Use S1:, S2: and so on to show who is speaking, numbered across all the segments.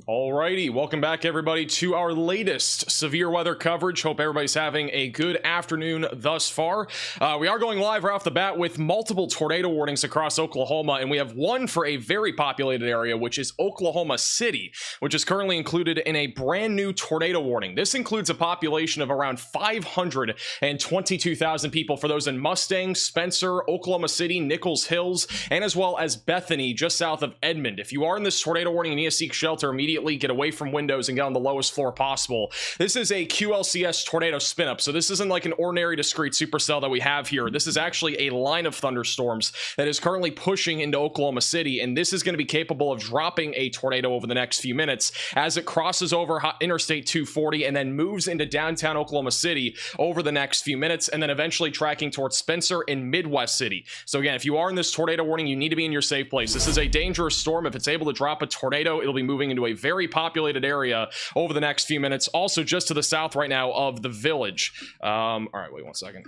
S1: Alrighty, welcome back everybody to our latest severe weather coverage. Hope everybody's having a good afternoon thus far. We are going live right off the bat with multiple tornado warnings across Oklahoma, and we have one for a very populated area, which is Oklahoma City, which is currently included in a brand new tornado warning. This includes a population of around 522,000 people for those in Mustang, Spencer, Oklahoma City, Nichols Hills, and as well as Bethany, just south of Edmond. If you are in this tornado warning and need to seek shelter immediately, get away from windows and get on the lowest floor possible. This is a QLCS tornado spin up, so this isn't like an ordinary discrete supercell that we have here. This is actually a line of thunderstorms that is currently pushing into Oklahoma City, and this is going to be capable of dropping a tornado over the next few minutes as it crosses over Interstate 240 and then moves into downtown Oklahoma City over the next few minutes, and then eventually tracking towards Spencer and Midwest City. So again, if you are in this tornado warning, you need to be in your safe place. This is a dangerous storm. If it's able to drop a tornado, it'll be moving into a very populated area over the next few minutes. Also just to the south right now of the village. All right, wait one second.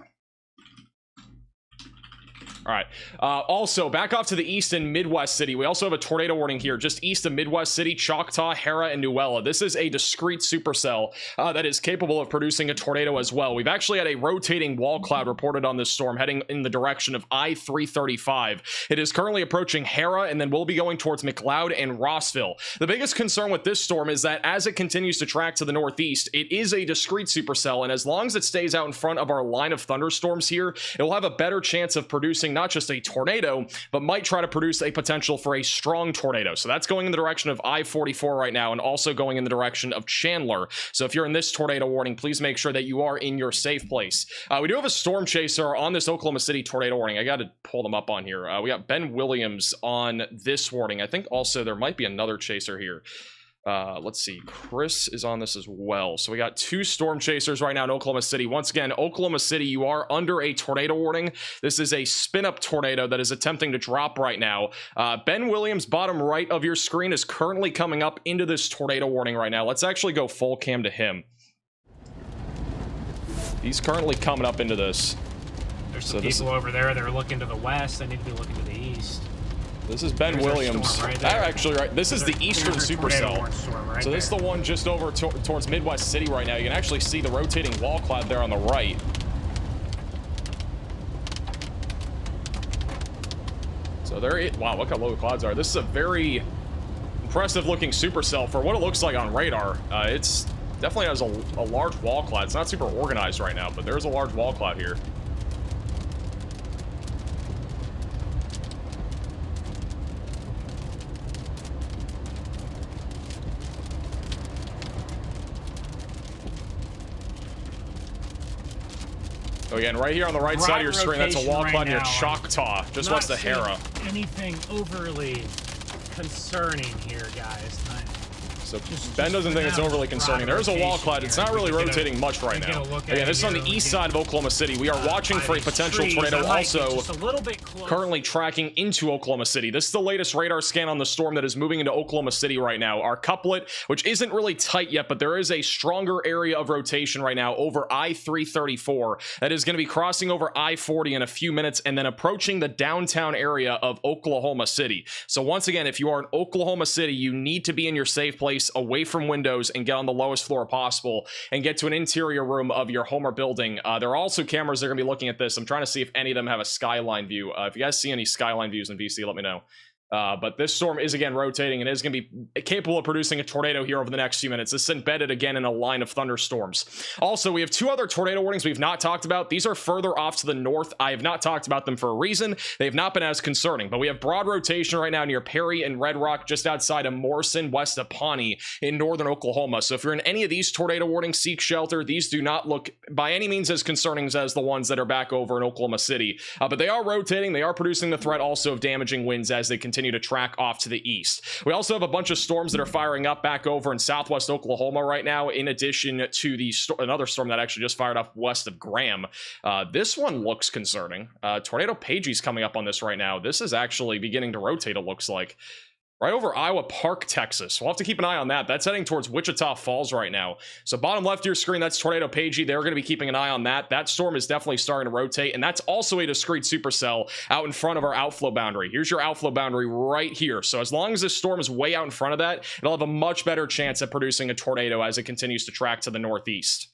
S1: All right. Also, back off to the east in Midwest City. We also have a tornado warning here just east of Midwest City, Choctaw, Hera, and Newella. This is a discrete supercell that is capable of producing a tornado as well. We've actually had a rotating wall cloud reported on this storm heading in the direction of I-335. It is currently approaching Hera and then will be going towards McLeod and Rossville. The biggest concern with this storm is that as it continues to track to the northeast, it is a discrete supercell, and as long as it stays out in front of our line of thunderstorms here, it will have a better chance of producing not just a tornado, but might try to produce a potential for a strong tornado. So that's going in the direction of I-44 right now, and also going in the direction of Chandler. So if you're in this tornado warning, please make sure that you are in your safe place. We do have a storm chaser on this Oklahoma City tornado warning. I got to pull them up on here. We got Ben Williams on this warning. I think also there might be another chaser here. Let's see, Chris is on this as well. So we got two storm chasers right now in Oklahoma City. Once again, Oklahoma City, you are under a tornado warning. This is a spin-up tornado that is attempting to drop right now. Ben Williams, bottom right of your screen, is currently coming up into this tornado warning right now. Let's actually go full cam to him. He's currently coming up into this.
S2: There's some people over there that are looking to the west. They need to be looking to the east.
S1: This is Ben Williams.
S2: Right
S1: Actually, right. This is the eastern supercell. Right, so this is the one just over towards Midwest City right now. You can actually see the rotating wall cloud there on the right. So there. Wow, look how low the clouds are. This is a very impressive looking supercell for what it looks like on radar. It's definitely has a large wall cloud. It's not super organized right now, but there's a large wall cloud here. So again, right here on the right side of your screen, that's a wall cloud near Choctaw, just west of Hera.
S2: Anything overly concerning here, guys.
S1: So Ben doesn't think it's overly concerning. There's a wall cloud. It's not really rotating much right now. Again, this is on the east side of Oklahoma City. We are watching for a potential tornado, also currently tracking into Oklahoma City. This is the latest radar scan on the storm that is moving into Oklahoma City right now. Our couplet, which isn't really tight yet, but there is a stronger area of rotation right now over I-334 that is going to be crossing over I-40 in a few minutes and then approaching the downtown area of Oklahoma City. So once again, if you are in Oklahoma City, you need to be in your safe place, away from windows, and get on the lowest floor possible and get to an interior room of your home or building. There are also cameras that are going to be looking at this. I'm trying to see if any of them have a skyline view. If you guys see any skyline views in VC, let me know. But this storm is again rotating and is going to be capable of producing a tornado here over the next few minutes. This is embedded again in a line of thunderstorms. Also, we have two other tornado warnings we've not talked about. These are further off to the north. I have not talked about them for a reason. They have not been as concerning, but we have broad rotation right now near Perry and Red Rock, just outside of Morrison, west of Pawnee in northern Oklahoma. So if you're in any of these tornado warnings, seek shelter. These do not look by any means as concerning as the ones that are back over in Oklahoma City, but they are rotating. They are producing the threat also of damaging winds as they continue to track off to the east. We also have a bunch of storms that are firing up back over in southwest Oklahoma right now, in addition to the another storm that actually just fired up west of Graham. This one looks concerning. Tornado Pagey's coming up on this right now. This is actually beginning to rotate, it looks like. right over Iowa Park, Texas. We'll have to keep an eye on that. That's heading towards Wichita Falls right now. So bottom left of your screen, that's Tornado Pagey. They're going to be keeping an eye on that. That storm is definitely starting to rotate, and that's also a discrete supercell out in front of our outflow boundary. Here's your outflow boundary right here. So as long as this storm is way out in front of that, it'll have a much better chance at producing a tornado as it continues to track to the northeast.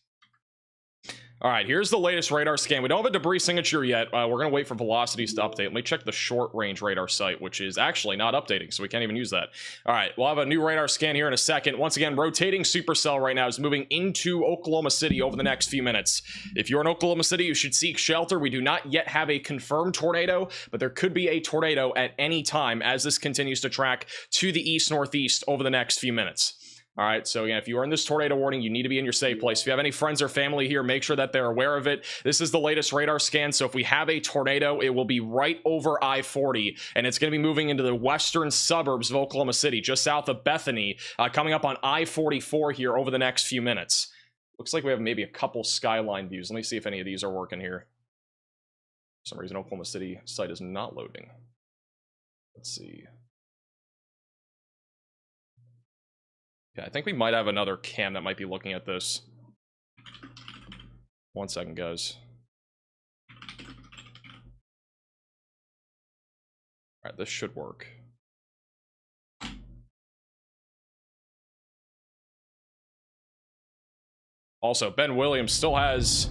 S1: All right, here's the latest radar scan. We don't have a debris signature yet. We're going to wait for velocities to update. Let me check the short range radar site, which is actually not updating, so we can't even use that. All right, we'll have a new radar scan here in a second. Once again, rotating supercell right now is moving into Oklahoma City over the next few minutes. If you're in Oklahoma City, you should seek shelter. We do not yet have a confirmed tornado, but there could be a tornado at any time as this continues to track to the east-northeast over the next few minutes. All right, so again, if you are in this tornado warning, you need to be in your safe place. If you have any friends or family here, make sure that they're aware of it. This is the latest radar scan, so if we have a tornado, it will be right over I-40, and it's going to be moving into the western suburbs of Oklahoma City, just south of Bethany, coming up on I-44 here over the next few minutes. Looks like we have maybe a couple skyline views. Let me see if any of these are working here. For some reason, Oklahoma City site is not loading. Let's see. Yeah, I think we might have another cam that might be looking at this. 1 second, guys. All right, this should work. Also, Ben Williams still has,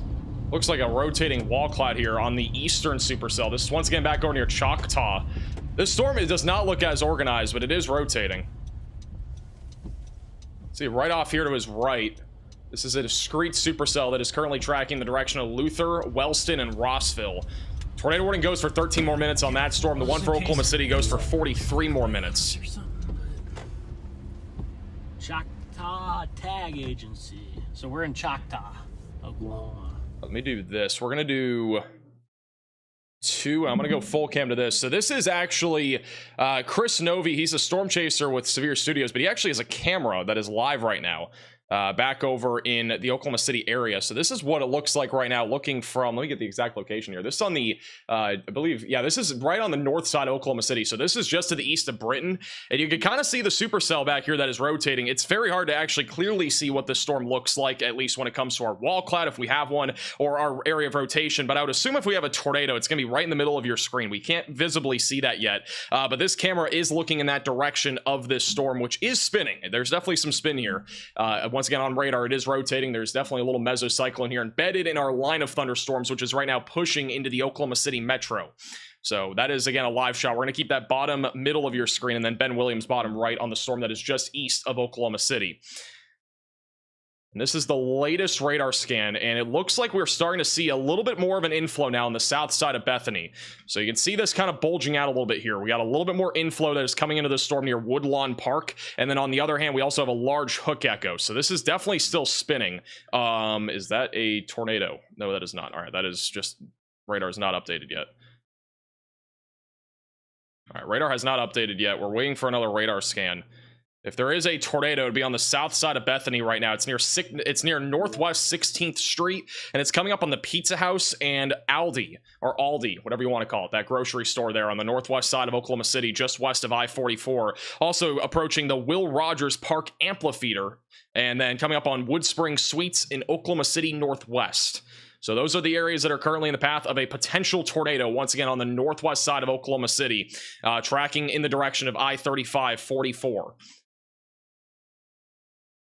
S1: looks like a rotating wall cloud here on the eastern supercell. This is once again back over near Choctaw. This storm, it does not look as organized, but it is rotating. See, right off here to his right, this is a discrete supercell that is currently tracking the direction of Luther, Wellston, and Rossville. Tornado warning goes for 13 more minutes on that storm. The one for Oklahoma City goes for 43 more minutes.
S2: Choctaw Tag Agency. So we're in Choctaw, Oklahoma.
S1: Let me do this. We're going to do two. I'm going to go full cam to this. So this is actually Chris Novi. He's a storm chaser with Severe Studios, but he actually has a camera that is live right now back over in the Oklahoma City area. So this is what it looks like right now, looking from, let me get the exact location here. This is on the, I believe, yeah, this is right on the north side of Oklahoma City. So this is just to the east of Britain. And you can kind of see the supercell back here that is rotating. It's very hard to actually clearly see what this storm looks like, at least when it comes to our wall cloud, if we have one, or our area of rotation. But I would assume if we have a tornado, it's going to be right in the middle of your screen. We can't visibly see that yet. But this camera is looking in that direction of this storm, which is spinning. There's definitely some spin here. Once again, on radar, it is rotating. There's definitely a little mesocyclone here embedded in our line of thunderstorms, which is right now pushing into the Oklahoma City metro. So that is, again, a live shot. We're going to keep that bottom middle of your screen, and then Ben Williams bottom right on the storm that is just east of Oklahoma City. And this is the latest radar scan, and it looks like we're starting to see a little bit more of an inflow now on the south side of Bethany. So you can see this kind of bulging out a little bit here. We got a little bit more inflow that is coming into the storm near Woodlawn Park, and then on the other hand, we also have a large hook echo. So this is definitely still spinning. Is that a tornado? No, that is not. All right, that is just, radar is not updated yet. All right, radar has not updated yet. We're waiting for another radar scan. If there is a tornado, it'd be on the south side of Bethany right now. It's near Northwest 16th Street, and it's coming up on the Pizza House and Aldi, or Aldi, whatever you want to call it, that grocery store there on the northwest side of Oklahoma City, just west of I-44. Also approaching the Will Rogers Park Amphitheater, and then coming up on Wood Spring Suites in Oklahoma City Northwest. So those are the areas that are currently in the path of a potential tornado, once again on the northwest side of Oklahoma City, tracking in the direction of I-35-44.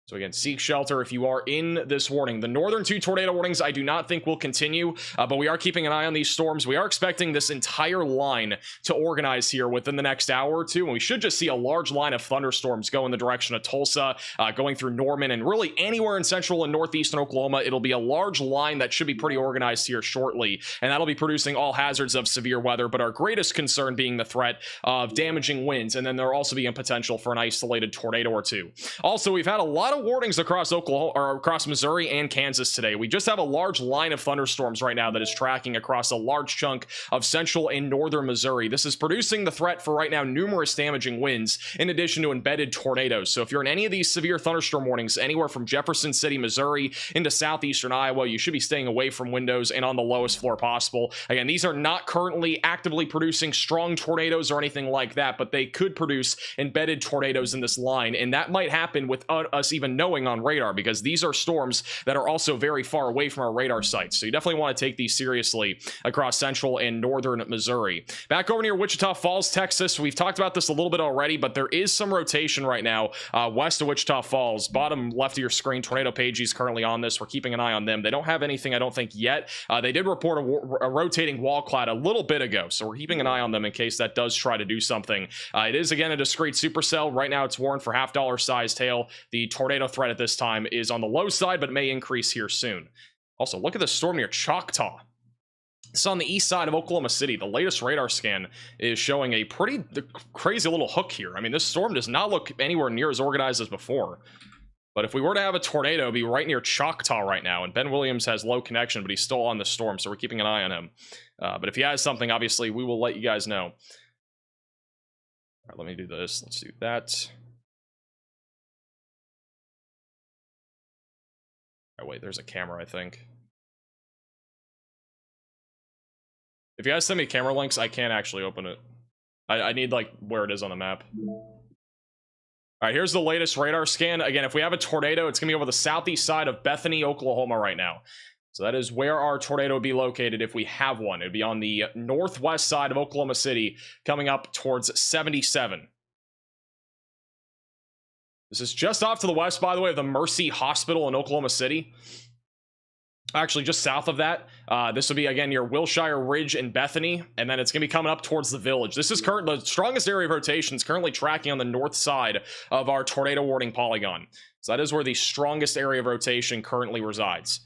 S1: So again, seek shelter if you are in this warning. The northern two tornado warnings I do not think will continue, but we are keeping an eye on these storms. We are expecting this entire line to organize here within the next hour or two, and we should just see a large line of thunderstorms go in the direction of Tulsa, going through Norman, and really anywhere in central and northeastern Oklahoma. It'll be a large line that should be pretty organized here shortly, and that'll be producing all hazards of severe weather, but our greatest concern being the threat of damaging winds, and then there'll also be a potential for an isolated tornado or two. Also, we've had a lot of no warnings across Oklahoma or across Missouri and Kansas today. We just have a large line of thunderstorms right now that is tracking across a large chunk of central and northern Missouri. This is producing the threat for right now numerous damaging winds in addition to embedded tornadoes. So if you're in any of these severe thunderstorm warnings anywhere from Jefferson City, Missouri into southeastern Iowa, you should be staying away from windows and on the lowest floor possible. Again, these are not currently actively producing strong tornadoes or anything like that, but they could produce embedded tornadoes in this line, and that might happen without us even knowing on radar, because these are storms that are also very far away from our radar sites. So you definitely want to take these seriously across central and northern Missouri. Back over near Wichita Falls, Texas, we've talked about this a little bit already, but there is some rotation right now west of Wichita Falls. Bottom left of your screen, Tornado Page is currently on this. We're keeping an eye on them. They don't have anything, I don't think, yet. They did report a rotating wall cloud a little bit ago, so we're keeping an eye on them in case that does try to do something. It is, again, a discrete supercell. Right now, it's warned for $half size tail. The tornado threat at this time is on the low side, but may increase here soon. Also, look at the storm near Choctaw. It's on the east side of Oklahoma City. The latest radar scan is showing a pretty crazy little hook here. I mean, this storm does not look anywhere near as organized as before. But if we were to have a tornado, it'd be right near Choctaw right now. And Ben Williams has low connection, but he's still on the storm, so we're keeping an eye on him. But if he has something, obviously, we will let you guys know. All right, let me do this. Let's do that. Oh, wait, there's a camera, I think. If you guys send me camera links, I can't actually open it. I need, like, where it is on the map. All right, here's the latest radar scan. Again, if we have a tornado, it's going to be over the southeast side of Bethany, Oklahoma right now. So that is where our tornado would be located if we have one. It would be on the northwest side of Oklahoma City, coming up towards 77. This is just off to the west, by the way, of the Mercy Hospital in Oklahoma City. Actually, just south of that. This will be, again, near Wilshire Ridge and Bethany, and then it's going to be coming up towards the village. This is the strongest area of rotation is currently tracking on the north side of our tornado warning polygon. So that is where the strongest area of rotation currently resides.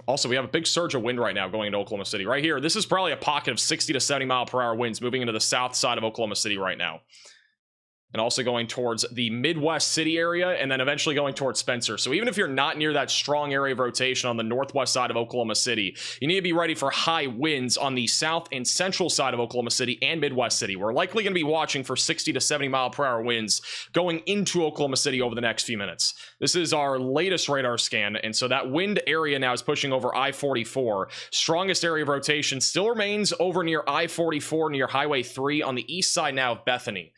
S1: Also, we have a big surge of wind right now going into Oklahoma City. Right here, this is probably a pocket of 60 to 70 mile per hour winds moving into the south side of Oklahoma City right now. And also going towards the Midwest City area, and then eventually going towards Spencer. So even if you're not near that strong area of rotation on the northwest side of Oklahoma City, you need to be ready for high winds on the south and central side of Oklahoma City and Midwest City. We're likely going to be watching for 60 to 70 mile per hour winds going into Oklahoma City over the next few minutes. This is our latest radar scan, and so that wind area now is pushing over I-44. Strongest area of rotation still remains over near I-44, near Highway 3 on the east side now of Bethany.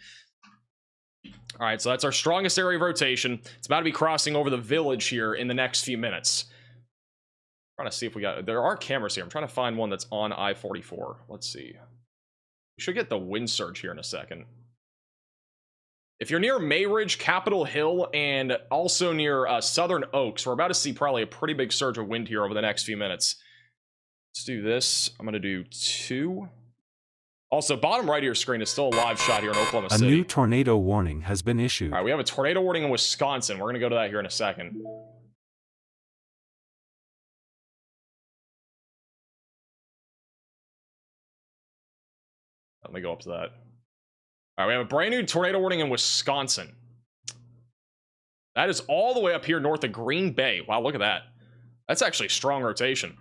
S1: All right, so that's our strongest area of rotation. It's about to be crossing over the village here in the next few minutes. I'm trying to see if we got... There are cameras here. I'm trying to find one that's on I-44. Let's see. We should get the wind surge here in a second. If you're near Mayridge, Capitol Hill, and also near Southern Oaks, we're about to see probably a pretty big surge of wind here over the next few minutes. Let's do this. I'm going to do 2. Also, bottom right of your screen is still a live shot here in Oklahoma City.
S3: A new tornado warning has been issued.
S1: All right, we have a tornado warning in Wisconsin. We're going to go to that here in a second. Let me go up to that. All right, we have a brand new tornado warning in Wisconsin. That is all the way up here north of Green Bay. Wow, look at that. That's actually strong rotation.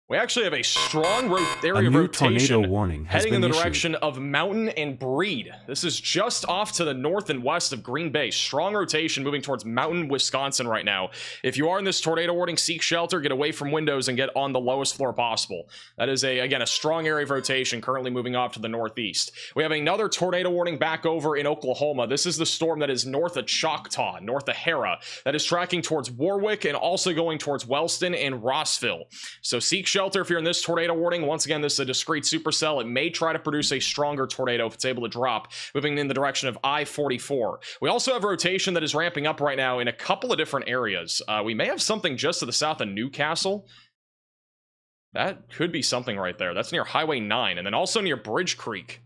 S1: We actually have a strong area of rotation heading in the direction of Mountain and Breed. This is just off to the north and west of Green Bay. Strong rotation moving towards Mountain, Wisconsin right now. If you are in this tornado warning, seek shelter, get away from windows, and get on the lowest floor possible. That is, again, a strong area of rotation currently moving off to the northeast. We have another tornado warning back over in Oklahoma. This is the storm that is north of Choctaw, north of Hera, that is tracking towards Warwick and also going towards Wellston and Rossville. So seek shelter if you're in this tornado warning. Once again, this is a discrete supercell. It may try to produce a stronger tornado if it's able to drop, moving in the direction of I-44. We also have rotation that is ramping up right now in a couple of different areas. We may have something just to the south of Newcastle. That could be something right there. That's near Highway 9, and then also near Bridge Creek.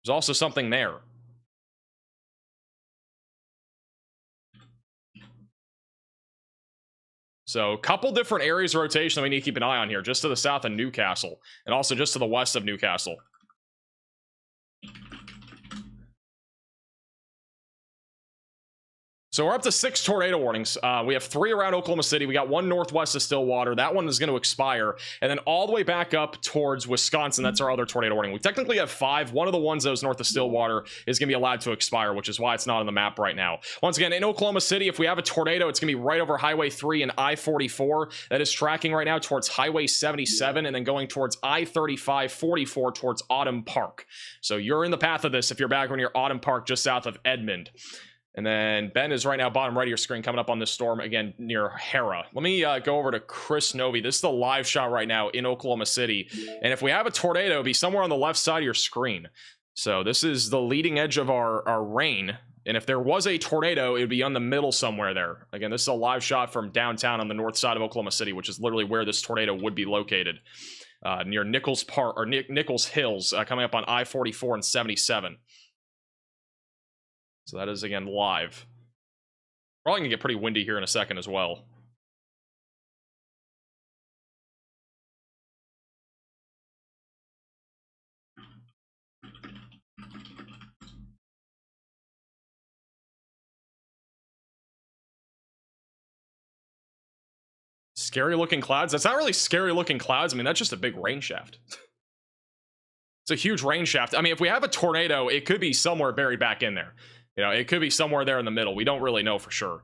S1: There's also something there. So a couple different areas of rotation that we need to keep an eye on here, just to the south of Newcastle, and also just to the west of Newcastle. So we're up to 6 tornado warnings. We have 3 around Oklahoma City. We got 1 northwest of Stillwater. That one is going to expire. And then all the way back up towards Wisconsin, that's our other tornado warning. We technically have 5. One of the ones that was north of Stillwater is going to be allowed to expire, which is why it's not on the map right now. Once again, in Oklahoma City, if we have a tornado, it's going to be right over Highway 3 and I-44. That is tracking right now towards Highway 77 and then going towards I-35-44 towards Autumn Park. So you're in the path of this if you're back when you're Autumn Park just south of Edmond. And then Ben is right now bottom right of your screen coming up on this storm again near Hera. Let me go over to Chris Novi. This is the live shot right now in Oklahoma City. And if we have a tornado, it'll be somewhere on the left side of your screen. So this is the leading edge of our rain. And if there was a tornado, it would be on the middle somewhere there. Again, this is a live shot from downtown on the north side of Oklahoma City, which is literally where this tornado would be located. Near Nichols Park or Nichols Hills, coming up on I-44 and 77. So that is, again, live. Probably going to get pretty windy here in a second as well. Scary looking clouds? That's not really scary looking clouds. I mean, that's just a big rain shaft. It's a huge rain shaft. I mean, if we have a tornado, it could be somewhere buried back in there. You know, it could be somewhere there in the middle. We don't really know for sure.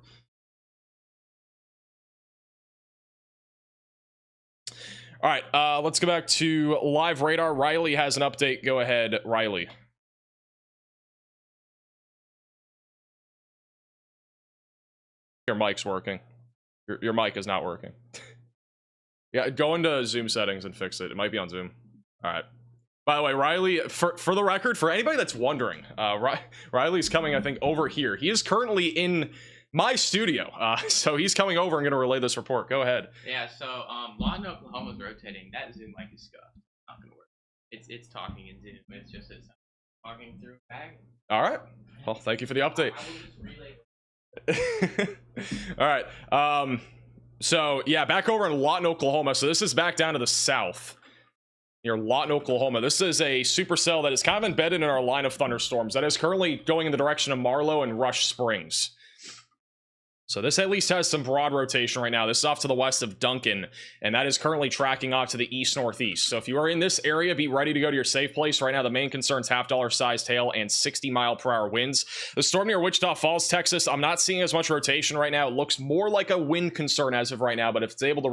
S1: All right, let's go back to live radar. Riley has an update. Go ahead, Riley. Your mic's working. Your mic is not working. Yeah, go into Zoom settings and fix it. It might be on Zoom. All right. By the way, Riley, for the record, for anybody that's wondering, Riley's coming, I think, over here. He is currently in my studio, so he's coming over and going to relay this report. Go ahead.
S4: Yeah, so Lawton, Oklahoma's rotating. That Zoom mic is scuffed. Not going to work. It's talking in Zoom. It's just it's talking through bag.
S1: All right. Well, thank you for the update.
S4: I will just relay.
S1: All right. So, yeah, back over in Lawton, Oklahoma. So this is back down to the south. Near Lawton, Oklahoma. This is a supercell that is kind of embedded in our line of thunderstorms that is currently going in the direction of Marlow and Rush Springs. So this at least has some broad rotation right now. This is off to the west of Duncan, and that is currently tracking off to the east-northeast. So if you are in this area, be ready to go to your safe place. Right now, the main concern's $half sized hail and 60-mile-per-hour winds. The storm near Wichita Falls, Texas, I'm not seeing as much rotation right now. It looks more like a wind concern as of right now, but if it's able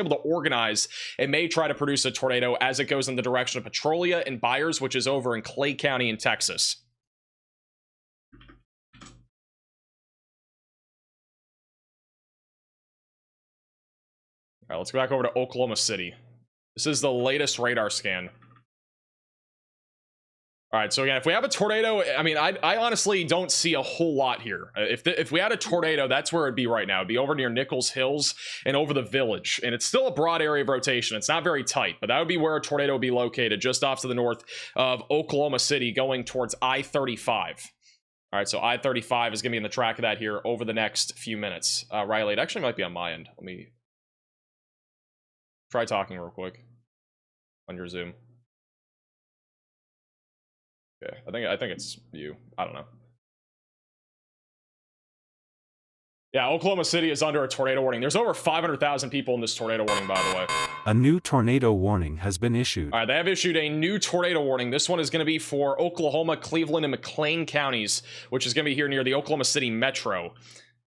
S1: to organize, it may try to produce a tornado as it goes in the direction of Petrolia and Byers, which is over in Clay County in Texas. All right, let's go back over to Oklahoma City. This is the latest radar scan. All right, so again, if we have a tornado, I mean, I honestly don't see a whole lot here. If we had a tornado, that's where it'd be right now. It'd be over near Nichols Hills and over the village. And it's still a broad area of rotation. It's not very tight, but that would be where a tornado would be located, just off to the north of Oklahoma City, going towards I-35. All right, so I-35 is going to be in the track of that here over the next few minutes. Riley, it actually might be on my end. Let me try talking real quick on your Zoom. Okay, I think it's you. I don't know. Yeah, Oklahoma City is under a tornado warning. There's over 500,000 people in this tornado warning, by the way.
S3: A new tornado warning has been issued.
S1: All right, they have issued a new tornado warning. This one is going to be for Oklahoma, Cleveland, and McLean counties, which is going to be here near the Oklahoma City metro.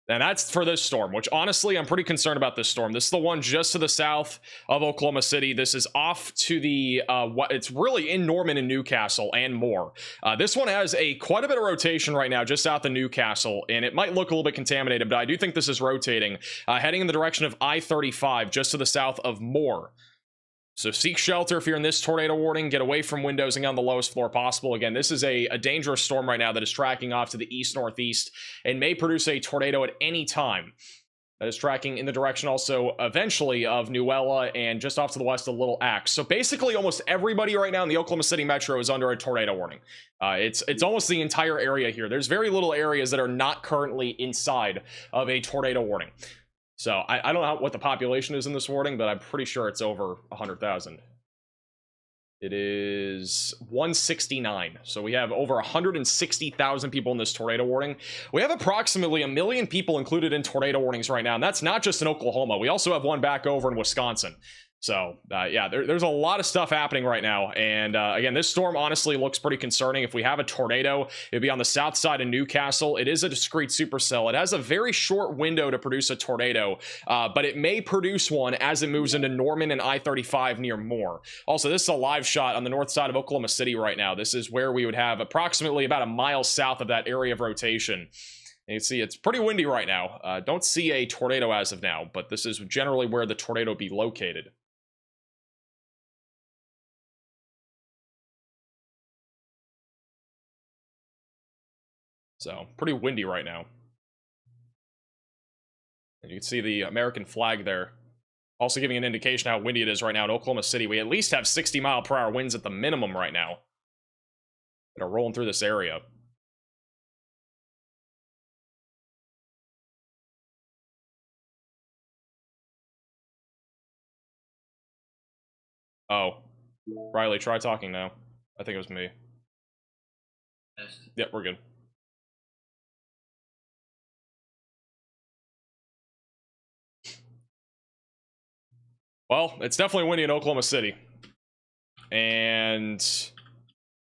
S1: And that's for this storm, which honestly, I'm pretty concerned about this storm. This is the one just to the south of Oklahoma City. This is off to the, it's really in Norman and Newcastle and more. This one has quite a bit of rotation right now just south of Newcastle, and it might look a little bit contaminated, but I do think this is rotating, heading in the direction of I-35 just to the south of Moore. So seek shelter if you're in this tornado warning. Get away from windows and get on the lowest floor possible. Again, this is a dangerous storm right now that is tracking off to the east-northeast and may produce a tornado at any time. That is tracking in the direction also eventually of Newella and just off to the west of Little Axe. So basically almost everybody right now in the Oklahoma City metro is under a tornado warning. It's almost the entire area here. There's very little areas that are not currently inside of a tornado warning. So I don't know what the population is in this warning, but I'm pretty sure it's over 100,000. It is 169. So we have over 160,000 people in this tornado warning. We have approximately 1 million people included in tornado warnings right now, and that's not just in Oklahoma. We also have one back over in Wisconsin. So, yeah, there's a lot of stuff happening right now. And again, this storm honestly looks pretty concerning. If we have a tornado, it'd be on the south side of Newcastle. It is a discrete supercell. It has a very short window to produce a tornado, but it may produce one as it moves into Norman and I-35 near Moore. Also, this is a live shot on the north side of Oklahoma City right now. This is where we would have approximately about a mile south of that area of rotation. And you see it's pretty windy right now. Don't see a tornado as of now, but this is generally where the tornado would be located. So, pretty windy right now. And you can see the American flag there. Also giving an indication how windy it is right now in Oklahoma City. We at least have 60-mile-per-hour winds at the minimum right now that are rolling through this area. Oh. Riley, try talking now. I think it was me. Yep, we're good. Well, it's definitely windy in Oklahoma City. And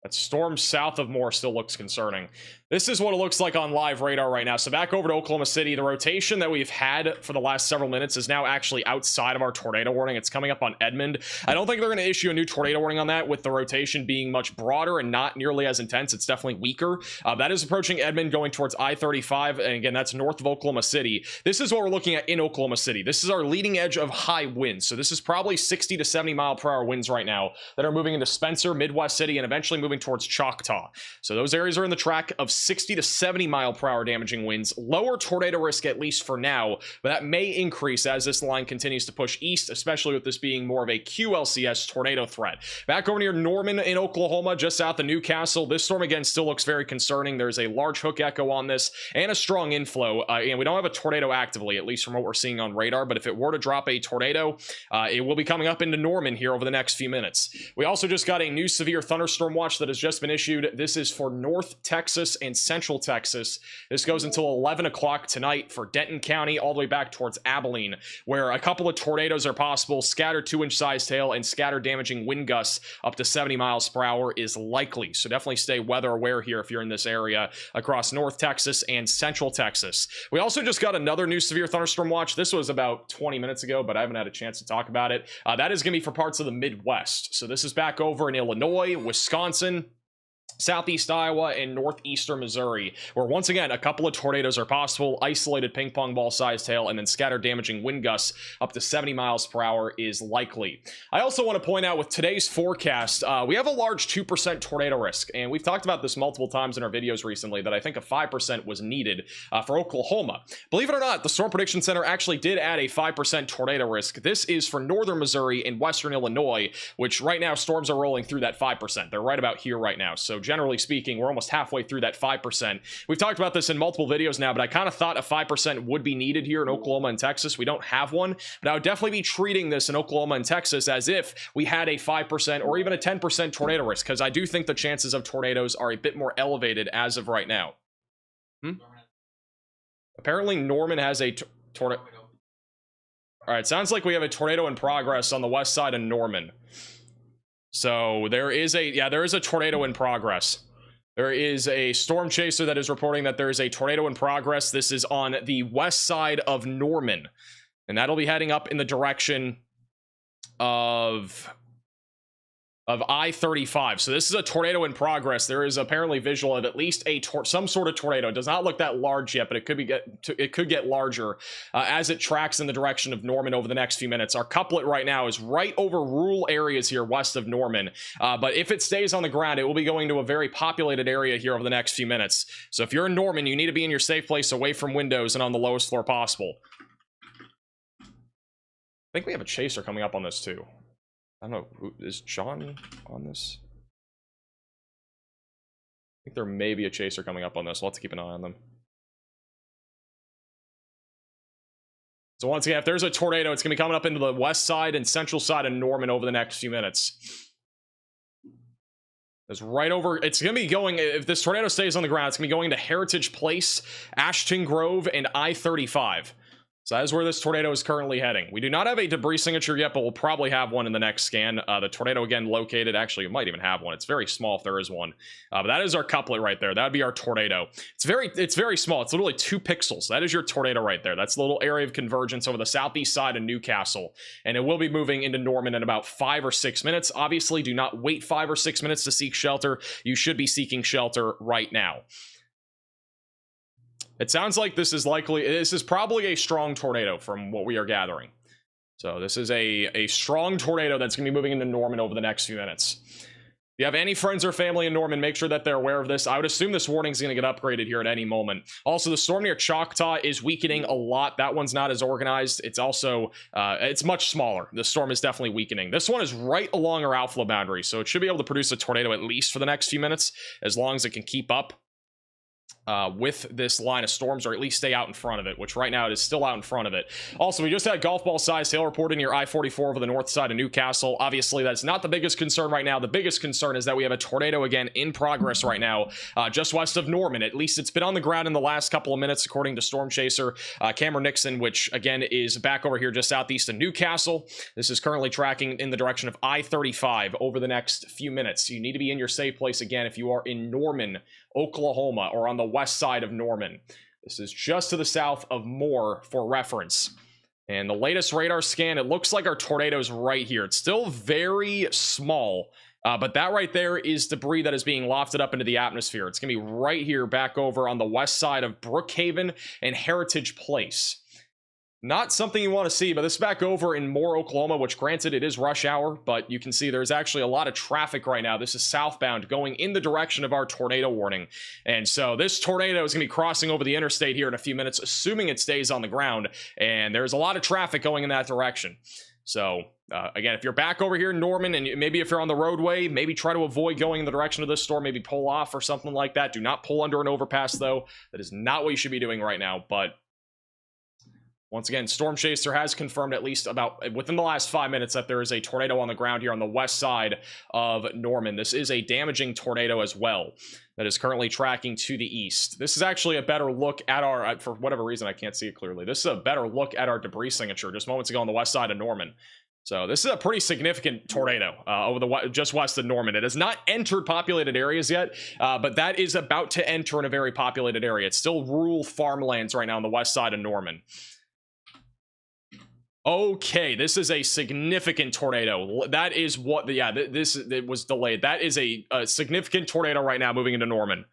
S1: that storm south of Moore still looks concerning. This is what it looks like on live radar right now. So back over to Oklahoma City, the rotation that we've had for the last several minutes is now actually outside of our tornado warning. It's coming up on Edmond. I don't think they're going to issue a new tornado warning on that, with the rotation being much broader and not nearly as intense. It's definitely weaker. That is approaching Edmond, going towards I-35. And again, that's north of Oklahoma City. This is what we're looking at in Oklahoma City. This is our leading edge of high winds. So this is probably 60 to 70 mile per hour winds right now that are moving into Spencer, Midwest City, and eventually moving towards Choctaw. So those areas are in the track of 60 to 70 mile per hour damaging winds. Lower tornado risk, at least for now, but that may increase as this line continues to push east, especially with this being more of a QLCS tornado threat. Back over near Norman in Oklahoma, just south of Newcastle, this storm again still looks very concerning. There's a large hook echo on this and a strong inflow, and we don't have a tornado actively, at least from what we're seeing on radar, but if it were to drop a tornado, it will be coming up into Norman here over the next few minutes. We also just got a new severe thunderstorm watch that has just been issued. This is for North Texas and Central Texas. This goes until 11 o'clock tonight for Denton County, all the way back towards Abilene, where a couple of tornadoes are possible. Scattered 2-inch sized hail and scattered damaging wind gusts up to 70 miles per hour is likely. So definitely stay weather aware here if you're in this area across North Texas and Central Texas. We also just got another new severe thunderstorm watch. This was about 20 minutes ago, but I haven't had a chance to talk about it. That is going to be for parts of the Midwest. So this is back over in Illinois, Wisconsin, Southeast Iowa, and northeastern Missouri, where once again a couple of tornadoes are possible. Isolated ping pong ball sized hail and then scattered damaging wind gusts up to 70 miles per hour is likely. I also want to point out, with today's forecast, we have a large 2% tornado risk, and we've talked about this multiple times in our videos recently, that I think a 5% was needed for Oklahoma. Believe it or not, the Storm Prediction Center actually did add a 5% tornado risk. This is for northern Missouri and western Illinois, which right now storms are rolling through that 5%. They're right about here right now. So generally speaking, we're almost halfway through that 5%. We've talked about this in multiple videos now, but I kind of thought a 5% would be needed here in Oklahoma and Texas. We don't have one, but I would definitely be treating this in Oklahoma and Texas as if we had a 5% or even a 10% tornado risk, because I do think the chances of tornadoes are a bit more elevated as of right now. Apparently Norman has a tornado. All right, sounds like we have a tornado in progress on the west side of Norman. So there is a tornado in progress. There is a storm chaser that is reporting that there is a tornado in progress. This is on the west side of Norman, and that'll be heading up in the direction of I-35. So this is a tornado in progress. There is apparently visual of at least some sort of tornado. It does not look that large yet, but it could get larger as it tracks in the direction of Norman over the next few minutes. Our couplet right now is right over rural areas here west of Norman, but if it stays on the ground, it will be going to a very populated area here over the next few minutes. So if you're in Norman, you need to be in your safe place, away from windows and on the lowest floor possible. I think we have a chaser coming up on this too. I don't know, is John on this? I think there may be a chaser coming up on this. We'll have to keep an eye on them. So once again, if there's a tornado, it's going to be coming up into the west side and central side of Norman over the next few minutes. It's right over. It's going to be going, if this tornado stays on the ground, it's going to be going to Heritage Place, Ashton Grove, and I-35. So that is where this tornado is currently heading. We do not have a debris signature yet, but we'll probably have one in the next scan. The tornado, again, located. Actually, it might even have one. It's very small if there is one. But that is our couplet right there. That would be our tornado. It's very small. It's literally 2 pixels. That is your tornado right there. That's the little area of convergence over the southeast side of Newcastle. And it will be moving into Norman in about 5 or 6 minutes. Obviously, do not wait 5 or 6 minutes to seek shelter. You should be seeking shelter right now. It sounds like this is probably a strong tornado from what we are gathering. So this is a strong tornado that's going to be moving into Norman over the next few minutes. If you have any friends or family in Norman, make sure that they're aware of this. I would assume this warning is going to get upgraded here at any moment. Also, the storm near Choctaw is weakening a lot. That one's not as organized. It's also, it's much smaller. The storm is definitely weakening. This one is right along our outflow boundary, so it should be able to produce a tornado at least for the next few minutes, as long as it can keep up with this line of storms, or at least stay out in front of it, which right now it is still out in front of it. Also, we just had golf ball size hail reported near I-44 over the north side of Newcastle. Obviously, that's not the biggest concern right now. The biggest concern is that we have a tornado again in progress right now, just west of Norman. At least it's been on the ground in the last couple of minutes, according to Stormchaser Cameron Nixon, which again is back over here just southeast of Newcastle. This is currently tracking in the direction of I-35 over the next few minutes. You need to be in your safe place again if you are in Norman, Oklahoma, or on the west side of Norman. This is just to the south of Moore for reference. And the latest radar scan, it looks like our tornado's right here. It's still very small, but that right there is debris that is being lofted up into the atmosphere. It's going to be right here back over on the west side of Brookhaven and Heritage Place. Not something you want to see, but this is back over in Moore, Oklahoma, which granted it is rush hour, but you can see there's actually a lot of traffic right now. This is southbound going in the direction of our tornado warning. And so this tornado is going to be crossing over the interstate here in a few minutes, assuming it stays on the ground. And there's a lot of traffic going in that direction. So again, if you're back over here in Norman, and maybe if you're on the roadway, maybe try to avoid going in the direction of this storm, maybe pull off or something like that. Do not pull under an overpass, though. That is not what you should be doing right now. But once again, Stormchaser has confirmed at least about within the last 5 minutes that there is a tornado on the ground here on the west side of Norman. This is a damaging tornado as well that is currently tracking to the east. This is actually a better look at our, for whatever reason I can't see it clearly, this is a better look at our debris signature just moments ago on the west side of Norman. So this is a pretty significant tornado over the just west of Norman. It has not entered populated areas yet, but that is about to enter in a very populated area. It's still rural farmlands right now on the west side of Norman. Okay, this is a significant tornado. That is what, it was delayed. That is a significant tornado right now moving into Norman.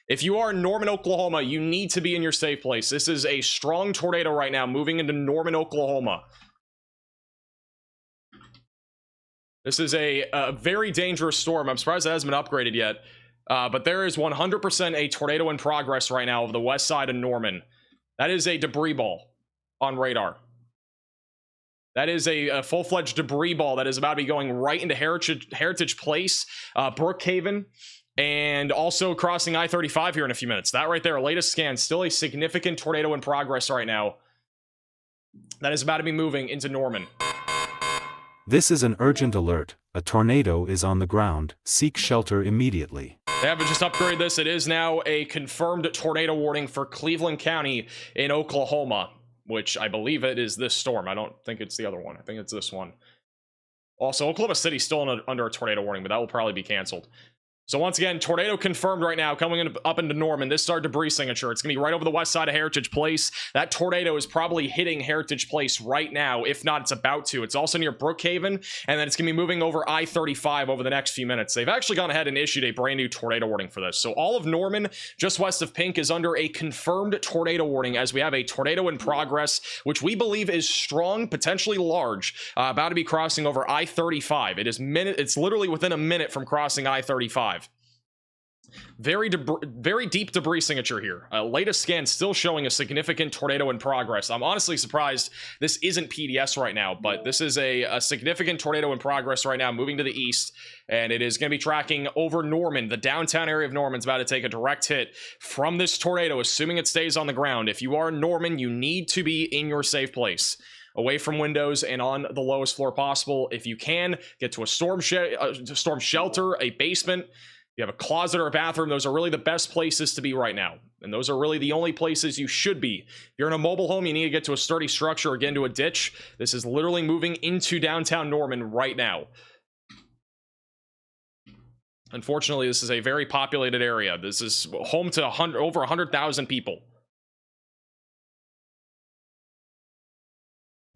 S1: If you are in Norman, Oklahoma, you need to be in your safe place. This is a strong tornado right now moving into Norman, Oklahoma. This is a very dangerous storm. I'm surprised it hasn't been upgraded yet. But there is 100% a tornado in progress right now over the west side of Norman. That is a debris ball on radar. That is a full-fledged debris ball that is about to be going right into Heritage Place, Brookhaven, and also crossing I-35 here in a few minutes. That right there, latest scan, still a significant tornado in progress right now. That is about to be moving into Norman.
S3: This is an urgent alert. A tornado is on the ground. Seek shelter immediately.
S1: They haven't just upgraded this. It is now a confirmed tornado warning for Cleveland County in Oklahoma, which I believe it is this storm. I don't think it's the other one. I think it's this one. Also, Oklahoma City's still under a tornado warning, but that will probably be canceled. So once again, tornado confirmed right now, coming up into Norman. This is our debris signature. It's going to be right over the west side of Heritage Place. That tornado is probably hitting Heritage Place right now. If not, it's about to. It's also near Brookhaven, and then it's going to be moving over I-35 over the next few minutes. They've actually gone ahead and issued a brand new tornado warning for this. So all of Norman, just west of Pink, is under a confirmed tornado warning, as we have a tornado in progress, which we believe is strong, potentially large, about to be crossing over I-35. It's literally within a minute from crossing I-35. Very deep debris signature here. Latest scan still showing a significant tornado in progress. I'm honestly surprised this isn't PDS right now, but this is a significant tornado in progress right now, moving to the east, and it is going to be tracking over Norman. The downtown area of Norman's about to take a direct hit from this tornado, assuming it stays on the ground. If you are in Norman, you need to be in your safe place, away from windows and on the lowest floor possible. If you can, get to a storm shelter, a basement. you have a closet or a bathroom, those are really the best places to be right now. And those are really the only places you should be. If you're in a mobile home, you need to get to a sturdy structure or get into a ditch. This is literally moving into downtown Norman right now. Unfortunately, this is a very populated area. This is home to over 100,000 people.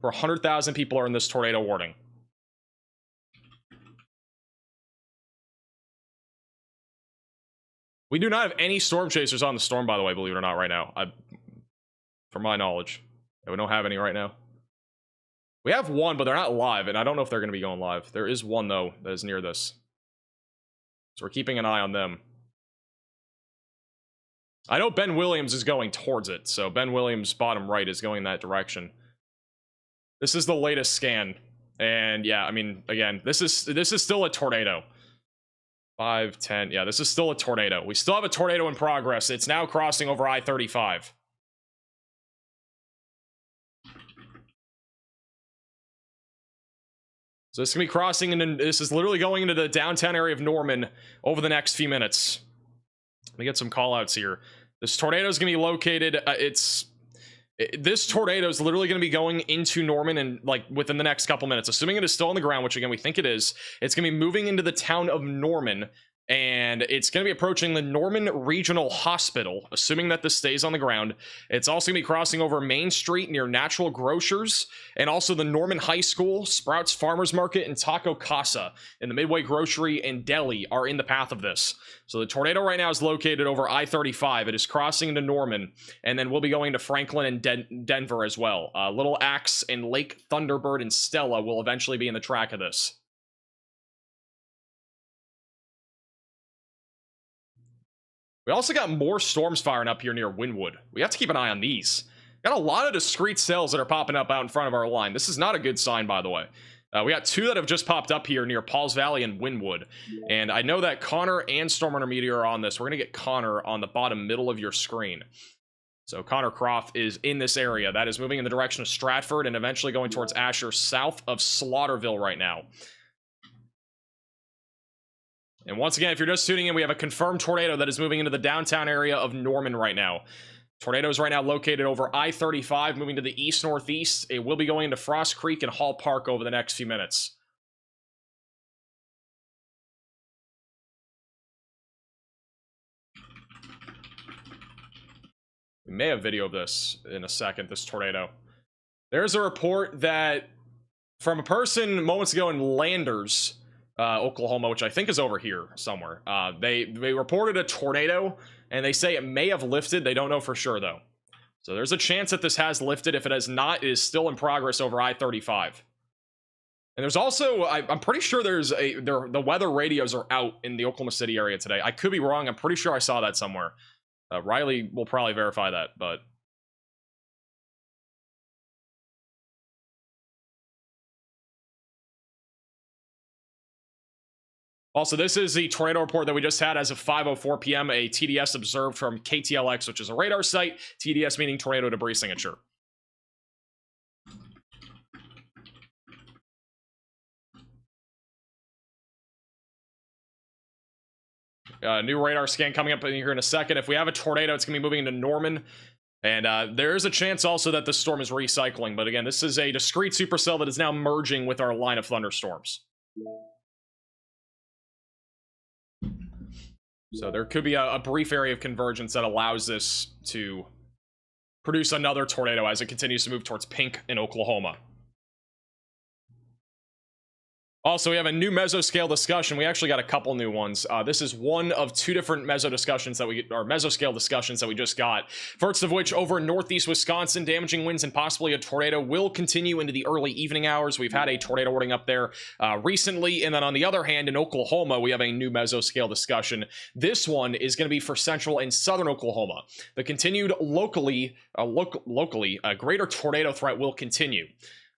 S1: Over 100,000 people are in this tornado warning. We do not have any storm chasers on the storm, by the way, believe it or not, right now. From my knowledge. We don't have any right now. We have one, but they're not live, and I don't know if they're going to be going live. There is one, though, that is near this. So we're keeping an eye on them. I know Ben Williams is going towards it, so Ben Williams, bottom right, is going that direction. This is the latest scan. And yeah, I mean, again, this is still a tornado. 5, 10. Yeah, this is still a tornado. We still have a tornado in progress. It's now crossing over I-35. So this is going to be crossing, and this is literally going into the downtown area of Norman over the next few minutes. Let me get some call-outs here. This tornado is going to be located, this tornado is literally going to be going into Norman and like within the next couple minutes, assuming it is still on the ground, which again we think it is. It's going to be moving into the town of Norman, and it's going to be approaching the Norman Regional Hospital, assuming that this stays on the ground. It's also going to be crossing over Main Street near Natural Grocers, and also the Norman High School, Sprouts Farmers Market, and Taco Casa in the Midway Grocery and Deli are in the path of this. So the tornado right now is located over I-35. It is crossing into Norman, and then we'll be going to Franklin and Denver as well. Little Axe and Lake Thunderbird and Stella will eventually be in the track of this. We also got more storms firing up here near Wynwood. We have to keep an eye on these. Got a lot of discrete cells that are popping up out in front of our line. This is not a good sign, by the way. We got 2 that have just popped up here near Pauls Valley and Wynwood. And I know that Connor and StormRunner Media are on this. We're going to get Connor on the bottom middle of your screen. So Connor Croft is in this area. That is moving in the direction of Stratford and eventually going towards Asher, south of Slaughterville right now. And once again, if you're just tuning in, we have a confirmed tornado that is moving into the downtown area of Norman right now. Tornado is right now located over I-35, moving to the east-northeast. It will be going into Frost Creek and Hall Park over the next few minutes. We may have video of this in a second, this tornado. There's a report that from a person moments ago in Landers, Oklahoma, which I think is over here somewhere. They reported a tornado, and they say it may have lifted. They don't know for sure, though. So there's a chance that this has lifted. If it has not, it is still in progress over I-35. And there's also, I'm pretty sure the weather radios are out in the Oklahoma City area today. I could be wrong. I'm pretty sure I saw that somewhere. Riley will probably verify that, but... Also, this is the tornado report that we just had as of 5:04 p.m. A TDS observed from KTLX, which is a radar site. TDS meaning tornado debris signature. New radar scan coming up in here in a second. If we have a tornado, it's going to be moving into Norman. And there's a chance also that the storm is recycling. But again, this is a discrete supercell that is now merging with our line of thunderstorms. So there could be a brief area of convergence that allows this to produce another tornado as it continues to move towards pink in Oklahoma. Also, we have a new mesoscale discussion. We actually got a couple new ones. This is one of 2 different mesoscale discussions that we just got. First of which, over in northeast Wisconsin, damaging winds and possibly a tornado will continue into the early evening hours. We've had a tornado warning up there recently. And then on the other hand, in Oklahoma, we have a new mesoscale discussion. This one is going to be for central and southern Oklahoma. The continued locally, a greater tornado threat will continue.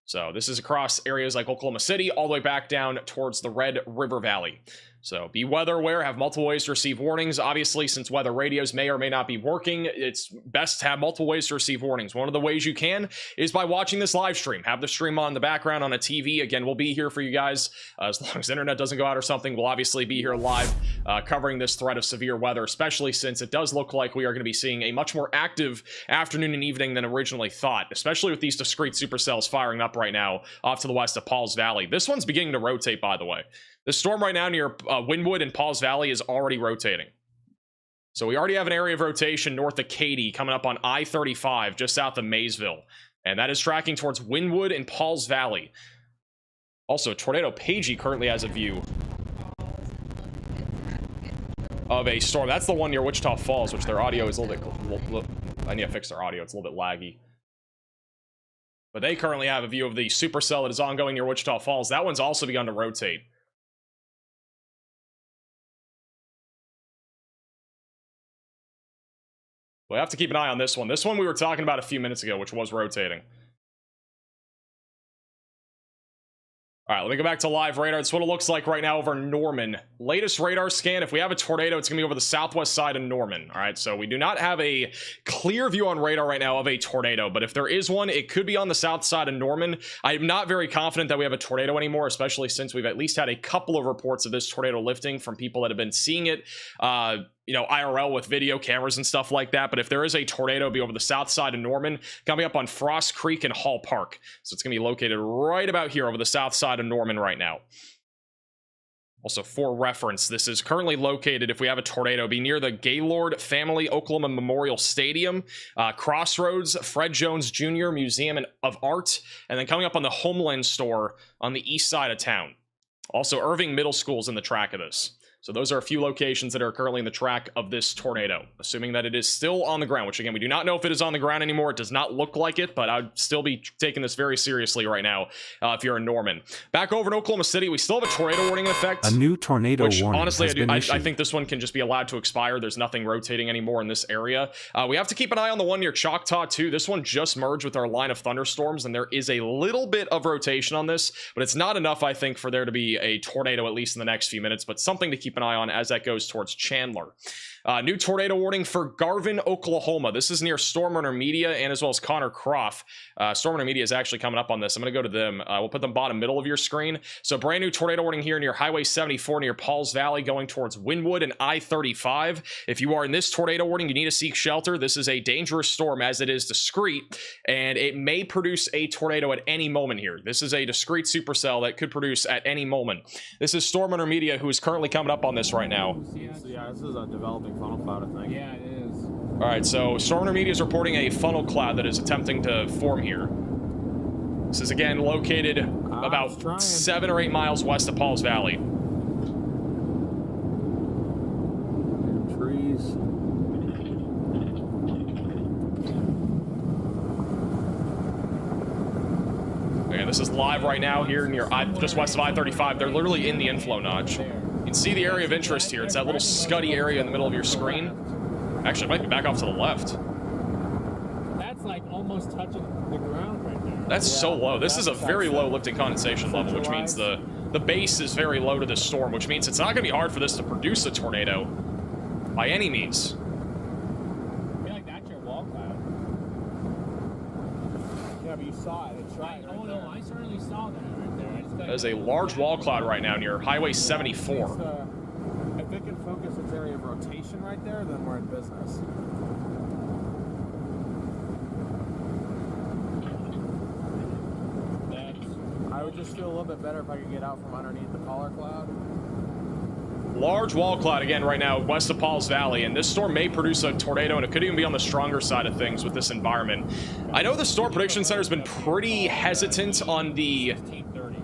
S1: So this is across areas like Oklahoma City, all the way back down towards the Red River Valley. So be weather aware, have multiple ways to receive warnings. Obviously, since weather radios may or may not be working, it's best to have multiple ways to receive warnings. One of the ways you can is by watching this live stream. Have the stream on in the background on a TV. Again, we'll be here for you guys. As long as the internet doesn't go out or something, we'll obviously be here live covering this threat of severe weather, especially since it does look like we are going to be seeing a much more active afternoon and evening than originally thought, especially with these discrete supercells firing up right now off to the west of Pauls Valley. This one's beginning to rotate, by the way. The storm right now near Wynwood and Pauls Valley is already rotating. So we already have an area of rotation north of Katy coming up on I-35 just south of Maysville. And that is tracking towards Wynwood and Pauls Valley. Also, Tornado Pagey currently has a view of a storm. That's the one near Wichita Falls, which their audio is a little bit... I need to fix their audio. It's a little bit laggy. But they currently have a view of the supercell that is ongoing near Wichita Falls. That one's also begun to rotate. We have to keep an eye on this one. This one we were talking about a few minutes ago, which was rotating. All right, let me go back to live radar. That's what it looks like right now over Norman. Latest radar scan, if we have a tornado, it's going to be over the southwest side of Norman. All right, so we do not have a clear view on radar right now of a tornado, but if there is one, it could be on the south side of Norman. I'm not very confident that we have a tornado anymore, especially since we've at least had a couple of reports of this tornado lifting from people that have been seeing it, you know, IRL with video cameras and stuff like that. But if there is a tornado, it'll be over the south side of Norman, coming up on Frost Creek and Hall Park. So it's going to be located right about here over the south side of Norman right now. Also, for reference, this is currently located, if we have a tornado, be near the Gaylord Family Oklahoma Memorial Stadium, Crossroads, Fred Jones Jr. Museum of Art, and then coming up on the Homeland Store on the east side of town. Also, Irving Middle School is in the track of this. So those are a few locations that are currently in the track of this tornado, assuming that it is still on the ground, which again, we do not know if it is on the ground anymore. It does not look like it, but I'd still be taking this very seriously right now if you're in Norman. Back over in Oklahoma City, we still have a tornado warning in effect.
S3: A new tornado warning
S1: honestly,
S3: has been issued.
S1: I think this one can just be allowed to expire. There's nothing rotating anymore in this area. We have to keep an eye on the one near Choctaw too. This one just merged with our line of thunderstorms, and there is a little bit of rotation on this, but it's not enough, I think, for there to be a tornado at least in the next few minutes, but something to keep an eye on as that goes towards Chandler. New tornado warning for Garvin, Oklahoma. This is near StormRunner Media and as well as Connor Croft. StormRunner Media is actually coming up on this. I'm going to go to them. We'll put them bottom middle of your screen. So brand new tornado warning here near Highway 74 near Pauls Valley going towards Wynwood and I-35. If you are in this tornado warning, you need to seek shelter. This is a dangerous storm as it is discrete, and it may produce a tornado at any moment here. This is a discrete supercell that could produce at any moment. This is StormRunner Media, who is currently coming up on this right now.
S5: Yeah, this is a developing funnel cloud, I think. Yeah, it is.
S1: All right, so StormRunner Media is reporting a funnel cloud that is attempting to form here. This is again located about 7 or 8 miles west of Pauls Valley.
S5: Trees.
S1: Okay, this is live right now here near just west of I-35. They're literally in the inflow notch. You can see the area of interest here. It's that little scuddy area in the middle of your screen. Actually, it might be back off to the left.
S5: That's like almost touching the ground right there.
S1: That's so low. This is a very low lifting condensation level, which means the base is very low to this storm, which means it's not going to be hard for this to produce a tornado by any means.
S5: I feel like that's your wall cloud. Yeah, but you saw it. It's right.
S2: Oh no, I certainly saw that right there. I just got
S1: There's a large wall cloud right now near Highway 74.
S5: If it can focus its area of rotation right there, then we're in business. I would just feel a little bit better if I could get out from underneath the collar cloud.
S1: Large wall cloud again right now west of Pauls Valley, and this storm may produce a tornado, and it could even be on the stronger side of things with this environment. I know the Storm Prediction Center has been pretty hesitant on the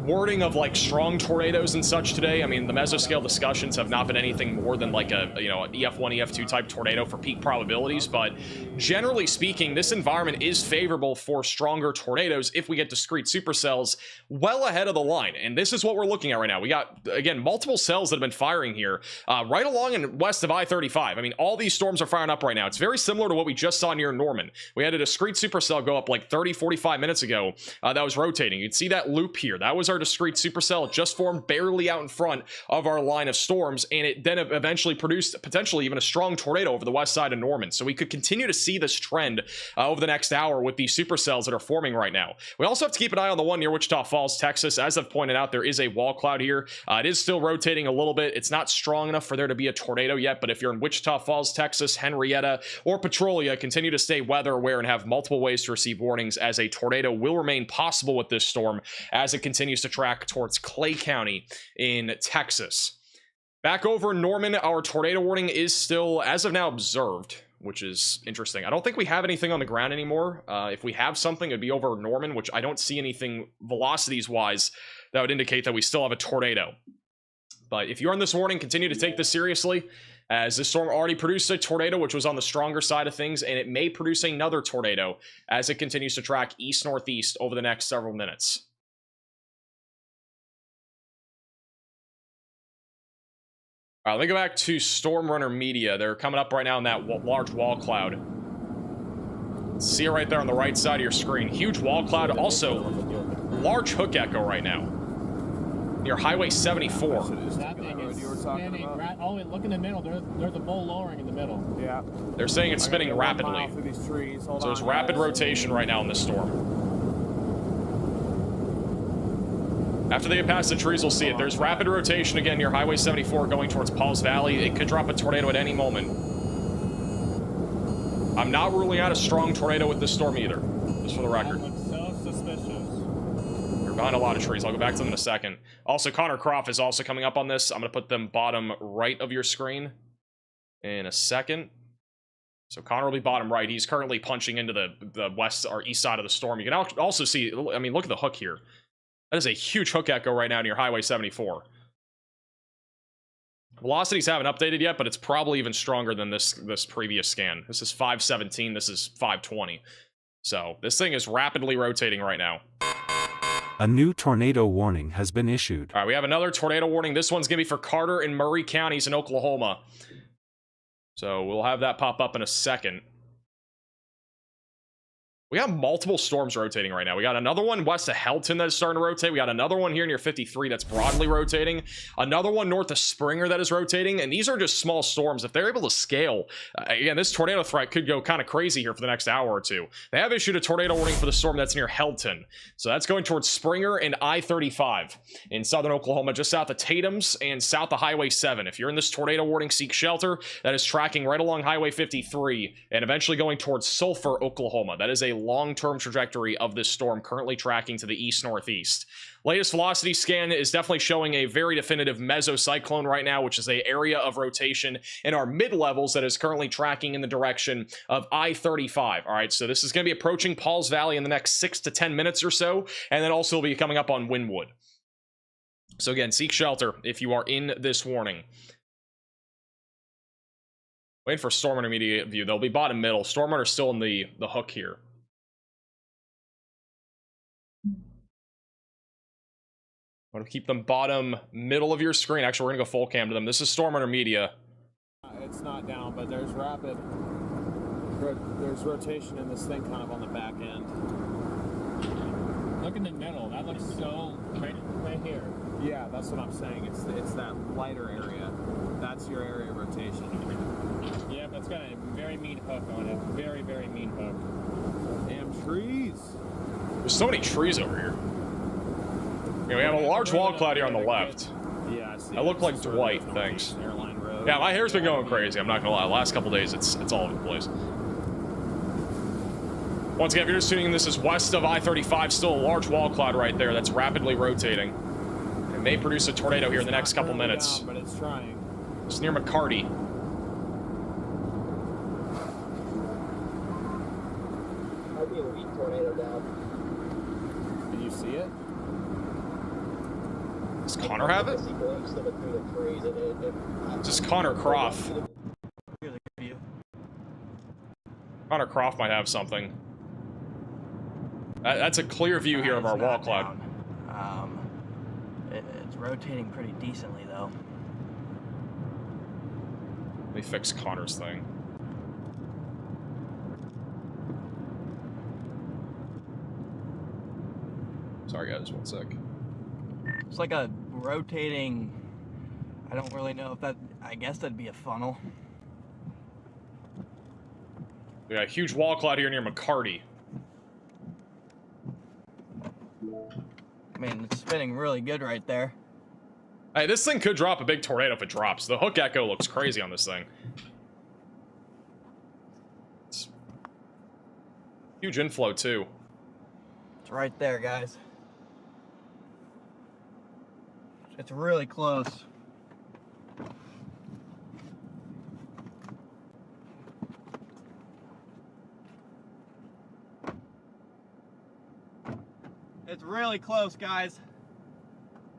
S1: wording of like strong tornadoes and such today. I mean, the mesoscale discussions have not been anything more than like a, you know, an EF1, EF2 type tornado for peak probabilities, but generally speaking, this environment is favorable for stronger tornadoes if we get discrete supercells well ahead of the line. And this is what we're looking at right now. We got, again, multiple cells that have been firing here right along and west of I-35. I mean, all these storms are firing up right now. It's very similar to what we just saw near Norman. We had a discrete supercell go up like 30, 45 minutes ago that was rotating. You'd see that loop here. That was our discrete supercell. It just formed barely out in front of our line of storms, and it then eventually produced potentially even a strong tornado over the west side of Norman. So we could continue to see this trend over the next hour with these supercells that are forming right now. We also have to keep an eye on the one near Wichita Falls, Texas. As I've pointed out, there is a wall cloud here. It is still rotating a little bit. It's not strong enough for there to be a tornado yet, but if you're in Wichita Falls, Texas, Henrietta, or Petrolia, continue to stay weather aware and have multiple ways to receive warnings, as a tornado will remain possible with this storm as it continues to track towards Clay County in Texas. Back over in Norman, our tornado warning is still, as of now, observed, which is interesting. I don't think we have anything on the ground anymore. If we have something, it'd be over Norman, which I don't see anything velocities-wise that would indicate that we still have a tornado. But if you're on this warning, continue to take this seriously, as this storm already produced a tornado, which was on the stronger side of things, and it may produce another tornado as it continues to track east-northeast over the next several minutes. All right, let me go back to StormRunner Media. They're coming up right now in that large wall cloud. See it right there on the right side of your screen. Huge wall cloud. Also, large hook echo right now near Highway 74.
S2: That thing is spinning. Oh, and look in the middle. There's a bowl lowering in the middle.
S5: Yeah.
S1: They're saying it's spinning rapidly. So there's rapid rotation right now in this storm. After they get past the trees, we'll see it. There's rapid rotation again near Highway 74 going towards Pauls Valley. It could drop a tornado at any moment. I'm not ruling out a strong tornado with this storm either, just for the record.
S2: That looks so suspicious.
S1: You're behind a lot of trees. I'll go back to them in a second. Also, Connor Croft is also coming up on this. I'm going to put them bottom right of your screen in a second. So Connor will be bottom right. He's currently punching into the west or east side of the storm. You can also see, I mean, look at the hook here. That is a huge hook echo right now near Highway 74. Velocities haven't updated yet, but it's probably even stronger than this previous scan. This is 517. This is 520. So this thing is rapidly rotating right now.
S3: A new tornado warning has been issued.
S1: All right, we have another tornado warning. This one's going to be for Carter and Murray counties in Oklahoma. So we'll have that pop up in a second. We got multiple storms rotating right now. We got another one west of Helton that is starting to rotate. We got another one here near 53 that's broadly rotating. Another one north of Springer that is rotating. And these are just small storms. If they're able to scale, again, this tornado threat could go kind of crazy here for the next hour or two. They have issued a tornado warning for the storm that's near Helton. So that's going towards Springer and I-35 in southern Oklahoma, just south of Tatum's and south of Highway 7. If you're in this tornado warning, seek shelter. That is tracking right along Highway 53 and eventually going towards Sulphur, Oklahoma. That is a long-term trajectory of this storm, currently tracking to the east-northeast. Latest velocity scan is definitely showing a very definitive mesocyclone right now, which is an area of rotation in our mid-levels that is currently tracking in the direction of I-35. All right, so this is going to be approaching Pauls Valley in the next 6 to 10 minutes or so, and then also will be coming up on Wynwood. So again, seek shelter if you are in this warning. Waiting for StormRunner immediate view. They'll be bottom middle. StormRunner still in the hook here. I'm going to keep them bottom middle of your screen. Actually, we're going to go full cam to them. This is StormRunner Media.
S5: It's not down, but there's there's rotation in this thing kind of on the back end.
S2: Look in the middle. That looks so right here.
S5: Yeah, that's what I'm saying. It's that lighter area. That's your area of rotation.
S2: Yeah, but it's got a very mean hook on it. Very, very mean hook.
S5: Damn trees.
S1: There's so many trees over here. Yeah, we have a large wall cloud here on the left.
S5: Yeah, I see.
S1: I look like Dwight, thanks. Yeah, my hair's been going crazy. I'm not gonna lie. The last couple days, it's all over the place. Once again, if you're just tuning in, this is west of I-35. Still a large wall cloud right there that's rapidly rotating. It may produce a tornado here in the next couple minutes.
S5: Down, but it's trying.
S1: It's near McCarty.
S6: Might be a weak tornado down.
S5: Can you see it?
S1: Does Connor have it? This is Connor Croft. Connor Croft might have something. That's a clear view here of our wall cloud.
S6: It's rotating pretty decently, though.
S1: Let me fix Connor's thing. Sorry, guys, one sec.
S6: It's like a rotating, I don't really know if that, I guess that'd be a funnel.
S1: We got a huge wall cloud here near McCarty.
S6: I mean, it's spinning really good right there.
S1: Hey, this thing could drop a big tornado if it drops. The hook echo looks crazy on this thing. It's huge inflow, too.
S6: It's right there, guys. It's really close. It's really close, guys.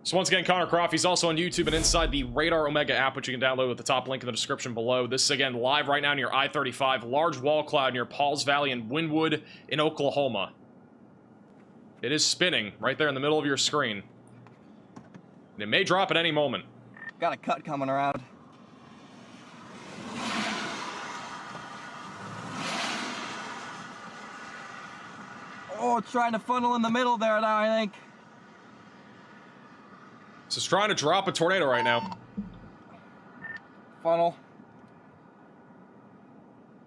S1: So once again, Connor Croft, he's also on YouTube and inside the Radar Omega app, which you can download with the top link in the description below. This is, again, live right now near I-35. Large wall cloud near Pauls Valley and Wynwood in Oklahoma. It is spinning right there in the middle of your screen. And it may drop at any moment.
S6: Got a cut coming around. Oh, it's trying to funnel in the middle there now, I think.
S1: This is trying to drop a tornado right now.
S6: Funnel.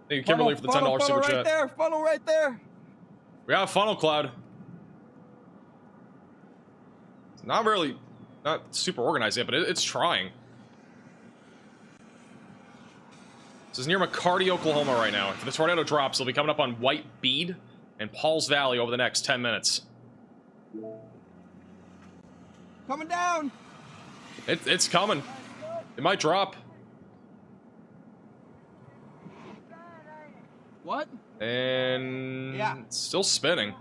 S1: Thank you, Kimberly, for the $10 super
S6: right
S1: chat.
S6: there, funnel right there.
S1: We got a funnel cloud. It's not super organized yet, but it's trying. This is near McCarty, Oklahoma right now. If the tornado drops, it'll be coming up on White Bead and Pauls Valley over the next 10 minutes.
S6: Coming down.
S1: It's coming. It might drop.
S6: What?
S1: And
S6: yeah,
S1: it's still spinning.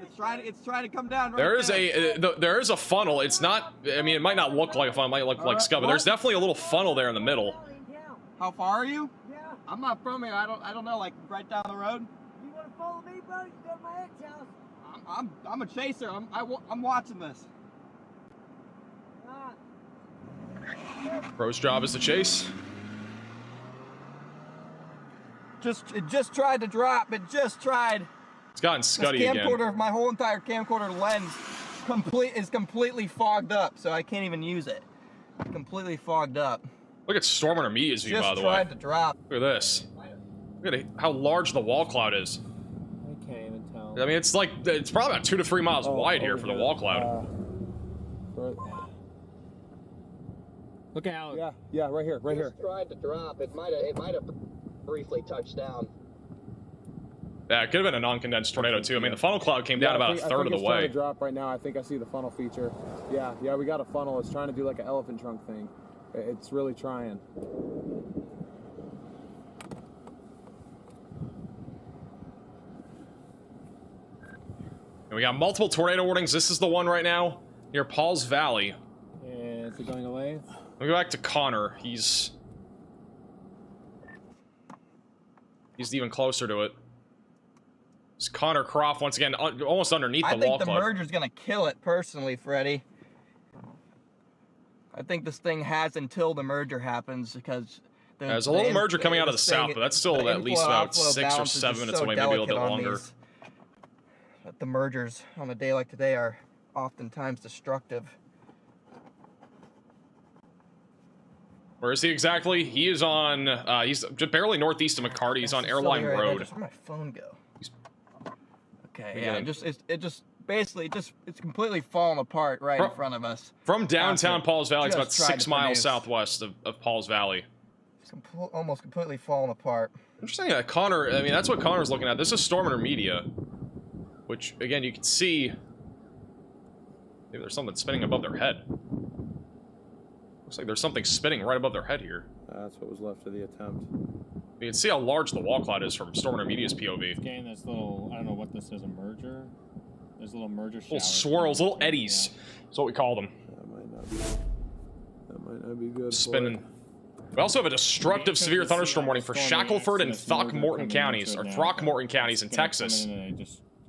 S6: It's trying to come down. Right
S1: there is a funnel. It's not. I mean, it might not look like a funnel. It might look like scum. But there's definitely a little funnel there in the middle.
S6: How far are you? Yeah. I'm not from here. I don't know. Like right down the road.
S7: You want to follow me, bro? You go to my aunt's house.
S6: I'm a chaser. I'm watching this.
S1: Bro's job is to chase.
S6: It just tried to drop. It just tried.
S1: It's gotten scuddy again.
S6: My whole entire camcorder lens is completely fogged up, so I can't even use it. Completely fogged up.
S1: Look at StormRunner Media's view, by the way.
S6: Just tried to drop.
S1: Look at this. Look at how large the wall cloud is.
S5: I can't even tell.
S1: I mean, it's probably about 2 to 3 miles wide here for the wall cloud.
S5: Look out.
S6: Yeah, right here. Just tried to drop. It might have briefly touched down.
S1: Yeah, it could have been a non-condensed tornado too. I mean, the funnel cloud came down about a third of the way.
S5: It's trying to drop right now. I think I see the funnel feature. Yeah, we got a funnel. It's trying to do like an elephant trunk thing. It's really trying.
S1: And we got multiple tornado warnings. This is the one right now near Pauls Valley.
S5: Yeah, is it going away?
S1: Let me go back to Connor. He's even closer to it. It's Connor Croft once again, almost underneath the wall cloud.
S6: I think the merger's gonna kill it personally, Freddy. I think this thing has until the merger happens because
S1: there's a little merger coming out of the south, but that's still at least about 6 or 7 minutes away, maybe a little bit longer.
S6: But the mergers on a day like today are oftentimes destructive.
S1: Where is he exactly? He is on, he's just barely northeast of McCarty. He's on Airline Road.
S6: Where'd my phone go? Okay, yeah, it's completely fallen apart right in front of us.
S1: From downtown Pauls Valley, it's about 6 miles southwest of Pauls Valley.
S6: It's almost completely fallen apart.
S1: Interesting that Connor, I mean, that's what Connor's looking at. This is StormRunner Media, which, again, you can see, maybe there's something spinning above their head. Looks like there's something spinning right above their head here.
S5: That's what was left of the attempt.
S1: You can see how large the wall cloud is from StormRunner Media's POV.
S8: Getting this little, I don't know what this is, a merger? There's little merger showers.
S1: Little swirls, little eddies. Yeah. That's what we call them.
S5: That might not be good.
S1: Spinning. We also have a destructive severe thunderstorm warning for Shackleford and Throckmorton counties, in Texas.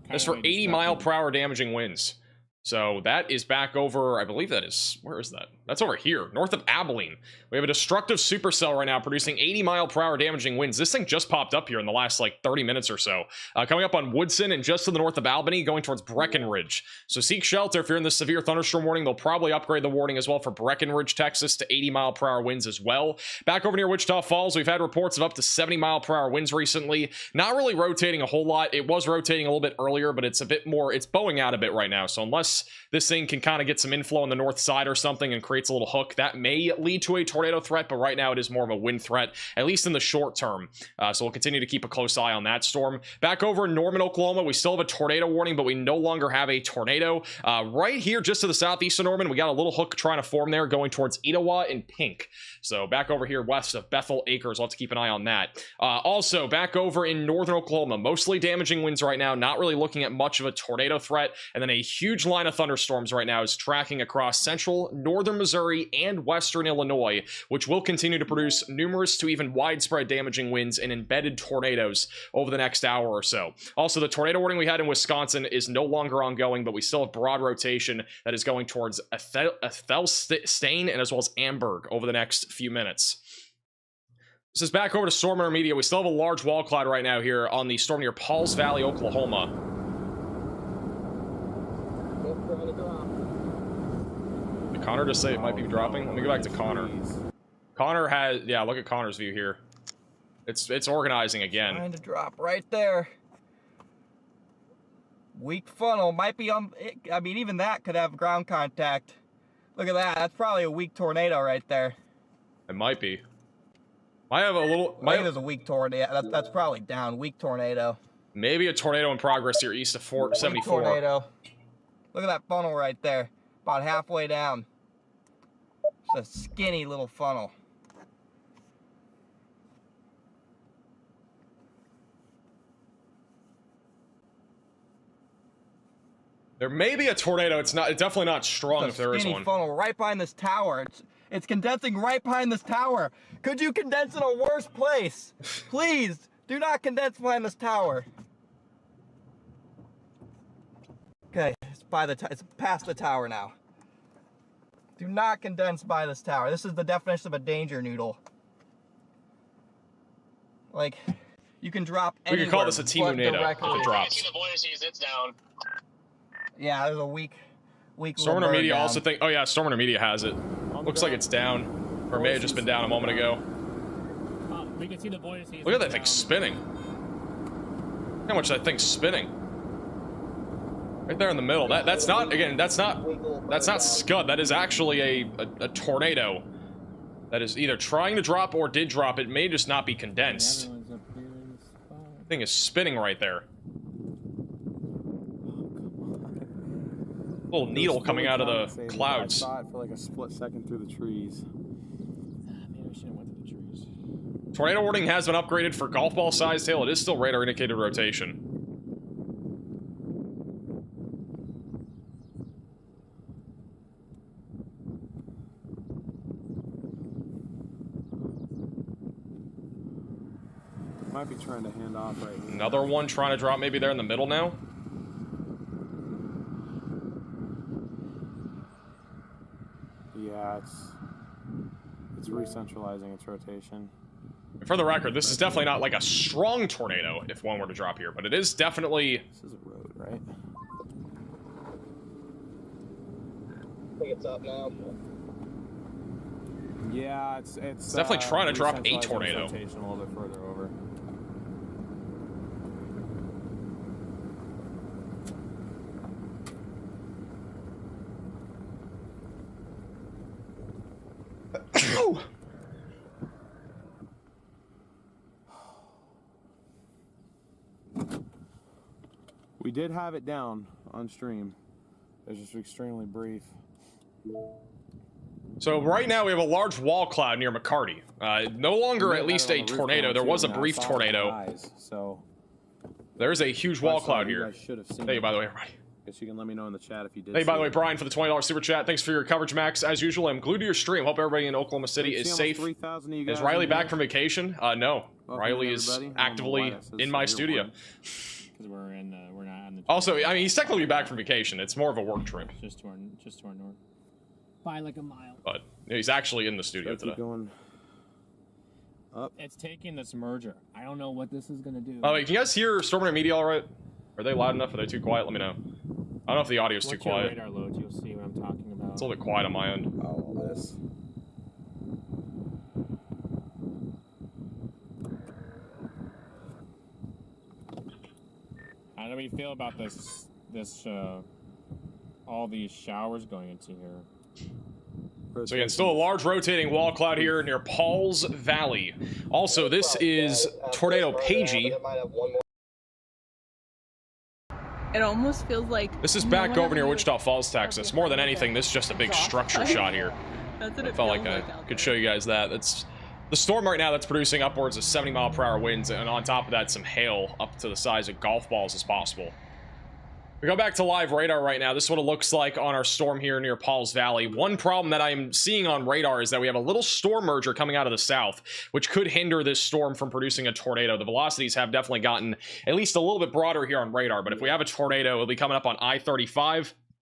S1: That's for 80-mile-per-hour damaging winds. So that is back over, I believe that is, where is that? That's over here, north of Abilene. We have a destructive supercell right now producing 80-mile-per-hour damaging winds. This thing just popped up here in the last like 30 minutes or so. Coming up on Woodson and just to the north of Albany, going towards Breckenridge. So seek shelter if you're in the severe thunderstorm warning. They'll probably upgrade the warning as well for Breckenridge, Texas to 80-mile-per-hour winds as well. Back over near Wichita Falls, we've had reports of up to 70-mile-per-hour winds recently. Not really rotating a whole lot. It was rotating a little bit earlier, but it's a bit more, it's bowing out a bit right now. So unless this thing can kind of get some inflow on the north side or something and creates a little hook, that may lead to a tornado threat, but right now it is more of a wind threat, at least in the short term. So we'll continue to keep a close eye on that storm. Back over in Norman, Oklahoma, we still have a tornado warning, but we no longer have a tornado. Right here, just to the southeast of Norman, we got a little hook trying to form there, going towards Etowah and Pink. So back over here west of Bethel Acres, we'll have to keep an eye on that. Also, back over in northern Oklahoma, mostly damaging winds right now, not really looking at much of a tornado threat, and then a huge line of thunderstorms right now is tracking across central, northern Missouri, and western Illinois, which will continue to produce numerous to even widespread damaging winds and embedded tornadoes over the next hour or so. Also, the tornado warning we had in Wisconsin is no longer ongoing, but we still have broad rotation that is going towards Athelstain and as well as Amberg over the next few minutes. This is back over to StormRunner Media. We still have a large wall cloud right now here on the storm near Pauls Valley, Oklahoma. Did Connor just say it might be dropping? Let me go back to Connor. Connor has, yeah, look at Connor's view here. It's organizing again.
S6: Trying to drop right there. Weak funnel might be on. I mean, even that could have ground contact. Look at that. That's probably a weak tornado right there.
S1: It might be. Might have a little.
S6: I think there's a weak tornado. That's probably down. Weak tornado.
S1: Maybe a tornado in progress here east of 474.
S6: Tornado. Look at that funnel right there. About halfway down. It's a skinny little funnel.
S1: There may be a tornado. It's definitely not strong if there is one.
S6: Funnel right behind this tower. It's condensing right behind this tower. Could you condense in a worse place? Please, do not condense behind this tower. Okay, it's past the tower now. Do not condense by this tower. This is the definition of a danger noodle. Like, you can drop anywhere.
S1: We could call this a T-Munado if it drops.
S9: See the voices, it's down.
S6: Yeah, there's a weak
S1: StormRunner Media down. Also think, oh yeah, StormRunner Media has it. Looks like it's down, or it may have just been down a moment ago.
S8: We can see the voices.
S1: Look at that thing spinning. How much that thing's spinning? Right there in the middle. That's not, again, that's not scud. That is actually a tornado that is either trying to drop or did drop. It may just not be condensed. The thing is spinning right there. Little needle coming out of the clouds.
S5: I saw it for like a split second through the trees.
S8: Maybe I should have went to the trees.
S1: Tornado warning has been upgraded for golf ball size tail. It is still radar indicated rotation.
S5: Might be trying to hand off right here.
S1: Another one trying to drop maybe there in the middle now.
S5: Yeah, it's recentralizing its rotation.
S1: For the record, this is definitely not like a strong tornado if one were to drop here, but it is definitely...
S5: This is a road, right?
S6: I think it's up now.
S5: Yeah, it's
S1: definitely trying to drop a tornado.
S5: Rotation a little bit further over. We did have it down on stream. It was just extremely brief.
S1: So right now we have a large wall cloud near McCarty. No longer at least a tornado. There was a brief tornado.
S5: So
S1: there's a huge wall cloud here.
S5: Hey,
S1: by the way, everybody.
S5: Guess you can let me know in the chat if you did.
S1: Hey, by the way, Brian, for the $20 super chat. Thanks for your coverage, Max. As usual, I'm glued to your stream. Hope everybody in Oklahoma City is safe. Is Riley back from vacation? No. Riley is actively in my studio.
S8: Because we're not on the.
S1: Also, I mean, he's technically back from vacation. It's more of a work trip.
S8: Just to our north.
S2: by like a mile.
S1: But he's actually in the studio
S5: Keep
S1: today.
S5: going up.
S8: It's taking this merger. I don't know what this is gonna do.
S1: Oh, wait, can you guys hear StormRunner Media all right? Are they loud enough? Are they too quiet? Let me know. I don't know if the audio's too
S8: What's your
S1: quiet.
S8: radar load? You'll see what I'm talking about.
S1: It's a little bit quiet on my end.
S5: Oh, all this.
S8: How do we feel about this? All these showers going into here.
S1: So again, still a large rotating wall cloud here near Paul's Valley. Also, this is Tornado Pagey.
S9: It almost feels like
S1: This is back over near Wichita Falls, Texas. More than anything, this is just a big structure shot here.
S9: That's what
S1: I
S9: it
S1: felt
S9: feels
S1: like I
S9: out
S1: could
S9: there.
S1: show you guys that. That's the storm right now that's producing upwards of 70-mile-per-hour winds, and on top of that, some hail up to the size of golf balls as possible. We go back to live radar right now. This is what it looks like on our storm here near Paul's Valley. One problem that I'm seeing on radar is that we have a little storm merger coming out of the south, which could hinder this storm from producing a tornado. The velocities have definitely gotten at least a little bit broader here on radar, but if we have a tornado, it'll be coming up on I-35,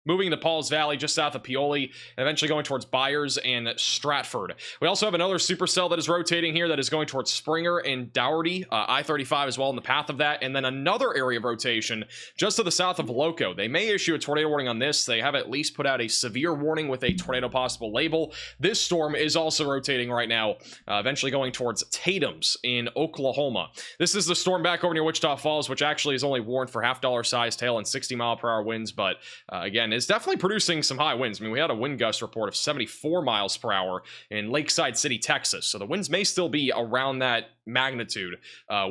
S1: moving to Paul's Valley just south of Pioli, and eventually going towards Byers and Stratford. We also have another supercell that is rotating here that is going towards Springer and Dougherty, I-35 as well in the path of that, and then another area of rotation just to the south of Waco. They may issue a tornado warning on this. They have at least put out a severe warning with a tornado possible label. This storm is also rotating right now, eventually going towards Tatum's in Oklahoma. This is the storm back over near Wichita Falls, which actually is only warned for half-dollar sized hail and 60-mile-per-hour winds, but again, is definitely producing some high winds. I mean, we had a wind gust report of 74 miles per hour in Lakeside City, Texas. So the winds may still be around that magnitude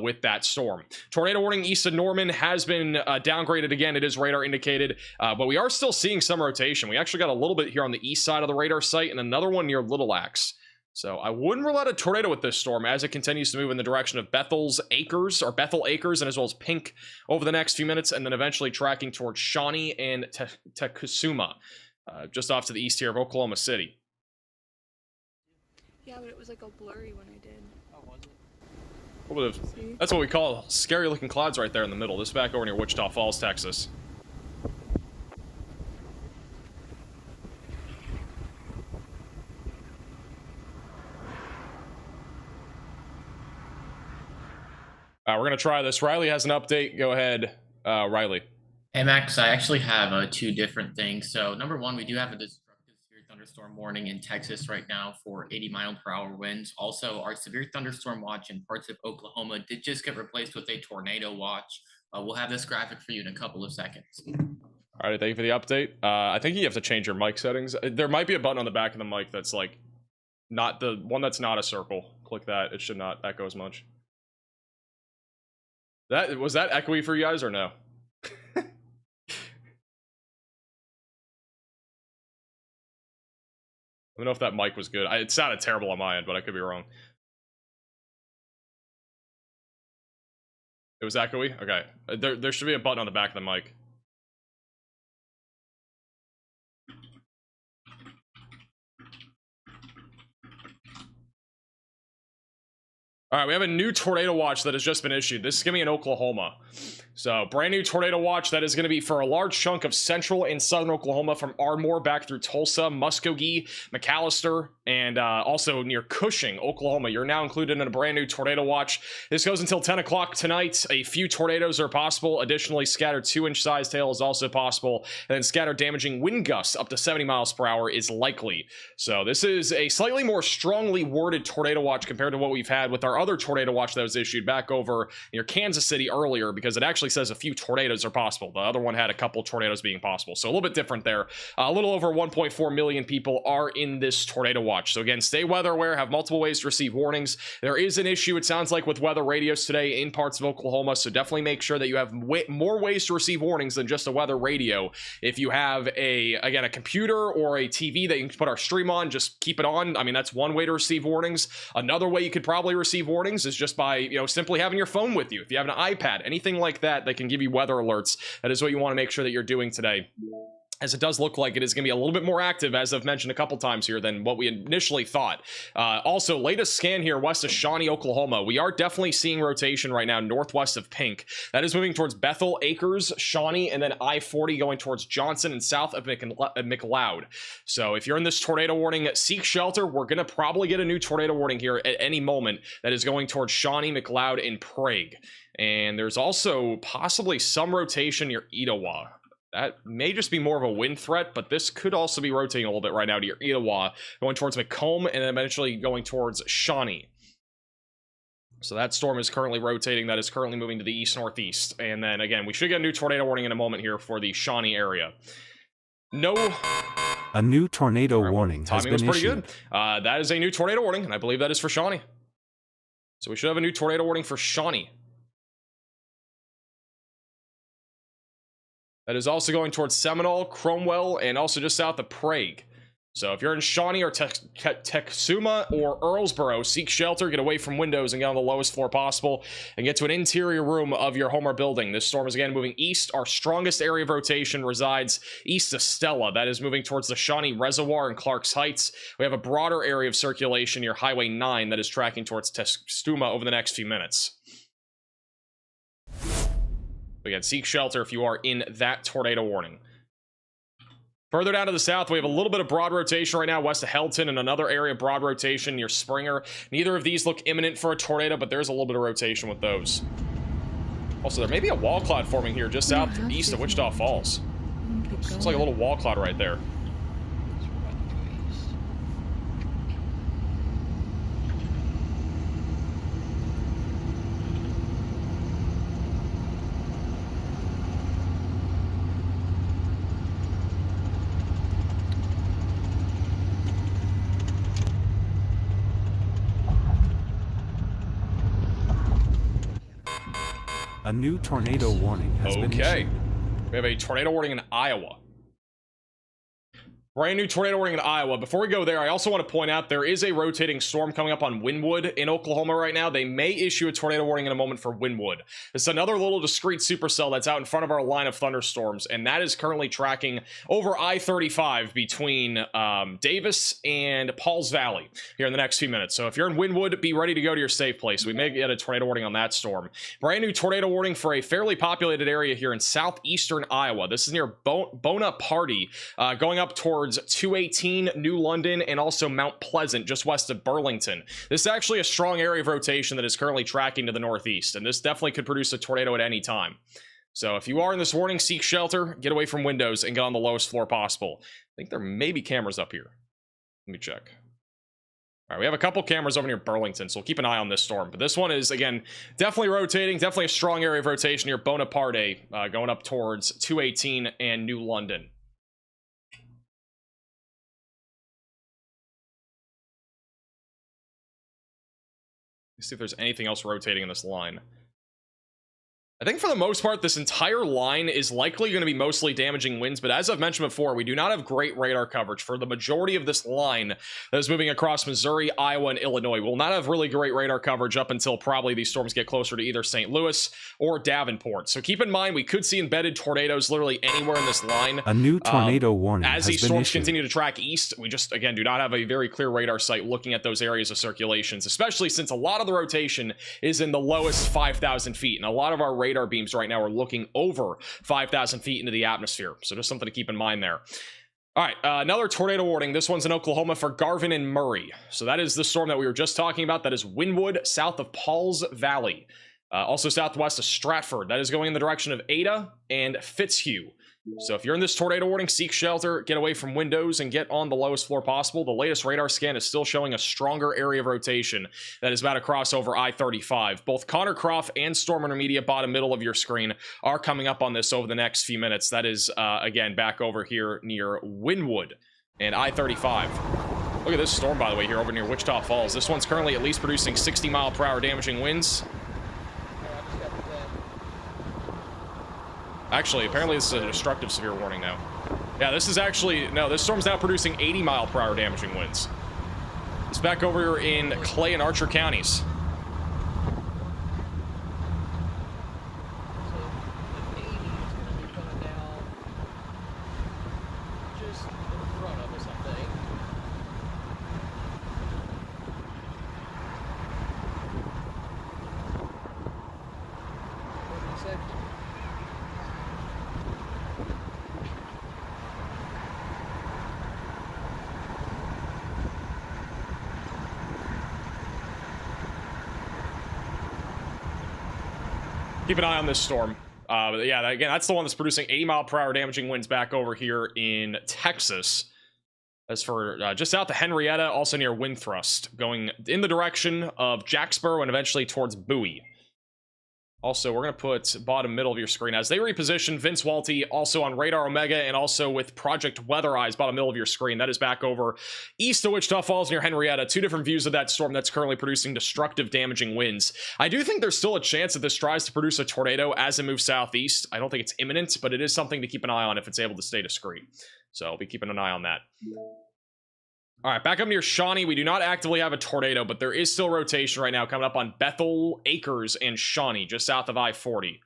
S1: with that storm. Tornado warning east of Norman has been downgraded again. It is radar indicated, but we are still seeing some rotation. We actually got a little bit here on the east side of the radar site and another one near Little Axe. So I wouldn't rule out a tornado with this storm as it continues to move in the direction of Bethel Acres, and as well as Pink over the next few minutes, and then eventually tracking towards Shawnee and Tecumseh, just off to the east here of Oklahoma City.
S9: Yeah, but it was like all blurry when I did.
S2: Oh, was it?
S1: What would have- That's what we call scary looking clouds right there in the middle. This is back over near Wichita Falls, Texas. We're going to try this. Riley has an update. Go ahead, Riley.
S4: Hey Max, I actually have two different things. So number one, we do have a destructive severe thunderstorm warning in Texas right now for 80-mile-per-hour winds. Also, our severe thunderstorm watch in parts of Oklahoma did just get replaced with a tornado watch. We'll have this graphic for you in a couple of seconds.
S1: All right, thank you for the update. I think you have to change your mic settings. There might be a button on the back of the mic that's like not the one that's not a circle. Click that. It should not echo as much. That was that echoey for you guys or no? Let me know if that mic was good. It sounded terrible on my end, but I could be wrong. It was echoey? Okay. There should be a button on the back of the mic. All right, we have a new tornado watch that has just been issued. This is going to be in Oklahoma. So, brand new tornado watch that is going to be for a large chunk of central and southern Oklahoma from Ardmore back through Tulsa, Muskogee, McAllister, and also near Cushing, Oklahoma. You're now included in a brand new tornado watch. This goes until 10 o'clock tonight. A few tornadoes are possible. Additionally, scattered 2-inch sized hail is also possible. And then scattered damaging wind gusts up to 70 miles per hour is likely. So this is a slightly more strongly worded tornado watch compared to what we've had with our other tornado watch that was issued back over near Kansas City earlier, because it actually says a few tornadoes are possible. The other one had a couple tornadoes being possible. So a little bit different there. A little over 1.4 million people are in this tornado watch. So again, stay weather aware, have multiple ways to receive warnings. There is an issue, it sounds like, with weather radios today in parts of Oklahoma. So definitely make sure that you have more ways to receive warnings than just a weather radio. If you have a computer or a TV that you can put our stream on, just keep it on. I mean, that's one way to receive warnings. Another way you could probably receive warnings is just by, simply having your phone with you. If you have an iPad, anything like that, that can give you weather alerts. That is what you want to make sure that you're doing today. as it does look like it is going to be a little bit more active, as I've mentioned a couple times here, than what we initially thought. Also, latest scan here west of Shawnee, Oklahoma. We are definitely seeing rotation right now northwest of Pink. That is moving towards Bethel, Acres, Shawnee, and then I-40 going towards Johnson and south of McLeod. So if you're in this tornado warning, seek shelter. We're going to probably get a new tornado warning here at any moment that is going towards Shawnee, McLeod, and Prague. And there's also possibly some rotation near Etowah. That may just be more of a wind threat, but this could also be rotating a little bit right now to your Etowah, going towards Macomb, and then eventually going towards Shawnee. So that storm is currently rotating. That is currently moving to the east-northeast. And then, again, we should get a new tornado warning in a moment here for the Shawnee area.
S3: A new tornado warning has been issued. Timing was pretty
S1: good. That is a new tornado warning, and I believe that is for Shawnee. So we should have a new tornado warning for Shawnee. That is also going towards Seminole, Cromwell, and also just south of Prague. So if you're in Shawnee or Texuma or Earlsboro, seek shelter, get away from windows and get on the lowest floor possible, and get to an interior room of your home or building. This storm is again moving east. Our strongest area of rotation resides east of Stella. That is moving towards the Shawnee Reservoir and Clarks Heights. We have a broader area of circulation near Highway 9 that is tracking towards Texuma over the next few minutes. Again, seek shelter if you are in that tornado warning. Further down to the south, we have a little bit of broad rotation right now west of Helton, and another area of broad rotation near Springer. Neither of these look imminent for a tornado, but there's a little bit of rotation with those. Also, there may be a wall cloud forming here just southeast of Wichita Falls. Looks like a little wall cloud right there.
S3: A new tornado warning has been issued.
S1: We have a tornado warning in Iowa. Brand new tornado warning in Iowa. Before we go there, I also want to point out there is a rotating storm coming up on Wynwood in Oklahoma right now. They may issue a tornado warning in a moment for Wynwood. It's another little discrete supercell that's out in front of our line of thunderstorms, and that is currently tracking over I-35 between Davis and Pauls Valley here in the next few minutes. So if you're in Wynwood, be ready to go to your safe place. We may get a tornado warning on that storm. Brand new tornado warning for a fairly populated area here in southeastern Iowa. This is near Bona Party, going up towards 218 New London and also Mount Pleasant just west of Burlington. This is actually a strong area of rotation that is currently tracking to the northeast, and this definitely could produce a tornado at any time. So if you are in this warning, seek shelter, get away from windows, and get on the lowest floor possible. I think there may be cameras up here. Let me check. All right, we have a couple cameras over near Burlington, so we'll keep an eye on this storm. But this one is, again, definitely rotating, definitely a strong area of rotation near Bonaparte, going up towards 218 and New London. Let's see if there's anything else rotating in this line. I think for the most part, this entire line is likely going to be mostly damaging winds, but as I've mentioned before, we do not have great radar coverage for the majority of this line that is moving across Missouri, Iowa, and Illinois. We'll not have really great radar coverage up until probably these storms get closer to either St. Louis or Davenport. So keep in mind, we could see embedded tornadoes literally anywhere in this line.
S3: A new tornado warning
S1: as these storms continue to track east. We just, again, do not have a very clear radar sight looking at those areas of circulations, especially since a lot of the rotation is in the lowest 5,000 feet, and a lot of our radar beams right now are looking over 5,000 feet into the atmosphere. So just something to keep in mind there. All right, another tornado warning. This one's in Oklahoma for Garvin and Murray. So that is the storm that we were just talking about. That is Wynwood, south of Pauls Valley. Also southwest of Stratford. That is going in the direction of Ada and Fitzhugh. So if you're in this tornado warning, seek shelter, get away from windows, and get on the lowest floor possible. The latest radar scan is still showing a stronger area of rotation that is about to cross over I-35. Both Connor Croft and StormRunner Media, bottom middle of your screen, are coming up on this over the next few minutes. That is, again, back over here near Wynwood and I-35. Look at this storm, by the way, here over near Wichita Falls. This one's currently at least producing 60-mile-per-hour damaging winds. Actually, apparently this is a destructive severe warning now. Yeah, this is actually, no, this storm's now producing 80-mile-per-hour damaging winds. It's back over here in Clay and Archer counties. keep an eye on this storm. But yeah, again, that's the one that's producing 80-mile-per-hour damaging winds back over here in Texas. As for just south of Henrietta, also near wind thrust, going in the direction of Jacksboro and eventually towards Bowie. Also, we're going to put bottom middle of your screen as they reposition Vince Walty also on Radar Omega and also with Project Weather Eyes, bottom middle of your screen. That is back over east of Wichita Falls near Henrietta. Two different views of that storm that's currently producing destructive, damaging winds. I do think there's still a chance that this tries to produce a tornado as it moves southeast. I don't think it's imminent, but it is something to keep an eye on if it's able to stay discreet. So I'll be keeping an eye on that. All right, back up near Shawnee. We do not actively have a tornado, but there is still rotation right now coming up on Bethel, Acres, and Shawnee, just south of I-40.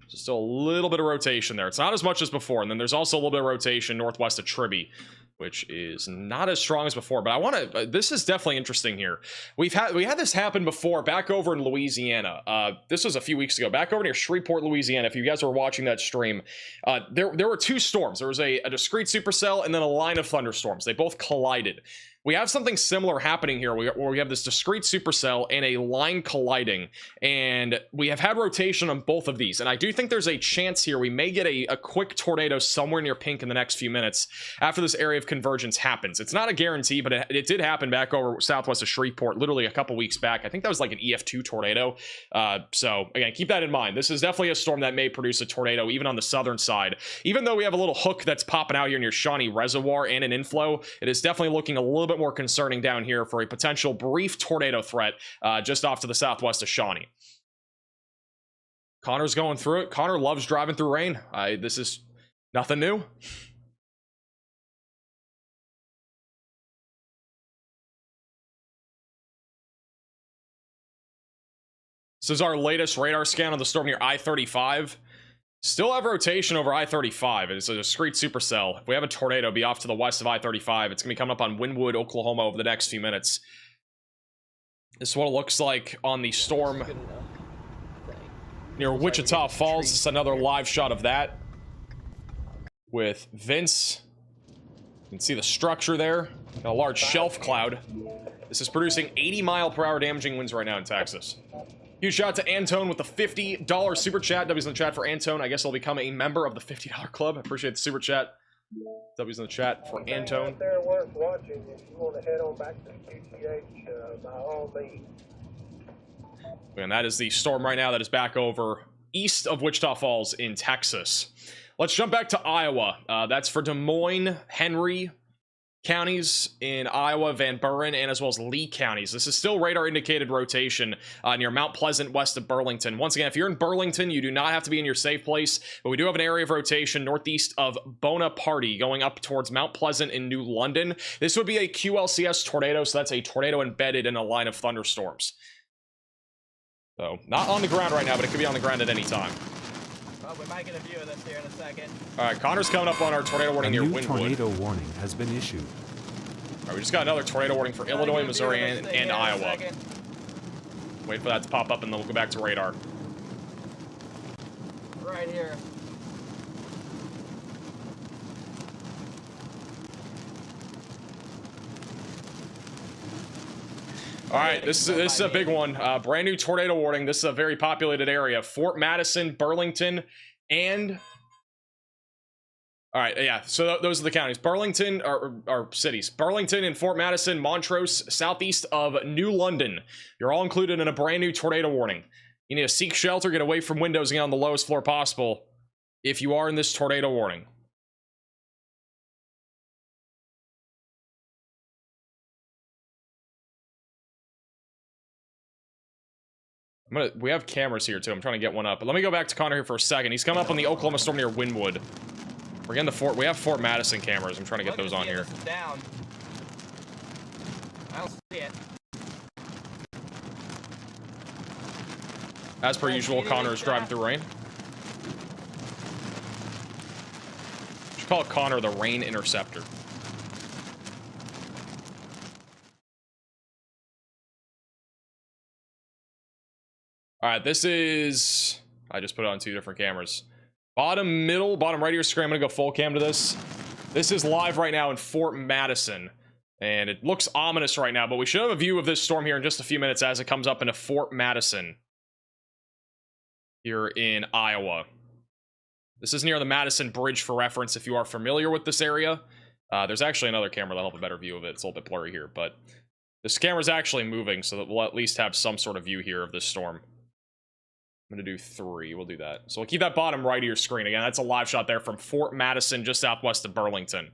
S1: Just still a little bit of rotation there. It's not as much as before, and then there's also a little bit of rotation northwest of Tribby, which is not as strong as before. But I want to. This is definitely interesting here. We had this happen before back over in Louisiana. This was a few weeks ago, back over near Shreveport, Louisiana. If you guys were watching that stream, there were two storms. There was a discrete supercell and then a line of thunderstorms. They both collided. We have something similar happening here where we have this discrete supercell and a line colliding, and we have had rotation on both of these, and I do think there's a chance here we may get a quick tornado somewhere near pink in the next few minutes after this area of convergence happens. It's not a guarantee, but it did happen back over southwest of Shreveport literally a couple weeks back. I think that was like an EF2 tornado. So again, keep that in mind. This is definitely a storm that may produce a tornado even on the southern side. Even though we have a little hook that's popping out here near Shawnee Reservoir and an inflow, it is definitely looking a little bit more concerning down here for a potential brief tornado threat just off to the southwest of Shawnee. Connor's going through it. Connor loves driving through rain. This is nothing new. This is our latest radar scan on the storm near I-35. Still have rotation over I-35. It's a discrete supercell. If we have a tornado, be off to the west of I-35. It's going to be coming up on Wynwood, Oklahoma over the next few minutes. This is what it looks like on the storm near Wichita Falls. This is another live shot of that with Vince. You can see the structure there. Got a large shelf cloud. This is producing 80-mile-per-hour damaging winds right now in Texas. Huge shout out to Antone with the $50 super chat. W's in the chat for Antone. I guess I'll become a member of the $50 club. I appreciate the super chat. W's in the chat for Antone.
S10: They're worth watching. If you want to head on back to QTH, by all means.
S1: And that is the storm right now that is back over east of Wichita Falls in Texas. Let's jump back to Iowa. That's for Des Moines, Henry counties in Iowa, Van Buren, and as well as Lee counties. This is still radar indicated rotation near Mount Pleasant west of Burlington. Once again, if you're in Burlington, you do not have to be in your safe place, but we do have an area of rotation northeast of Bonaparte going up towards Mount Pleasant in New London. This would be a QLCS tornado, so that's a tornado embedded in a line of thunderstorms. So not on the ground right now, but it could be on the ground at any time.
S6: Well, we might get a view of this here in a second.
S1: All right, Connor's coming up on our tornado warning near Wynwood.
S3: A new tornado warning has been issued.
S1: All right, we just got another tornado warning for Illinois, Missouri, and Iowa. Wait for that to pop up, and then we'll go back to radar.
S6: Right here.
S1: All right, this is a big one. Brand new tornado warning. This is a very populated area. Fort Madison, Burlington, and... All right, yeah, so those are the counties. Burlington, or cities. Burlington and Fort Madison, Montrose, southeast of New London. You're all included in a brand new tornado warning. You need to seek shelter, get away from windows, and get on the lowest floor possible if you are in this tornado warning. We have cameras here too. I'm trying to get one up, but let me go back to Connor here for a second. He's coming up on the Oklahoma storm near Wynwood. We're getting we have Fort Madison cameras. I'm trying to get those on here.
S6: Down. I don't see it.
S1: As per usual, Connor is driving through rain. Should call Connor the rain interceptor. All right, this is... I just put it on two different cameras. Bottom middle, bottom right of your screen. I'm going to go full cam to this. This is live right now in Fort Madison. And it looks ominous right now, but we should have a view of this storm here in just a few minutes as it comes up into Fort Madison. here in Iowa. This is near the Madison Bridge for reference if you are familiar with this area. There's actually another camera that'll have a better view of it. It's a little bit blurry here, but this camera's actually moving so that we'll at least have some sort of view here of this storm. I'm going to do 3. We'll do that. So we'll keep that bottom right of your screen. Again, that's a live shot there from Fort Madison, just southwest of Burlington.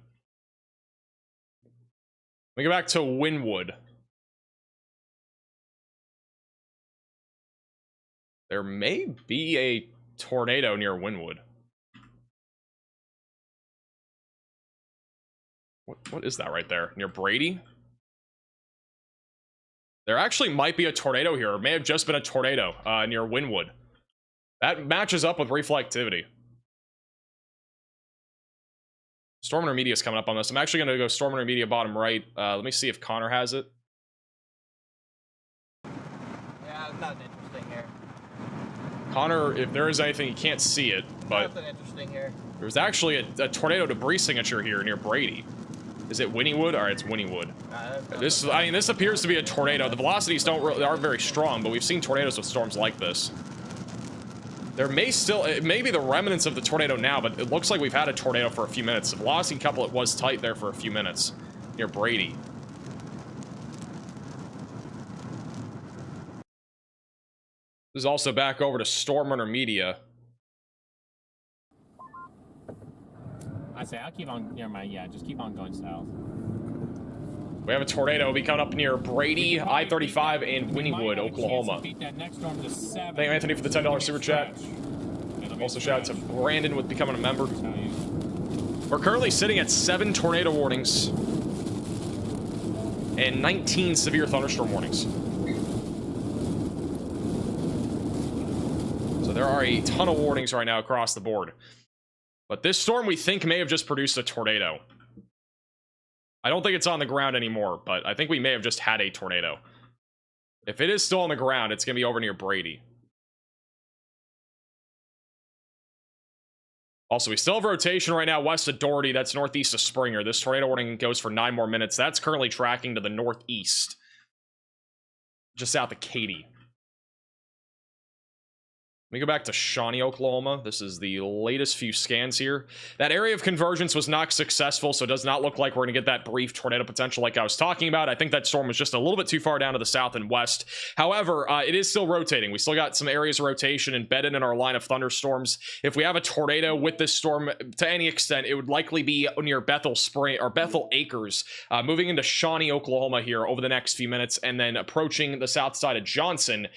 S1: We go back to Wynwood. There may be a tornado near Wynwood. What is that right there? Near Brady? There actually might be a tornado here. Or may have just been a tornado near Wynwood. That matches up with reflectivity. StormRunner Media is coming up on this. I'm actually going to go StormRunner Media bottom right. Let me see if Connor has it.
S6: Yeah, it's nothing interesting here.
S1: Connor, if there is anything, you can't see it, but
S6: Nothing interesting here.
S1: there's actually a tornado debris signature here near Brady. Is it Wynwood? All right, it's Wynwood. This appears to be a tornado. The velocities aren't very strong, but we've seen tornadoes with storms like this. There may still, it may be the remnants of the tornado now, but it looks like we've had a tornado for a few minutes. The velocity couplet was tight there for a few minutes near Brady. This is also back over to StormRunner Media.
S8: I say I'll keep on near my just keep on going south.
S1: We have a tornado. It'll be coming up near Brady, I-35, and Wynwood, Oklahoma.
S8: Beat that next storm to 7.
S1: Thank you, Anthony, for the $10 super chat. Also, shout out to Brandon with becoming a member. We're currently sitting at 7 tornado warnings and 19 severe thunderstorm warnings. So there are a ton of warnings right now across the board. But this storm, we think, may have just produced a tornado. I don't think it's on the ground anymore, but I think we may have just had a tornado. If it is still on the ground, it's going to be over near Brady. Also, we still have rotation right now west of Doherty. That's northeast of Springer. This tornado warning goes for 9 more minutes. That's currently tracking to the northeast. Just south of Katy. Let me go back to Shawnee, Oklahoma. This is the latest few scans here. That area of convergence was not successful, so it does not look like we're going to get that brief tornado potential like I was talking about. I think that storm was just a little bit too far down to the south and west. However, it is still rotating. We still got some areas of rotation embedded in our line of thunderstorms. If we have a tornado with this storm to any extent, it would likely be near Bethel Spring or Bethel Acres, moving into Shawnee, Oklahoma here over the next few minutes, and then approaching the south side of Johnson.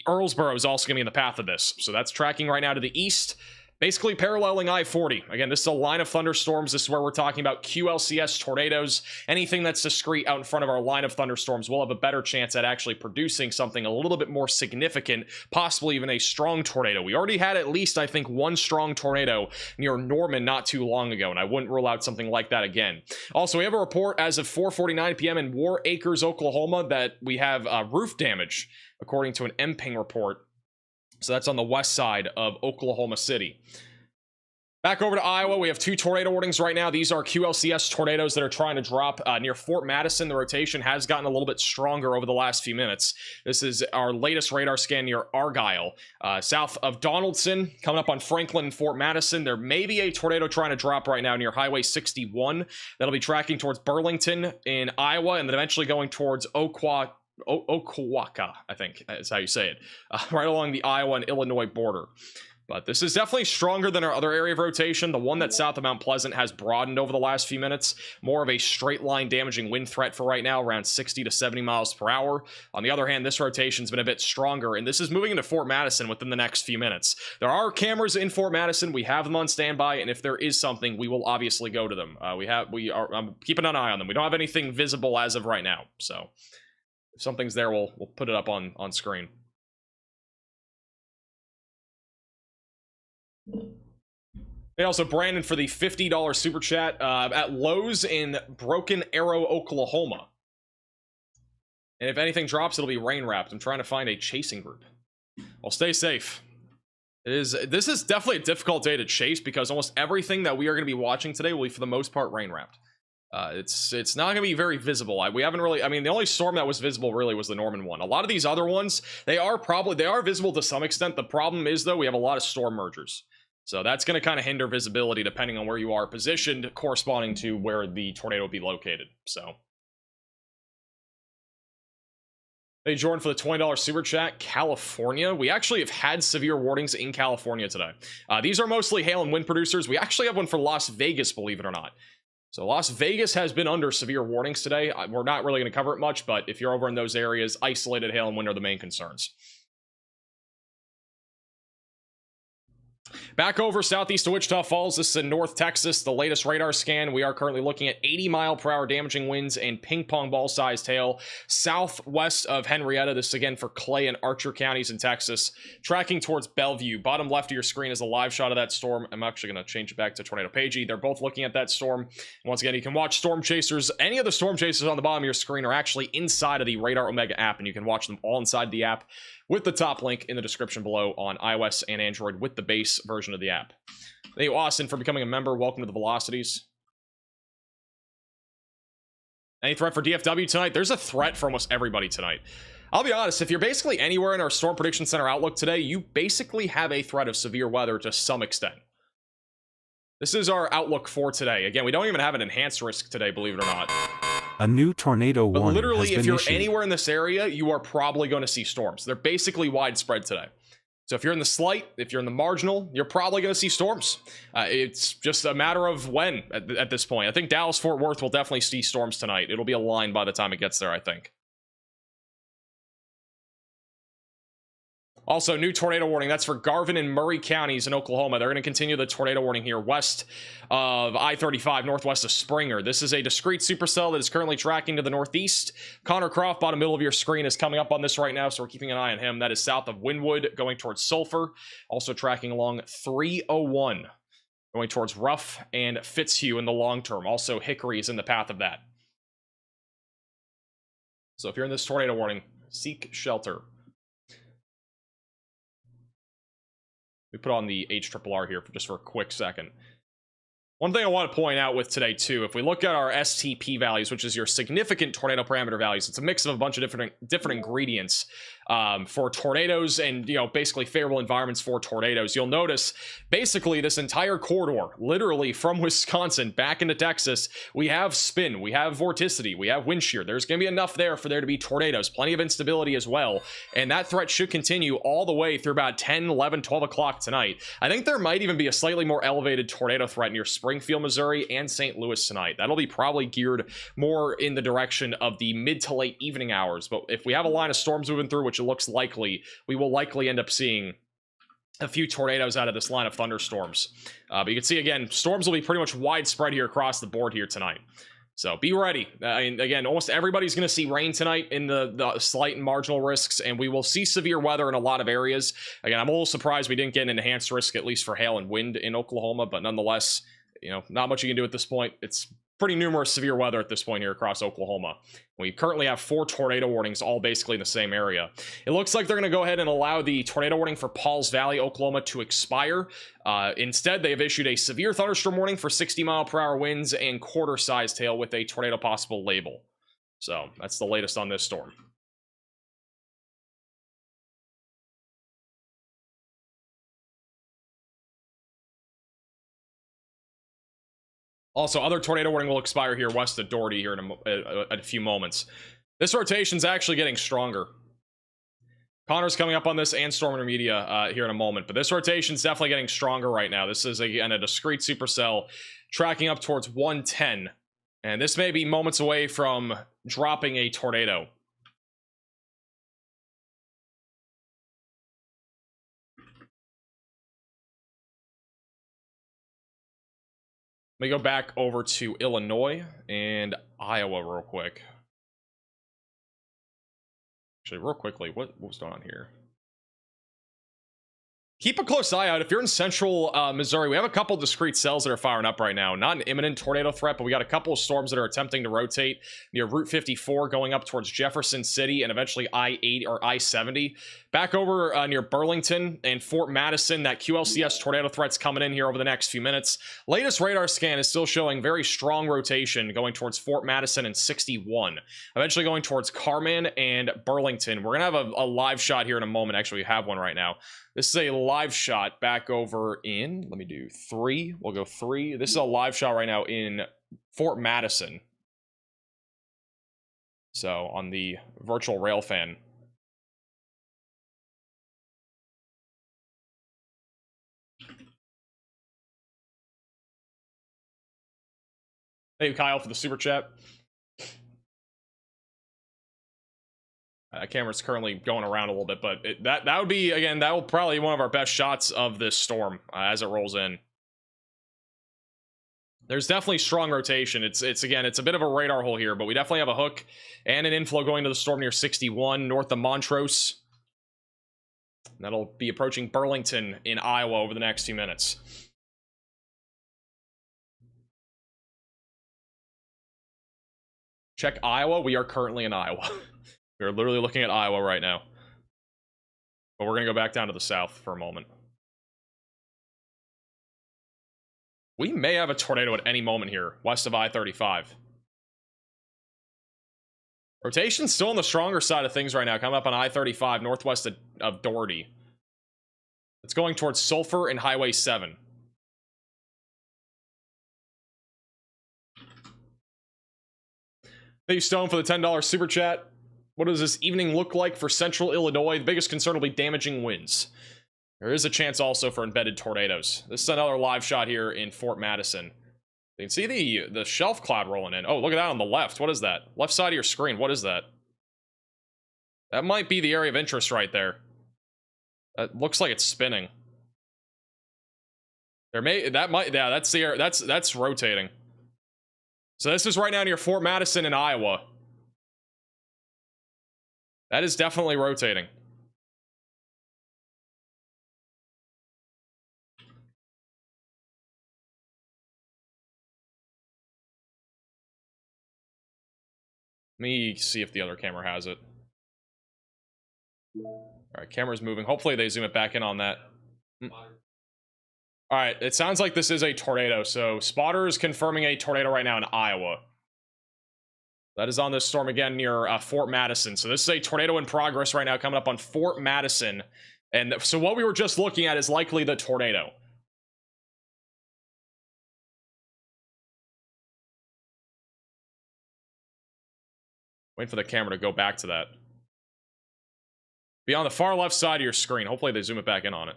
S1: Earlsboro is also going to be in the path of this. So that's tracking right now to the east, basically paralleling I-40. Again, this is a line of thunderstorms. This is where we're talking about QLCS tornadoes. Anything that's discrete out in front of our line of thunderstorms will have a better chance at actually producing something a little bit more significant, possibly even a strong tornado. We already had at least, I think, 1 strong tornado near Norman not too long ago, and I wouldn't rule out something like that again. Also, we have a report as of 4:49 p.m. in War Acres, Oklahoma, that we have roof damage, according to an MPing report. So that's on the west side of Oklahoma City. Back over to Iowa, we have 2 tornado warnings right now. These are QLCS tornadoes that are trying to drop near Fort Madison. The rotation has gotten a little bit stronger over the last few minutes. This is our latest radar scan near Argyle, south of Donaldson, coming up on Franklin and Fort Madison. There may be a tornado trying to drop right now near Highway 61. That'll be tracking towards Burlington in Iowa, and then eventually going towards Oquawka, I think is how you say it, right along the Iowa and Illinois border. But this is definitely stronger than our other area of rotation. The one that's south of Mount Pleasant has broadened over the last few minutes. More of a straight line damaging wind threat for right now, around 60 to 70 miles per hour. On the other hand, this rotation's been a bit stronger, and this is moving into Fort Madison within the next few minutes. There are cameras in Fort Madison. We have them on standby, and if there is something, we will obviously go to them. I'm keeping an eye on them. We don't have anything visible as of right now, so if something's there, we'll put it up on screen. Hey, also Brandon for the $50 super chat at Lowe's in Broken Arrow, Oklahoma. And if anything drops, it'll be rain wrapped. I'm trying to find a chasing group. Well, stay safe. This is definitely a difficult day to chase because almost everything that we are going to be watching today will be for the most part rain wrapped. It's not going to be very visible. We haven't really, I mean, the only storm that was visible really was the Norman one. A lot of these other ones, they are visible to some extent. The problem is, though, we have a lot of storm mergers. So that's going to kind of hinder visibility depending on where you are positioned, corresponding to where the tornado will be located. So. Hey, Jordan, for the $20 super chat. California. We actually have had severe warnings in California today. These are mostly hail and wind producers. We actually have one for Las Vegas, believe it or not. So Las Vegas has been under severe warnings today. We're not really going to cover it much, but if you're over in those areas, isolated hail and wind are the main concerns. Back over southeast of Wichita Falls, this is in North Texas, the latest radar scan. We are currently looking at 80-mile-per-hour damaging winds and ping-pong ball-sized hail southwest of Henrietta. This is again for Clay and Archer counties in Texas, tracking towards Bellevue. Bottom left of your screen is a live shot of that storm. I'm actually going to change it back to Tornado Pagey. They're both looking at that storm. And once again, you can watch storm chasers. Any of the storm chasers on the bottom of your screen are actually inside of the Radar Omega app, and you can watch them all inside the app with the top link in the description below on iOS and Android with the base version of the app. Thank you, Austin, for becoming a member. Welcome to the Velocities. Any threat for DFW tonight? There's a threat for almost everybody tonight. I'll be honest, if you're basically anywhere in our Storm Prediction Center outlook today, you basically have a threat of severe weather to some extent. This is our outlook for today. Again, we don't even have an enhanced risk today, believe it or not.
S3: A new tornado warning
S1: But literally, if you're
S3: issued.
S1: anywhere in this area, you are probably going to see storms. They're basically widespread today. So if you're in the slight, if you're in the marginal, you're probably going to see storms. It's just a matter of when at this point. I think Dallas-Fort Worth will definitely see storms tonight. It'll be a line by the time it gets there, I think. Also, new tornado warning. That's for Garvin and Murray counties in Oklahoma. They're going to continue the tornado warning here west of I-35, northwest of Springer. This is a discrete supercell that is currently tracking to the northeast. Connor Croft, bottom middle of your screen, is coming up on this right now, so we're keeping an eye on him. That is south of Wynwood, going towards Sulphur. Also tracking along 301, going towards Ruff and Fitzhugh in the long term. Also, Hickory is in the path of that. So if you're in this tornado warning, seek shelter. We put on the HRRR here just for a quick second. One thing I want to point out with today, too, if we look at our STP values, which is your significant tornado parameter values, it's a mix of a bunch of different ingredients for tornadoes and, you know, basically favorable environments for tornadoes. You'll notice basically this entire corridor, literally from Wisconsin back into Texas, we have spin, we have vorticity, we have wind shear. There's going to be enough there for there to be tornadoes, plenty of instability as well. And that threat should continue all the way through about 10, 11, 12 o'clock tonight. I think there might even be a slightly more elevated tornado threat near Springfield, Missouri and St. Louis tonight. That'll be probably geared more in the direction of the mid to late evening hours. But if we have a line of storms moving through, which it looks likely, we will likely end up seeing a few tornadoes out of this line of thunderstorms. But you can see, again, storms will be pretty much widespread here across the board here tonight. So be ready. And again, almost everybody's going to see rain tonight in the slight and marginal risks, and we will see severe weather in a lot of areas. Again, I'm a little surprised we didn't get an enhanced risk, at least for hail and wind in Oklahoma, but nonetheless, you know, not much you can do at this point. It's pretty numerous severe weather at this point here across Oklahoma. We currently have 4 tornado warnings, all basically in the same area. It looks like they're going to go ahead and allow the tornado warning for Pauls Valley, Oklahoma to expire. Instead, they have issued a severe thunderstorm warning for 60-mile-per-hour winds and quarter-sized hail with a tornado possible label. So that's the latest on this storm. Also, other tornado warning will expire here west of Doherty here in a few moments. This rotation's actually getting stronger. Connor's coming up on this and StormRunner Media here in a moment, but this rotation's definitely getting stronger right now. This is, again, a discrete supercell tracking up towards 110, and this may be moments away from dropping a tornado. Let me go back over to Illinois and Iowa real quick. Actually, real quickly, what was going on here? keep a close eye out if you're in central Missouri. We have a couple discrete cells that are firing up right now. Not an imminent tornado threat, but we got a couple of storms that are attempting to rotate near Route 54 going up towards Jefferson City and eventually I-80 or I-70 back over near Burlington and Fort Madison. That QLCS tornado threat's coming in here over the next few minutes. Latest radar scan is still showing very strong rotation going towards Fort Madison and 61, eventually going towards Carman and Burlington. We're gonna have a live shot here in a moment. Actually, we have one right now. This is a live shot back over in, let me do 3. We'll go 3. This is a live shot right now in Fort Madison. So on the virtual railfan. Thank you, Kyle, for the super chat. Camera's currently going around a little bit, but that would be, again, that will probably be one of our best shots of this storm as it rolls in. There's definitely strong rotation. It's again, it's a bit of a radar hole here, but we definitely have a hook and an inflow going to the storm near 61 north of Montrose. That'll be approaching Burlington in Iowa over the next few minutes. Check Iowa. We are currently in Iowa. We're literally looking at Iowa right now. But we're going to go back down to the south for a moment. We may have a tornado at any moment here, west of I-35. Rotation's still on the stronger side of things right now, coming up on I-35, northwest of Doherty. It's going towards Sulphur and Highway 7. Thank you, Stone, for the $10 super chat. What does this evening look like for central Illinois? The biggest concern will be damaging winds. There is a chance also for embedded tornadoes. This is another live shot here in Fort Madison. You can see the shelf cloud rolling in. Oh, look at that on the left. What is that? Left side of your screen. What is that? That might be the area of interest right there. That looks like it's spinning. That's the area. That's rotating. So this is right now near Fort Madison in Iowa. That is definitely rotating. Let me see if the other camera has it. All right, camera's moving. Hopefully they zoom it back in on that. All right, it sounds like this is a tornado. So Spotter is confirming a tornado right now in Iowa. That is on this storm again near Fort Madison. So this is a tornado in progress right now coming up on Fort Madison. And so what we were just looking at is likely the tornado. Wait for the camera to go back to that. Be on the far left side of your screen. Hopefully they zoom it back in on it.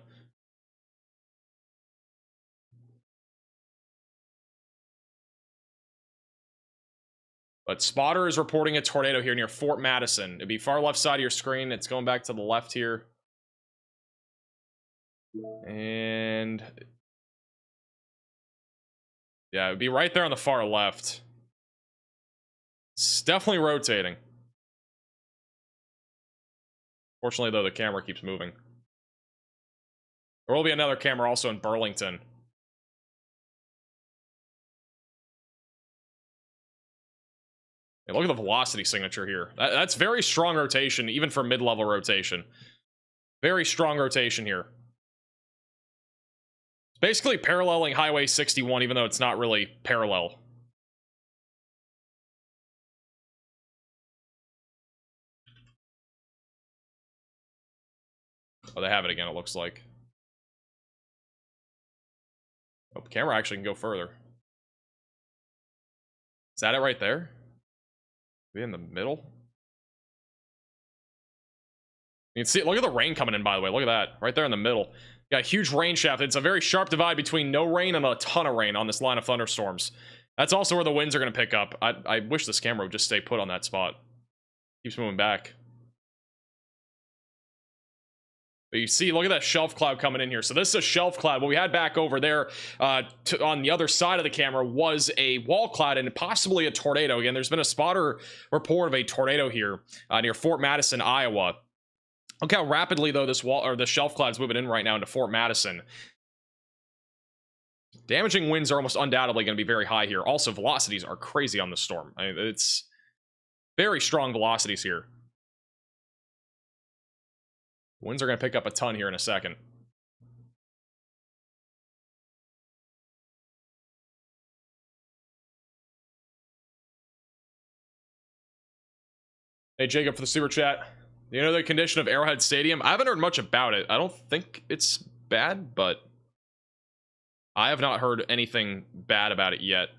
S1: But Spotter is reporting a tornado here near Fort Madison. It'd be far left side of your screen. It's going back to the left here. And yeah, it'd be right there on the far left. It's definitely rotating. Fortunately, though, the camera keeps moving. There will be another camera also in Burlington. Look at the velocity signature here. That's very strong rotation, even for mid-level rotation. Very strong rotation here. It's basically paralleling Highway 61, even though it's not really parallel. Oh, they have it again, it looks like. Oh, the camera actually can go further. Is that it right there? Be in the middle. You can see, look at the rain coming in, by the way. Look at that, right there in the middle. Got a huge rain shaft. It's a very sharp divide between no rain and a ton of rain on this line of thunderstorms. That's also where the winds are going to pick up. I wish this camera would just stay put on that spot. Keeps moving back. But you see, look at that shelf cloud coming in here. So this is a shelf cloud. What we had back over there on the other side of the camera was a wall cloud and possibly a tornado. Again, there's been a spotter report of a tornado here near Fort Madison, Iowa. Look how rapidly though this wall or the shelf cloud's moving in right now into Fort Madison. Damaging winds are almost undoubtedly going to be very high here. Also, velocities are crazy on the storm. I mean, it's very strong velocities here. Winds are going to pick up a ton here in a second. Hey, Jacob for the super chat. You know the condition of Arrowhead Stadium? I haven't heard much about it. I don't think it's bad, but I have not heard anything bad about it yet.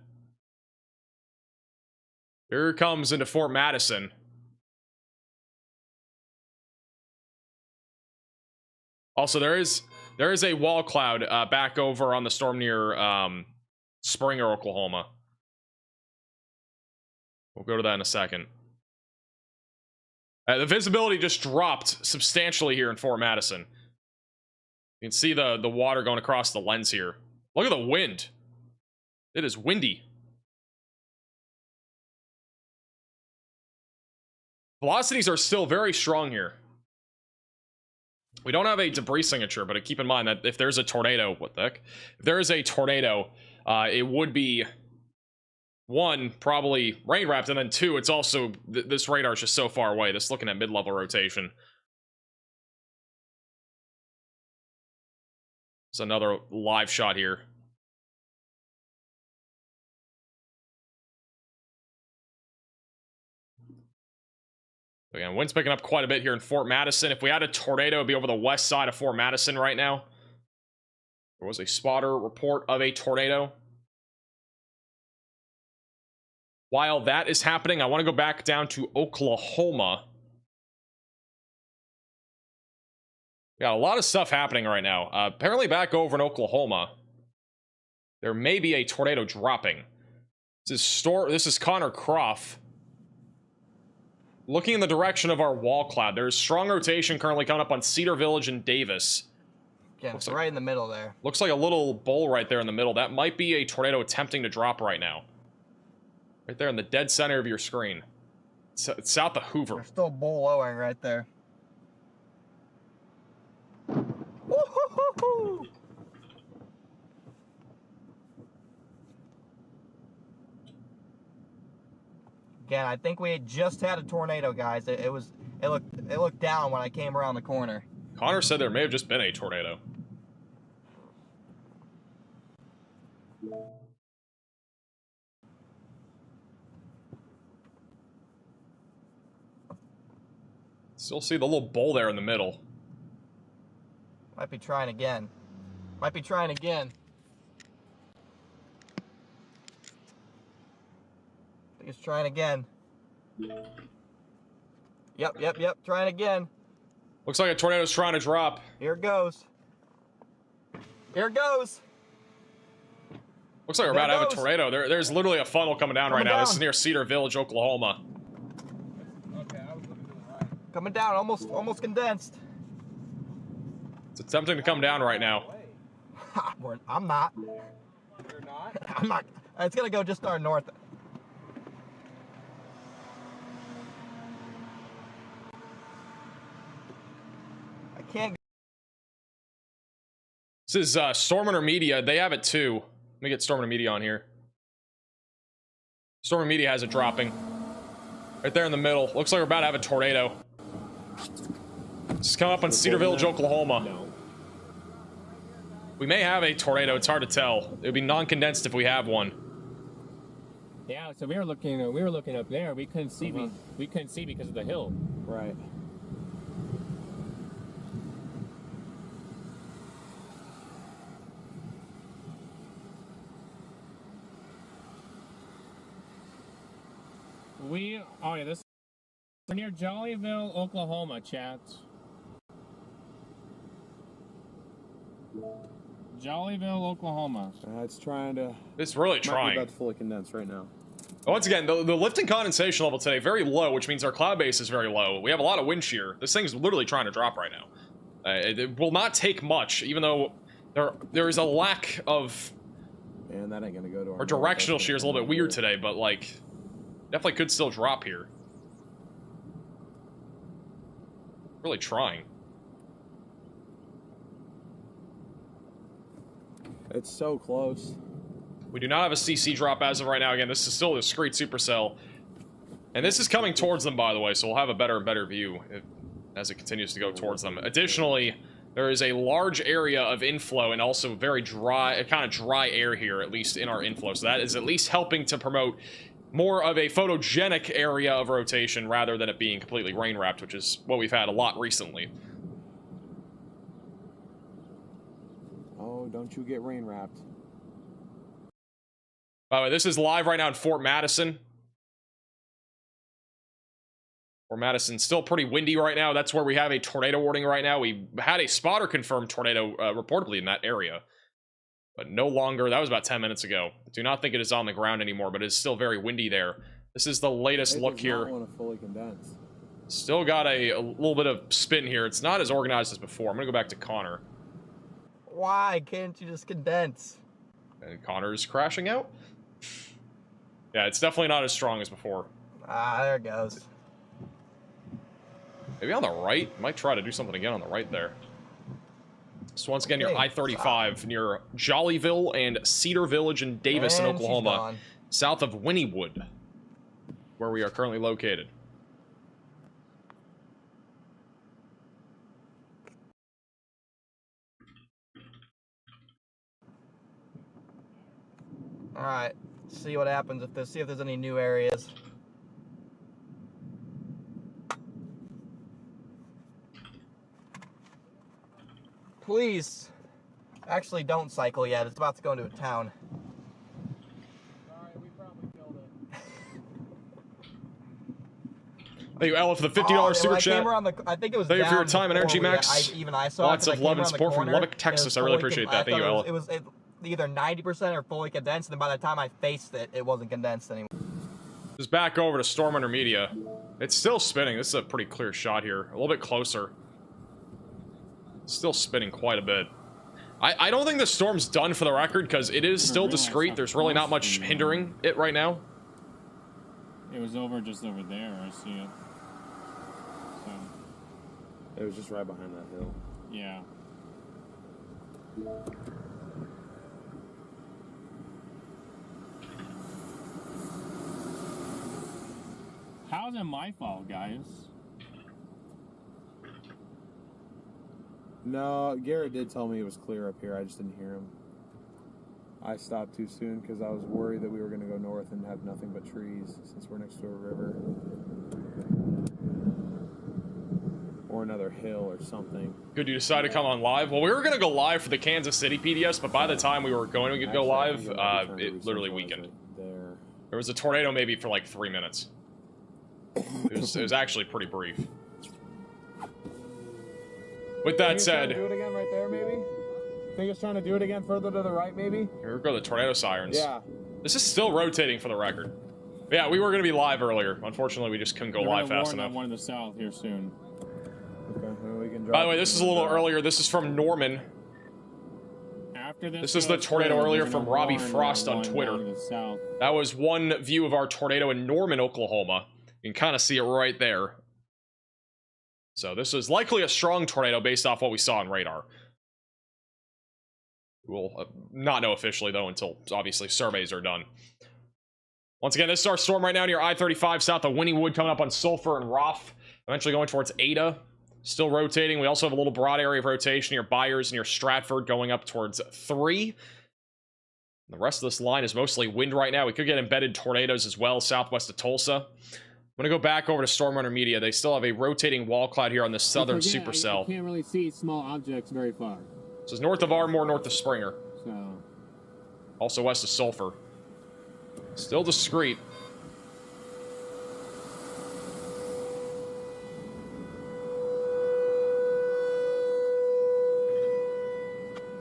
S1: Here it comes into Fort Madison. Also, there is a wall cloud back over on the storm near Springer, Oklahoma. We'll go to that in a second. The visibility just dropped substantially here in Fort Madison. You can see the water going across the lens here. Look at the wind. It is windy. Velocities are still very strong here. We don't have a debris signature, but keep in mind that if there's a tornado, what the heck? If there is a tornado, it would be, one, probably rain wrapped, and then two, it's also, this radar is just so far away. This is looking at mid-level rotation. It's another live shot here. Again, wind's picking up quite a bit here in Fort Madison. If we had a tornado, it'd be over the west side of Fort Madison right now. There was a spotter report of a tornado. While that is happening, I want to go back down to Oklahoma. We got a lot of stuff happening right now. Apparently back over in Oklahoma, there may be a tornado dropping. This is Connor Croft. Looking in the direction of our wall cloud, there's strong rotation currently coming up on Cedar Village and Davis.
S6: Yeah, it's right in the middle there.
S1: Looks like a little bowl right there in the middle. That might be a tornado attempting to drop right now. Right there in the dead center of your screen. It's south of Hoover.
S6: There's still bowlowing right there. Woo-hoo-hoo-hoo! Again, I think we had just had a tornado, guys. It looked down when I came around the corner.
S1: Connor said there may have just been a tornado. Still see the little bowl there in the middle.
S6: Might be trying again. Might be trying again. I think it's trying again. Yep. Trying again.
S1: Looks like a tornado's trying to drop.
S6: Here it goes. Here it goes.
S1: Looks like we're about to have a tornado. There's literally a funnel coming down right now. This is near Cedar Village, Oklahoma.
S5: Okay, I was looking to the right.
S6: Coming down, almost condensed.
S1: It's attempting to come down right now.
S6: I'm not.
S5: You're not?
S6: I'm not. It's gonna go just our north. I can't.
S1: This is StormRunner Media. They have it too. Let me get StormRunner Media on here. StormRunner Media has it dropping. Right there in the middle. Looks like we're about to have a tornado. This is coming up on Cedar Village, Oklahoma.
S8: No.
S1: We may have a tornado. It's hard to tell. It would be non-condensed if we have one.
S8: Yeah, so we were looking up there. We couldn't see. We couldn't see because of the hill.
S5: Right.
S8: Oh yeah, this we're near Jollyville, Oklahoma, chat. Jollyville, Oklahoma.
S5: It's trying to.
S1: It's really
S5: Might be
S1: trying.
S5: about to fully condense right now.
S1: Once again, the lift and condensation level today very low, which means our cloud base is very low. We have a lot of wind shear. This thing's literally trying to drop right now. It will not take much, even though there is a lack of.
S5: And that ain't gonna go to our.
S1: Our directional shear is a little bit weird today, but like, definitely could still drop here. Really trying.
S5: It's so close.
S1: We do not have a CC drop as of right now. Again, this is still a discrete supercell. And this is coming towards them, by the way, so we'll have a better and better view as it continues to go towards them. Additionally, there is a large area of inflow and also very dry, kind of dry air here, at least in our inflow. So that is at least helping to promote more of a photogenic area of rotation rather than it being completely rain-wrapped, which is what we've had a lot recently.
S5: Oh, don't you get rain-wrapped.
S1: By the way, this is live right now in Fort Madison. Fort Madison, still pretty windy right now. That's where we have a tornado warning right now. We had a spotter-confirmed tornado reportedly in that area. But no longer. That was about 10 minutes ago. I do not think it is on the ground anymore, but it's still very windy there. This is the latest look here.
S5: Want to fully condense.
S1: Still got a little bit of spin here. It's not as organized as before. I'm going to go back to Connor.
S6: Why can't you just condense?
S1: And Connor's crashing out. Yeah, it's definitely not as strong as before.
S6: Ah, there it goes.
S1: Maybe on the right. Might try to do something again on the right there. So once again, you're I-35 near Jollyville and Cedar Village in Davis in Oklahoma, south of Wynnewood, where we are currently located.
S6: All right, see what happens if see if there's any new areas. Please, actually don't cycle yet. It's about to go into a town.
S5: Sorry, we probably killed it.
S1: Thank you, Ella, for the $50 super chat.
S6: I think it was.
S1: Thank you for your time and energy, Max.
S6: I saw
S1: lots of love and support from Lubbock, Texas. I really appreciate that. Thank you, Ella.
S6: It was either 90% or fully condensed, and by the time I faced it, it wasn't condensed anymore.
S1: Just back over to StormRunner Media. It's still spinning. This is a pretty clear shot here. A little bit closer. Still spinning quite a bit. I don't think the storm's done for the record because it is still discreet. There's really not much hindering it right now.
S8: It was just over there. I see it. So.
S5: It was just right behind that hill.
S8: Yeah. How is it my fault, guys?
S5: No, Garrett did tell me it was clear up here. I just didn't hear him. I stopped too soon because I was worried that we were going to go north and have nothing but trees since we're next to a river. Or another hill or something.
S1: Good you decided to come on live. Well, we were going to go live for the Kansas City PDS, but by the time we were going to go live, it literally weakened. There was a tornado maybe for like 3 minutes. It was actually pretty brief. With that said,
S5: do it again right there, maybe. Think it's trying to do it again further to the right, maybe.
S1: Here go the tornado sirens.
S5: Yeah.
S1: This is still rotating for the record. But yeah, we were going to be live earlier. Unfortunately, we just couldn't go live fast enough.
S8: One in the south here soon.
S5: Okay, well, we can drop.
S1: By the way, this is a little earlier. This is from Norman.
S8: After
S1: this is the tornado earlier from Robbie Frost on Twitter. That was one view of our tornado in Norman, Oklahoma. You can kind of see it right there. So this is likely a strong tornado based off what we saw on radar. We'll not know officially, though, until, obviously, surveys are done. Once again, this is our storm right now near I-35 south of Wynnewood, coming up on Sulphur and Roth. Eventually going towards Ada. Still rotating. We also have a little broad area of rotation near Byers, near Stratford, going up towards 3. The rest of this line is mostly wind right now. We could get embedded tornadoes as well, southwest of Tulsa. I'm going to go back over to StormRunner Media. They still have a rotating wall cloud here on the southern supercell.
S8: You can't really see small objects very far.
S1: This is north of Ardmore, north of Springer.
S8: So.
S1: Also west of Sulphur. Still discreet.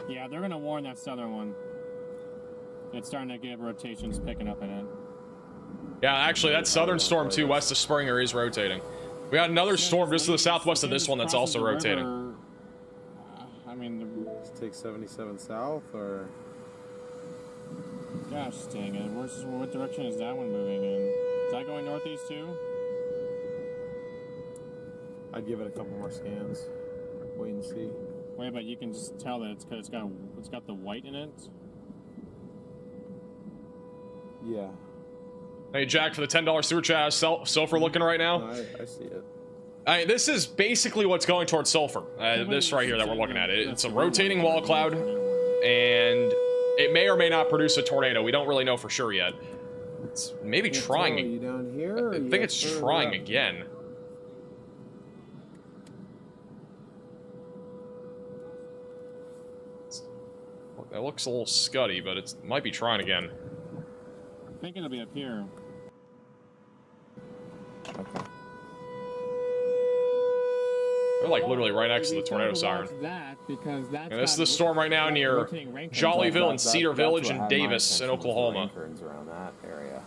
S8: Yeah, they're going to warn that southern one. It's starting to get rotations picking up in it.
S1: Yeah, actually, that southern storm, too, west of Springer, is rotating. We got another storm just to the southwest of this one that's also rotating.
S8: I mean...
S5: Let's take 77 south, or...
S8: Gosh dang it. What direction is that one moving in? Is that going northeast, too?
S5: I'd give it a couple more scans. Wait and see.
S8: Wait, but you can just tell that it's got the white in it?
S5: Yeah.
S1: Hey, Jack, for the $10 super chat, how's Sulfur looking right now?
S5: I see it.
S1: This is basically what's going towards Sulfur. This right here that we're looking at. It's a rotating wall cloud, and it may or may not produce a tornado. We don't really know for sure yet. It's maybe trying.
S5: You down here?
S1: I think it's trying again. That looks a little scuddy, but it might be trying again.
S8: I think it'll be up here.
S5: Okay.
S1: They're like literally right next to the tornado siren. And this is the storm right now near Jollyville and Cedar Village and Davis in Oklahoma.
S5: Around that area.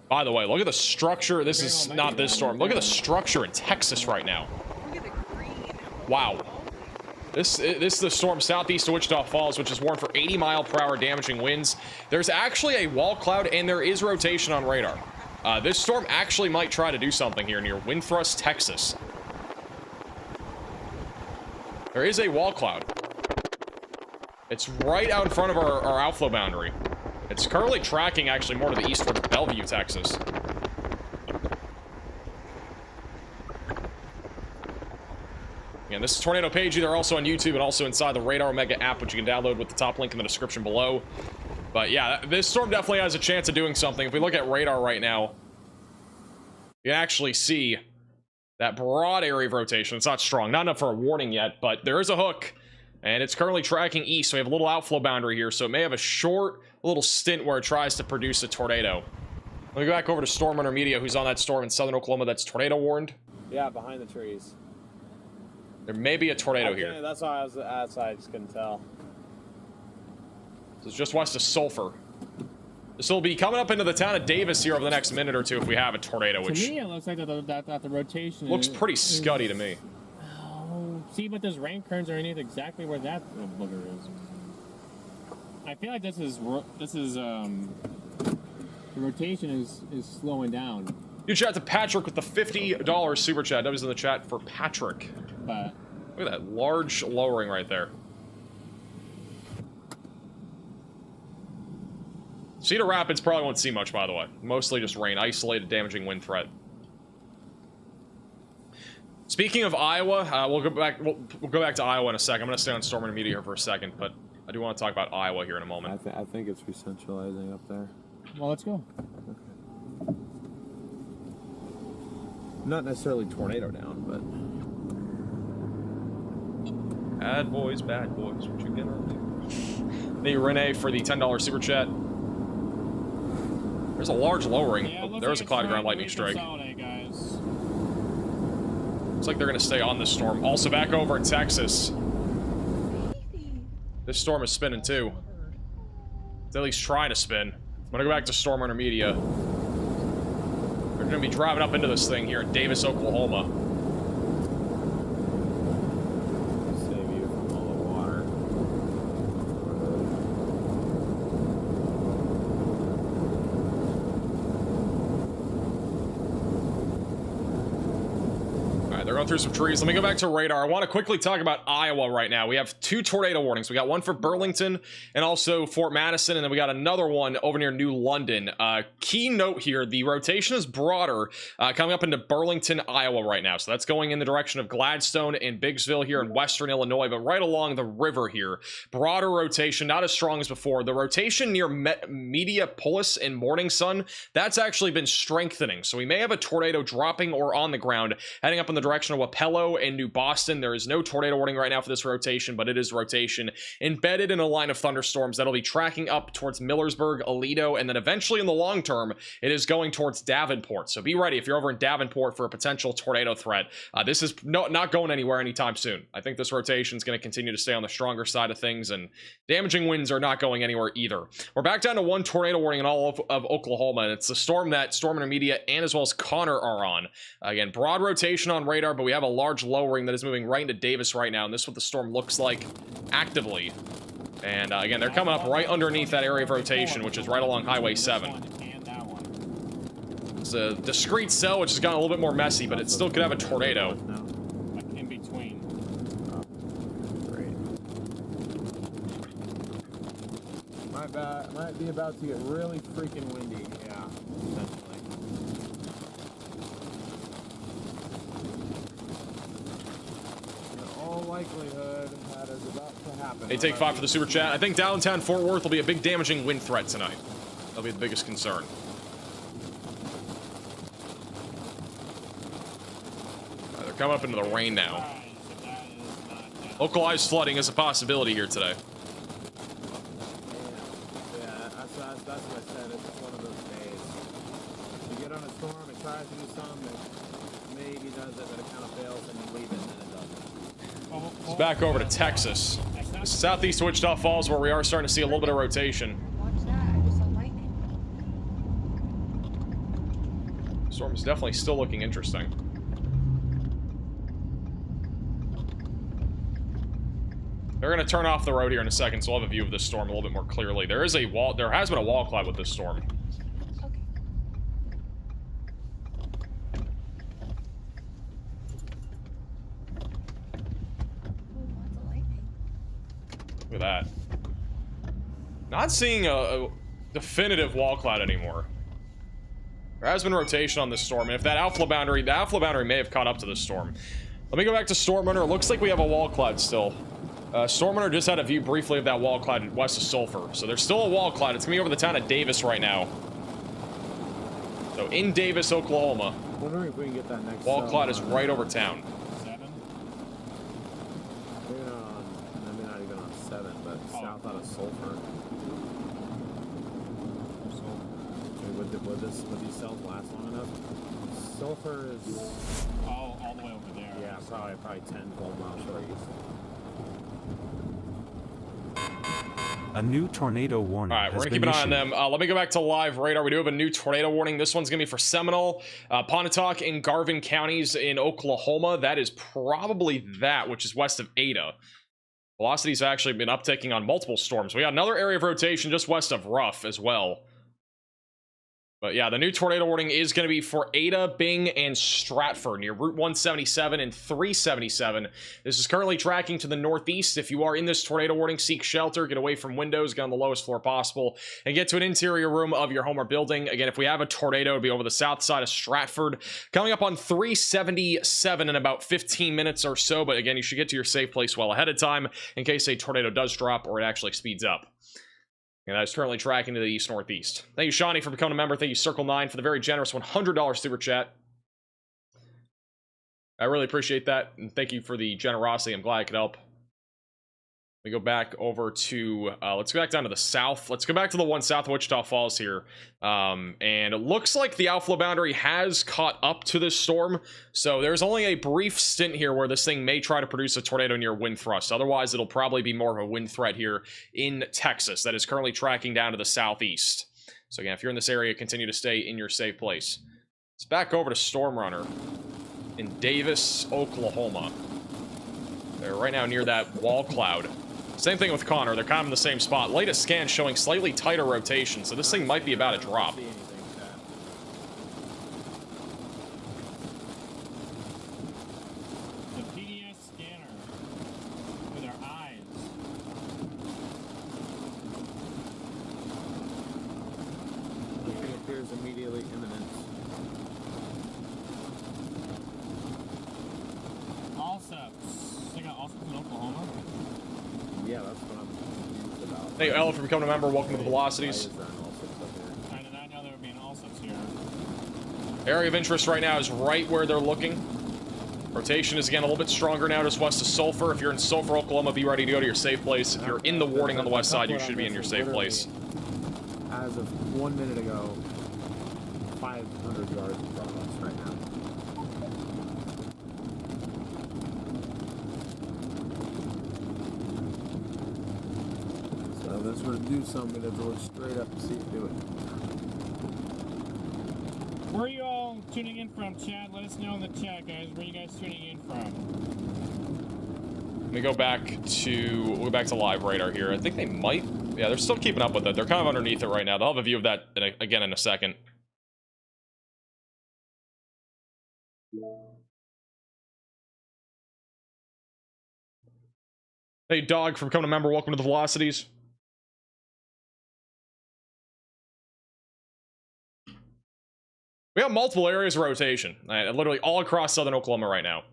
S1: By the way, look at the structure. This is not this storm. Look at the structure in Texas right now. Wow. This is the storm southeast of Wichita Falls, which is warned for 80-mile-per-hour damaging winds. There's actually a wall cloud, and there is rotation on radar. This storm actually might try to do something here near Windthrust, Texas. There is a wall cloud. It's right out in front of our outflow boundary. It's currently tracking actually more to the east towards Bellevue, Texas. And this is Tornado Pagey. They're also on YouTube and also inside the Radar Omega app, which you can download with the top link in the description below. But yeah, this storm definitely has a chance of doing something. If we look at radar right now, you can actually see that broad area of rotation. It's not strong, not enough for a warning yet, but there is a hook, and it's currently tracking east. So we have a little outflow boundary here, so it may have a short little stint where it tries to produce a tornado. Let me go back over to StormRunner Media, who's on that storm in southern Oklahoma that's tornado warned.
S5: Yeah, behind the trees.
S1: There may be a tornado here.
S5: That's why I was outside, I just couldn't tell.
S1: So it's just west of Sulphur. This will be coming up into the town of Davis here over the next minute or two if we have a tornado, which
S8: to me it looks like that the rotation
S1: looks pretty scuddy to me.
S8: Oh, see, but there's rain currents underneath exactly where that little booger is. I feel like the rotation is slowing down.
S1: Huge shout out to Patrick with the $50 super chat. That was in the chat for Patrick.
S8: But
S1: look at that large lowering right there. Cedar Rapids probably won't see much, by the way. Mostly just rain, isolated, damaging wind threat. Speaking of Iowa, we'll go back to Iowa in a second. I'm going to stay on StormRunner Media here for a second, but I do want to talk about Iowa here in a moment.
S5: I think it's recentralizing up there.
S8: Well, let's go.
S5: Okay. Not necessarily tornado down, but...
S1: Bad boys, what you gonna do? Thank you, Renee, for the $10 super chat. There's a large lowering.
S8: Yeah,
S1: Oh, there's a cloud ground lightning strike.
S8: Guys.
S1: Looks like they're going to stay on this storm. Also back over in Texas. This storm is spinning too. It's at least trying to spin. I'm going to go back to StormRunner Media. We're going to be driving up into this thing here in Davis, Oklahoma. They're going through some trees. Let me go back to radar. I want to quickly talk about Iowa right now. We have 2 tornado warnings. We got one for Burlington and also Fort Madison, and then we got another one over near New London. Key note here, the rotation is broader coming up into Burlington, Iowa right now. So that's going in the direction of Gladstone and Biggsville here in western Illinois, but right along the river here. Broader rotation, not as strong as before. The rotation near Mediapolis and Morning Sun, that's actually been strengthening. So we may have a tornado dropping or on the ground heading up in the direction of Wapello and New Boston. There is no tornado warning right now for this rotation, but it is rotation embedded in a line of thunderstorms that'll be tracking up towards Millersburg, Aledo, and then eventually in the long term, it is going towards Davenport. So be ready if you're over in Davenport for a potential tornado threat. This is not going anywhere anytime soon. I think this rotation is going to continue to stay on the stronger side of things, and damaging winds are not going anywhere either. We're back down to 1 tornado warning in all of Oklahoma, and it's the storm that StormRunner Media and as well as Connor are on. Again, broad rotation on radar, but we have a large lowering that is moving right into Davis right now, and this is what the storm looks like actively. And again, they're coming up right underneath that area of rotation, which is right along Highway 7. It's a discrete cell, which has gotten a little bit more messy, but it still could have a tornado.
S8: Like in between.
S5: Great. might be about to get really freaking windy. Yeah, essentially. In all likelihood, that is about to happen.
S1: They take 5 for the super chat. I think downtown Fort Worth will be a big damaging wind threat tonight. That'll be the biggest concern. They're coming up into the rain now. Localized flooding is a possibility here today.
S5: Yeah, that's what I said. It's just one of those days. You get on a storm, it tries to do something, it maybe does it, but it kind of fails, and you leave it, and then it doesn't.
S1: It's back over to Texas. This is southeast of Wichita Falls, where we are starting to see a little bit of rotation.
S9: Watch that, I just saw lightning.
S1: Storm is definitely still looking interesting. They're going to turn off the road here in a second, so we'll have a view of this storm a little bit more clearly. There has been a wall cloud with this storm.
S9: Okay. Ooh, lots of lightning.
S1: Look at that. Not seeing a definitive wall cloud anymore. There has been rotation on this storm, and if that outflow boundary, the outflow boundary may have caught up to this storm. Let me go back to StormRunner. It looks like we have a wall cloud still. StormRunner just had a view briefly of that wall cloud west of Sulphur. So there's still a wall cloud. It's going to be over the town of Davis right now. So in Davis, Oklahoma.
S5: Wondering if we can get that next
S1: Wall cloud is right over town.
S8: 7?
S5: Maybe not even on 7, but south out of Sulphur. Would these cells last long enough? Sulphur is...
S8: all the way over there.
S5: Yeah, probably 10, 12 miles short east.
S3: A new tornado warning.
S1: All right, we're gonna keep an eye on them. Let me go back to live radar. We do have a new tornado warning. This one's gonna be for Seminole, Pontotoc, and Garvin counties in Oklahoma. That is probably that, which is west of Ada. Velocity's actually been upticking on multiple storms. We got another area of rotation just west of Rough as well. But yeah, the new tornado warning is going to be for Ada, Bing, and Stratford near Route 177 and 377. This is currently tracking to the northeast. If you are in this tornado warning, seek shelter, get away from windows, get on the lowest floor possible, and get to an interior room of your home or building. Again, if we have a tornado, it'll be over the south side of Stratford, coming up on 377 in about 15 minutes or so. But again, you should get to your safe place well ahead of time in case a tornado does drop or it actually speeds up. And that is currently tracking to the east-northeast. Thank you, Shawnee, for becoming a member. Thank you, Circle9, for the very generous $100 super chat. I really appreciate that, and thank you for the generosity. I'm glad I could help. We go back over to, let's go back down to the south. Let's go back to the one south of Wichita Falls here. And it looks like the outflow boundary has caught up to this storm. So there's only a brief stint here where this thing may try to produce a tornado near wind thrust. Otherwise, it'll probably be more of a wind threat here in Texas that is currently tracking down to the southeast. So again, if you're in this area, continue to stay in your safe place. Let's back over to StormRunner in Davis, Oklahoma. They're right now near that wall cloud. Same thing with Connor, they're kind of in the same spot. Latest scan showing slightly tighter rotation, so this thing might be about to drop.
S8: The PDS scanner with our eyes.
S5: It appears immediately imminent.
S8: Allsups. They got Allsups in Oklahoma?
S5: Yeah, that's what I'm confused about.
S1: Thank you, Ella, for becoming a member. Welcome to the Velocities.
S8: I did not know there would be an Allsups here.
S1: Area of interest right now is right where they're looking. Rotation is again a little bit stronger now, just west of Sulphur. If you're in Sulphur, Oklahoma, be ready to go to your safe place. If you're in the warning on the west side, you should be in your safe place.
S5: As of 1 minute ago, 500 yards in front of us right now. So if this were to do something, we'd have to look straight up and see it do it.
S8: Where are you all tuning in from, chat? Let us know in the chat, guys. Where are you guys tuning in from?
S1: Let me go back to live radar here. I think they might. Yeah, they're still keeping up with it. They're kind of underneath it right now. They'll have a view of that again in a second. Hey, Dog, from becoming a member, welcome to the Velocities. We got multiple areas of rotation, literally all across southern Oklahoma right now.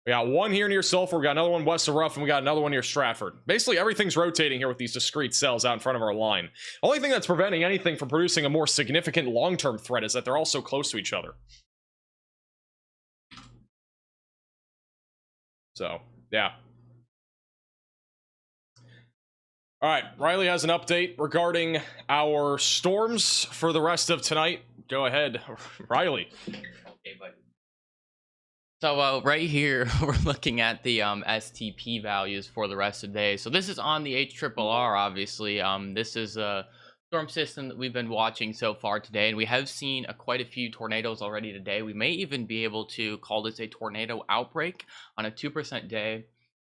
S1: We got one here near Sulphur, we got another one west of Ruff, and we got another one near Stratford. Basically, everything's rotating here with these discrete cells out in front of our line. Only thing that's preventing anything from producing a more significant long-term threat is that they're all so close to each other. So, yeah. All right, Riley has an update regarding our storms for the rest of tonight. Go ahead, Riley.
S4: Okay, buddy. So right here, we're looking at the STP values for the rest of the day. So this is on the HRRR, obviously. This is a storm system that we've been watching so far today, and we have seen quite a few tornadoes already today. We may even be able to call this a tornado outbreak on a 2% day.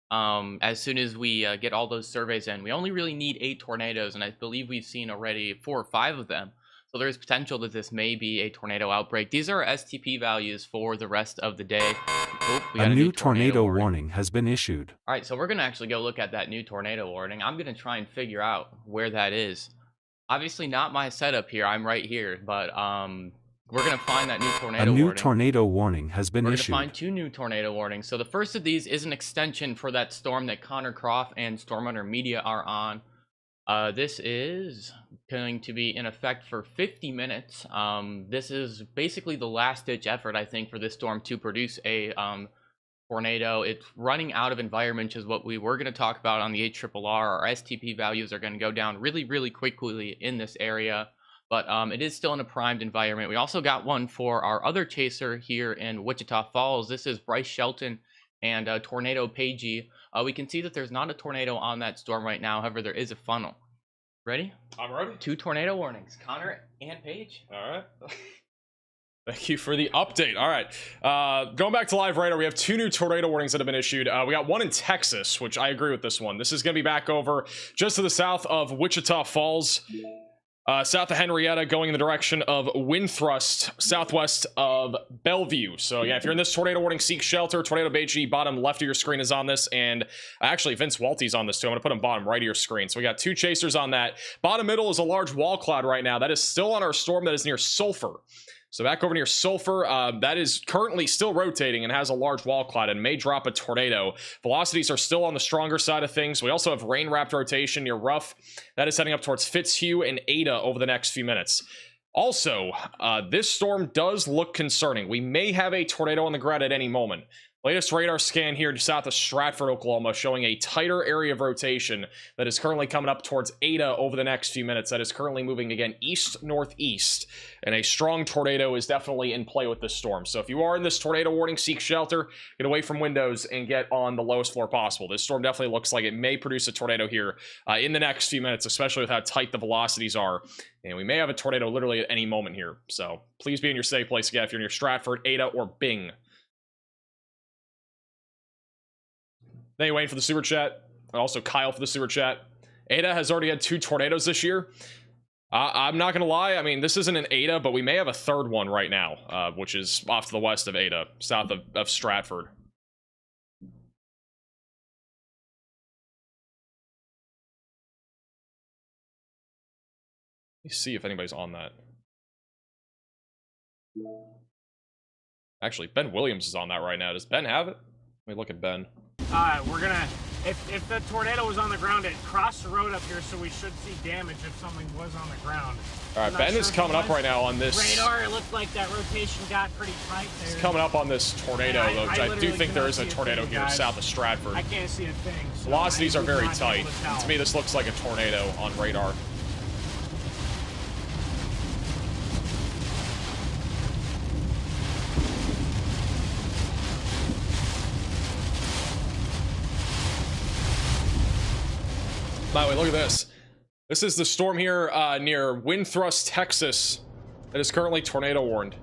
S4: As soon as we get all those surveys in. We only really need 8 tornadoes, and I believe we've seen already 4 or 5 of them. So there's potential that this may be a tornado outbreak. These are STP values for the rest of the day. Oh,
S3: a new tornado warning has been issued.
S4: All right, so we're going to actually go look at that new tornado warning. I'm going to try and figure out where that is. Obviously not my setup here. I'm right here, but we're going to find that new tornado warning.
S3: A new tornado warning has been issued.
S4: We're going to find 2 new tornado warnings. So the first of these is an extension for that storm that Connor Croft and StormRunner Media are on. This is going to be in effect for 50 minutes. This is basically the last-ditch effort, I think, for this storm to produce a tornado. It's running out of environment, which is what we were going to talk about on the HRRR. Our STP values are going to go down really, really quickly in this area, but it is still in a primed environment. We also got one for our other chaser here in Wichita Falls. This is Bryce Shelton and Tornado Pagey. We can see that there's not a tornado on that storm right now. However, there is a funnel. Ready?
S1: I'm ready.
S4: 2 tornado warnings, Connor and Paige.
S1: All right. Thank you for the update. All right. Going back to live radar, we have 2 new tornado warnings that have been issued. We got one in Texas, which I agree with this one. This is going to be back over just to the south of Wichita Falls. South of Henrietta, going in the direction of wind thrust, southwest of Bellevue. So yeah, if you're in this tornado warning, seek shelter. Tornado Beige, bottom left of your screen is on this, and actually Vince Walty's on this too. I'm gonna put him bottom right of your screen. So we got 2 chasers on that. Bottom middle is a large wall cloud right now. That is still on our storm that is near Sulphur. So back over near Sulphur, that is currently still rotating and has a large wall cloud and may drop a tornado. Velocities are still on the stronger side of things. We also have rain-wrapped rotation near Ruff. That is heading up towards Fitzhugh and Ada over the next few minutes. Also, this storm does look concerning. We may have a tornado on the ground at any moment. Latest radar scan here south of Stratford, Oklahoma, showing a tighter area of rotation that is currently coming up towards Ada over the next few minutes. That is currently moving again east-northeast, and a strong tornado is definitely in play with this storm. So if you are in this tornado warning, seek shelter, get away from windows, and get on the lowest floor possible. This storm definitely looks like it may produce a tornado here in the next few minutes, especially with how tight the velocities are. And we may have a tornado literally at any moment here. So please be in your safe place again if you're near Stratford, Ada, or Bing. Thank you, Wayne, for the super chat. And also Kyle for the super chat. Ada has already had 2 tornadoes this year. I'm not going to lie. I mean, this isn't an Ada, but we may have a third one right now, which is off to the west of Ada, south of Stratford. Let me see if anybody's on that. Actually, Ben Williams is on that right now. Does Ben have it? Let me look at Ben.
S2: We're gonna, if the tornado was on the ground, it crossed the road up here, so we should see damage if something was on the ground.
S1: All right, Ben is coming up right now on this
S2: radar. It looked like that rotation got pretty tight there.
S1: It's coming up on this tornado, though. I do think there is a tornado here south of Stratford.
S2: I can't see a thing. So
S1: velocities are very tight. To me, this looks like a tornado on radar. By the way, look at this. This is the storm here near Windthrust, Texas, that is currently tornado warned.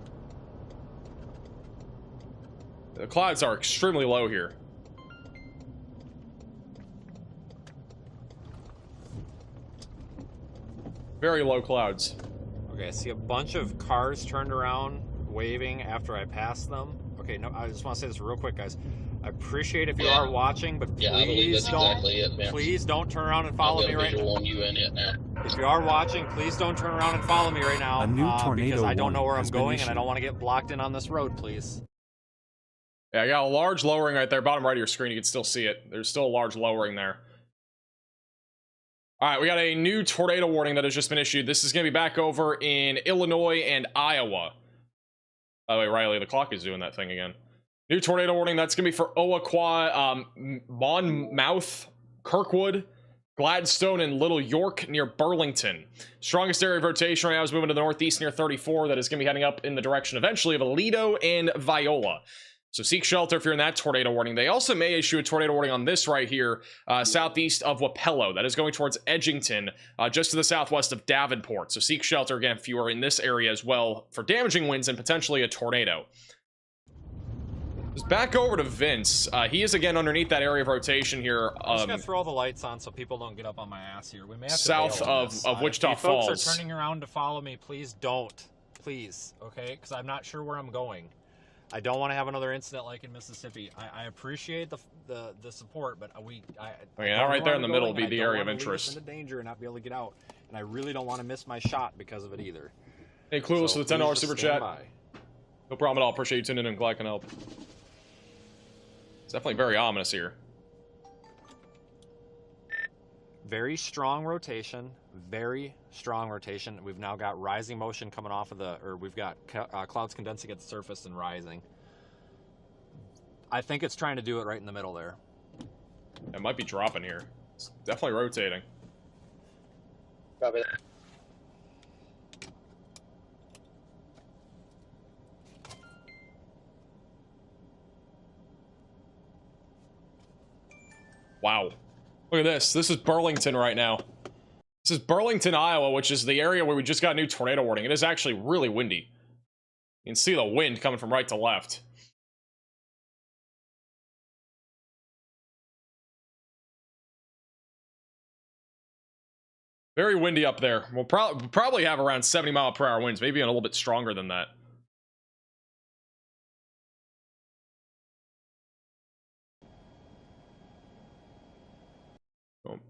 S1: The clouds are extremely low here. Very low clouds.
S5: Okay, I see a bunch of cars turned around, waving after I passed them. Okay, no, I just want to say this real quick, guys. I appreciate if you are watching, but please don't, please don't turn around and follow me right now.
S11: On you in it now. If you are watching, please don't turn around and follow me right now.
S3: A new tornado
S11: because I don't know where
S3: warning
S11: I'm
S3: has been
S11: going and I
S3: issued.
S11: don't want to get blocked in on this road, please.
S1: Yeah, I got a large lowering right there, bottom right of your screen. You can still see it. There's still a large lowering there. All right, we got a new tornado warning that has just been issued. This is going to be back over in Illinois and Iowa. By the way, Riley, the clock is doing that thing again. New tornado warning. That's going to be for Oakwa, Monmouth, Kirkwood, Gladstone, and Little York near Burlington. Strongest area of rotation right now is moving to the northeast near 34. That is going to be heading up in the direction eventually of Aledo and Viola. So seek shelter if you're in that tornado warning. They also may issue a tornado warning on this right here, southeast of Wapello. That is going towards Edgington, just to the southwest of Davenport. So seek shelter again if you are in this area as well for damaging winds and potentially a tornado. Just back over to Vince. He is again underneath that area of rotation here.
S11: I'm just gonna throw the lights on so people don't get up on my ass here. We may have to
S1: south
S11: bail on this.
S1: of Wichita
S11: if you
S1: Falls.
S11: folks are turning around to follow me, please don't. Please, okay? Because I'm not sure where I'm going. I don't want to have another incident like in Mississippi. I appreciate the support, but
S1: now right there in the middle will be the area of interest.
S11: Into danger and not be able to get out, and I really don't want to miss my shot because of it either.
S1: Hey, Clueless
S11: So
S1: with the $10
S11: please
S1: super
S11: just stand
S1: chat.
S11: by.
S1: No problem at all. Appreciate you tuning in. Glad I can help. It's definitely very ominous here.
S11: Very strong rotation. Very strong rotation. We've now got rising motion coming off of we've got clouds condensing at the surface and rising. I think it's trying to do it right in the middle there.
S1: It might be dropping here. It's definitely rotating.
S10: Copy that.
S1: Wow. Look at this. This is Burlington right now. This is Burlington, Iowa, which is the area where we just got a new tornado warning. It is actually really windy. You can see the wind coming from right to left. Very windy up there. We'll probably have around 70-mile-per-hour winds, maybe a little bit stronger than that.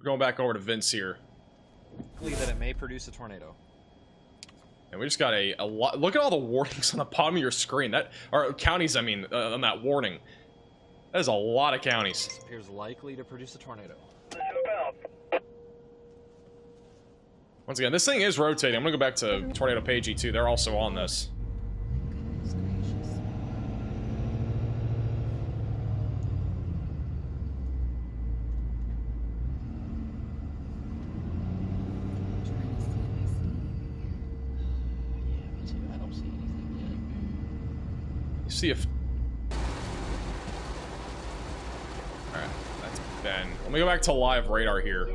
S1: Going back over to Vince here.
S11: That it may produce a tornado.
S1: And we just got a lot. Look at all the warnings on the bottom of your screen. Or counties, I mean, on that warning. That is a lot of counties.
S11: This appears likely to produce a tornado.
S1: Once again, this thing is rotating. I'm gonna go back to Tornado Page E2. They're also on this. See if... Alright, that's Ben. Let me go back to live radar here.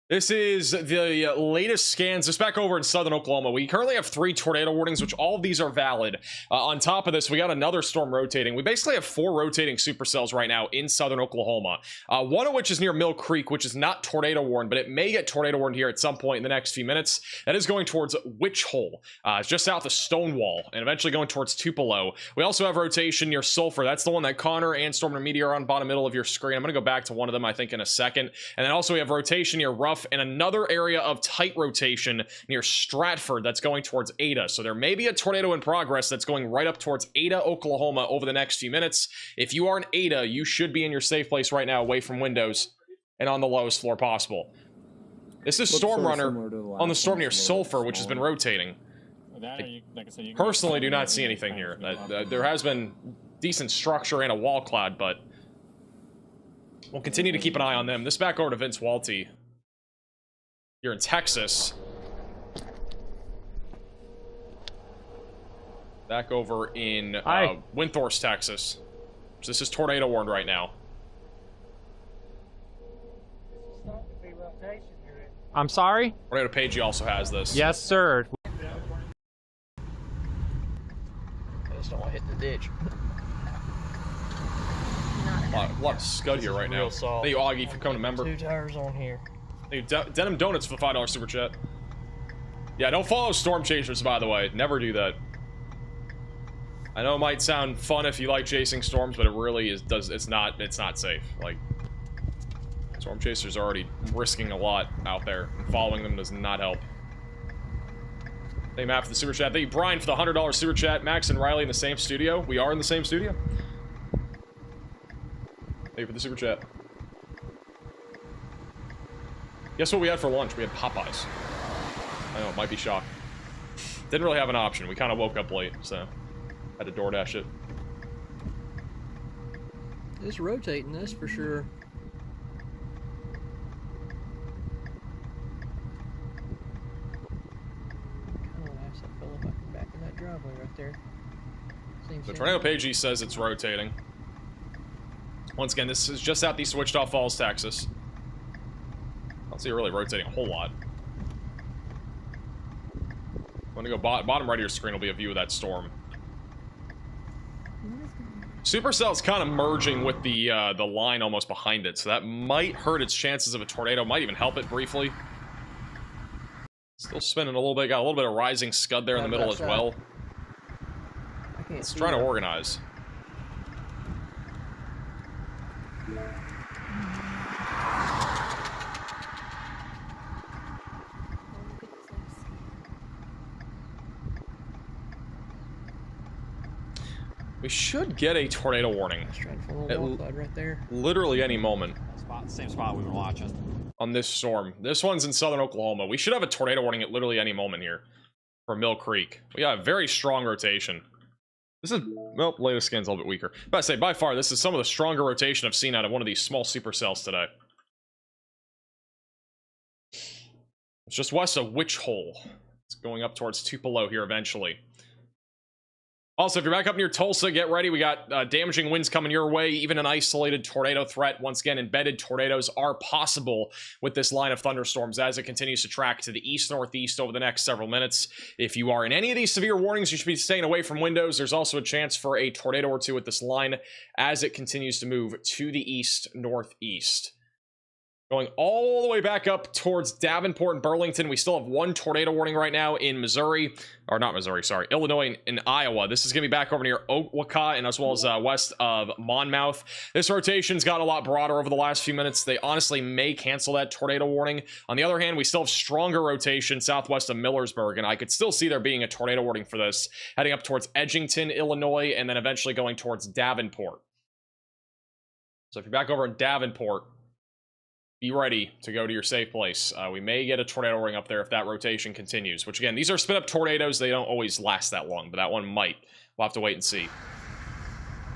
S1: This is the latest scans. Just back over in southern Oklahoma. We currently have 3 tornado warnings, which all of these are valid. On top of this, we got another storm rotating. We basically have 4 rotating supercells right now in southern Oklahoma. One of which is near Mill Creek, which is not tornado warned, but it may get tornado warned here at some point in the next few minutes. That is going towards Witch Hole, just south of Stonewall, and eventually going towards Tupelo. We also have rotation near Sulphur. That's the one that Connor and StormRunner Media are on bottom middle of your screen. I'm going to go back to one of them, I think, in a second. And then also we have rotation near Rough and another area of tight rotation near Stratford that's going towards Ada. So there may be a tornado in progress that's going right up towards Ada, Oklahoma over the next few minutes. If you are in Ada, you should be in your safe place right now, away from windows and on the lowest floor possible. This is StormRunner on the storm near Sulphur, which has been rotating. Personally, do not see anything here. There has been decent structure and a wall cloud, but we'll continue to keep an eye on them. This back over to Vince Walty. You're in Texas. Back over in Windthorst, Texas. So this is tornado warned right now.
S11: I'm sorry?
S1: Tornado Page also has this.
S11: Yes, sir.
S12: I just don't want to hit the ditch.
S1: A lot of scud here right now. Thank you, Augie, for coming to member.
S12: 2 tires on here.
S1: Thank you, Denim Donuts for the $5 super chat. Yeah, don't follow Stormchasers, by the way. Never do that. I know it might sound fun if you like chasing storms, but it really is. It's not safe. Like, Stormchaser's already risking a lot out there, and following them does not help. Thank you, Matt, for the super chat. Thank you, Brian, for the $100 super chat. Max and Riley in the same studio. We are in the same studio. Thank you for the super chat. Guess what we had for lunch? We had Popeyes. I know, it might be shock. Didn't really have an option. We kind of woke up late, so had to DoorDash it.
S12: It's rotating this for sure. Kind of nice that fella back in that driveway right there.
S1: So Tornado Pagey says it's rotating. Once again, this is just southeast of Wichita Falls, Texas. I don't see it really rotating a whole lot. I'm gonna go bottom right of your screen will be a view of that storm. Supercell's kind of merging with the line almost behind it, so that might hurt its chances of a tornado. Might even help it briefly. Still spinning a little bit. Got a little bit of rising scud there in the middle as well. It's trying to organize. We should get a tornado warning
S12: right there.
S1: Literally any moment.
S11: Same spot we were watching.
S1: On this storm. This one's in southern Oklahoma. We should have a tornado warning at literally any moment here for Mill Creek. We got a very strong rotation. This is, well, latest scan's a little bit weaker. But I say, by far, this is some of the stronger rotation I've seen out of one of these small supercells today. It's just west of Witch Hole. It's going up towards Tupelo here eventually. Also, if you're back up near Tulsa, get ready. We got damaging winds coming your way, even an isolated tornado threat. Once again, embedded tornadoes are possible with this line of thunderstorms as it continues to track to the east-northeast over the next several minutes. If you are in any of these severe warnings, you should be staying away from windows. There's also a chance for a tornado or two with this line as it continues to move to the east-northeast. Going all the way back up towards Davenport and Burlington. We still have one tornado warning right now in Missouri. Or not Missouri, sorry. Illinois and Iowa. This is going to be back over near Waco and as well as west of Monmouth. This rotation's got a lot broader over the last few minutes. They honestly may cancel that tornado warning. On the other hand, we still have stronger rotation southwest of Millersburg. And I could still see there being a tornado warning for this. Heading up towards Edgington, Illinois. And then eventually going towards Davenport. So if you're back over in Davenport, be ready to go to your safe place. We may get a tornado ring up there if that rotation continues. Which, again, these are spin-up tornadoes. They don't always last that long, but that one might. We'll have to wait and see.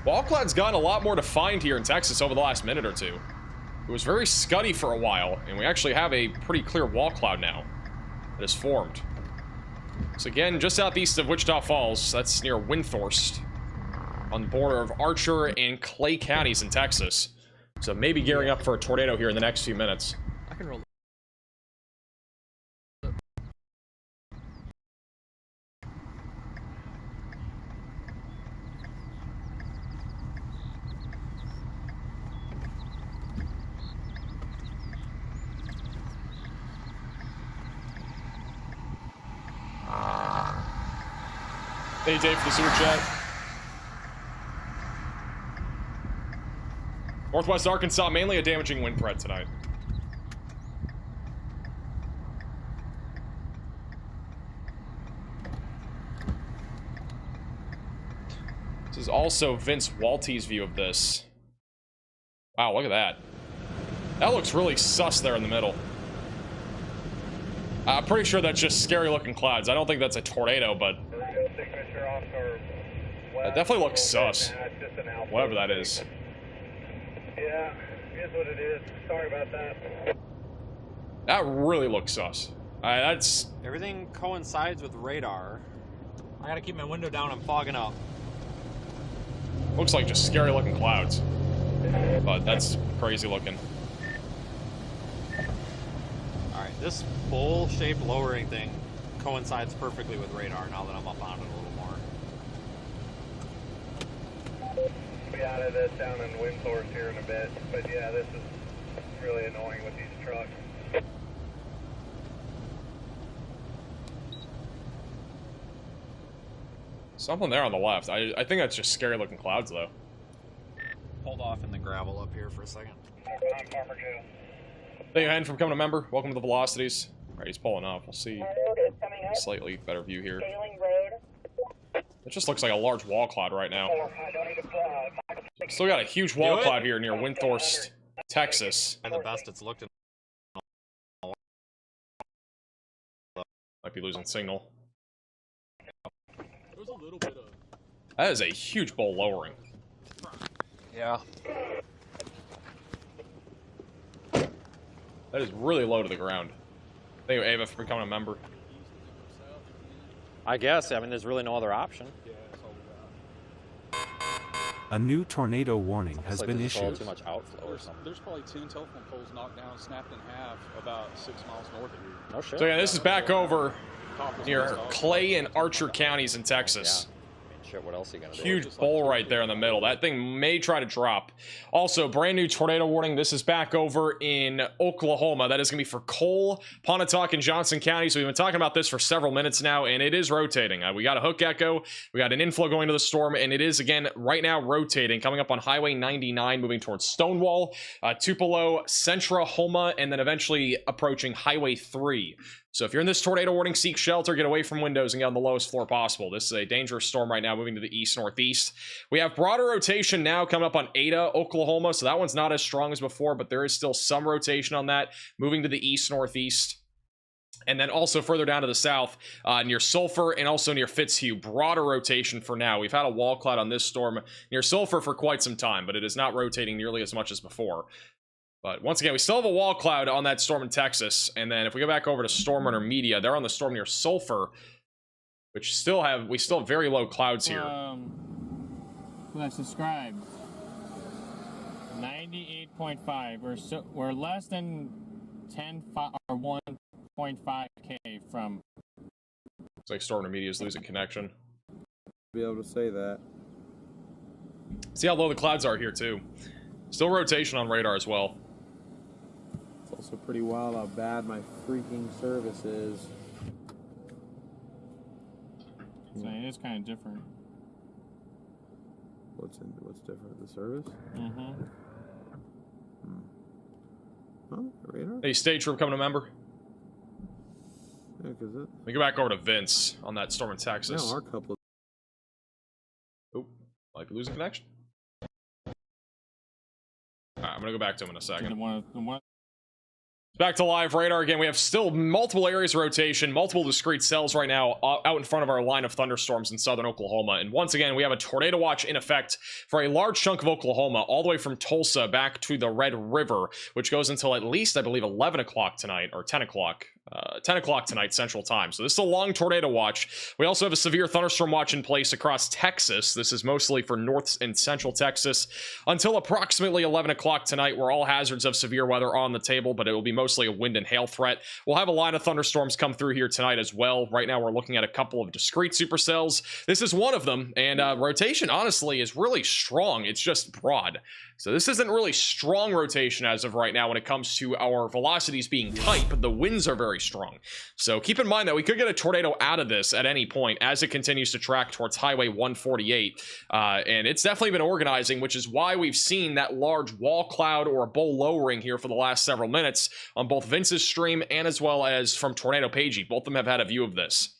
S1: Wall cloud's gotten a lot more defined here in Texas over the last minute or two. It was very scuddy for a while, and we actually have a pretty clear wall cloud now that has formed. So, again, just southeast of Wichita Falls, that's near Windthorst, on the border of Archer and Clay counties in Texas. So maybe gearing up for a tornado here in the next few minutes.
S12: I can roll.
S1: Hey Dave for the super chat. Northwest Arkansas, mainly a damaging wind threat tonight. This is also Vince Walty's view of this. Wow, look at that. That looks really sus there in the middle. I'm pretty sure that's just scary looking clouds. I don't think that's a tornado, but it definitely looks sus. Whatever that is.
S10: Yeah, here's what it is. Sorry about that.
S1: That really looks sus. That's...
S11: Everything coincides with radar. I gotta keep my window down, I'm fogging up.
S1: Looks like just scary looking clouds. But that's crazy looking.
S11: Alright, this bowl-shaped lowering thing coincides perfectly with radar now that I'm up on it a little more.
S10: Be out of this down in Windthorst here in a bit, but yeah, this is really annoying with these trucks.
S1: Something there on the left. I think that's just scary looking clouds though.
S11: Hold off in the gravel up here for a second.
S10: Behind Farmer Joe.
S1: Thank you, Hen, for becoming a member. Welcome to the Velocities. All right, he's pulling up. We'll see a slightly better view here. It just looks like a large wall cloud right now. Still got a huge wall cloud here near Windthorst, Texas.
S11: And the best it's looked in.
S1: Might be losing signal.
S13: There's a little bit of...
S1: That is a huge bowl lowering.
S11: Yeah.
S1: That is really low to the ground. Thank you, Ava, for becoming a member.
S11: I guess. I mean, there's really no other option.
S3: A new tornado warning has been issued.
S11: Too much outflow or something.
S13: There's probably 10 telephone poles knocked down, snapped in half, about 6 miles north of here.
S11: No shit.
S1: So yeah, this is back over near Clay and Archer counties in Texas.
S11: Yeah. Shit, what else are you gonna do?
S1: Huge bowl right there in the middle. That thing may try to drop. Also, brand new tornado warning. This is back over in Oklahoma. That is going to be for Cole, Pontotoc, and Johnson counties. We've been talking about this for several minutes now, and it is rotating. We got a hook echo. We got an inflow going to the storm, and it is, again, right now rotating, coming up on Highway 99, moving towards Stonewall, Tupelo, Centrahoma, and then eventually approaching Highway 3. So if you're in this tornado warning, seek shelter, get away from windows, and get on the lowest floor possible. This is a dangerous storm right now, moving to the east-northeast. We have broader rotation now coming up on Ada, Oklahoma, so that one's not as strong as before, but there is still some rotation on that, moving to the east-northeast. And then also further down to the south, near Sulphur and also near Fitzhugh, broader rotation for now. We've had a wall cloud on this storm near Sulphur for quite some time, but it is not rotating nearly as much as before. But once again, we still have a wall cloud on that storm in Texas. And then if we go back over to StormRunner Media, they're on the storm near Sulphur, which we still have very low clouds here.
S8: Who has subscribed? 98.5. We're less than 10 or 1.5K from.
S1: Looks like StormRunner Media is losing connection.
S5: Be able to say that.
S1: See how low the clouds are here too. Still rotation on radar as well.
S5: It's also pretty wild how bad my freaking service is.
S8: So it is kind of different.
S5: What's different? The service?
S8: Mm-hmm.
S5: Huh? Radar?
S1: Hey, Stage Troop coming a member.
S5: Yeah, because it.
S1: We go back over to Vince on that storm in Texas.
S5: No, our couple.
S1: Oh, might be losing connection. Alright, I'm gonna go back to him in a second. Back to live radar again. We have still multiple areas of rotation, multiple discrete cells right now out in front of our line of thunderstorms in southern Oklahoma. And once again, we have a tornado watch in effect for a large chunk of Oklahoma, all the way from Tulsa back to the Red River, which goes until at least, I believe, 11 o'clock tonight, or 10 o'clock. 10 o'clock tonight Central Time. So this is a long tornado watch. We also have a severe thunderstorm watch in place across Texas. This is mostly for north and central Texas until approximately 11 o'clock tonight, where all hazards of severe weather are on the table, but it will be mostly a wind and hail threat. We'll have a line of thunderstorms come through here tonight as well. Right now we're looking at a couple of discrete supercells. This is one of them, and rotation honestly is really strong. It's just broad. So this isn't really strong rotation as of right now when it comes to our velocities being tight, but the winds are very strong. So keep in mind that we could get a tornado out of this at any point as it continues to track towards Highway 148. And it's definitely been organizing, which is why we've seen that large wall cloud or bowl lowering here for the last several minutes on both Vince's stream and as well as from Tornado Pagey. Both of them have had a view of this.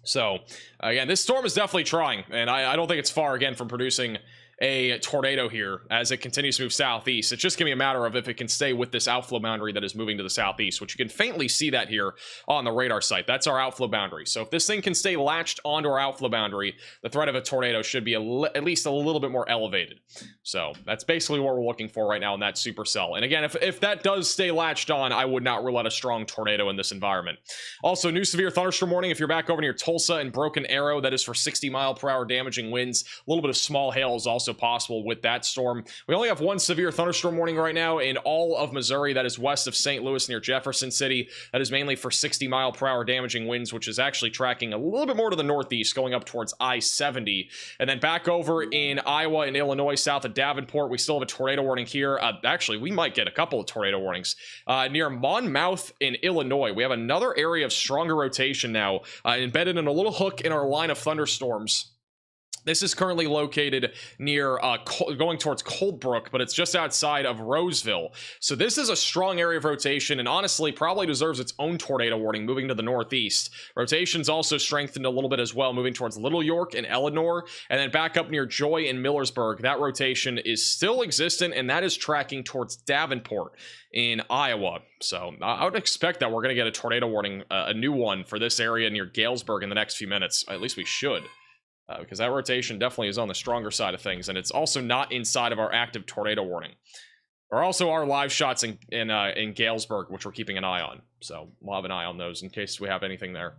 S1: So again, this storm is definitely trying, and I don't think it's far again from producing a tornado here as it continues to move southeast. It's just gonna be a matter of if it can stay with this outflow boundary that is moving to the southeast, which you can faintly see that here on the radar site. That's our outflow boundary. So if this thing can stay latched onto our outflow boundary, the threat of a tornado should be at least a little bit more elevated. So that's basically what we're looking for right now in that supercell. And again, if that does stay latched on, I would not rule out a strong tornado in this environment. Also, new severe thunderstorm warning if you're back over near Tulsa and Broken Arrow. That is for 60-mile-per-hour damaging winds. A little bit of small hail is also possible with that storm. We only have one severe thunderstorm warning right now in all of Missouri. That is west of St. Louis near Jefferson City. That is mainly for 60-mile-per-hour damaging winds, which is actually tracking a little bit more to the northeast, going up towards I-70. And then back over in Iowa and Illinois, south of Davenport, we still have a tornado warning here. Actually, we might get a couple of tornado warnings. Near Monmouth in Illinois, we have another area of stronger rotation now, embedded in a little hook in our line of thunderstorms. This is currently located near going towards Coldbrook, but it's just outside of Roseville. So this is a strong area of rotation, and honestly probably deserves its own tornado warning moving to the northeast. Rotation's also strengthened a little bit as well, moving towards Little York and Eleanor, and then back up near Joy and Millersburg. That rotation is still existent, and that is tracking towards Davenport in Iowa. So I would expect that we're going to get a tornado warning, a new one for this area near Galesburg in the next few minutes. At least we should. Because that rotation definitely is on the stronger side of things, and it's also not inside of our active tornado warning. There also are live shots in Galesburg, which we're keeping an eye on. So we'll have an eye on those in case we have anything there.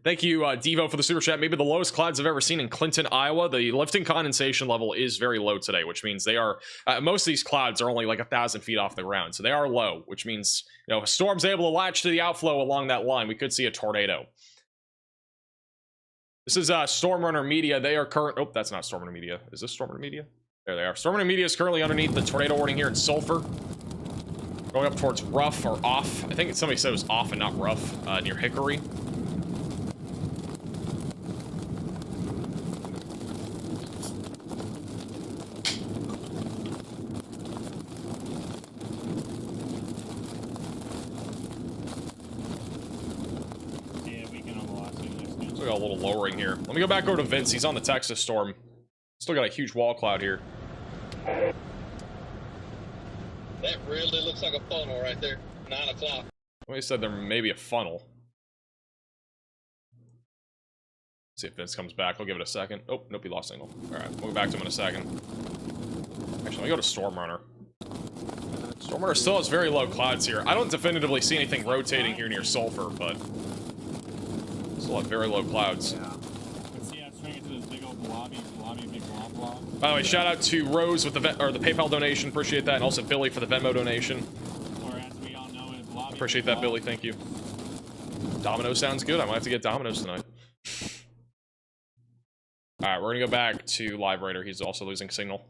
S1: Thank you, Devo, for the super chat. Maybe the lowest clouds I've ever seen in Clinton, Iowa. The lifting condensation level is very low today, which means they are most of these clouds are only like 1,000 feet off the ground, so they are low, which means, you know, if a storm's able to latch to the outflow along that line, we could see a tornado. This is StormRunner Media. They are current. Oh, that's not StormRunner Media. Is this StormRunner Media? There they are. StormRunner Media is currently underneath the tornado warning here in Sulphur, going up towards Rough or Off. I think somebody said it was Off and not Rough, near Hickory. A little lowering here. Let me go back over to Vince. He's on the Texas storm. Still got a huge wall cloud here.
S14: That really looks like a funnel right there. 9 o'clock.
S1: Somebody said there may be a funnel. Let's see if Vince comes back. I'll give it a second. Oh, nope, he lost signal. Alright, we'll go back to him in a second. Actually, let me go to StormRunner. StormRunner still has very low clouds here. I don't definitively see anything rotating here near Sulphur, but still have very low clouds. By the way, shout out to Rose with the PayPal donation. Appreciate that, and also Billy for the Venmo donation. Appreciate that, Billy. Thank you. Domino sounds good. I might have to get Domino's tonight. All right, we're gonna go back to Live Raider. He's also losing signal.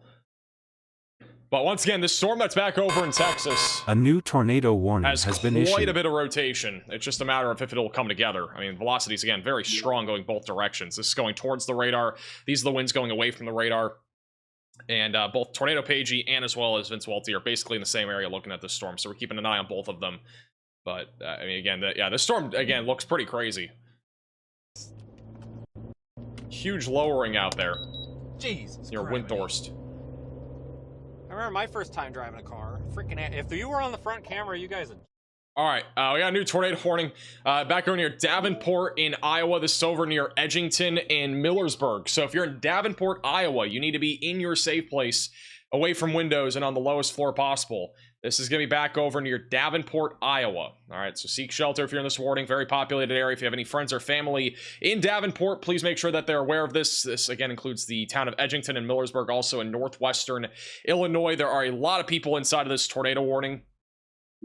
S1: But once again, this storm that's back over in Texas,
S3: a new tornado warning has been issued.
S1: Quite a bit of rotation. It's just a matter of if it'll come together. I mean, velocities, again, very strong going both directions. This is going towards the radar. These are the winds going away from the radar. And both Tornado Pagey and as well as Vince Walty are basically in the same area looking at this storm. So we're keeping an eye on both of them. But, I mean, again, this storm, again, looks pretty crazy. Huge lowering out there.
S11: Jesus.
S1: Near Windthorst.
S11: I remember my first time driving a car. Freaking, if you were on the front camera, you guys would...
S1: All right, we got a new tornado warning back over near Davenport in Iowa. This is over near Edgington and Millersburg. So if you're in Davenport, Iowa, you need to be in your safe place, away from windows and on the lowest floor possible. This is going to be back over near Davenport, Iowa. All right, so seek shelter if you're in this warning. Very populated area. If you have any friends or family in Davenport, please make sure that they're aware of this. This, again, includes the town of Edgington and Millersburg, also in northwestern Illinois. There are a lot of people inside of this tornado warning.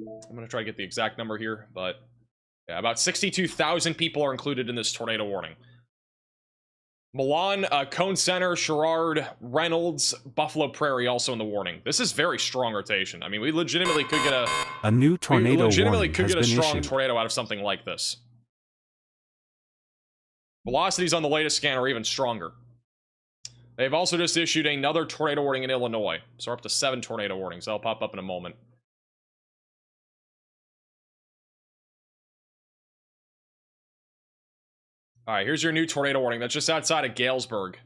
S1: I'm going to try to get the exact number here, but yeah, about 62,000 people are included in this tornado warning. Milan, Cone Center, Sherrard, Reynolds, Buffalo Prairie also in the warning. This is very strong rotation. I mean, we legitimately could get
S3: a new tornado warning
S1: could
S3: has
S1: get a
S3: been
S1: strong
S3: issued.
S1: tornado out of something like this. Velocities on the latest scan are even stronger. They've also just issued another tornado warning in Illinois. So we're up to 7 tornado warnings. That'll pop up in a moment. All right, here's your new tornado warning. That's just outside of Galesburg.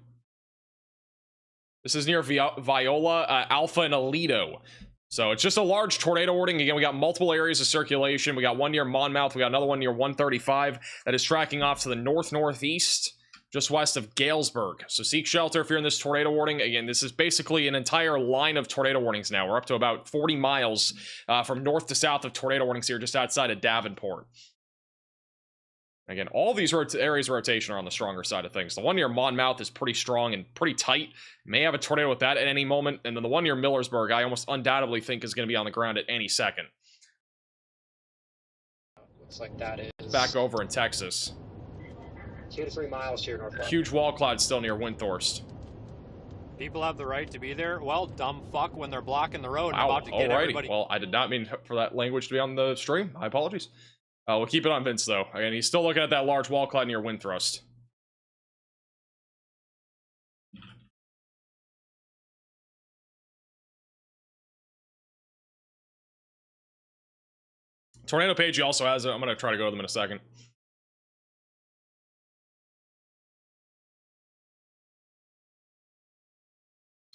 S1: This is near Viola, Alpha, and Aledo. So it's just a large tornado warning. Again, we got multiple areas of circulation. We got one near Monmouth. We got another one near 135 that is tracking off to the north-northeast, just west of Galesburg. So seek shelter if you're in this tornado warning. Again, this is basically an entire line of tornado warnings now. We're up to about 40 miles from north to south of tornado warnings here, just outside of Davenport. Again, all these areas of rotation are on the stronger side of things. The one near Monmouth is pretty strong and pretty tight. May have a tornado with that at any moment. And then the one near Millersburg, I almost undoubtedly think is going to be on the ground at any second.
S15: Looks like that is...
S1: Back over in Texas.
S15: 2 to 3 miles here northwest.
S1: Huge wall cloud still near Windthorst.
S11: People have the right to be there. Well, dumb fuck, when they're blocking the road and
S1: Wow,
S11: about to get everybody...
S1: Well, I did not mean for that language to be on the stream. My apologies. We'll keep it on Vince, though. Again, he's still looking at that large wall cloud near wind thrust. Tornado Page also has it. I'm going to try to go to them in a second.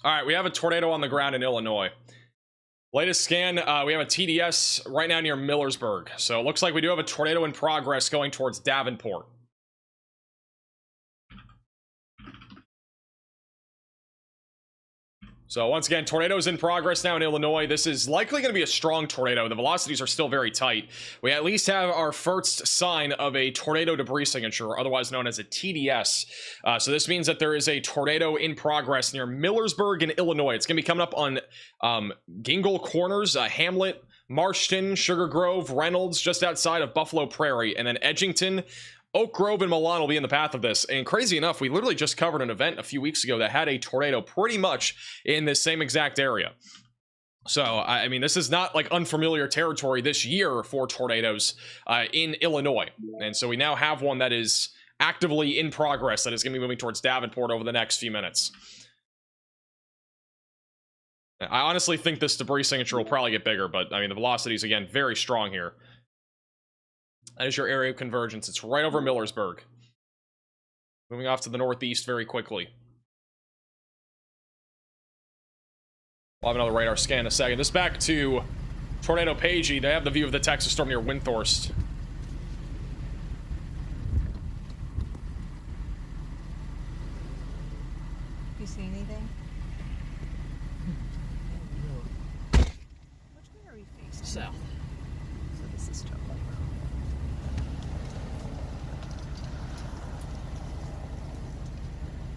S1: All right, we have a tornado on the ground in Illinois. Latest scan, we have a TDS right now near Millersburg. So it looks like we do have a tornado in progress going towards Davenport. So once again, tornadoes in progress now in Illinois. This is likely going to be a strong tornado. The velocities are still very tight. We at least have our first sign of a tornado debris signature, otherwise known as a TDS. So this means that there is a tornado in progress near Millersburg in Illinois. It's going to be coming up on Gingle Corners, Hamlet, Marston, Sugar Grove, Reynolds, just outside of Buffalo Prairie, and then Edgington. Oak Grove and Milan will be in the path of this. And crazy enough, we literally just covered an event a few weeks ago that had a tornado pretty much in this same exact area. So, I mean, this is not like unfamiliar territory this year for tornadoes in Illinois. And so we now have one that is actively in progress that is going to be moving towards Davenport over the next few minutes. I honestly think this debris signature will probably get bigger, but I mean, the velocity is, again, very strong here. That is your area of convergence. It's right over Millersburg. Moving off to the northeast very quickly. We'll have another radar scan in a second. This back to Tornado Pagey. They have the view of the Texas storm near Windthorst.
S9: You see anything?
S12: Which way are we facing? South. So this is totally wrong.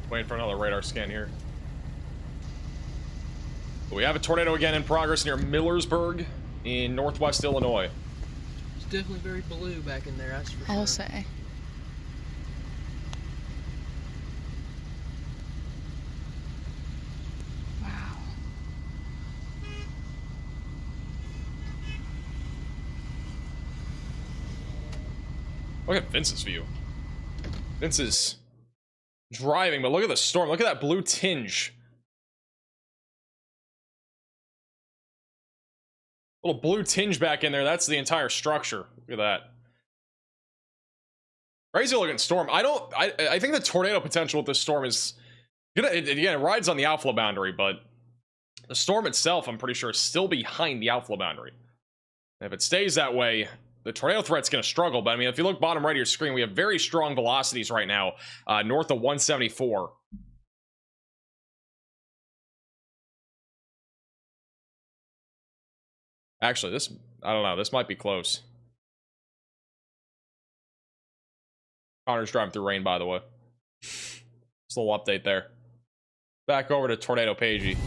S1: Waiting for another radar scan here. We have a tornado again in progress near Millersburg in northwest Illinois.
S12: It's definitely very blue back in there, that's for sure.
S9: I'll say. Wow.
S1: Look at Vince's view. Vince is driving, but look at the storm. Look at that blue tinge. Little blue tinge back in there. That's the entire structure. Look at that. Crazy looking storm. I think the tornado potential with this storm is again, it rides on the outflow boundary, but the storm itself, I'm pretty sure, is still behind the outflow boundary. And if it stays that way, the tornado threat's going to struggle. But I mean, if you look bottom right of your screen, we have very strong velocities right now, north of 174. Actually, this, I don't know, this might be close. Connor's driving through rain, by the way. Just a little update there. Back over to Tornado Pagey.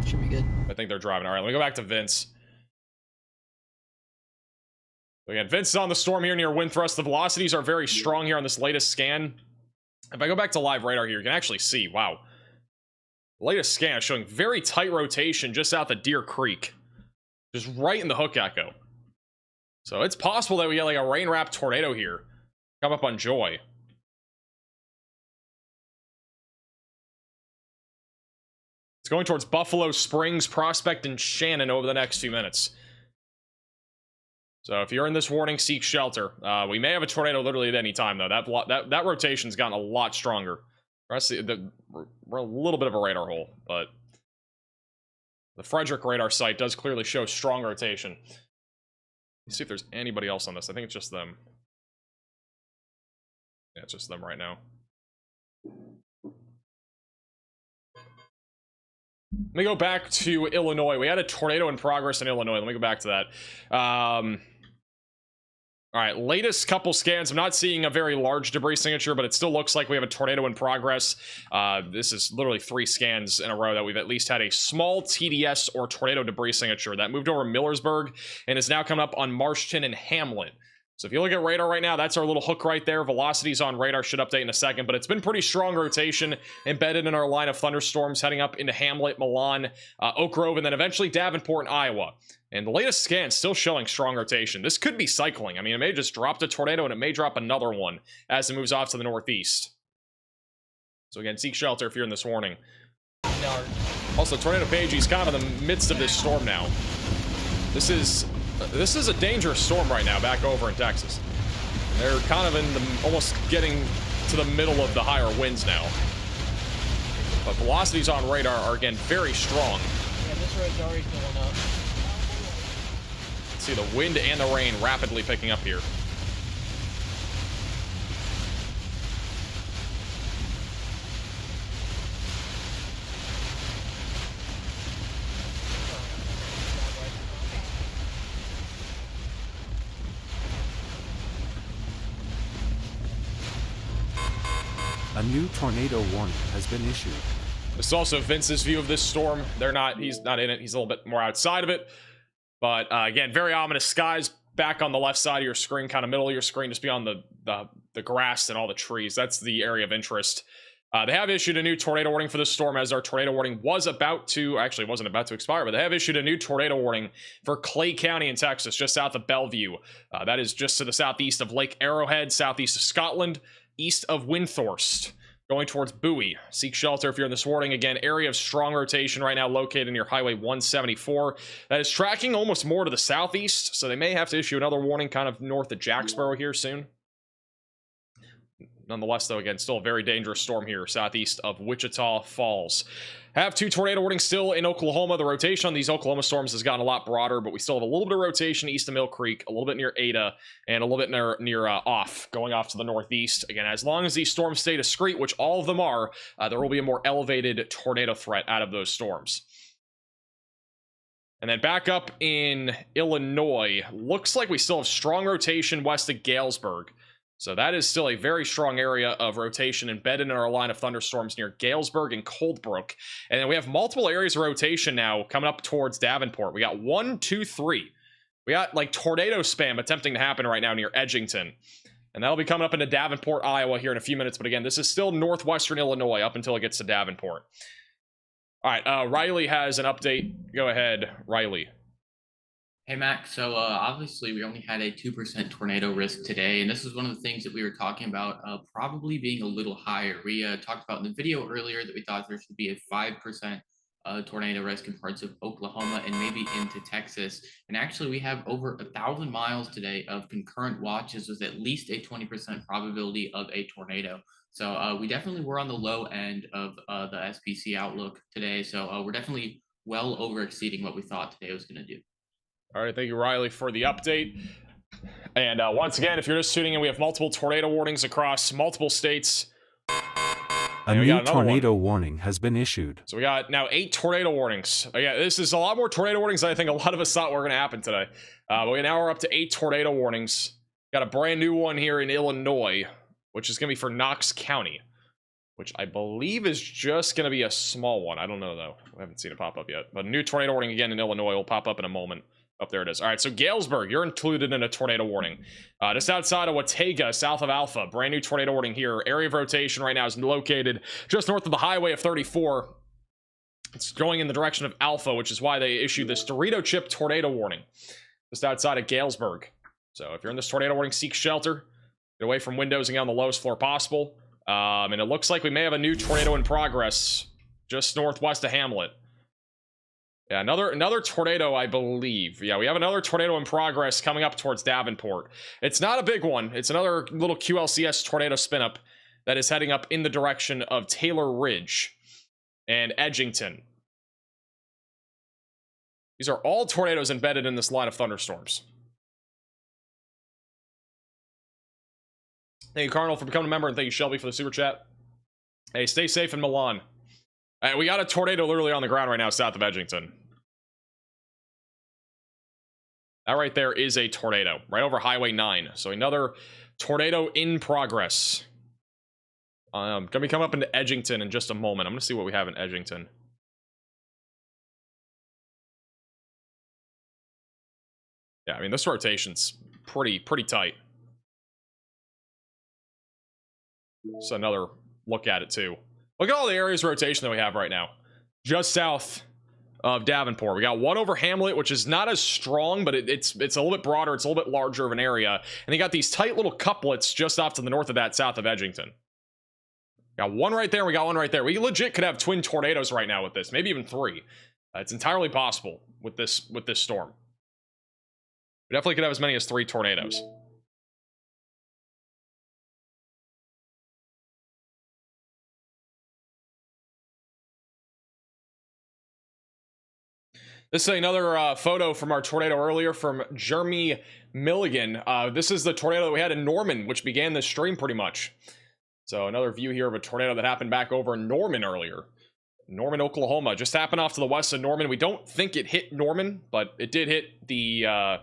S12: Should be good.
S1: I think they're driving. All right, let me go back to Vince. Again, Vince is on the storm here near wind thrust. The velocities are very strong here on this latest scan. If I go back to live radar here, you can actually see, wow. The latest scan is showing very tight rotation just south of Deer Creek. Just right in the hook echo. So it's possible that we get like a rain-wrapped tornado here. Come up on Joy. It's going towards Buffalo Springs, Prospect, and Shannon over the next few minutes. So if you're in this warning, seek shelter. We may have a tornado literally at any time, though. That rotation's gotten a lot stronger. We're a little bit of a radar hole, but the Frederick radar site does clearly show strong rotation. Let's see if there's anybody else on this. I think it's just them. Yeah, it's just them right now. Let me go back to Illinois. We had a tornado in progress in Illinois. Let me go back to that. All right, latest couple scans. I'm not seeing a very large debris signature, but it still looks like we have a tornado in progress. This is literally 3 scans in a row that we've at least had a small TDS or tornado debris signature that moved over Millersburg and is now coming up on Marston and Hamlet. So if you look at radar right now, that's our little hook right there. Velocities on radar should update in a second, but it's been pretty strong rotation embedded in our line of thunderstorms heading up into Hamlet, Milan, Oak Grove, and then eventually Davenport and Iowa. And the latest scan still showing strong rotation. This could be cycling. I mean, it may just drop a tornado and it may drop another one as it moves off to the northeast. So again, seek shelter if you're in this warning. Also, Tornado Page, he's kind of in the midst of this storm now. This is a dangerous storm right now back over in Texas. They're kind of in the, almost getting to the middle of the higher winds now. But velocities on radar are again very strong.
S12: Yeah, this road's already filling up.
S1: See the wind and the rain rapidly picking up here.
S3: A new tornado warning has been issued.
S1: This is also Vince's view of this storm. He's not in it. He's a little bit more outside of it. But again, very ominous skies back on the left side of your screen, kind of middle of your screen, just beyond the grass and all the trees. That's the area of interest. They have issued a new tornado warning for this storm, as our tornado warning was about to, actually it wasn't about to expire, but they have issued a new tornado warning for Clay County in Texas, just south of Bellevue. That is just to the southeast of Lake Arrowhead, southeast of Scotland, east of Windthorst, going towards Bowie. Seek shelter if you're in this warning. Again, area of strong rotation right now located near Highway 174. That is tracking almost more to the southeast, so they may have to issue another warning kind of north of Jacksboro here soon. Nonetheless, though, again, still a very dangerous storm here southeast of Wichita Falls. Have 2 tornado warnings still in Oklahoma. The rotation on these Oklahoma storms has gotten a lot broader, but we still have a little bit of rotation east of Mill Creek, a little bit near Ada, and a little bit near off, going off to the northeast. Again, as long as these storms stay discrete, which all of them are, there will be a more elevated tornado threat out of those storms. And then back up in Illinois, looks like we still have strong rotation west of Galesburg. So that is still a very strong area of rotation embedded in our line of thunderstorms near Galesburg and Coldbrook. And then we have multiple areas of rotation now coming up towards Davenport. We got 1, 2, 3. We got like tornado spam attempting to happen right now near Edgington. And that'll be coming up into Davenport, Iowa here in a few minutes. But again, this is still northwestern Illinois up until it gets to Davenport. All right, Riley has an update. Go ahead, Riley.
S4: Hey, Mac. So obviously we only had a 2% tornado risk today, and this is one of the things that we were talking about probably being a little higher. We talked about in the video earlier that we thought there should be a 5% tornado risk in parts of Oklahoma and maybe into Texas. And actually we have over 1,000 miles today of concurrent watches with at least a 20% probability of a tornado. So we definitely were on the low end of the SPC outlook today. So we're definitely well over exceeding what we thought today was going to do.
S1: All right, thank you, Riley, for the update. And once again, if you're just tuning in, we have multiple tornado warnings across multiple states.
S3: A new tornado warning has been issued.
S1: So we got now 8 tornado warnings. Yeah, this is a lot more tornado warnings than I think a lot of us thought were going to happen today. But now we're up to 8 tornado warnings. Got a brand new one here in Illinois, which is going to be for Knox County, which I believe is just going to be a small one. I don't know, though. I haven't seen it pop up yet. But a new tornado warning again in Illinois will pop up in a moment. Oh, there it is. All right, so Galesburg, you're included in a tornado warning. Just outside of Watega, south of Alpha, brand new tornado warning here. Area of rotation right now is located just north of the highway of 34. It's going in the direction of Alpha, which is why they issued this Dorito chip tornado warning just outside of Galesburg. So if you're in this tornado warning, seek shelter. Get away from windows and get on the lowest floor possible. And it looks like we may have a new tornado in progress just northwest of Hamlet. Yeah, another tornado, I believe. Yeah, we have another tornado in progress coming up towards Davenport. It's not a big one. It's another little QLCS tornado spin-up that is heading up in the direction of Taylor Ridge and Edgington. These are all tornadoes embedded in this line of thunderstorms. Thank you, Cardinal, for becoming a member, and thank you, Shelby, for the super chat. Hey, stay safe in Milan. We got a tornado literally on the ground right now south of Edgington. That right there is a tornado right over Highway 9. So another tornado in progress. Gonna be coming up into Edgington in just a moment. I'm gonna see what we have in Edgington. Yeah, I mean, this rotation's pretty tight. So another look at it too. Look at all the areas of rotation that we have right now. Just south of Davenport. We got one over Hamlet, which is not as strong, but it's a little bit broader. It's a little bit larger of an area. And you got these tight little couplets just off to the north of that, south of Edgington. Got one right there. We got one right there. We legit could have twin tornadoes right now with this, maybe even three. It's entirely possible with this storm. We definitely could have as many as 3 tornadoes. This is another photo from our tornado earlier from Jeremy Milligan. This is the tornado that we had in Norman, which began this stream pretty much. So another view here of a tornado that happened back over in Norman earlier. Norman, Oklahoma. Just happened off to the west of Norman. We don't think it hit Norman, but it did hit the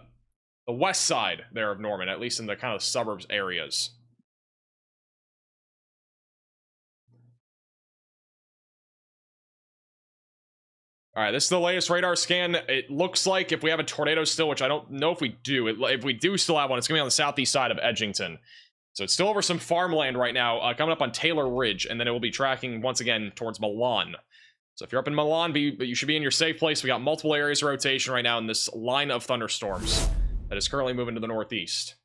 S1: west side there of Norman, at least in the kind of suburbs areas. All right, this is the latest radar scan. It looks like if we have a tornado still, which I don't know if we do, if we do still have one, it's going to be on the southeast side of Edgington. So it's still over some farmland right now, coming up on Taylor Ridge, and then it will be tracking once again towards Milan. So if you're up in Milan, you should be in your safe place. We got multiple areas of rotation right now in this line of thunderstorms that is currently moving to the northeast.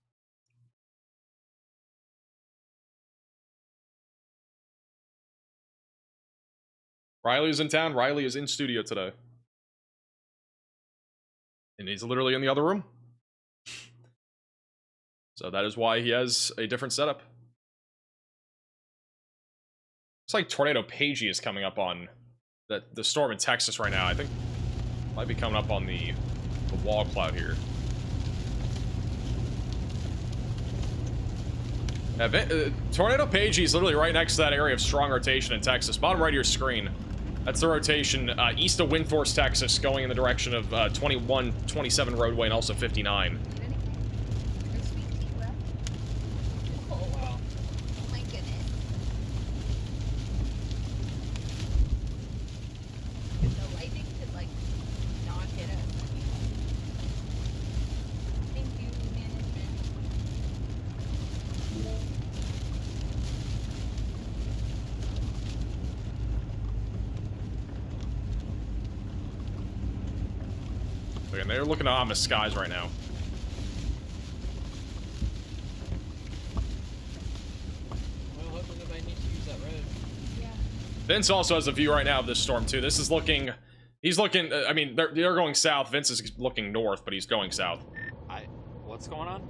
S1: Riley is in town. Riley is in studio today. And he's literally in the other room. So that is why he has a different setup. It's like Tornado Pagey is coming up on the storm in Texas right now. I think might be coming up on the wall cloud here. Tornado Pagey is literally right next to that area of strong rotation in Texas. Bottom right of your screen. That's the rotation east of Windforce, Texas, going in the direction of 2127 roadway and also 59. And they're looking at ominous skies right now.
S16: Well, hopefully nobody needs to use that road.
S9: Yeah.
S1: Vince also has a view right now of this storm too. This is looking, he's looking, I mean, they're going south. Vince is looking north, but he's going south.
S11: What's going on?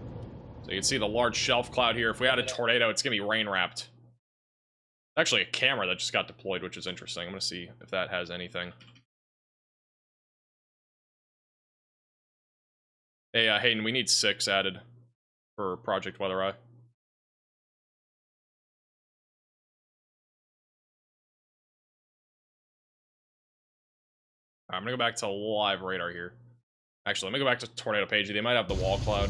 S1: So you can see the large shelf cloud here. If we had a tornado, it's gonna be rain wrapped. Actually, a camera that just got deployed, which is interesting. I'm gonna see if that has anything. Hey, Hayden, we need 6 added for Project Weather Eye. I'm gonna go back to live radar here. Actually, let me go back to Tornado Pagey. They might have the wall cloud.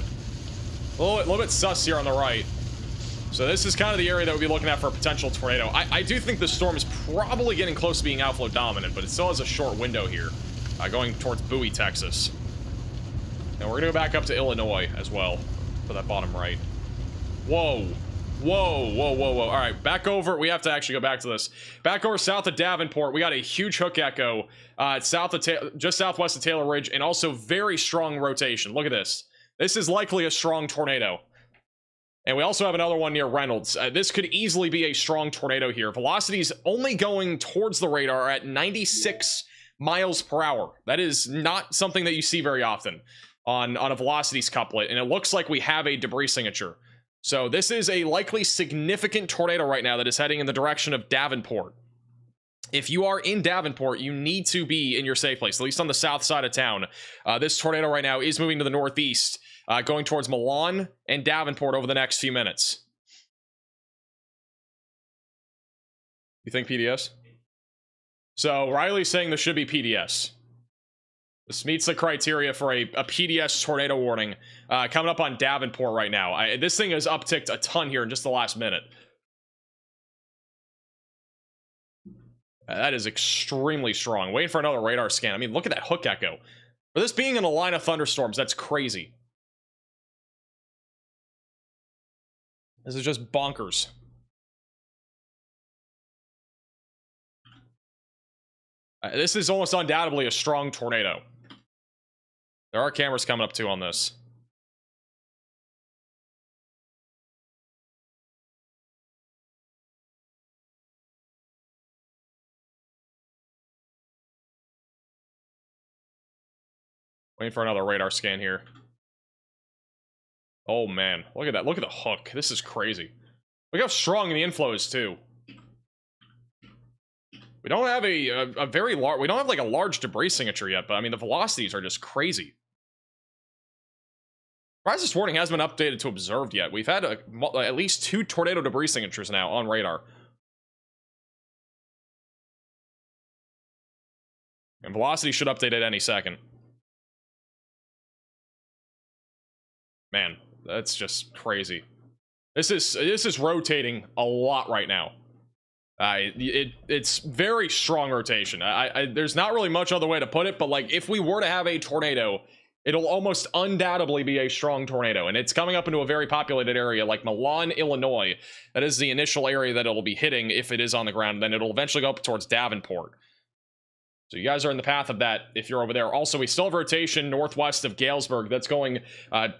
S1: A little bit sus here on the right. So this is kind of the area that we'll be looking at for a potential tornado. I do think the storm is probably getting close to being outflow dominant, but it still has a short window here, going towards Bowie, Texas. And we're gonna go back up to Illinois as well for that bottom right. Whoa. Whoa, whoa, whoa, whoa. All right, back over. We have to actually go back to this. Back over south of Davenport, we got a huge hook echo south of just southwest of Taylor Ridge, and also very strong rotation. Look at this. This is likely a strong tornado. And we also have another one near Reynolds. This could easily be a strong tornado here. Velocities only going towards the radar at 96 miles per hour. That is not something that you see very often on a velocities couplet, and it looks like we have a debris signature. So this is a likely significant tornado right now that is heading in the direction of Davenport. If you are in Davenport, you need to be in your safe place, at least on the south side of town. This tornado right now is moving to the northeast, going towards Milan and Davenport over the next few minutes. You think PDS? So Riley's saying there should be PDS. This meets the criteria for a PDS tornado warning coming up on Davenport right now. This thing has upticked a ton here in just the last minute. That is extremely strong. Waiting for another radar scan. I mean, look at that hook echo. For this being in a line of thunderstorms, that's crazy. This is just bonkers. This is almost undoubtedly a strong tornado. There are cameras coming up too on this. Waiting for another radar scan here. Oh man, look at that. Look at the hook. This is crazy. Look how strong the inflow is too. We don't have a very large, we don't have like a large debris signature yet, but I mean the velocities are just crazy. Surprised this warning hasn't been updated to observed yet. We've had at least 2 tornado debris signatures now on radar. And velocity should update at any second. Man, that's just crazy. This is rotating a lot right now. It's very strong rotation. There's not really much other way to put it, but like if we were to have a tornado, it'll almost undoubtedly be a strong tornado, and it's coming up into a very populated area like Milan, Illinois. That is the initial area that it'll be hitting if it is on the ground. Then it'll eventually go up towards Davenport. So you guys are in the path of that if you're over there. Also, we still have rotation northwest of Galesburg that's going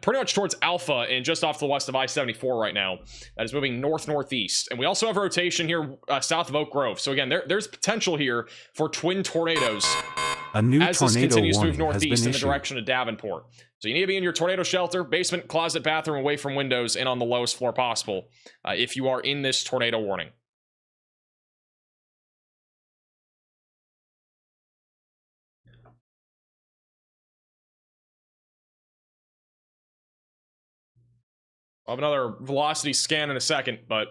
S1: pretty much towards Alpha and just off to the west of I-74 right now. That is moving north-northeast. And we also have rotation here south of Oak Grove. So again, there's potential here for twin tornadoes.
S3: A new
S1: as this
S3: tornado
S1: continues to
S3: warning
S1: move
S3: has been
S1: northeast in the
S3: issued.
S1: direction of Davenport. So you need to be in your tornado shelter, basement, closet, bathroom, away from windows, and on the lowest floor possible if you are in this tornado warning. I'll have another velocity scan in a second, but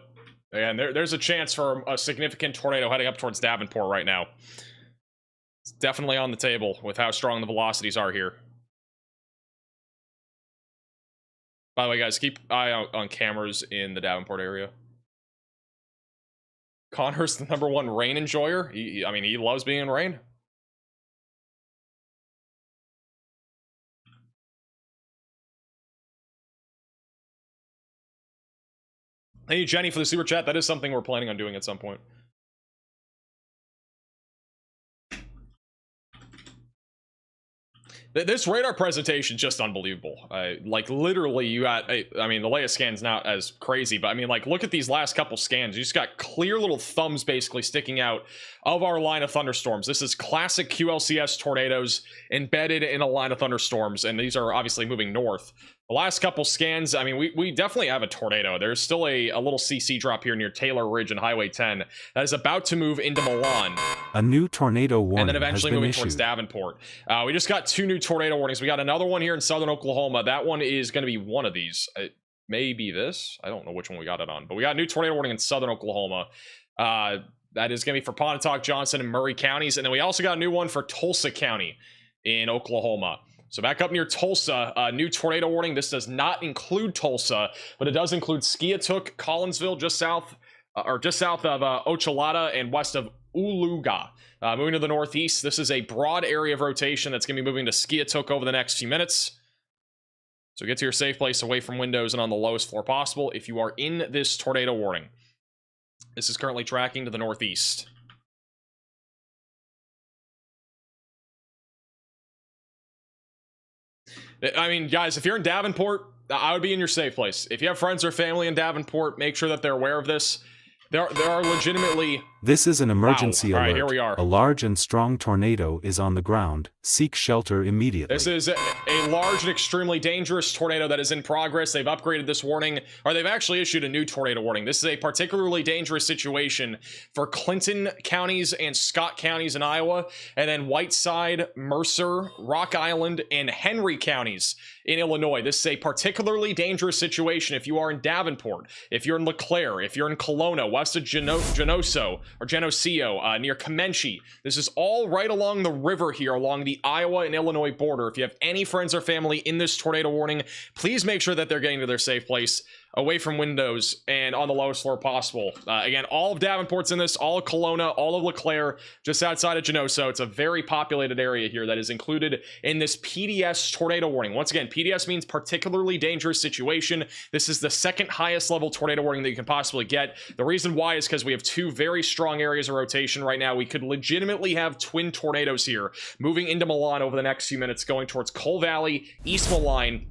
S1: again, there's a chance for a significant tornado heading up towards Davenport right now. It's definitely on the table with how strong the velocities are here. By the way, guys, keep an eye out on cameras in the Davenport area. Connor's the #1 rain enjoyer. I mean, he loves being in rain. Thank you, Jenny, for the super chat. That is something we're planning on doing at some point. This radar presentation is just unbelievable. Like, literally, you got... I mean, the latest scan's not as crazy, but I mean, like, look at these last couple scans. You just got clear little thumbs basically sticking out of our line of thunderstorms. This is classic QLCS tornadoes embedded in a line of thunderstorms, and these are obviously moving north. The last couple scans, I mean, we definitely have a tornado. There's still a little CC drop here near Taylor Ridge and Highway 10 that is about to move into Milan.
S3: A new tornado warning
S1: And then eventually
S3: has been
S1: moving
S3: issued.
S1: towards Davenport. We just got 2 new tornado warnings. We got another one here in southern Oklahoma. That one is going to be one of these. It may be this. I don't know which one we got it on. But we got a new tornado warning in southern Oklahoma. That is going to be for Pontotoc, Johnson, and Murray counties. And then we also got a new one for Tulsa County in Oklahoma. So back up near Tulsa, new tornado warning. This does not include Tulsa, but it does include Skiatook, Collinsville, just south of Ochalata and west of Uluga. Moving to the northeast, this is a broad area of rotation that's going to be moving to Skiatook over the next few minutes. So get to your safe place away from windows and on the lowest floor possible if you are in this tornado warning. This is currently tracking to the northeast. I mean, guys, if you're in Davenport, I would be in your safe place. If you have friends or family in Davenport, make sure that they're aware of this. There are legitimately...
S3: This is an emergency
S1: Wow. All
S3: alert.
S1: right, here we are.
S3: A large and strong tornado is on the ground. Seek shelter immediately.
S1: This is a large and extremely dangerous tornado that is in progress. They've upgraded this warning, or they've actually issued a new tornado warning. This is a particularly dangerous situation for Clinton counties and Scott counties in Iowa, and then Whiteside, Mercer, Rock Island, and Henry counties in Illinois. This is a particularly dangerous situation if you are in Davenport, if you're in LeClaire, if you're in Kelowna, west of Geneseo, near Comanche. This is all right along the river here, along the Iowa and Illinois border. If you have any friends or family in this tornado warning, please make sure that they're getting to their safe place. away from windows, and on the lowest floor possible. Again, all of Davenport's in this, all of Kelowna, all of LeClaire, just outside of Genoso. It's a very populated area here that is included in this PDS tornado warning. Once again, PDS means particularly dangerous situation. This is the second highest level tornado warning that you can possibly get. The reason why is because we have two very strong areas of rotation right now. We could legitimately have twin tornadoes here moving into Milan over the next few minutes, going towards Coal Valley, East Moline,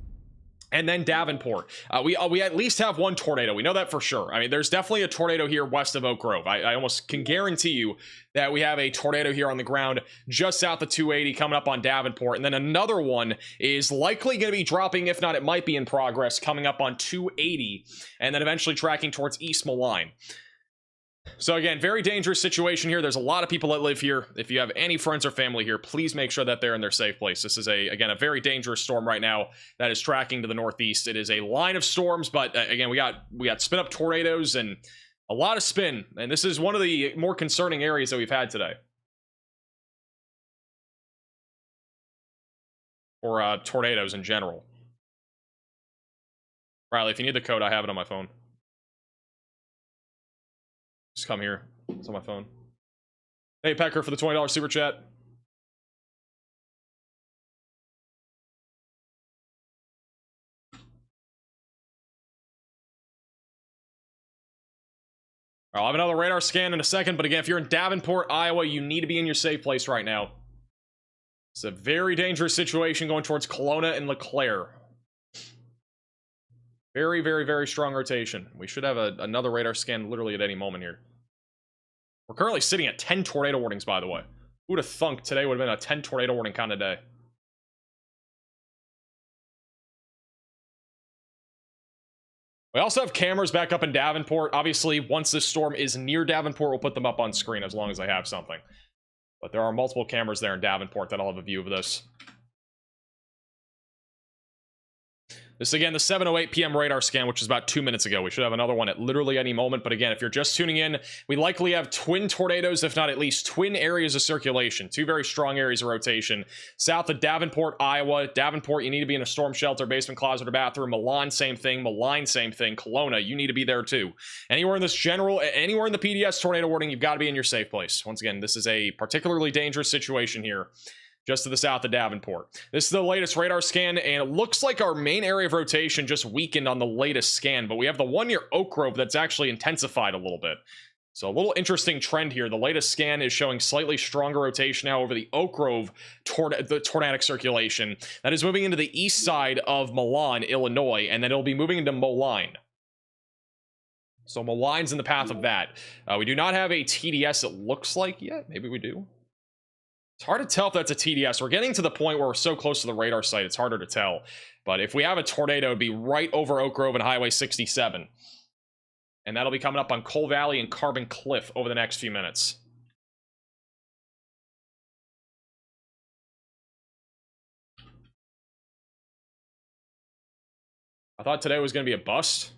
S1: and then Davenport. We at least have one tornado. We know that for sure. I mean, there's definitely a tornado here west of Oak Grove. I almost can guarantee you that we have a tornado here on the ground just south of 280 coming up on Davenport. And then another one is likely going to be dropping, if not, it might be in progress, coming up on 280, and then eventually tracking towards East Moline. So again, very dangerous situation here. There's a lot of people that live here. If you have any friends or family here, please make sure that they're in their safe place. This is again a very dangerous storm right now that is tracking to the northeast. It is a line of storms, but again, we got spin up tornadoes and a lot of spin, and this is one of the more concerning areas that we've had today. Or tornadoes in general. Riley, if you need the code, I have it on my phone. Just come here. It's on my phone. Hey, Pecker, for the $20 super chat. I'll have another radar scan in a second, but again, if you're in Davenport, Iowa, you need to be in your safe place right now. It's a very dangerous situation going towards Kelowna and LeClaire. Very, very, very strong rotation. We should have another radar scan literally at any moment here. We're currently sitting at 10 tornado warnings, by the way. Who would have thunk today would have been a 10 tornado warning kind of day? We also have cameras back up in Davenport. Obviously, once this storm is near Davenport, we'll put them up on screen as long as I have something. But there are multiple cameras there in Davenport that'll have a view of this. This is, again, the 7:08 p.m. radar scan, which is about 2 minutes ago. We should have another one at literally any moment. But again, if you're just tuning in, we likely have twin tornadoes, if not at least twin areas of circulation. Two very strong areas of rotation. South of Davenport, Iowa. Davenport, you need to be in a storm shelter, basement, closet, or bathroom. Milan, same thing. Malign, same thing. Kelowna, you need to be there too. Anywhere in this anywhere in the PDS tornado warning, you've got to be in your safe place. Once again, this is a particularly dangerous situation here, just to the south of Davenport. This is the latest radar scan, and it looks like our main area of rotation just weakened on the latest scan, but we have the one near Oak Grove that's actually intensified a little bit. So a little interesting trend here. The latest scan is showing slightly stronger rotation now over the Oak Grove the tornadic circulation. That is moving into the east side of Milan, Illinois, and then it'll be moving into Moline. So Moline's in the path of that. We do not have a TDS, it looks like, yet. Maybe we do. It's hard to tell if that's a TDS. We're getting to the point where we're so close to the radar site, it's harder to tell. But if we have a tornado, it'd be right over Oak Grove and Highway 67. And that'll be coming up on Coal Valley and Carbon Cliff over the next few minutes. I thought today was going to be a bust.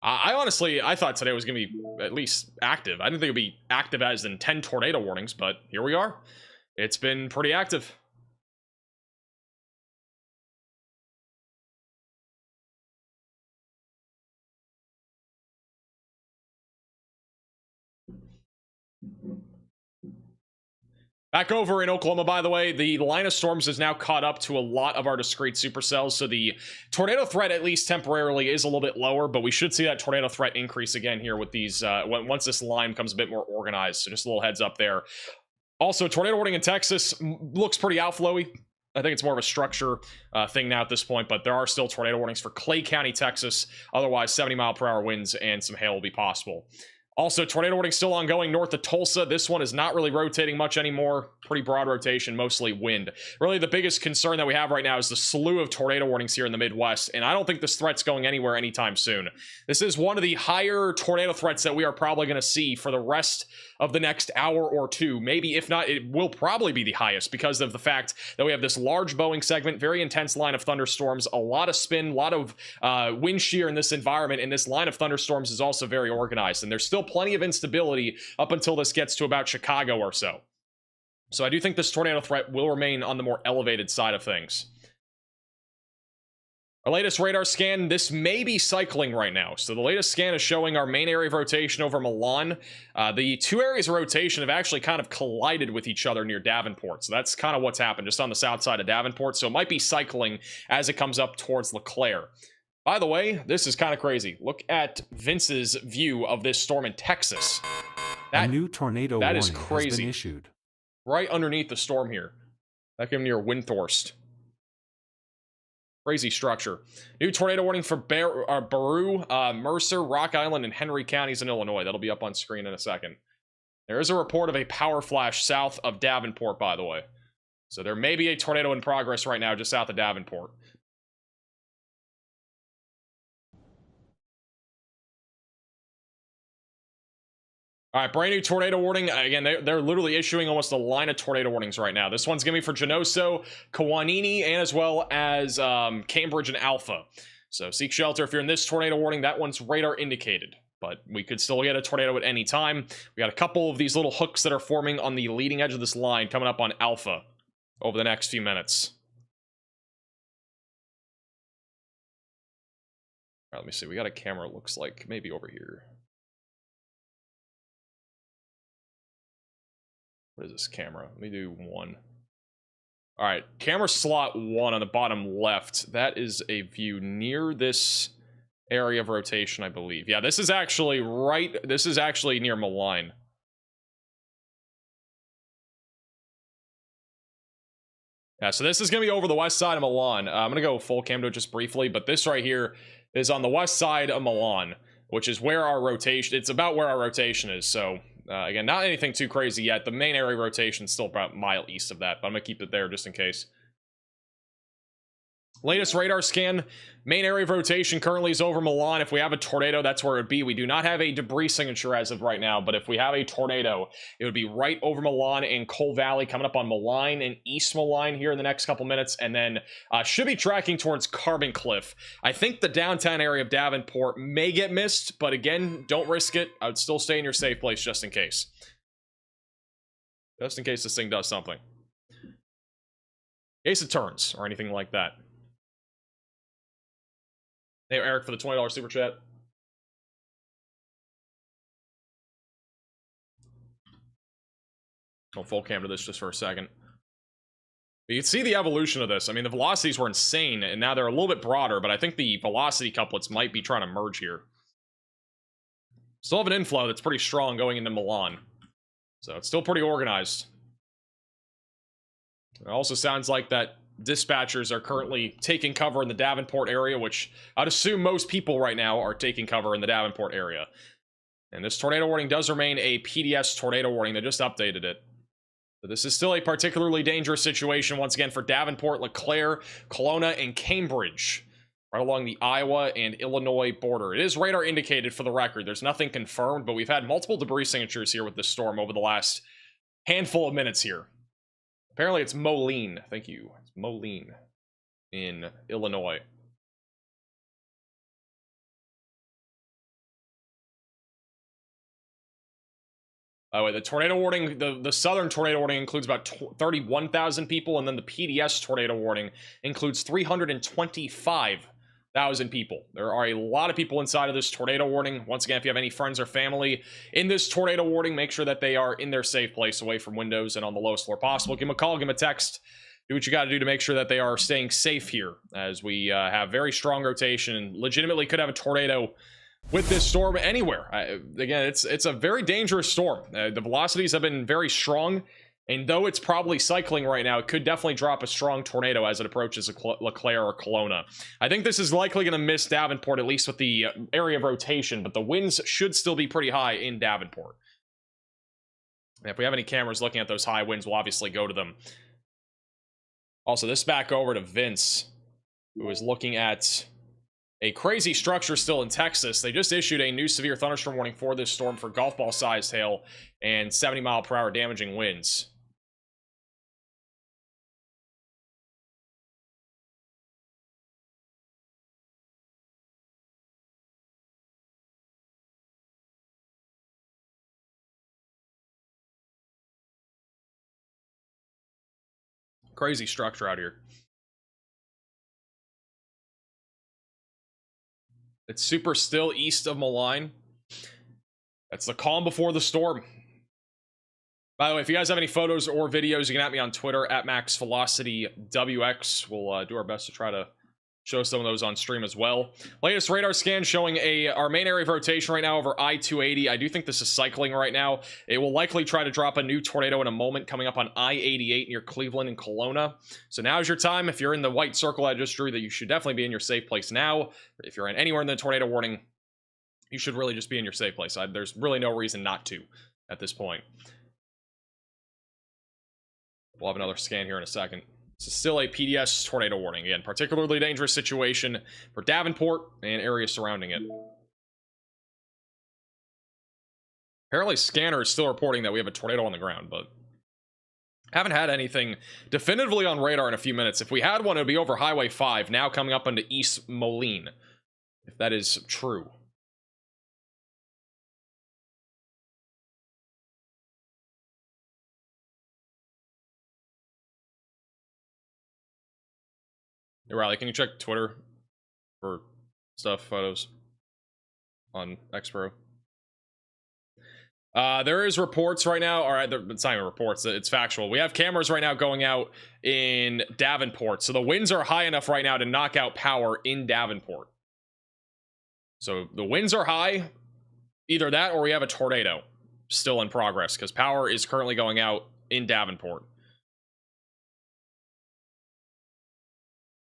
S1: I honestly thought today was going to be at least active. I didn't think it would be active as in 10 tornado warnings, but here we are. It's been pretty active. Back over in Oklahoma, by the way, the line of storms is now caught up to a lot of our discrete supercells, so the tornado threat, at least temporarily, is a little bit lower, but we should see that tornado threat increase again here with these, once this line becomes a bit more organized, so just a little heads up there. Also, tornado warning in Texas looks pretty outflowy. I think it's more of a structure thing now at this point, but there are still tornado warnings for Clay County, Texas. Otherwise, 70-mile-per-hour winds and some hail will be possible. Also, tornado warning still ongoing north of Tulsa. This one is not really rotating much anymore. Pretty broad rotation, mostly wind. Really, the biggest concern that we have right now is the slew of tornado warnings here in the Midwest, and I don't think this threat's going anywhere anytime soon. This is one of the higher tornado threats that we are probably going to see for the rest of the next hour or two. Maybe, if not, it will probably be the highest because of the fact that we have this large Boeing segment, very intense line of thunderstorms, a lot of spin, a lot of wind shear in this environment, and this line of thunderstorms is also very organized, and there's still plenty of instability up until this gets to about Chicago or so. So I do think this tornado threat will remain on the more elevated side of things. Our latest radar scan, this may be cycling right now. So the latest scan is showing our main area of rotation over Milan. The two areas of rotation have actually kind of collided with each other near Davenport. So that's kind of what's happened, just on the south side of Davenport. So it might be cycling as it comes up towards LeClaire. By the way, this is kind of crazy. Look at Vince's view of this storm in Texas.
S3: A new tornado warning has been issued.
S1: Right underneath the storm here. That came near Windthorst. Crazy structure. New tornado warning for Baru, Mercer, Rock Island, and Henry counties in Illinois. That'll be up on screen in a second. There is a report of a power flash south of Davenport, by the way. So there may be a tornado in progress right now just south of Davenport. All right, brand new tornado warning. Again, they're literally issuing almost a line of tornado warnings right now. This one's going to be for Genoso, Kawanini, and as well as Cambridge and Alpha. So seek shelter if you're in this tornado warning. That one's radar indicated, but we could still get a tornado at any time. We got a couple of these little hooks that are forming on the leading edge of this line coming up on Alpha over the next few minutes. All right, let me see. We got a camera, it looks like, maybe over here. What is this camera? Let me do one. All right, camera slot 1 on the bottom left. That is a view near this area of rotation, I believe. Yeah, this is actually near Malign. Yeah, so this is going to be over the west side of Milan. I'm going to go full cam to it just briefly, but this right here is on the west side of Milan, which is where our rotation, it's about where our rotation is, so... again, not anything too crazy yet. The main area rotation is still about a mile east of that, but I'm going to keep it there just in case. Latest radar scan. Main area of rotation currently is over Milan. If we have a tornado, that's where it would be. We do not have a debris signature as of right now, but if we have a tornado, it would be right over Milan and Cole Valley, coming up on Malign and East Malign here in the next couple minutes, and then should be tracking towards Carbon Cliff. I think the downtown area of Davenport may get missed, but again, don't risk it. I would still stay in your safe place just in case. Just in case this thing does something. In case it turns or anything like that. Hey, Eric, for the $20 super chat. I'll full cam to this just for a second. But you can see the evolution of this. I mean, the velocities were insane, and now they're a little bit broader, but I think the velocity couplets might be trying to merge here. Still have an inflow that's pretty strong going into Milan. So it's still pretty organized. It also sounds like that dispatchers are currently taking cover in the Davenport area, which I'd assume most people right now are taking cover in the Davenport area. And this tornado warning does remain a PDS tornado warning. They just updated it. So this is still a particularly dangerous situation, once again, for Davenport, LeClaire, Kelowna, and Cambridge, right along the Iowa and Illinois border. It is radar indicated for the record. There's nothing confirmed, but we've had multiple debris signatures here with this storm over the last handful of minutes here. Apparently it's Moline. Thank you. It's Moline in Illinois. By the way, the tornado warning, the southern tornado warning includes about 31,000 people, and then the PDS tornado warning includes 325,000 people. There are a lot of people inside of this tornado warning. Once again, if you have any friends or family in this tornado warning, make sure that they are in their safe place, away from windows and on the lowest floor possible. Give them a call, give them a text. Do what you got to do to make sure that they are staying safe here, as we have very strong rotation and legitimately could have a tornado with this storm anywhere. Again, it's a very dangerous storm. The velocities have been very strong, and though it's probably cycling right now, it could definitely drop a strong tornado as it approaches LeClaire or Kelowna. I think this is likely going to miss Davenport, at least with the area of rotation, but the winds should still be pretty high in Davenport. And if we have any cameras looking at those high winds, we'll obviously go to them. Also, this back over to Vince, who is looking at a crazy structure still in Texas. They just issued a new severe thunderstorm warning for this storm for golf ball sized hail and 70-mile-per-hour damaging winds. Crazy structure out here. It's super still east of Malign. That's the calm before the storm. By the way, if you guys have any photos or videos, you can at me on Twitter at MaxVelocityWX. We'll do our best to try to show some of those on stream as well. Latest radar scan showing our main area of rotation right now over I-280. I do think this is cycling right now. It will likely try to drop a new tornado in a moment coming up on I-88 near Cleveland and Kelowna. So now's your time. If you're in the white circle I just drew, that you should definitely be in your safe place now. If you're in anywhere in the tornado warning, you should really just be in your safe place. There's really no reason not to at this point. We'll have another scan here in a second. This is still a PDS tornado warning. Again, particularly dangerous situation for Davenport and areas surrounding it. Apparently, Scanner is still reporting that we have a tornado on the ground, but haven't had anything definitively on radar in a few minutes. If we had one, it would be over Highway 5, now coming up into East Moline, if that is true. Hey, Riley, can you check Twitter for stuff, photos on Expro? There is reports right now. All right, it's not even reports. It's factual. We have cameras right now going out in Davenport. So the winds are high enough right now to knock out power in Davenport. So the winds are high. Either that or we have a tornado still in progress because power is currently going out in Davenport.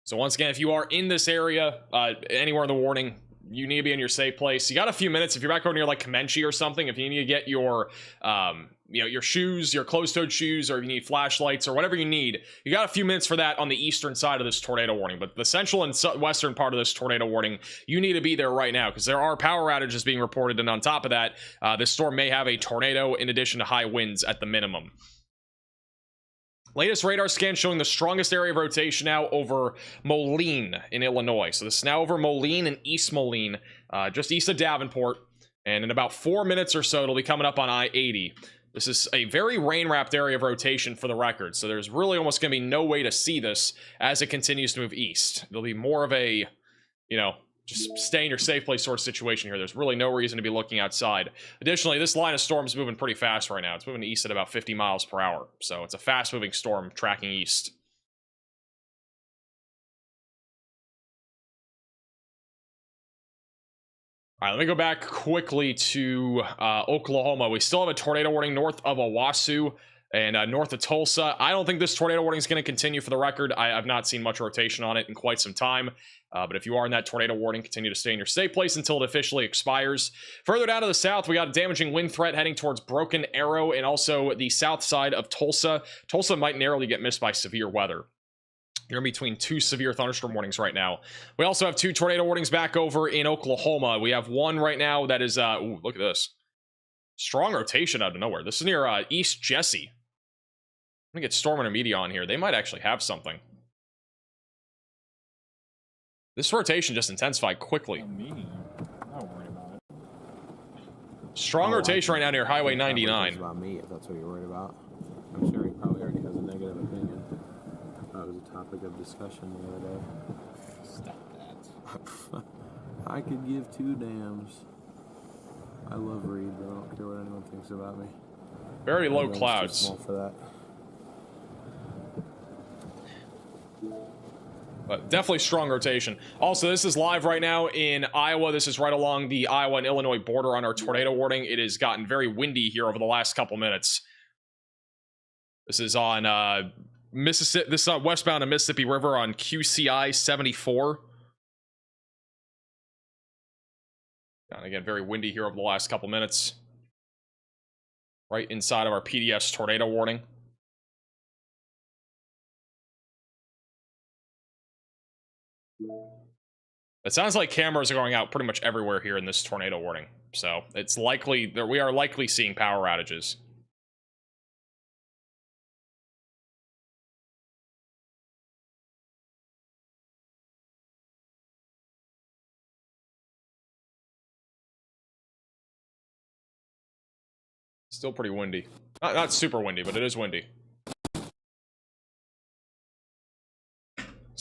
S1: So once again, if you are in this area, anywhere in the warning, you need to be in your safe place. You got a few minutes. If you're back over near like Comanche or something, if you need to get your, your shoes, your closed-toed shoes, or if you need flashlights or whatever you need, you got a few minutes for that on the eastern side of this tornado warning. But the central and western part of this tornado warning, you need to be there right now because there are power outages being reported. And on top of that, this storm may have a tornado in addition to high winds at the minimum. Latest radar scan showing the strongest area of rotation now over Moline in Illinois. So this is now over Moline and East Moline, just east of Davenport. And in about 4 minutes or so, it'll be coming up on I-80. This is a very rain-wrapped area of rotation for the record. So there's really almost going to be no way to see this as it continues to move east. It'll be more of a, just stay in your safe place sort of situation here. There's really no reason to be looking outside. Additionally, this line of storm is moving pretty fast right now. It's moving east at about 50 miles per hour. So it's a fast-moving storm tracking east. All right, let me go back quickly to Oklahoma. We still have a tornado warning north of Owasso and north of Tulsa. I don't think this tornado warning is going to continue for the record. I've not seen much rotation on it in quite some time. But if you are in that tornado warning, continue to stay in your safe place until it officially expires. Further down to the south, we got a damaging wind threat heading towards Broken Arrow and also the south side of Tulsa. Tulsa might narrowly get missed by severe weather. You're in between two severe thunderstorm warnings right now. We also have two tornado warnings back over in Oklahoma. We have one right now that is, ooh, look at this. Strong rotation out of nowhere. This is near East Jesse. I'm going to get StormRunner Media on here. They might actually have something. This rotation just intensified quickly. Strong rotation right now near Highway 99.
S5: About me, if that's what you're worried about. I'm sure he probably already has a negative opinion. That was a topic of discussion the other day. Stop that. I could give two damns. I love Reed, but I don't care what anyone thinks about me.
S1: Very low clouds.
S5: Too small for that.
S1: But definitely strong rotation. Also, this is live right now in Iowa. This is right along the Iowa and Illinois border on our tornado warning. It has gotten very windy here over the last couple minutes. This is on Mississippi. This is on westbound of Mississippi River on QCI 74. And again, very windy here over the last couple minutes. Right inside of our PDS tornado warning. It sounds like cameras are going out pretty much everywhere here in this tornado warning. So it's likely that we are likely seeing power outages. Still pretty windy. Not super windy, but it is windy.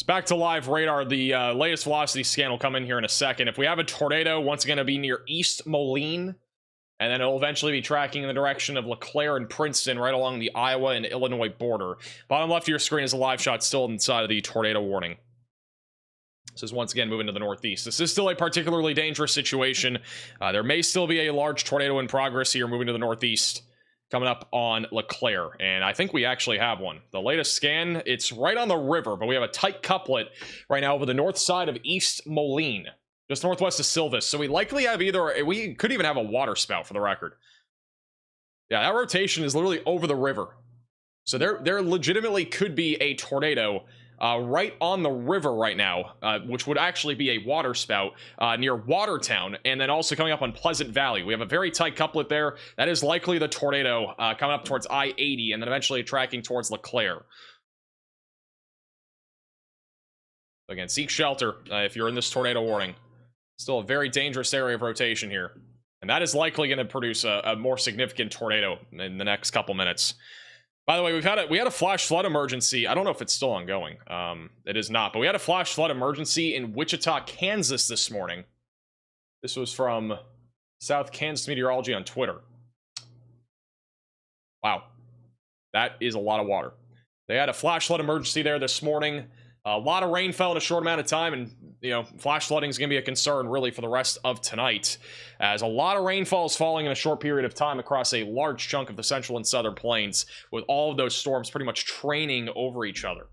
S1: back to live radar. The latest velocity scan will come in here in a second. If we have a tornado, once again, it'll be near East Moline, and then it'll eventually be tracking in the direction of LeClaire and Princeton, right along the Iowa and Illinois border. Bottom left of your screen is a live shot still inside of the tornado warning. This is once again moving to the northeast. This is still a particularly dangerous situation. There may still be a large tornado in progress here moving to the northeast, coming up on LeClaire, and I think we actually have one. The latest scan, it's right on the river, but we have a tight couplet right now over the north side of East Moline, just northwest of Silvis. So we likely have we could even have a water spout, for the record. Yeah, that rotation is literally over the river. So there legitimately could be a tornado right on the river right now, which would actually be a water spout near Watertown, and then also coming up on Pleasant Valley. We have a very tight couplet there. That is likely the tornado coming up towards I-80 and then eventually tracking towards LeClaire. Again, seek shelter if you're in this tornado warning. Still a very dangerous area of rotation here, and that is likely going to produce a more significant tornado in the next couple minutes. By the way, we had a flash flood emergency. I don't know if it's still ongoing. It is not, but we had a flash flood emergency in Wichita, Kansas this morning. This was from South Kansas Meteorology on Twitter. Wow. That is a lot of water. They had a flash flood emergency there this morning. A lot of rain fell in a short amount of time, and flash flooding is going to be a concern really for the rest of tonight, as a lot of rainfall is falling in a short period of time across a large chunk of the central and southern plains, with all of those storms pretty much training over each other.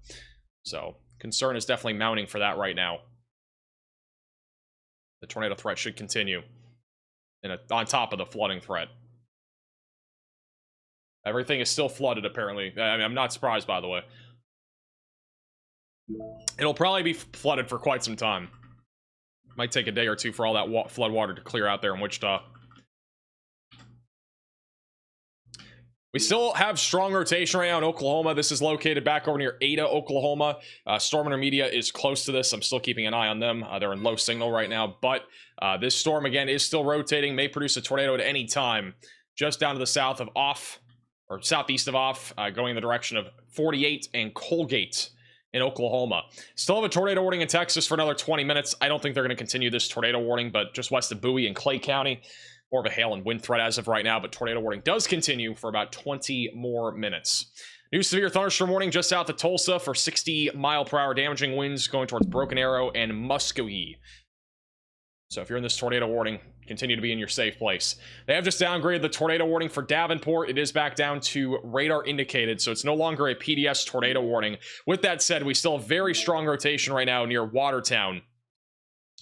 S1: So concern is definitely mounting for that right now. The tornado threat should continue on top of the flooding threat. Everything is still flooded, apparently. I mean, I'm not surprised, by the way. It'll probably be flooded for quite some time. Might take a day or two for all that flood water to clear out there in Wichita. We still have strong rotation right now in Oklahoma. This is located back over near Ada, Oklahoma. StormRunner Media is close to this. I'm still keeping an eye on them. They're in low signal right now, but this storm, again, is still rotating. May produce a tornado at any time. Just down to the south of southeast of Off, going in the direction of 48 and Colgate in Oklahoma. Still have a tornado warning in Texas for another 20 minutes. I don't think they're going to continue this tornado warning, but just west of Bowie and Clay County, more of a hail and wind threat as of right now, but tornado warning does continue for about 20 more minutes. New severe thunderstorm warning just south of Tulsa for 60-mile-per-hour damaging winds going towards Broken Arrow and Muskogee. So if you're in this tornado warning, continue to be in your safe place. They have just downgraded the tornado warning for Davenport. It is back down to radar indicated, so it's no longer a PDS tornado warning. With that said, we still have very strong rotation right now near Watertown.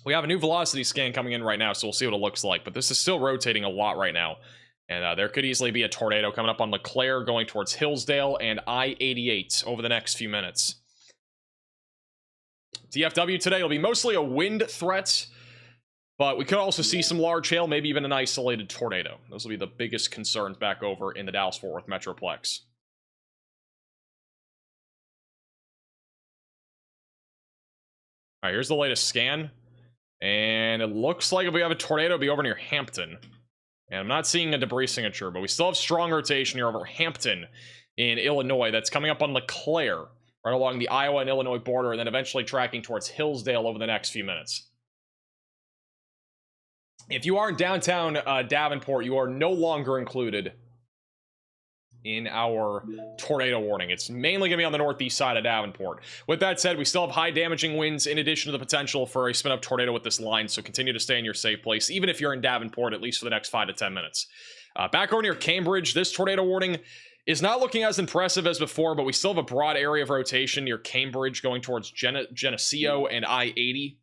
S1: We have a new velocity scan coming in right now, so we'll see what it looks like, but this is still rotating a lot right now. And there could easily be a tornado coming up on LeClaire going towards Hillsdale and I-88 over the next few minutes. DFW today will be mostly a wind threat, but we could also see some large hail, maybe even an isolated tornado. Those will be the biggest concerns back over in the Dallas-Fort Worth Metroplex. All right, here's the latest scan. And it looks like if we have a tornado, it'll be over near Hampton. And I'm not seeing a debris signature, but we still have strong rotation here over Hampton in Illinois. That's coming up on LeClaire, right along the Iowa and Illinois border, and then eventually tracking towards Hillsdale over the next few minutes. If you are in downtown Davenport, you are no longer included in our tornado warning. It's mainly going to be on the northeast side of Davenport. With that said, we still have high damaging winds in addition to the potential for a spin-up tornado with this line, so continue to stay in your safe place, even if you're in Davenport, at least for the next 5 to 10 minutes. Back over near Cambridge, this tornado warning is not looking as impressive as before, but we still have a broad area of rotation near Cambridge going towards Geneseo and I-80.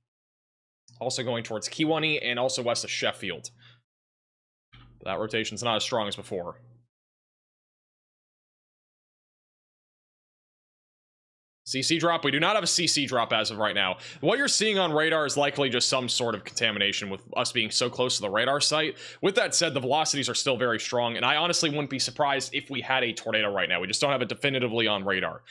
S1: Also going towards Kewanee and also west of Sheffield. That rotation's not as strong as before. CC drop, we do not have a CC drop as of right now. What you're seeing on radar is likely just some sort of contamination with us being so close to the radar site. With that said, the velocities are still very strong, and I honestly wouldn't be surprised if we had a tornado right now. We just don't have it definitively on radar.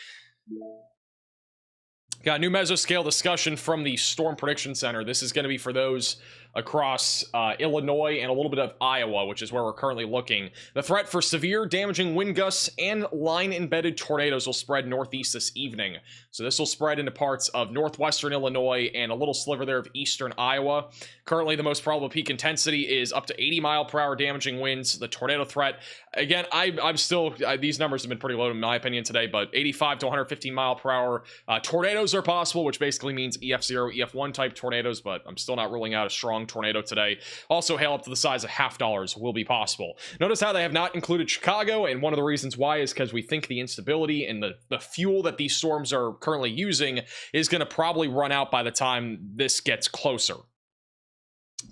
S1: Got a new mesoscale discussion from the Storm Prediction Center. This is going to be for those across Illinois and a little bit of Iowa, which is where we're currently looking. The threat for severe damaging wind gusts and line-embedded tornadoes will spread northeast this evening. So this will spread into parts of northwestern Illinois and a little sliver there of eastern Iowa. Currently, the most probable peak intensity is up to 80 mile per hour damaging winds. The tornado threat, again, I'm still, these numbers have been pretty low in my opinion today, but 85 to 115 mile per hour tornadoes are possible, which basically means EF0, EF1 type tornadoes, but I'm still not ruling out a strong tornado today. Also, hail up to the size of $half will be possible. Notice how they have not included Chicago, and one of the reasons why is because we think the instability and the fuel that these storms are currently using is going to probably run out by the time this gets closer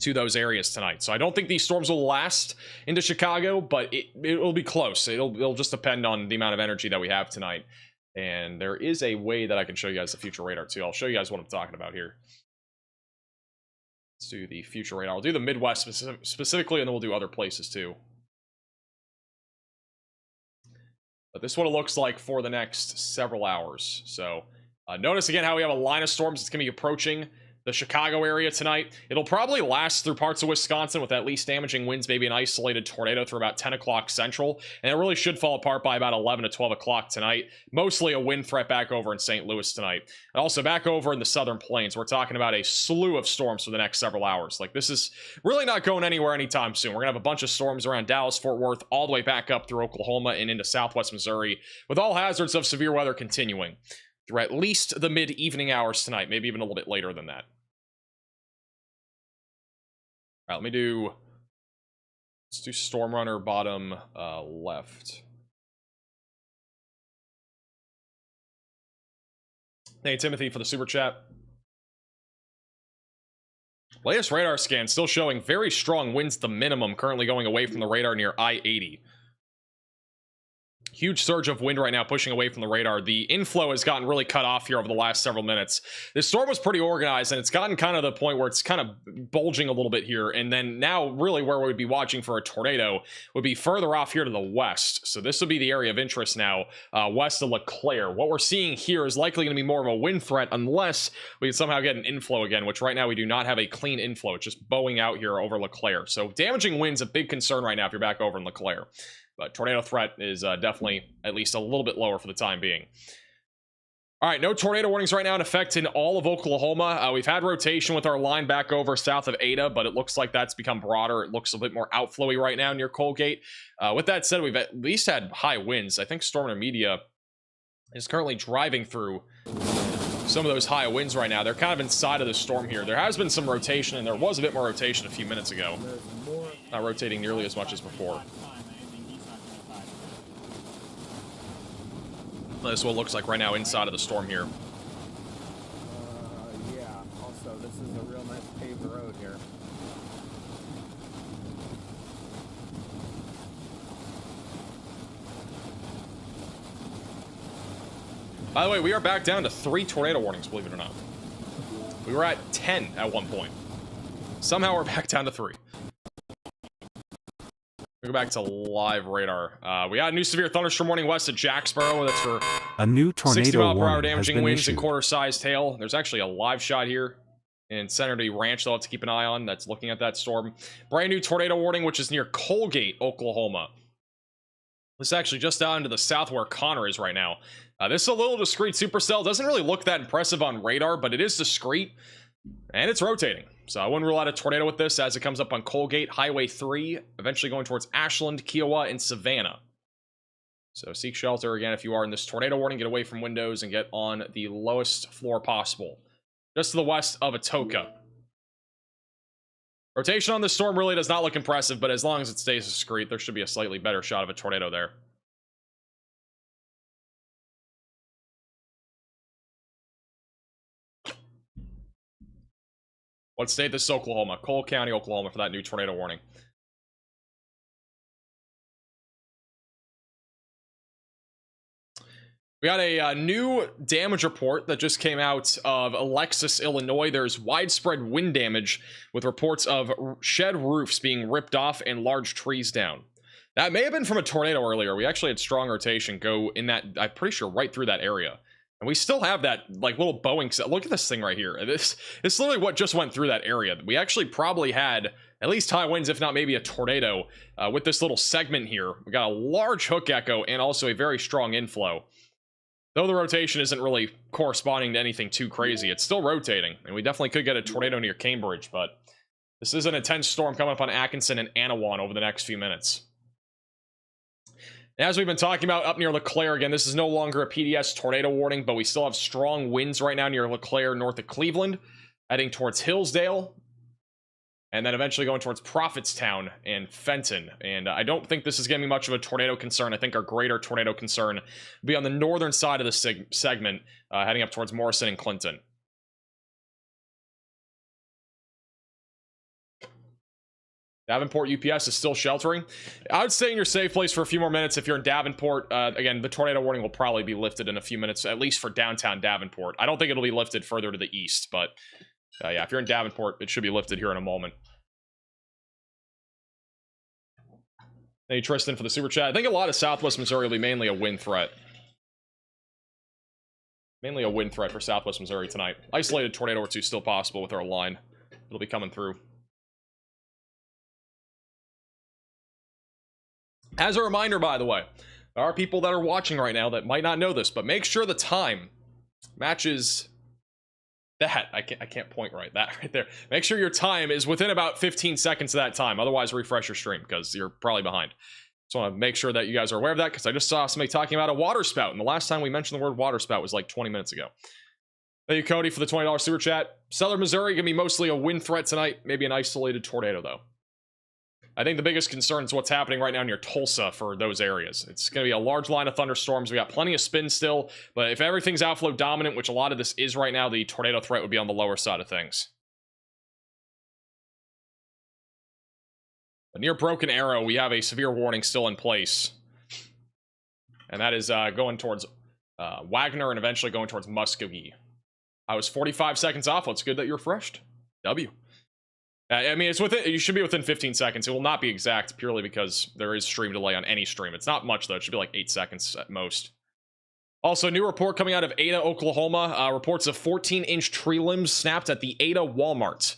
S1: to those areas tonight. So I don't think these storms will last into Chicago, but it'll be close. It'll just depend on the amount of energy that we have tonight. And there is a way that I can show you guys the future radar too. I'll show you guys what I'm talking about here. Let's do the future radar. I'll do the Midwest specifically, and then we'll do other places too. But this is what it looks like for the next several hours. So notice again how we have a line of storms that's going to be approaching the Chicago area tonight. It'll probably last through parts of Wisconsin with at least damaging winds, maybe an isolated tornado through about 10 o'clock central. And it really should fall apart by about 11 to 12 o'clock tonight. Mostly a wind threat back over in St. Louis tonight. And also back over in the southern plains, we're talking about a slew of storms for the next several hours. Like, this is really not going anywhere anytime soon. We're gonna have a bunch of storms around Dallas, Fort Worth, all the way back up through Oklahoma and into southwest Missouri, with all hazards of severe weather continuing through at least the mid-evening hours tonight, maybe even a little bit later than that. All right, let's do StormRunner bottom left. Thank you, Timothy, for the super chat. Latest radar scan still showing very strong winds, the minimum currently going away from the radar near I-80. Huge surge of wind right now pushing away from the radar. The inflow has gotten really cut off here over the last several minutes. This storm was pretty organized, and it's gotten kind of the point where it's kind of bulging a little bit here. And then now really where we would be watching for a tornado would be further off here to the west. So this would be the area of interest now, west of LeClaire. What we're seeing here is likely going to be more of a wind threat unless we can somehow get an inflow again, which right now we do not have a clean inflow. It's just bowing out here over LeClaire. So damaging winds a big concern right now if you're back over in LeClaire. But tornado threat is definitely at least a little bit lower for the time being. All right, no tornado warnings right now in effect in all of Oklahoma. We've had rotation with our line back over south of Ada, but it looks like that's become broader. It looks a bit more outflowy right now near Colgate. With that said, we've at least had high winds. I think StormRunner Media is currently driving through some of those high winds right now. They're kind of inside of the storm here. There has been some rotation, and there was a bit more rotation a few minutes ago. Not rotating nearly as much as before. This is what it looks like right now inside of the storm here.
S5: Yeah, also this is a real nice paved road here.
S1: By the way, we are back down to 3 tornado warnings, believe it or not. We were at 10 at one point. Somehow we're back down to 3. Go back to live radar. We got a new severe thunderstorm warning west of Jacksboro. That's for
S3: a new tornado
S1: 60 mile per hour
S3: warning
S1: damaging
S3: has been
S1: winds
S3: issued.
S1: and quarter-sized hail. There's actually a live shot here in Senator Ranch they'll have to keep an eye on. That's looking at that storm. Brand new tornado warning, which is near Colgate, Oklahoma. This is actually just out into the south where Connor is right now. This is a little discreet supercell. Doesn't really look that impressive on radar, but it is discreet and it's rotating. So I wouldn't rule out a tornado with this as it comes up on Colgate, Highway 3, eventually going towards Ashland, Kiowa, and Savannah. So seek shelter again if you are in this tornado warning. Get away from windows and get on the lowest floor possible. Just to the west of Atoka. Rotation on this storm really does not look impressive, but as long as it stays discreet, there should be a slightly better shot of a tornado there. What state? This is Oklahoma. Cole County, Oklahoma for that new tornado warning. We got a new damage report that just came out of Alexis, Illinois. There's widespread wind damage with reports of shed roofs being ripped off and large trees down. That may have been from a tornado earlier. We actually had strong rotation go in that, I'm pretty sure, right through that area. And we still have that like little Boeing set. Look at this thing right here. This is literally what just went through that area. We actually probably had at least high winds, if not maybe a tornado, with this little segment here. We got a large hook echo and also a very strong inflow. Though the rotation isn't really corresponding to anything too crazy, it's still rotating, and we definitely could get a tornado near Cambridge, but this is an intense storm coming up on Atkinson and Anawan over the next few minutes. As we've been talking about up near LeClaire, again, this is no longer a PDS tornado warning, but we still have strong winds right now near LeClaire, north of Cleveland, heading towards Hillsdale, and then eventually going towards Prophetstown and Fenton. And I don't think this is going to be much of a tornado concern. I think our greater tornado concern will be on the northern side of the segment, heading up towards Morrison and Clinton. Davenport UPS is still sheltering. I would stay in your safe place for a few more minutes if you're in Davenport. Again, the tornado warning will probably be lifted in a few minutes, at least for downtown Davenport. I don't think it'll be lifted further to the east, but yeah, if you're in Davenport, it should be lifted here in a moment. Hey, Tristan for the super chat. I think a lot of Southwest Missouri will be mainly a wind threat. Mainly a wind threat for Southwest Missouri tonight. Isolated tornado or two still possible with our line. It'll be coming through. As a reminder, by the way, there are people that are watching right now that might not know this, but make sure the time matches that. I can't point right, that right there. Make sure your time is within about 15 seconds of that time. Otherwise, refresh your stream because you're probably behind. Just want to make sure that you guys are aware of that because I just saw somebody talking about a water spout, and the last time we mentioned the word water spout was like 20 minutes ago. Thank you, Cody, for the $20 super chat. Southern Missouri, gonna be mostly a wind threat tonight. Maybe an isolated tornado, though. I think the biggest concern is what's happening right now near Tulsa for those areas. It's going to be a large line of thunderstorms. We got plenty of spin still, but if everything's outflow dominant, which a lot of this is right now, the tornado threat would be on the lower side of things. But near Broken Arrow, we have a severe warning still in place. And that is going towards Wagner and eventually going towards Muskogee. I was 45 seconds off. Well, it's good that you're refreshed. W. I mean, it's within. You should be within 15 seconds. It will not be exact purely because there is stream delay on any stream. It's not much though. It should be like 8 seconds at most. Also, new report coming out of Ada, Oklahoma. Reports of 14-inch tree limbs snapped at the Ada Walmart.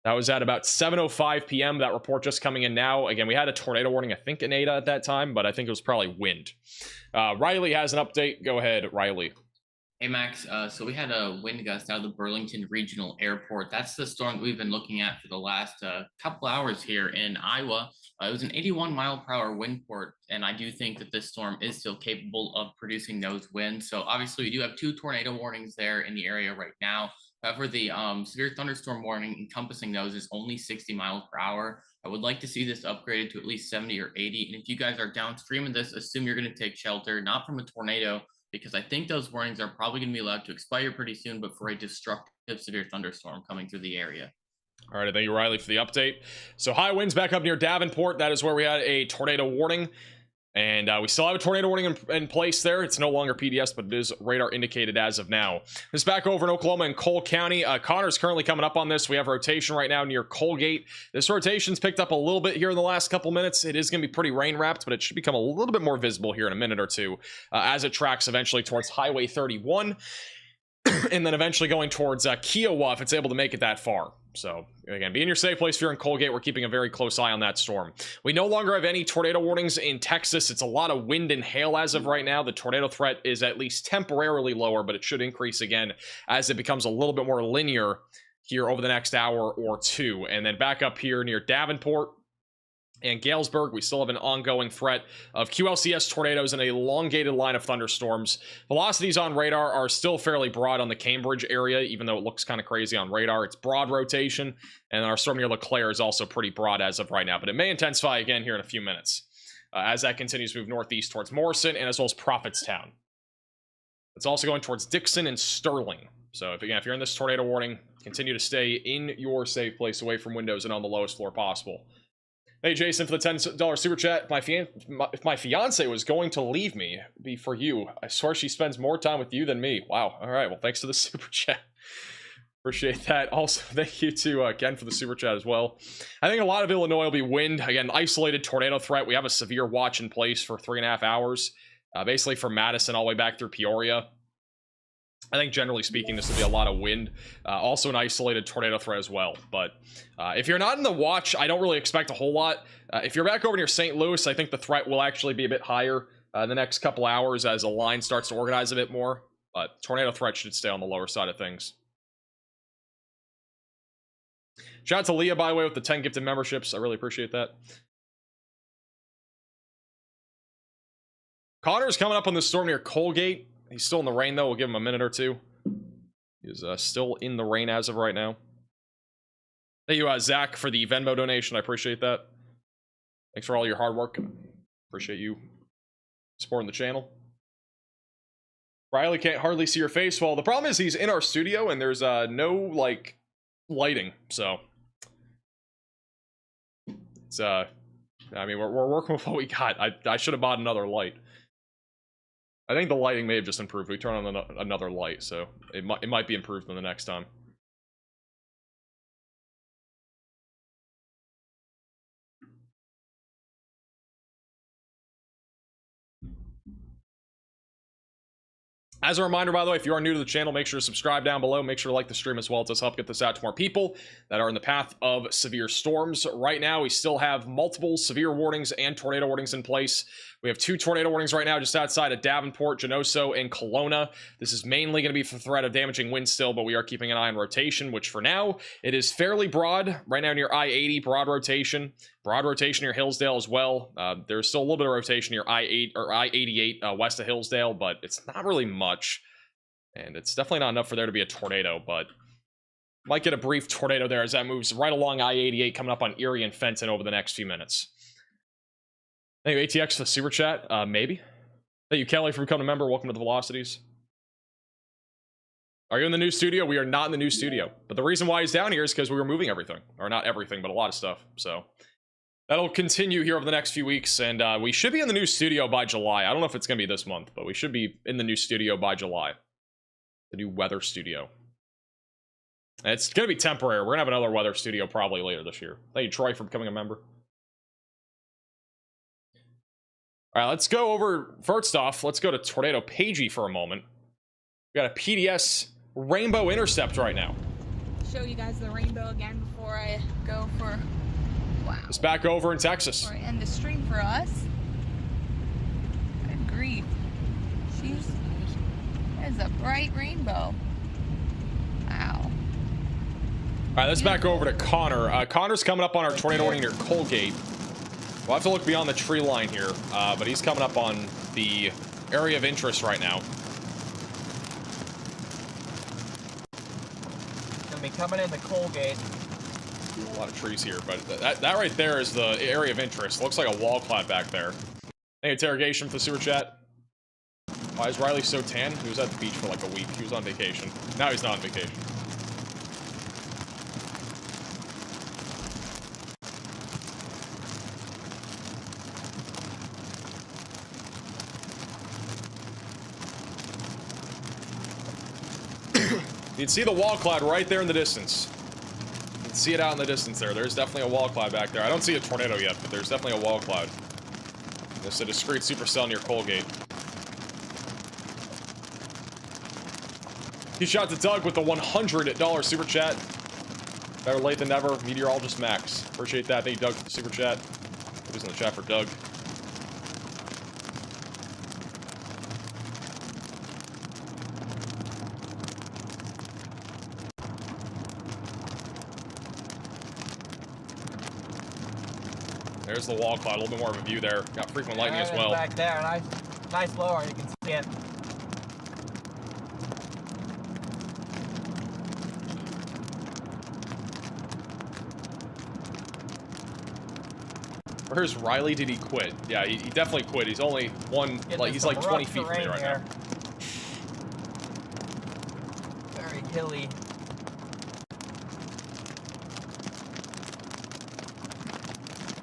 S1: That was at about 7:05 p.m. That report just coming in now. Again, we had a tornado warning, I think, in Ada at that time, but I think it was probably wind. Riley has an update. Go ahead, Riley.
S4: Hey Max, so we had a wind gust out of the Burlington Regional Airport. That's the storm that we've been looking at for the last couple hours here in Iowa. It was an 81-mile-per-hour wind port, and I do think that this storm is still capable of producing those winds. So obviously we do have 2 tornado warnings there in the area right now. However, the severe thunderstorm warning encompassing those is only 60 miles per hour. I would like to see this upgraded to at least 70 or 80. And if you guys are downstream of this, assume you're going to take shelter, not from a tornado, because I think those warnings are probably going to be allowed to expire pretty soon, but for a destructive severe thunderstorm coming through the area.
S1: All right, thank you, Riley, for the update. So high winds back up near Davenport. That is where we had a tornado warning. And we still have a tornado warning in place there. It's no longer PDS, but it is radar indicated as of now. This back over in Oklahoma and Cole County. Connor's currently coming up on this. We have rotation right now near Colgate. This rotation's picked up a little bit here in the last couple minutes. It is going to be pretty rain wrapped, but it should become a little bit more visible here in a minute or two as it tracks eventually towards Highway 31. And then eventually going towards Kiowa if it's able to make it that far. So again, be in your safe place if you're in Colgate. We're keeping a very close eye on that storm. We no longer have any tornado warnings in Texas. It's a lot of wind and hail as of right now. The tornado threat is at least temporarily lower, but it should increase again as it becomes a little bit more linear here over the next hour or two. And then back up here near Davenport and Galesburg, we still have an ongoing threat of QLCS tornadoes and a elongated line of thunderstorms. Velocities on radar are still fairly broad on the Cambridge area, even though it looks kind of crazy on radar. It's broad rotation, and our storm near LeClaire is also pretty broad as of right now, but it may intensify again here in a few minutes as that continues to move northeast towards Morrison and as well as Prophetstown. It's also going towards Dixon and Sterling. So if you're in this tornado warning, continue to stay in your safe place away from windows and on the lowest floor possible. Hey, Jason, for the $10 super chat. If my fiance was going to leave me, it'd be for you. I swear she spends more time with you than me. Wow. All right. Well, thanks for the super chat. Appreciate that. Also, thank you to Ken for the super chat as well. I think a lot of Illinois will be wind. Again, isolated tornado threat. We have a severe watch in place for 3.5 hours, basically from Madison all the way back through Peoria. I think generally speaking, this will be a lot of wind. Also an isolated tornado threat as well. But if you're not in the watch, I don't really expect a whole lot. If you're back over near St. Louis, I think the threat will actually be a bit higher in the next couple hours as the line starts to organize a bit more. But tornado threat should stay on the lower side of things. Shout out to Leah, by the way, with the 10 gifted memberships. I really appreciate that. Connor's coming up on this storm near Colgate. He's still in the rain, though. We'll give him a minute or two. He's still in the rain as of right now. Thank you, Zach, for the Venmo donation. I appreciate that. Thanks for all your hard work. Appreciate you supporting the channel. Riley can't hardly see your face. Well, the problem is he's in our studio, and there's no, like, lighting. So, it's, I mean, we're working with what we got. I should have bought another light. I think the lighting may have just improved. We turn on another light, so it might be improved in the next time. As a reminder, by the way, if you are new to the channel, make sure to subscribe down below. Make sure to like the stream as well. It does help get this out to more people that are in the path of severe storms. Right now, we still have multiple severe warnings and tornado warnings in place. We have 2 tornado warnings right now just outside of Davenport, Genoso, and Kelowna. This is mainly going to be for threat of damaging wind still, but we are keeping an eye on rotation, which for now, it is fairly broad. Right now near I-80, broad rotation. Broad rotation near Hillsdale as well. There's still a little bit of rotation near I-8 or I-88 west of Hillsdale, but it's not really much. And it's definitely not enough for there to be a tornado, but might get a brief tornado there as that moves right along I-88 coming up on Erie and Fenton over the next few minutes. Thank you, ATX, for the super chat. Maybe. Thank you, Kelly, for becoming a member. Welcome to the Velocities. Are you in the new studio? We are not in the new studio. But the reason why he's down here is because we were moving everything. Or not everything, but a lot of stuff. So that'll continue here over the next few weeks. And we should be in the new studio by July. I don't know if it's going to be this month, but we should be in the new studio by July. The new weather studio. And it's going to be temporary. We're going to have another weather studio probably later this year. Thank you, Troy, for becoming a member. All right, let's go over, first off, let's go to Tornado Pagey for a moment. We got a PDS Rainbow Intercept right now.
S9: Show you guys the rainbow again before I go for, wow.
S1: It's back over in Texas.
S9: Before I end the stream for us. Good grief. That is a bright rainbow. Wow.
S1: All right, let's back over to Connor. Connor's coming up on our tornado warning near Colgate. We'll have to look beyond the tree line here, but he's coming up on the area of interest right now.
S6: Gonna be coming into Colgate.
S1: A lot of trees here, but that right there is the area of interest. Looks like a wall cloud back there. Hey, interrogation for the sewer chat. Why is Riley so tan? He was at the beach for like a week. He was on vacation. Now he's not on vacation. You can see the wall cloud right there in the distance. You can see it out in the distance there. There's definitely a wall cloud back there. I don't see a tornado yet, but there's definitely a wall cloud. There's a discrete supercell near Colgate. He shot to Doug with the $100 super chat. Better late than never. Meteorologist Max. Appreciate that. Thank you, Doug, for the super chat. Who's in the chat for Doug? There's the wall cloud, a little bit more of a view there. Got frequent lightning as well.
S6: Back there, nice lower, you can see it.
S1: Where's Riley? Did he quit? Yeah, he definitely quit. He's only he's like 20 feet from me right now.
S6: Very hilly.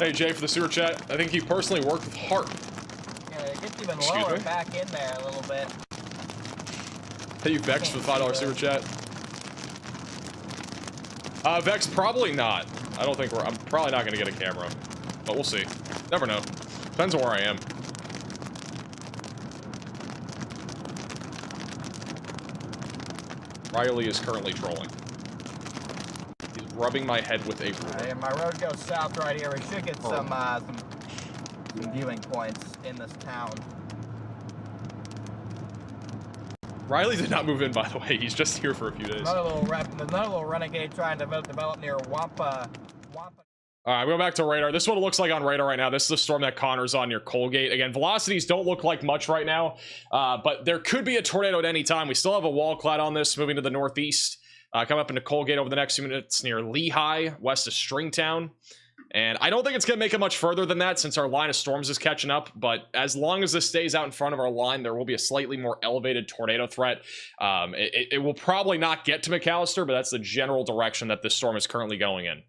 S1: Hey, Jay, for the sewer chat. I think you personally worked with Harp.
S6: Yeah, it gets even lower back in there a little bit.
S1: Hey, you Vex for the $5 sewer chat. Vex, probably not. I don't think I'm probably not going to get a camera. But we'll see. Never know. Depends on where I am. Riley is currently trolling. He's rubbing my head with a ruler.
S6: My road goes south right here. We should get some viewing points in this town.
S1: Riley did not move in, by the way. He's just here for a few days.
S6: Another little renegade trying to develop near Wampa.
S1: All right, we go back to radar. This is what it looks like on radar right now. This is the storm that Connor's on near Colgate. Again, velocities don't look like much right now, but there could be a tornado at any time. We still have a wall cloud on this moving to the northeast. Come up into Colgate over the next few minutes near Lehigh, west of Stringtown. And I don't think it's going to make it much further than that since our line of storms is catching up. But as long as this stays out in front of our line, there will be a slightly more elevated tornado threat. It will probably not get to McAllister, but that's the general direction that this storm is currently going in.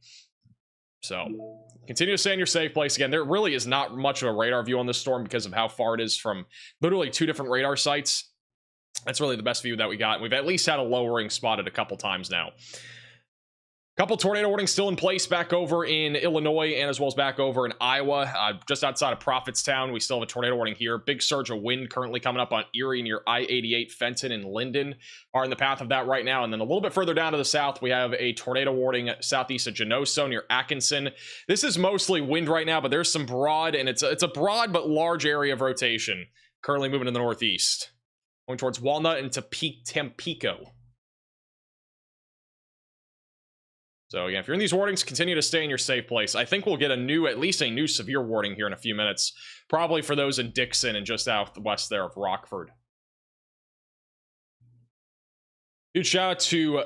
S1: So continue to stay in your safe place. Again, there really is not much of a radar view on this storm because of how far it is from literally 2 different radar sites. That's really the best view that we got. We've at least had a lowering spotted a couple times now. Couple tornado warnings still in place back over in Illinois and as well as back over in Iowa. Just outside of Prophetstown, we still have a tornado warning here. Big surge of wind currently coming up on Erie near I-88. Fenton and Linden are in the path of that right now. And then a little bit further down to the south, we have a tornado warning southeast of Genoso near Atkinson. This is mostly wind right now, but there's some broad, and it's a broad but large area of rotation currently moving to the northeast, going towards Walnut and Tampico. So again, if you're in these warnings, continue to stay in your safe place. I think we'll get at least a new severe warning here in a few minutes, probably for those in Dixon and just southwest there of Rockford. Huge shout out to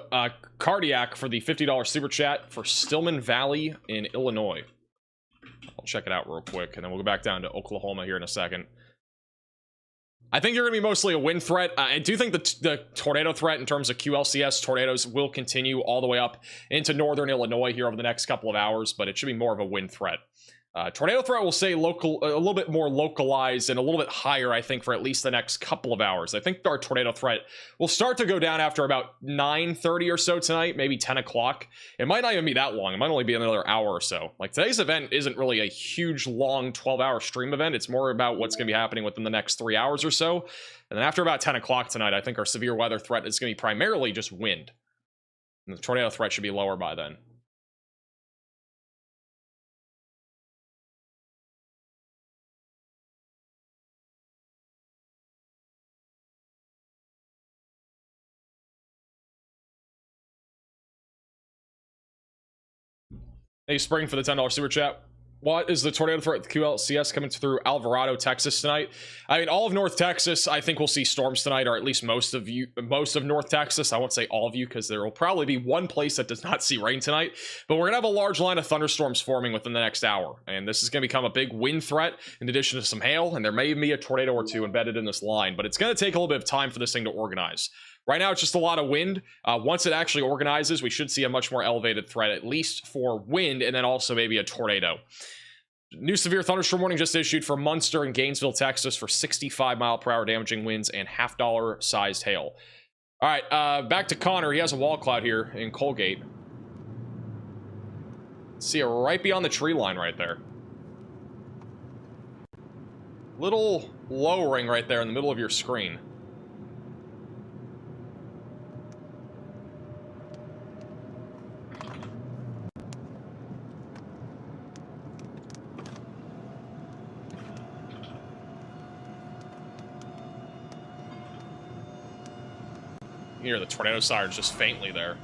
S1: Cardiac for the $50 super chat for Stillman Valley in Illinois. I'll check it out real quick, and then we'll go back down to Oklahoma here in a second. I think you're going to be mostly a wind threat. I do think the tornado threat in terms of QLCS tornadoes will continue all the way up into northern Illinois here over the next couple of hours, but it should be more of a wind threat. Tornado threat will stay a little bit more localized and a little bit higher, I think, for at least the next couple of hours. I think our tornado threat will start to go down after about 9:30 or so tonight, maybe 10 o'clock. It might not even be that long. It might only be another hour or so. Like, today's event isn't really a huge, long 12-hour stream event. It's more about what's going to be happening within the next 3 hours or so. And then after about 10 o'clock tonight, I think our severe weather threat is going to be primarily just wind. And the tornado threat should be lower by then. Hey, Spring for the $10 super chat. What is the tornado threat with QLCS coming through Alvarado, Texas tonight? I mean, all of North Texas, I think we'll see storms tonight, or at least most of North Texas. I won't say all of you because there will probably be one place that does not see rain tonight. But we're going to have a large line of thunderstorms forming within the next hour. And this is going to become a big wind threat in addition to some hail. And there may be a tornado or two embedded in this line. But it's going to take a little bit of time for this thing to organize. Right now, it's just a lot of wind. Once it actually organizes, we should see a much more elevated threat, at least for wind, and then also maybe a tornado. New severe thunderstorm warning just issued for Munster and Gainesville, Texas for 65-mile-per-hour damaging winds and $50 sized hail. All right, back to Connor. He has a wall cloud here in Colgate. See it right beyond the tree line right there. Little lowering right there in the middle of your screen. You hear the tornado sirens just faintly there.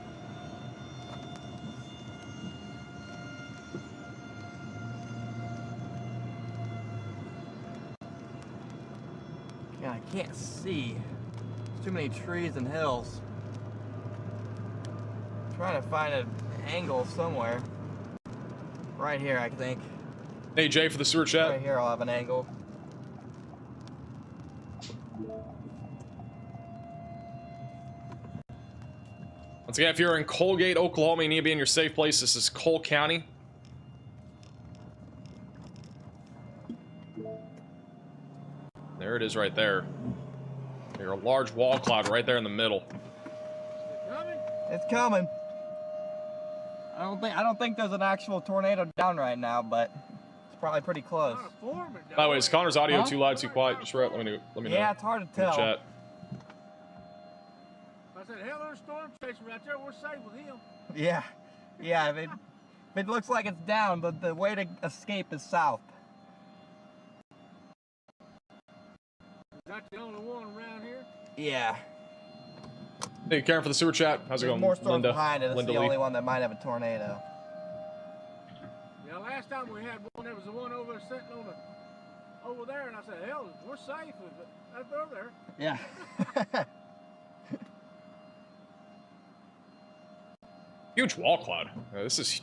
S6: Yeah, I can't see. There's too many trees and hills. I'm trying to find an angle somewhere. Right here, I think.
S1: Hey, Jay, for the sewer chat.
S6: Right here, I'll have an angle.
S1: Once again, if you're in Colgate, Oklahoma, you need to be in your safe place. This is Cole County. There it is right there. There's a large wall cloud right there in the middle.
S6: It's coming. I don't think there's an actual tornado down right now, but it's probably pretty close.
S1: By the way, is Connor's audio too loud, too quiet? Just let me know.
S6: Yeah, it's hard to tell.
S1: Chat.
S2: I said, hell, there's a storm chaser right there. We're safe with him.
S6: Yeah. Yeah, if it looks like it's down, but the way to escape is south.
S2: Is that the only one around here?
S6: Yeah.
S1: Hey, Karen for the super chat. How's it
S6: There's
S1: going,
S6: more storms
S1: Linda?
S6: behind it. It's
S1: Linda
S6: the
S1: Lee.
S6: only one that might have a tornado.
S2: Yeah, last time we had one, there was the one over there sitting on the, over there, and I said, hell, we're safe with it. That's over there.
S6: Yeah.
S1: Huge wall cloud. This is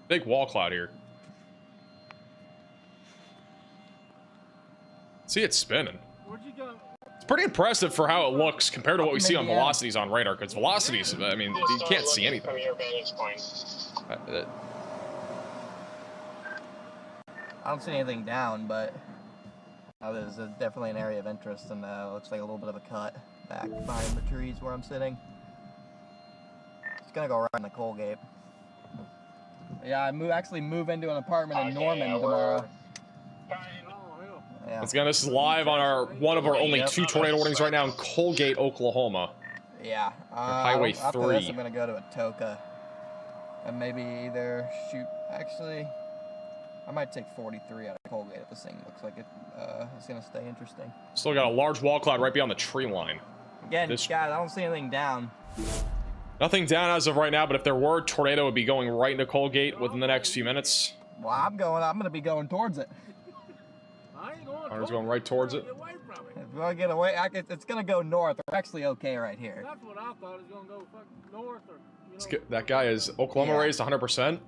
S1: big wall cloud here. See it spinning.
S2: Where'd you go?
S1: It's pretty impressive for how it looks compared to what we see on velocities on radar. Because velocities, I mean, you can't see anything.
S15: From your vantage point.
S6: I don't see anything down, but there's definitely an area of interest, and looks like a little bit of a cut back behind the trees where I'm sitting. It's gonna go right in the Colgate. Yeah, I actually move into an apartment in Norman tomorrow. Yeah.
S1: Once again, this is live on one of our only 2 tornado warnings right now in Colgate, Oklahoma.
S6: Yeah.
S1: Highway 3.
S6: After this, I'm gonna go to Atoka and maybe either shoot. Actually, I might take 43 out of Colgate if this thing looks like it's gonna stay interesting.
S1: Still got a large wall cloud right beyond the tree line.
S6: Again, guys, I don't see anything down.
S1: Nothing down as of right now, but if there were, tornado would be going right into Colgate within the next few minutes.
S6: Well, I'm gonna be going towards it.
S1: Hunter's going right towards it.
S6: If I get away, it's gonna go north. We're actually okay right here.
S2: That's what I thought. It's gonna go fucking north or, you know.
S1: That guy is Oklahoma raised 100%.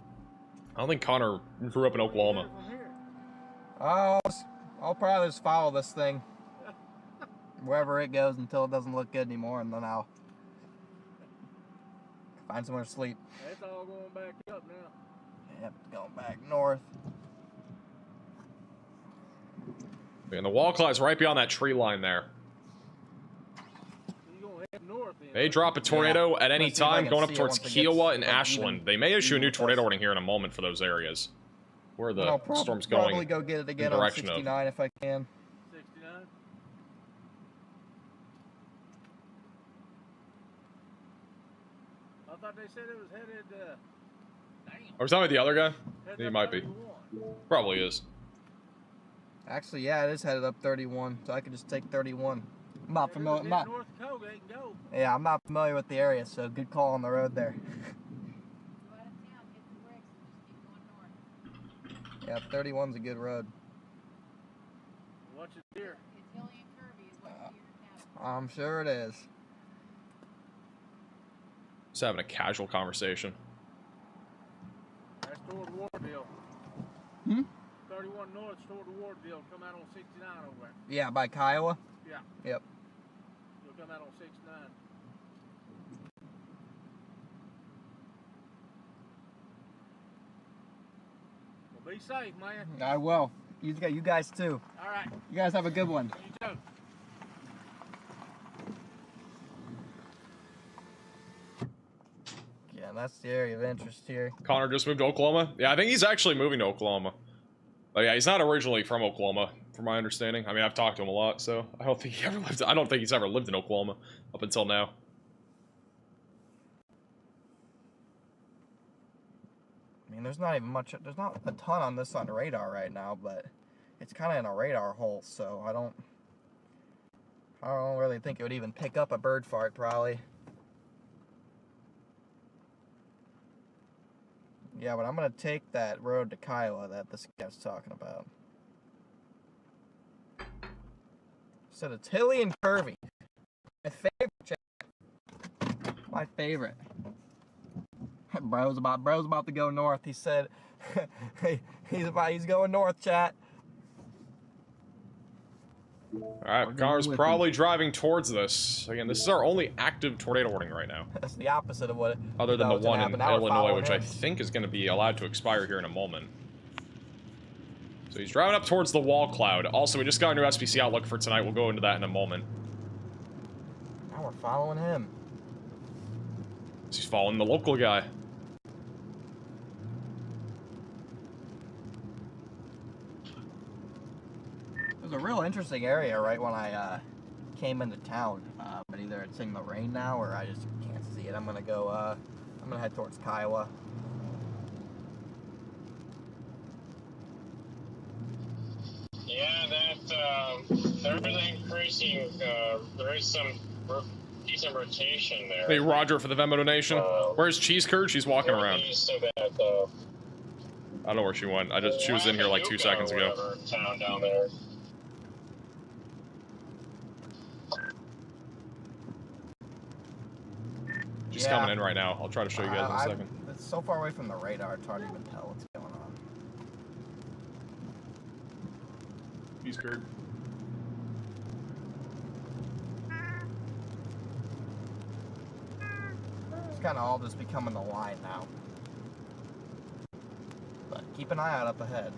S1: I don't think Connor grew up in Oklahoma.
S6: I'll probably just follow this thing wherever it goes until it doesn't look good anymore, and then I'll find somewhere to sleep.
S2: It's all going back up now.
S6: Yep, going back north.
S1: And the wall cloud's right beyond that tree line there. May drop a tornado at any time going up towards Kiowa and Ashland. They may issue a new tornado warning here in a moment for those areas where the storm's going.
S6: I'll probably go get it again on 69 if I can.
S2: 69? I thought they said it was headed, damn.
S1: Are we talking about the other guy? He might be. Probably is.
S6: Actually, yeah, it is headed up 31, so I could just take 31. I'm not familiar. Yeah, I'm not familiar with the area, so good call on the road there. Yeah, 31's a good road.
S2: Watch it here.
S6: I'm sure it is.
S1: Just having a casual conversation.
S2: That's toward Wardville.
S6: Hmm?
S2: 31 north toward Wardville. Come out on 69 over there.
S6: Yeah, by Kiowa?
S2: Yeah.
S6: Yep.
S2: You'll come out on 69. Well, be safe, man.
S6: I will. You guys too.
S2: All right.
S6: You guys have a good one.
S2: You too.
S6: Yeah, that's the area of interest here.
S1: Connor just moved to Oklahoma? Yeah, I think he's actually moving to Oklahoma. But yeah, he's not originally from Oklahoma, from my understanding. I mean, I've talked to him a lot, so I don't think he's ever lived in Oklahoma up until now.
S6: I mean, there's not a ton on this on radar right now, but it's kind of in a radar hole, so I don't really think it would even pick up a bird fart, probably. Yeah, but I'm gonna take that road to Kiowa that this guy was talking about. Said it's hilly and curvy. My favorite. My favorite. Bro's about to go north. He said, he's going north, chat.
S1: All right, Connor's probably driving towards this. Again, this is our only active tornado warning right now.
S6: That's the opposite of what.
S1: Other than the one in Illinois, which I think is going to be allowed to expire here in a moment. So he's driving up towards the wall cloud. Also, we just got a new SPC outlook for tonight. We'll go into that in a moment.
S6: Now we're following him.
S1: He's following the local guy.
S6: It was a real interesting area right when I came into town, but either it's in the rain now or I just can't see it. I'm gonna go. I'm gonna head towards Kiowa.
S17: Yeah, there is an increasing. There is some decent rotation there.
S1: Hey, Roger for the Venmo donation. Where's Cheese Curd? She's walking around.
S17: So that,
S1: I don't know where she went. She was in here like 2 seconds ago.
S17: Town down there.
S1: She's coming in right now. I'll try to show you guys in a second.
S6: It's so far away from the radar, it's hard to even tell what's going on.
S1: Cheese Curd.
S6: It's kind of all just becoming the line now. But keep an eye out up ahead.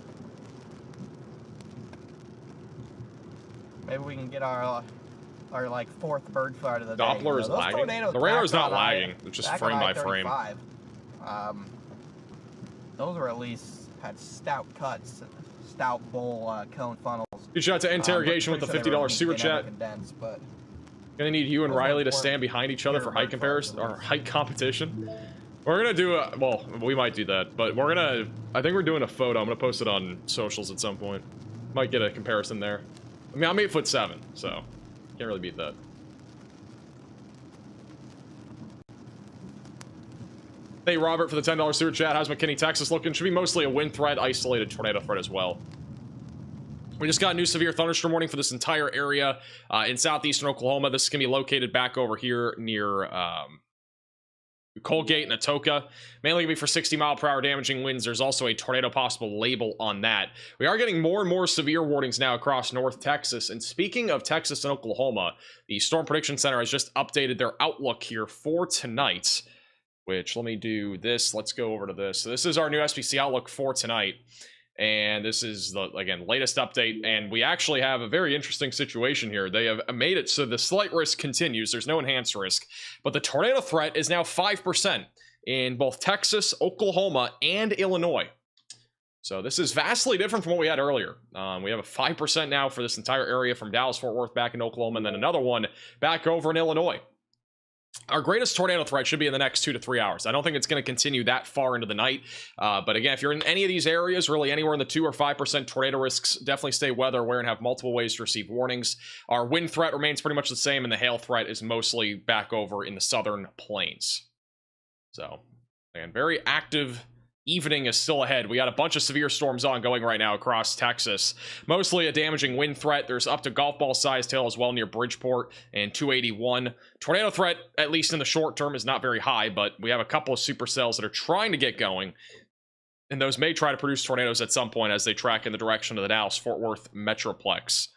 S6: Maybe we can get our like 4th bird flight of the day.
S1: Doppler is lagging. The radar's not lagging. It's just frame by frame.
S6: Those were at least had stout cuts, stout bowl cone funnels.
S1: Good shout to Interrogation with the $50 super chat. Gonna need you and Riley to stand behind each other for height comparison or height competition. We're gonna do a, well, we might do that, but we're gonna, I think we're doing a photo. I'm gonna post it on socials at some point. Might get a comparison there. I mean, I'm 8'7", so can't really beat that. Hey, Robert for the $10 super chat. How's McKinney, Texas looking? Should be mostly a wind threat, isolated tornado threat as well. We just got a new severe thunderstorm warning for this entire area in southeastern Oklahoma. This is going to be located back over here near Colgate and Atoka. Mainly going to be for 60-mile-per-hour damaging winds. There's also a tornado possible label on that. We are getting more and more severe warnings now across North Texas. And speaking of Texas and Oklahoma, the Storm Prediction Center has just updated their outlook here for tonight. Which, let me do this. Let's go over to this. So this is our new SPC outlook for tonight. And this is the, again, latest update. And we actually have a very interesting situation here. They have made it so the slight risk continues. There's no enhanced risk. But the tornado threat is now 5% in both Texas, Oklahoma, and Illinois. So this is vastly different from what we had earlier. We have a 5% now for this entire area from Dallas, Fort Worth, back in Oklahoma, and then another one back over in Illinois. Our greatest tornado threat should be in the next 2 to 3 hours. I don't think it's going to continue that far into the night. But again, if you're in any of these areas, really anywhere in the 2 or 5% tornado risks, definitely stay weather aware and have multiple ways to receive warnings. Our wind threat remains pretty much the same, and the hail threat is mostly back over in the southern plains. So, again, very active evening is still ahead. We got a bunch of severe storms ongoing right now across Texas. Mostly a damaging wind threat. There's up to golf ball sized hail as well near Bridgeport and 281. Tornado threat, at least in the short term, is not very high, but we have a couple of supercells that are trying to get going. And those may try to produce tornadoes at some point as they track in the direction of the Dallas-Fort Worth Metroplex.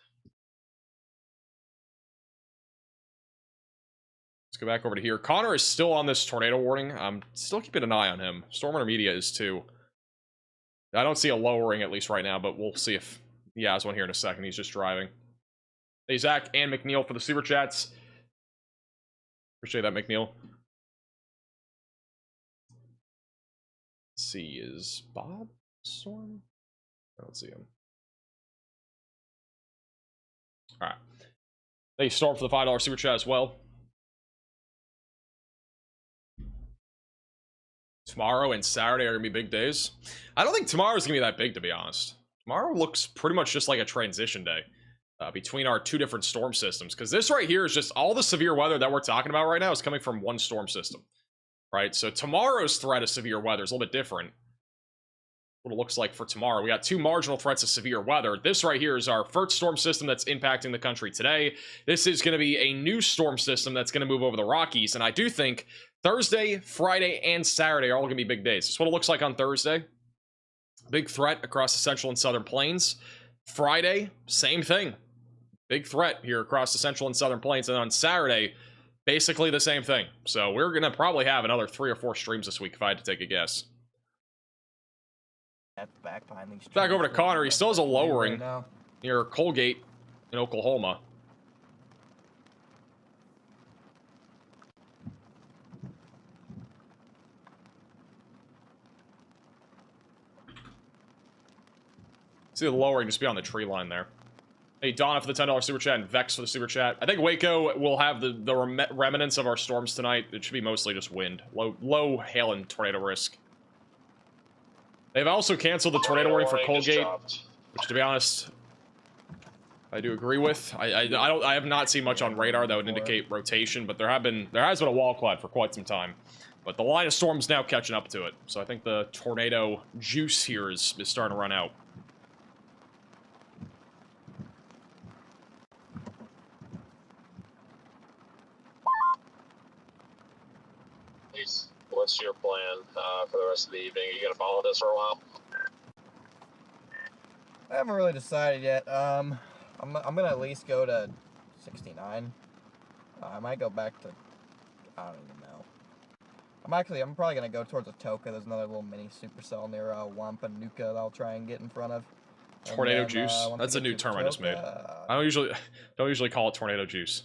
S1: Let's go back over to here. Connor is still on this tornado warning. I'm still keeping an eye on him. StormRunner Media is too. I don't see a lowering at least right now, but we'll see if he has one here in a second. He's just driving. Hey, Zach and McNeil for the super chats. Appreciate that, McNeil. Let's see, is Bob Storm? I don't see him. All right. Hey, Storm for the $5 super chat as well. Tomorrow and Saturday are going to be big days. I don't think tomorrow's going to be that big, to be honest. Tomorrow looks pretty much just like a transition day between our 2 different storm systems. Because this right here is just all the severe weather that we're talking about right now is coming from one storm system. Right? So tomorrow's threat of severe weather is a little bit different. What it looks like for tomorrow. We got 2 marginal threats of severe weather. This right here is our first storm system that's impacting the country today. This is going to be a new storm system that's going to move over the Rockies. And I do think Thursday, Friday, and Saturday are all going to be big days. That's what it looks like on Thursday. Big threat across the central and southern plains. Friday, same thing. Big threat here across the central and southern plains. And on Saturday, basically the same thing. So we're going to probably have another 3 or 4 streams this week if I had to take a guess. Back over to Connor. He still has a lowering near Colgate in Oklahoma. See the lowering just be on the tree line there. Hey, Donna for the $10 super chat and Vex for the super chat. I think Waco will have the remnants of our storms tonight. It should be mostly just wind. Low hail and tornado risk. They've also canceled the tornado warning for Colgate, which, to be honest, I do agree with. I have not seen much on radar that would indicate rotation, but there has been a wall cloud for quite some time. But the line of storm's now catching up to it, so I think the tornado juice here is starting to run out.
S17: What's your plan for the rest of the evening? Are you gonna follow this for a while?
S6: I haven't really decided yet. I'm gonna at least go to 69. I might go back to, I don't even know. I'm probably gonna go towards Atoka. There's another little mini supercell near Wampanuka that I'll try and get in front of.
S1: Tornado juice. That's a new term I just made. I don't usually call it tornado juice.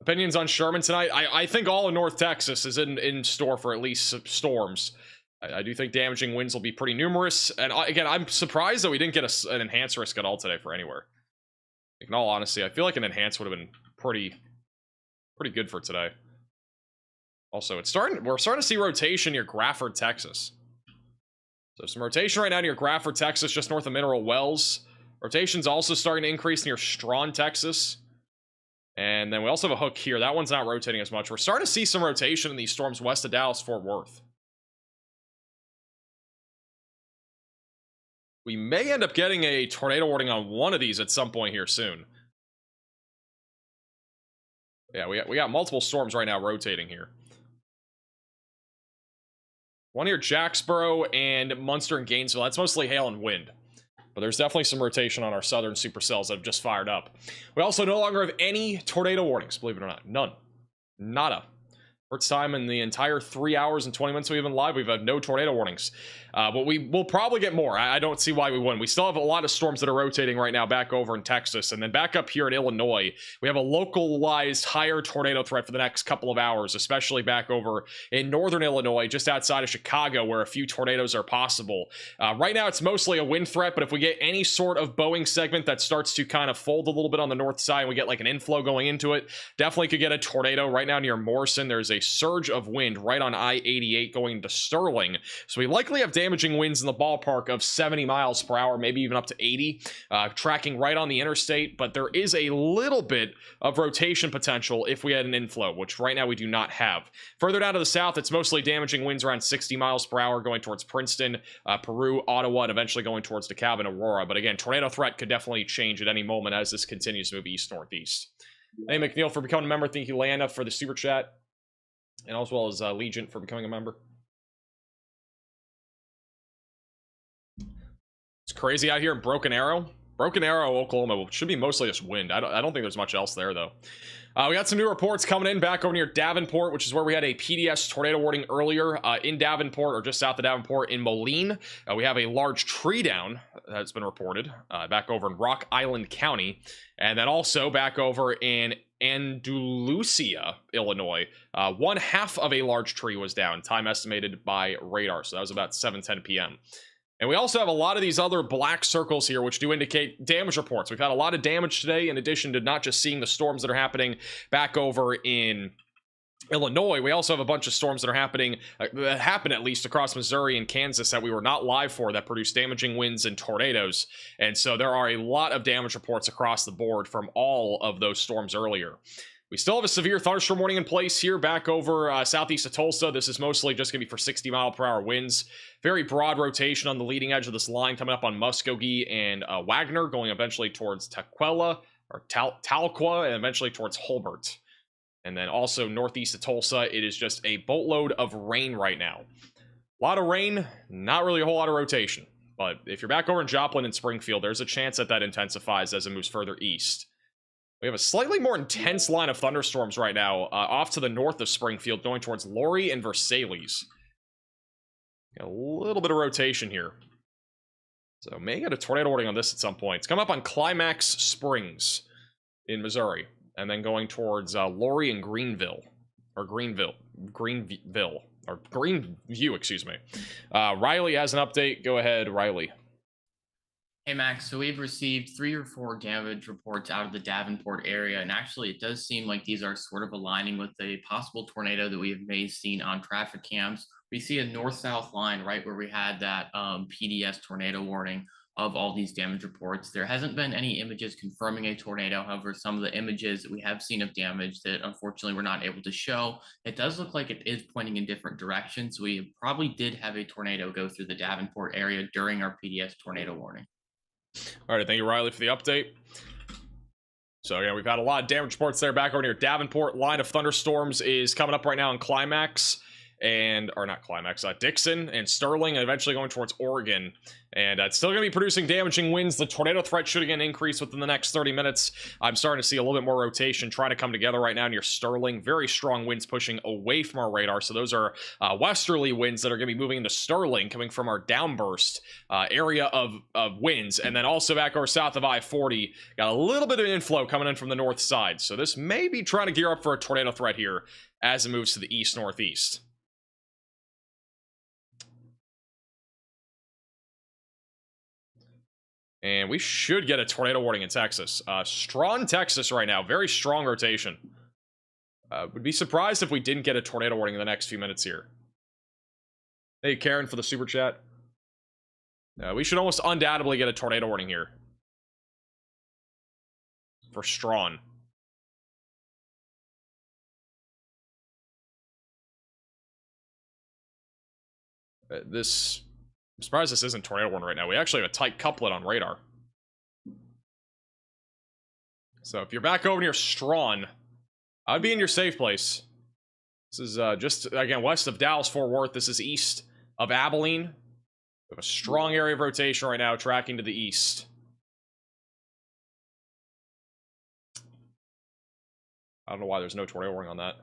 S1: Opinions on Sherman tonight? I think all of North Texas is in store for at least storms. I do think damaging winds will be pretty numerous. And again, I'm surprised that we didn't get an enhanced risk at all today for anywhere. In all honesty, I feel like an enhanced would have been pretty good for today. Also, we're starting to see rotation near Grafford, Texas. So some rotation right now near Grafford, Texas, just north of Mineral Wells. Rotation's also starting to increase near Strawn, Texas. And then we also have a hook here. That one's not rotating as much. We're starting to see some rotation in these storms west of Dallas-Fort Worth. We may end up getting a tornado warning on one of these at some point here soon. Yeah, we got multiple storms right now rotating here. One here, Jacksboro and Munster and Gainesville. That's mostly hail and wind. But there's definitely some rotation on our southern supercells that have just fired up. We also no longer have any tornado warnings, believe it or not. None. Nada. First time in the entire 3 hours and 20 minutes we've been live, we've had no tornado warnings. But we will probably get more. I don't see why we wouldn't. We still have a lot of storms that are rotating right now back over in Texas. And then back up here in Illinois, we have a localized higher tornado threat for the next couple of hours, especially back over in northern Illinois, just outside of Chicago, where a few tornadoes are possible. Right now, it's mostly a wind threat, but if we get any sort of Boeing segment that starts to kind of fold a little bit on the north side and we get like an inflow going into it, definitely could get a tornado. Right now near Morrison, there's a surge of wind right on I-88 going to Sterling. So we likely have damaging winds in the ballpark of 70 miles per hour, maybe even up to 80, tracking right on the interstate. But there is a little bit of rotation potential if we had an inflow, which right now we do not have. Further down to the south, it's mostly damaging winds around 60 miles per hour going towards Princeton, Peru, Ottawa, and eventually going towards DeKalb and Aurora. But again, tornado threat could definitely change at any moment as this continues to move east-northeast. Hey, McNeil for becoming a member. Thank you, Leanna, for the super chat. And as well as Legion for becoming a member. It's crazy out here in Broken Arrow. Broken Arrow, Oklahoma should be mostly just wind. I don't think there's much else there, though. We got some new reports coming in back over near Davenport, which is where we had a PDS tornado warning earlier in Davenport, or just south of Davenport in Moline. We have a large tree down that's been reported back over in Rock Island County. And then also back over in Andalusia, Illinois, one half of a large tree was down, time estimated by radar. So that was about 7:10 p.m. And we also have a lot of these other black circles here, which do indicate damage reports. We've had a lot of damage today, in addition to not just seeing the storms that are happening back over in Illinois. We also have a bunch of storms that are happening, that happen at least across Missouri and Kansas that we were not live for, that produce damaging winds and tornadoes. And so there are a lot of damage reports across the board from all of those storms earlier. We still have a severe thunderstorm warning in place here back over southeast of Tulsa. This is mostly just going to be for 60 mile per hour winds. Very broad rotation on the leading edge of this line coming up on Muskogee and Wagner, going eventually towards Tahquah or Tahquah and eventually towards Holbert. And then also northeast of Tulsa, it is just a boatload of rain right now. A lot of rain, not really a whole lot of rotation. But if you're back over in Joplin and Springfield, there's a chance that that intensifies as it moves further east. We have a slightly more intense line of thunderstorms right now off to the north of Springfield, going towards Laurie and Versailles. Got a little bit of rotation here. So may get a tornado warning on this at some point. It's coming up on Climax Springs in Missouri, and then going towards Laurie and Greenville. or green hue, excuse me. Riley has an update. Go ahead, Riley.
S4: Hey Max, so we've received 3 or 4 damage reports out of the Davenport area, and actually it does seem like these are sort of aligning with a possible tornado that we have may seen on traffic cams. We see a north-south line right where we had that PDS tornado warning of all these damage reports. There hasn't been any images confirming a tornado. However, some of the images that we have seen of damage that unfortunately we're not able to show, it does look like it is pointing in different directions. We probably did have a tornado go through the Davenport area during our PDS tornado warning.
S1: All right, thank you, Riley, for the update. So, again, we've had a lot of damage reports there. Back over near Davenport. Line of thunderstorms is coming up right now in Climax. Or not Climax, Dixon and Sterling, and eventually going towards Oregon. And it's still going to be producing damaging winds. The tornado threat should again increase within the next 30 minutes. I'm starting to see a little bit more rotation trying to come together right now near Sterling. Very strong winds pushing away from our radar. So those are westerly winds that are going to be moving into Sterling, coming from our downburst area of winds. And then also back over south of I-40, got a little bit of inflow coming in from the north side. So this may be trying to gear up for a tornado threat here as it moves to the east-northeast. And we should get a tornado warning in Texas. Strong Texas right now. Very strong rotation. Would be surprised if we didn't get a tornado warning in the next few minutes here. Hey, Karen, for the super chat. We should almost undoubtedly get a tornado warning here. For Strawn. I'm surprised this isn't tornado warning right now. We actually have a tight couplet on radar. So if you're back over near Strawn, I'd be in your safe place. This is just, again, west of Dallas-Fort Worth. This is east of Abilene. We have a strong area of rotation right now, tracking to the east. I don't know why there's no tornado warning on that.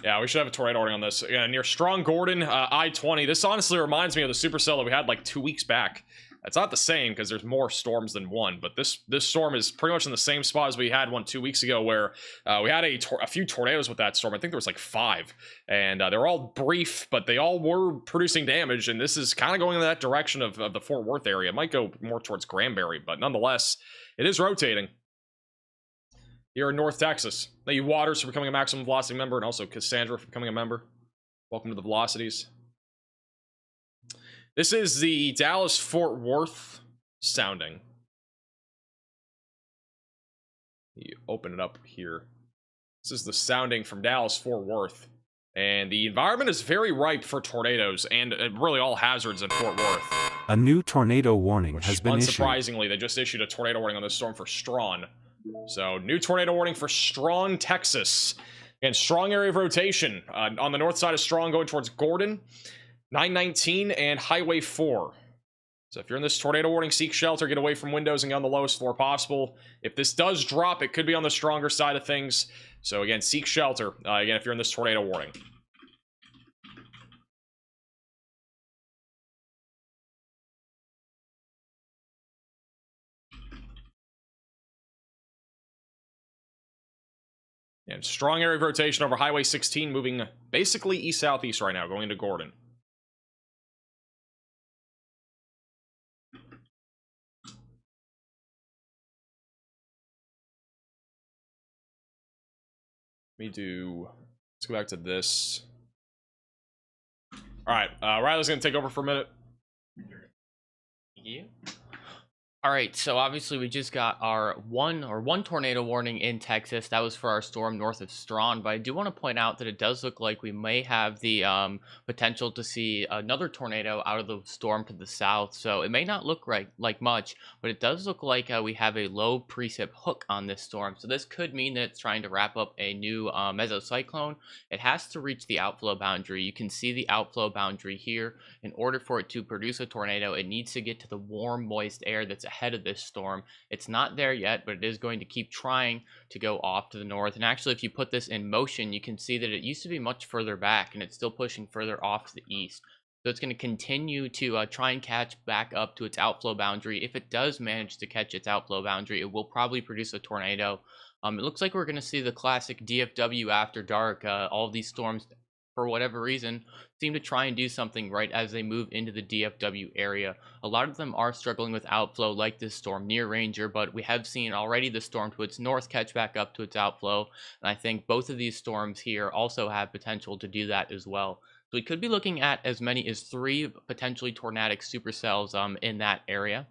S1: Yeah, we should have a tornado warning on this. Yeah, near Strong Gordon, I-20. This honestly reminds me of the supercell that we had like 2 weeks back. It's not the same because there's more storms than one, but this storm is pretty much in the same spot as we had one 2 weeks ago, where we had a few tornadoes with that storm. I think there was like 5, and they were all brief, but they all were producing damage. And this is kind of going in that direction of the Fort Worth area. It might go more towards Granbury, but nonetheless, it is rotating. Here in North Texas. Thank you, Waters, for becoming a Maximum Velocity member, and also Cassandra for becoming a member. Welcome to the Velocities. This is the Dallas-Fort Worth sounding. You open it up here. This is the sounding from Dallas-Fort Worth. And the environment is very ripe for tornadoes and really all hazards in Fort Worth.
S3: A new tornado warning has been issued.
S1: Unsurprisingly, they just issued a tornado warning on this storm for Strawn. So, new tornado warning for Strong, Texas. Again, strong area of rotation. On the north side of Strong going towards Gordon, 919, and Highway 4. So if you're in this tornado warning, seek shelter, get away from windows, and get on the lowest floor possible. If this does drop, it could be on the stronger side of things. So again, seek shelter, again, if you're in this tornado warning. And strong area of rotation over Highway 16, moving basically east-southeast right now, going into Gordon. Let's go back to this. All right, Riley's going to take over for a minute.
S4: Yeah. All right, so obviously we just got our one tornado warning in Texas. That was for our storm north of Strawn, but I do want to point out that it does look like we may have the potential to see another tornado out of the storm to the south. So it may not look like much, but it does look like we have a low precip hook on this storm. So this could mean that it's trying to wrap up a new mesocyclone. It has to reach the outflow boundary. You can see the outflow boundary here. In order for it to produce a tornado, it needs to get to the warm, moist air that's ahead of this storm. It's not there yet, but it is going to keep trying to go off to the north. And actually, if you put this in motion, you can see that it used to be much further back, and it's still pushing further off to the east. So it's going to continue to try and catch back up to its outflow boundary. If it does manage to catch its outflow boundary, it will probably produce a tornado. It looks like we're going to see the classic DFW after dark. All of these storms, for whatever reason, seem to try and do something right as they move into the DFW area. A lot of them are struggling with outflow, like this storm near Ranger, but we have seen already the storm to its north catch back up to its outflow, and I think both of these storms here also have potential to do that as well. So we could be looking at as many as 3 potentially tornadic supercells in that area.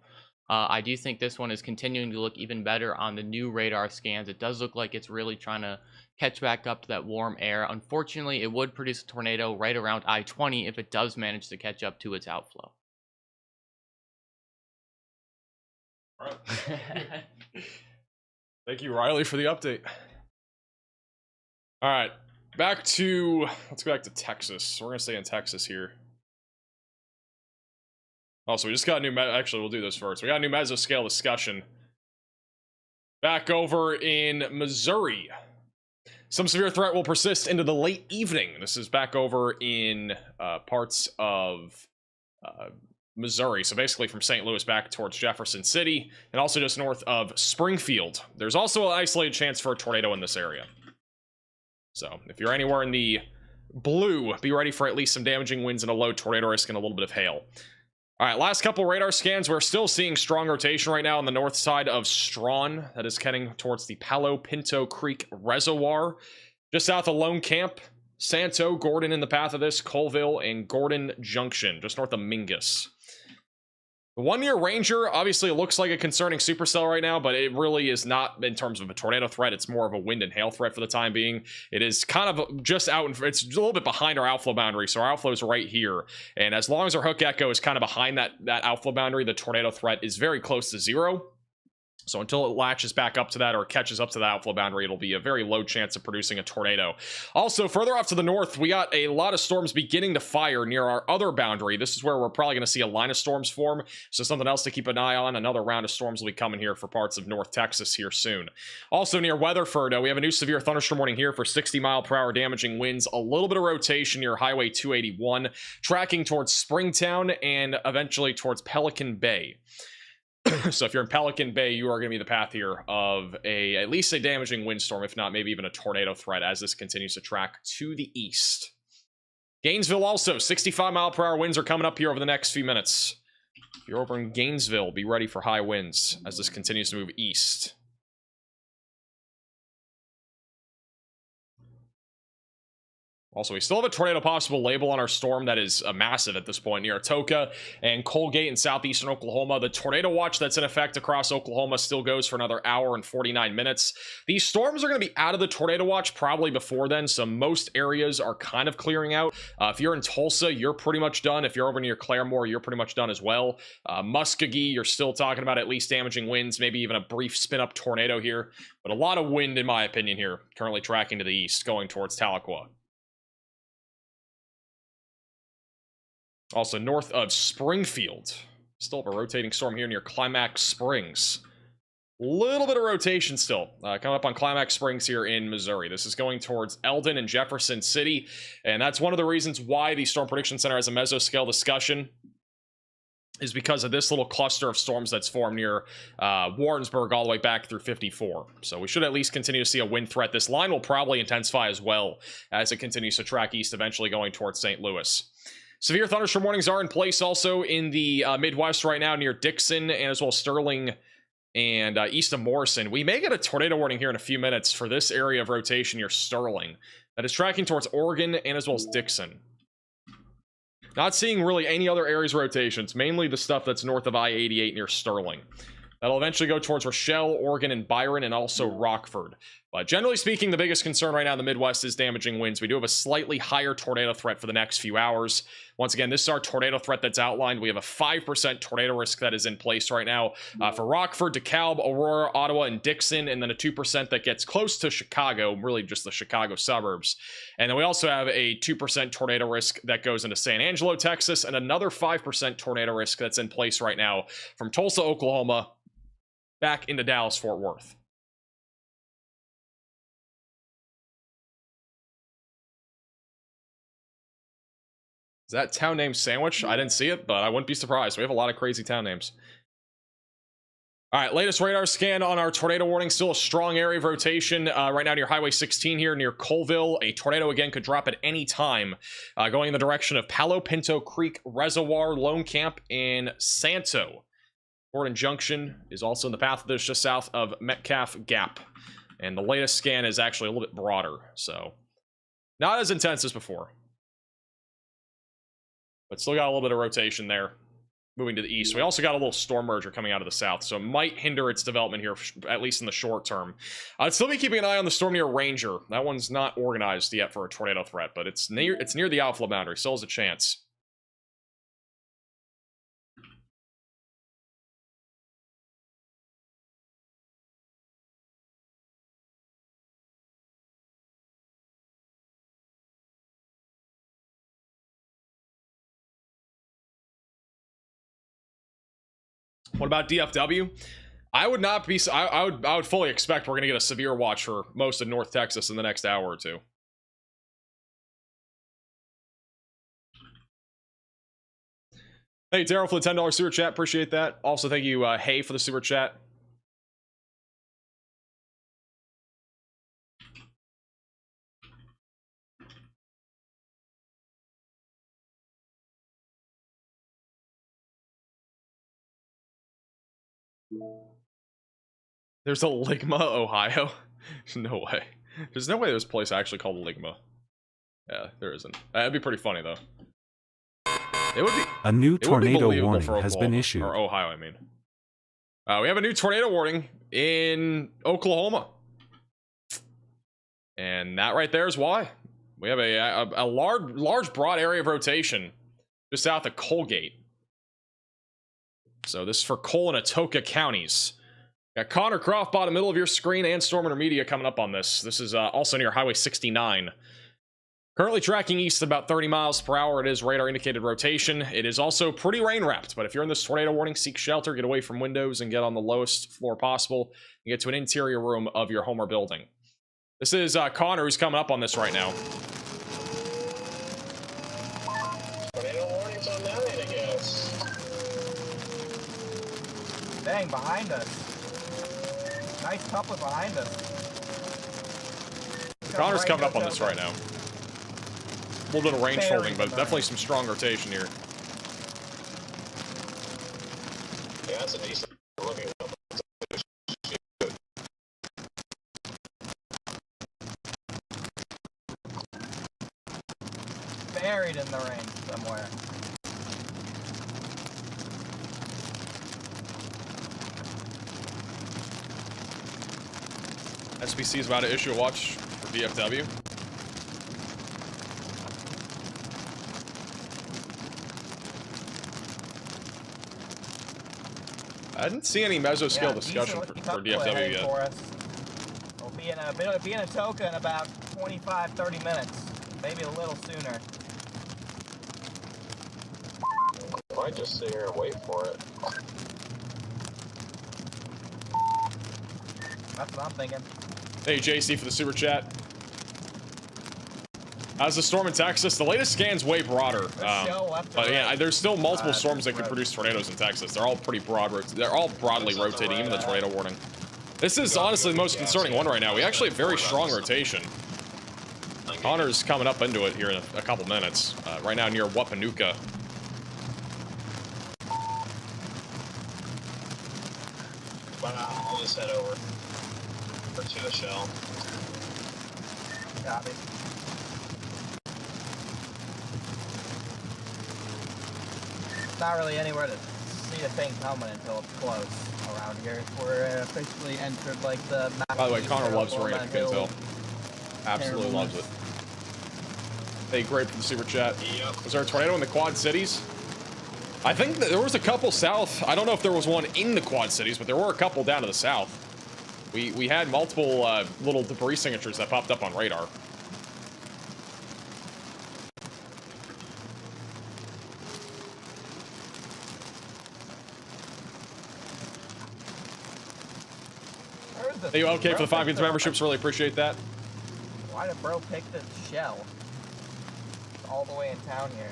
S4: I do think this one is continuing to look even better on the new radar scans. It does look like it's really trying to catch back up to that warm air. Unfortunately, it would produce a tornado right around I-20 if it does manage to catch up to its outflow.
S1: All right. Thank you, Riley, for the update. All right, let's go back to Texas. We're gonna stay in Texas here. Also, we just got a new, actually, we'll do this first. We got a new Mesoscale discussion. Back over in Missouri. Some severe threat will persist into the late evening. This is back over in parts of Missouri. So basically from St. Louis back towards Jefferson City, and also just north of Springfield. There's also an isolated chance for a tornado in this area. So if you're anywhere in the blue, be ready for at least some damaging winds and a low tornado risk and a little bit of hail. All right, last couple radar scans. We're still seeing strong rotation right now on the north side of Strawn. That is heading towards the Palo Pinto Creek Reservoir. Just south of Lone Camp, Santo, Gordon in the path of this, Colville, and Gordon Junction, just north of Mingus. The 1-year Ranger, obviously it looks like a concerning supercell right now, but it really is not in terms of a tornado threat. It's more of a wind and hail threat for the time being. It is kind of just out, it's a little bit behind our outflow boundary, so our outflow is right here. And as long as our hook echo is kind of behind that outflow boundary, the tornado threat is very close to 0. So until it latches back up to that or catches up to the outflow boundary, it'll be a very low chance of producing a tornado. Also, further off to the north, we got a lot of storms beginning to fire near our other boundary. This is where we're probably going to see a line of storms form. So something else to keep an eye on. Another round of storms will be coming here for parts of North Texas here soon. Also near Weatherford, we have a new severe thunderstorm warning here for 60-mile-per-hour damaging winds. A little bit of rotation near Highway 281, tracking towards Springtown and eventually towards Pelican Bay. So if you're in Pelican Bay, you are going to be the path here of at least a damaging windstorm, if not maybe even a tornado threat as this continues to track to the east. Gainesville also, 65-mile-per-hour winds are coming up here over the next few minutes. If you're over in Gainesville, be ready for high winds as this continues to move east. Also, we still have a tornado possible label on our storm that is massive at this point near Atoka and Colgate in southeastern Oklahoma. The tornado watch that's in effect across Oklahoma still goes for another hour and 49 minutes. These storms are going to be out of the tornado watch probably before then, so most areas are kind of clearing out. If you're in Tulsa, you're pretty much done. If you're over near Claremore, you're pretty much done as well. Muskogee, you're still talking about at least damaging winds, maybe even a brief spin-up tornado here. But a lot of wind, in my opinion, here, currently tracking to the east, going towards Tahlequah. Also north of Springfield, still have a rotating storm here near Climax Springs. Little bit of rotation still coming up on Climax Springs here in Missouri. This is going towards Eldon and Jefferson City, and that's one of the reasons why the Storm Prediction Center has a mesoscale discussion, is because of this little cluster of storms that's formed near Warrensburg all the way back through 54. So we should at least continue to see a wind threat. This line will probably intensify as well as it continues to track east, eventually going towards St. Louis. Severe thunderstorm warnings are in place also in the Midwest right now near Dixon and as well Sterling and east of Morrison. We may get a tornado warning here in a few minutes for this area of rotation near Sterling that is tracking towards Oregon and as well as Dixon. Not seeing really any other areas of rotations, mainly the stuff that's north of I-88 near Sterling. That'll eventually go towards Rochelle, Oregon, and Byron, and also Rockford. But generally speaking, the biggest concern right now in the Midwest is damaging winds. We do have a slightly higher tornado threat for the next few hours. Once again, this is our tornado threat that's outlined. We have a 5% tornado risk that is in place right now for Rockford, DeKalb, Aurora, Ottawa, and Dixon, and then a 2% that gets close to Chicago, really just the Chicago suburbs. And then we also have a 2% tornado risk that goes into San Angelo, Texas, and another 5% tornado risk that's in place right now from Tulsa, Oklahoma, back into Dallas-Fort Worth. that town name Sandwich? I didn't see it, but I wouldn't be surprised. We have a lot of crazy town names. All right, latest radar scan on our tornado warning. Still a strong area of rotation right now near Highway 16 here near Colville. A tornado again could drop at any time, going in the direction of Palo Pinto Creek Reservoir, Lone Camp, and Santo. Gordon Junction is also in the path of this, just south of Metcalf Gap. And the latest scan is actually a little bit broader, so not as intense as before. But still got a little bit of rotation there. Moving to the east. We also got a little storm merger coming out of the south, so it might hinder its development here, at least in the short term. I'd still be keeping an eye on the storm near Ranger. That one's not organized yet for a tornado threat, but it's near the outflow boundary. Still has a chance. What about DFW? I would not be. I would fully expect we're gonna get a severe watch for most of North Texas in the next hour or two. Hey, Daryl for the $10 super chat. Appreciate that. Also, thank you, Hey, for the super chat. There's a Ligma, Ohio. No way. There's no way there's a place actually called Ligma. Yeah, there isn't. That'd be pretty funny though. It would be.
S3: A new tornado warning has been issued.
S1: Or Ohio, I mean. We have a new tornado warning in Oklahoma. And that right there is why. We have a large broad area of rotation just south of Colgate. So this is for Cole and Atoka counties. Got Connor Croft bottom middle of your screen and StormRunner Media coming up on this. This is also near Highway 69. Currently tracking east about 30 miles per hour. It is radar indicated rotation. It is also pretty rain wrapped, but if you're in this tornado warning, seek shelter, get away from windows, and get on the lowest floor possible. And get to an interior room of your home or building. This is Connor who's coming up on this right now.
S17: Tornado warnings on that end, I guess.
S6: Dang, behind us. Nice coupler behind us.
S1: Connor's coming up on this right now. A little bit of range holding, but definitely some strong rotation here.
S17: Yeah, that's a decent looking.
S6: Buried in the rain somewhere.
S1: SBC is about to issue a watch for DFW. I didn't see any mesoscale discussion for DFW yet.
S6: For us. We'll be in Atoka in about 25-30 minutes, maybe a little sooner.
S17: Might just sit here and wait for it.
S6: That's what I'm thinking.
S1: Hey, JC for the super chat. How's the storm in Texas? The latest scan's way broader. But yeah, there's still multiple storms that could produce tornadoes in Texas. They're all pretty broad. They're all broadly rotating, even the tornado warning. This is honestly the most concerning one right now. We actually have very strong rotation. Connor's coming up into it here in a couple minutes. Right now near Wapanuka.
S17: Wow, I'll just head over to a shell.
S6: Copy. Not really anywhere to see a thing coming until it's close around here. We're officially entered like the map.
S1: By the way, Connor loves rain, if you can tell. Absolutely loves it. Hey, great for the super chat. Was there a tornado in the Quad Cities? I think that there was a couple south. I don't know if there was one in the Quad Cities, but there were a couple down to the south. We had multiple little debris signatures that popped up on radar. Hey, okay for the 5 Kids memberships. Really appreciate that.
S6: Why did bro pick the shell? It's all the way in town here.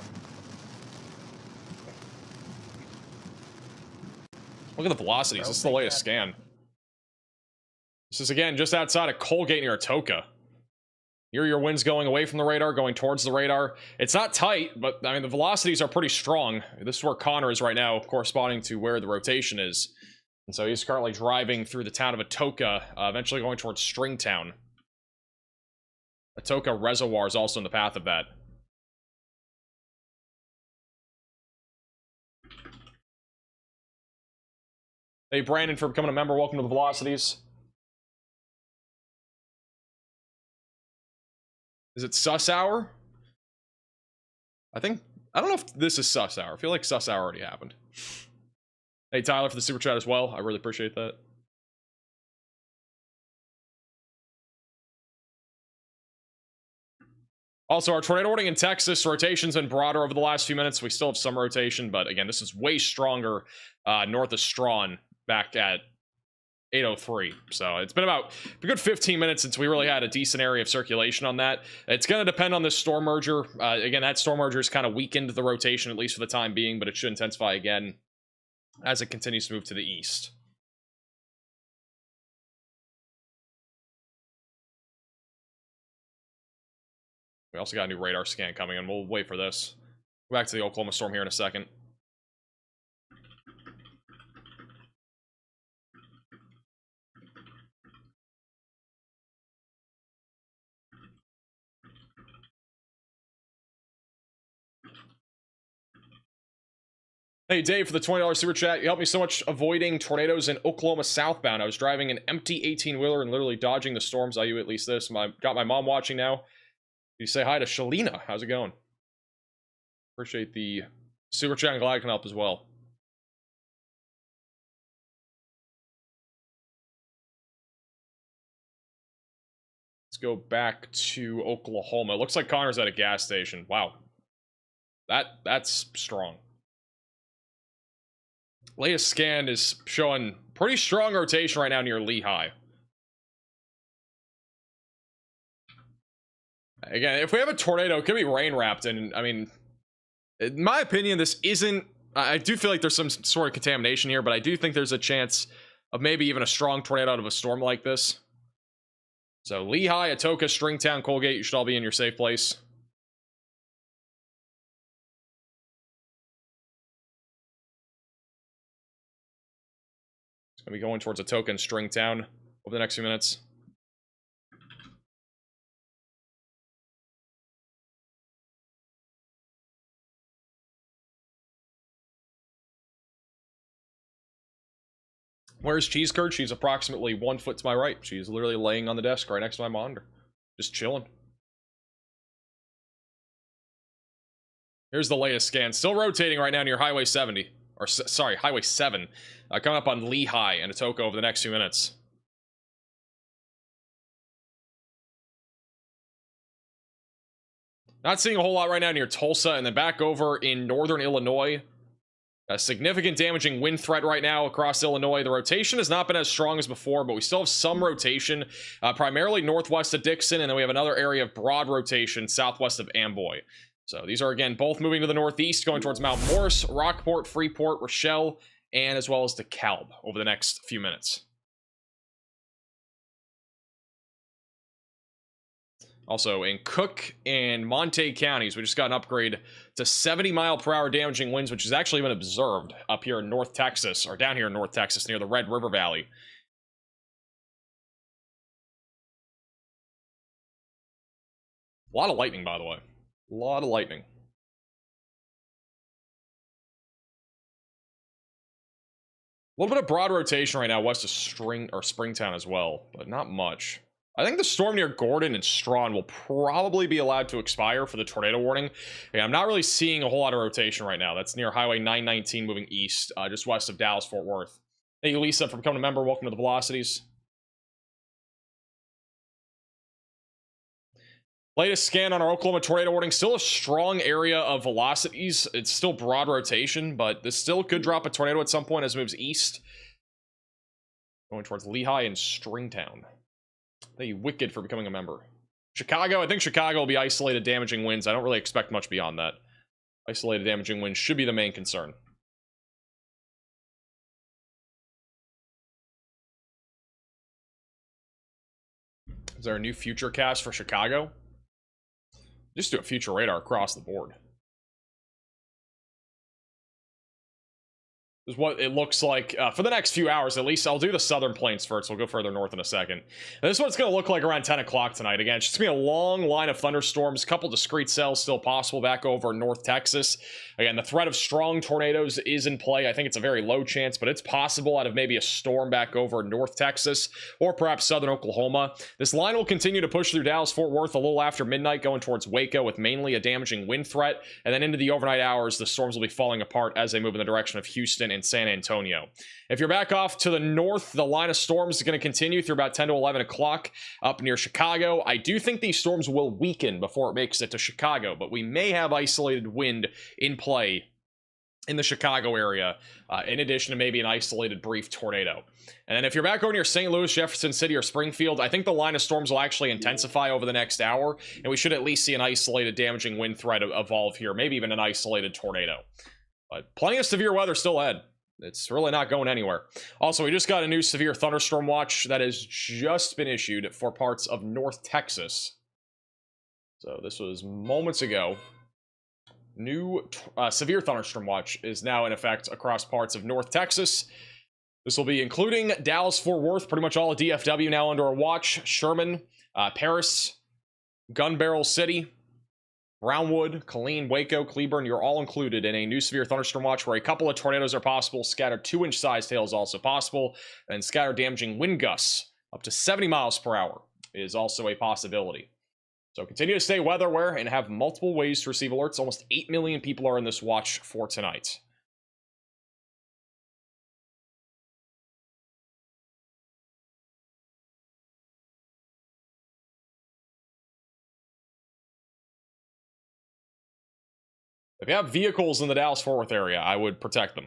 S1: Look at the velocities. This is the latest scan. This is, again, just outside of Colgate near Atoka. Here are your winds going away from the radar, going towards the radar. It's not tight, but, I mean, the velocities are pretty strong. This is where Connor is right now, corresponding to where the rotation is. And so he's currently driving through the town of Atoka, eventually going towards Stringtown. Atoka Reservoir is also in the path of that. Hey, Brandon, for becoming a member. Welcome to the Velocities. Is it Sus Hour? I don't know if this is Sus Hour. I feel like Sus Hour already happened. Hey, Tyler, for the super chat as well. I really appreciate that. Also, our tornado warning in Texas, rotation's been broader over the last few minutes. We still have some rotation, but again, this is way stronger north of Strawn back at 8:03. So it's been about a good 15 minutes since we really had a decent area of circulation on that. It's going to depend on this storm merger. Again, that storm merger has kind of weakened the rotation, at least for the time being, but it should intensify again as it continues to move to the east. We also got a new radar scan coming in. We'll wait for this. Go back to the Oklahoma storm here in a second. Hey, Dave, for the $20 super chat. You helped me so much avoiding tornadoes in Oklahoma southbound. I was driving an empty 18-wheeler and literally dodging the storms. I at least this. Got my mom watching now. You say hi to Shalina. How's it going? Appreciate the super chat. I'm glad I can help as well. Let's go back to Oklahoma. It looks like Connor's at a gas station. Wow. That's strong. Latest scan is showing pretty strong rotation right now near Lehigh. Again, if we have a tornado, it could be rain wrapped. And I mean, in my opinion, this isn't. I do feel like there's some sort of contamination here, but I do think there's a chance of maybe even a strong tornado out of a storm like this. So Lehigh, Atoka, Stringtown, Colgate, you should all be in your safe place. It's going to be going towards Atoka and Stringtown over the next few minutes. Where's Cheese Curd? She's approximately 1 foot to my right. She's literally laying on the desk right next to my monitor. Just chilling. Here's the latest scan. Still rotating right now near Highway 70. Or, sorry, Highway 7. Coming up on Lehigh and Atoka over the next few minutes. Not seeing a whole lot right now near Tulsa, and then back over in northern Illinois. A significant damaging wind threat right now across Illinois. The rotation has not been as strong as before, but we still have some rotation, primarily northwest of Dixon, and then we have another area of broad rotation southwest of Amboy. So these are, again, both moving to the northeast, going towards Mount Morris, Rockport, Freeport, Rochelle, and as well as DeKalb over the next few minutes. Also, in Cook and Montague counties, we just got an upgrade to 70-mile-per-hour damaging winds, which has actually been observed up here in North Texas, or down here in North Texas, near the Red River Valley. A lot of lightning, by the way. A lot of lightning. A little bit of broad rotation right now west of Springtown as well, but not much. I think the storm near Gordon and Strawn will probably be allowed to expire for the tornado warning. Yeah, I'm not really seeing a whole lot of rotation right now. That's near Highway 919 moving east, just west of Dallas-Fort Worth. Thank you, Lisa, for becoming a member. Welcome to the Velocities. Latest scan on our Oklahoma tornado warning. Still a strong area of velocities. It's still broad rotation, but this still could drop a tornado at some point as it moves east. Going towards Lehigh and Stringtown. Thank you, Wicked, for becoming a member. Chicago, I think Chicago will be isolated damaging winds. I don't really expect much beyond that. Isolated damaging winds should be the main concern. Is there a new future cast for Chicago? Just do a future radar across the board. Is what it looks like for the next few hours. At least I'll do the southern plains first. We'll go further north in a second. And this is what it's going to look like around 10 o'clock tonight. Again, it's just going to be a long line of thunderstorms. A couple discrete cells still possible back over North Texas. Again, the threat of strong tornadoes is in play. I think it's a very low chance, but it's possible out of maybe a storm back over North Texas or perhaps southern Oklahoma. This line will continue to push through Dallas-Fort Worth a little after midnight, going towards Waco with mainly a damaging wind threat. And then into the overnight hours, the storms will be falling apart as they move in the direction of Houston and San Antonio. If you're back off to the north, the line of storms is going to continue through about 10 to 11 o'clock up near Chicago. I do think these storms will weaken before it makes it to Chicago, but we may have isolated wind in play in the Chicago area, in addition to maybe an isolated brief tornado. And then if you're back over near St. Louis, Jefferson City, or Springfield, I think the line of storms will actually intensify over the next hour, and we should at least see an isolated damaging wind threat evolve here, maybe even an isolated tornado. But plenty of severe weather still ahead. It's really not going anywhere. Also, we just got a new severe thunderstorm watch that has just been issued for parts of North Texas. So this was moments ago. New severe thunderstorm watch is now in effect across parts of North Texas. This will be including Dallas-Fort Worth, pretty much all of DFW now under a watch. Sherman, Paris, Gun Barrel City, Brownwood, Killeen, Waco, Cleburne, you're all included in a new severe thunderstorm watch where a couple of tornadoes are possible. Scattered 2-inch size hail is also possible, and scattered damaging wind gusts up to 70 miles per hour is also a possibility. So continue to stay weather aware and have multiple ways to receive alerts. Almost 8 million people are in this watch for tonight. If you have vehicles in the Dallas-Fort Worth area, I would protect them.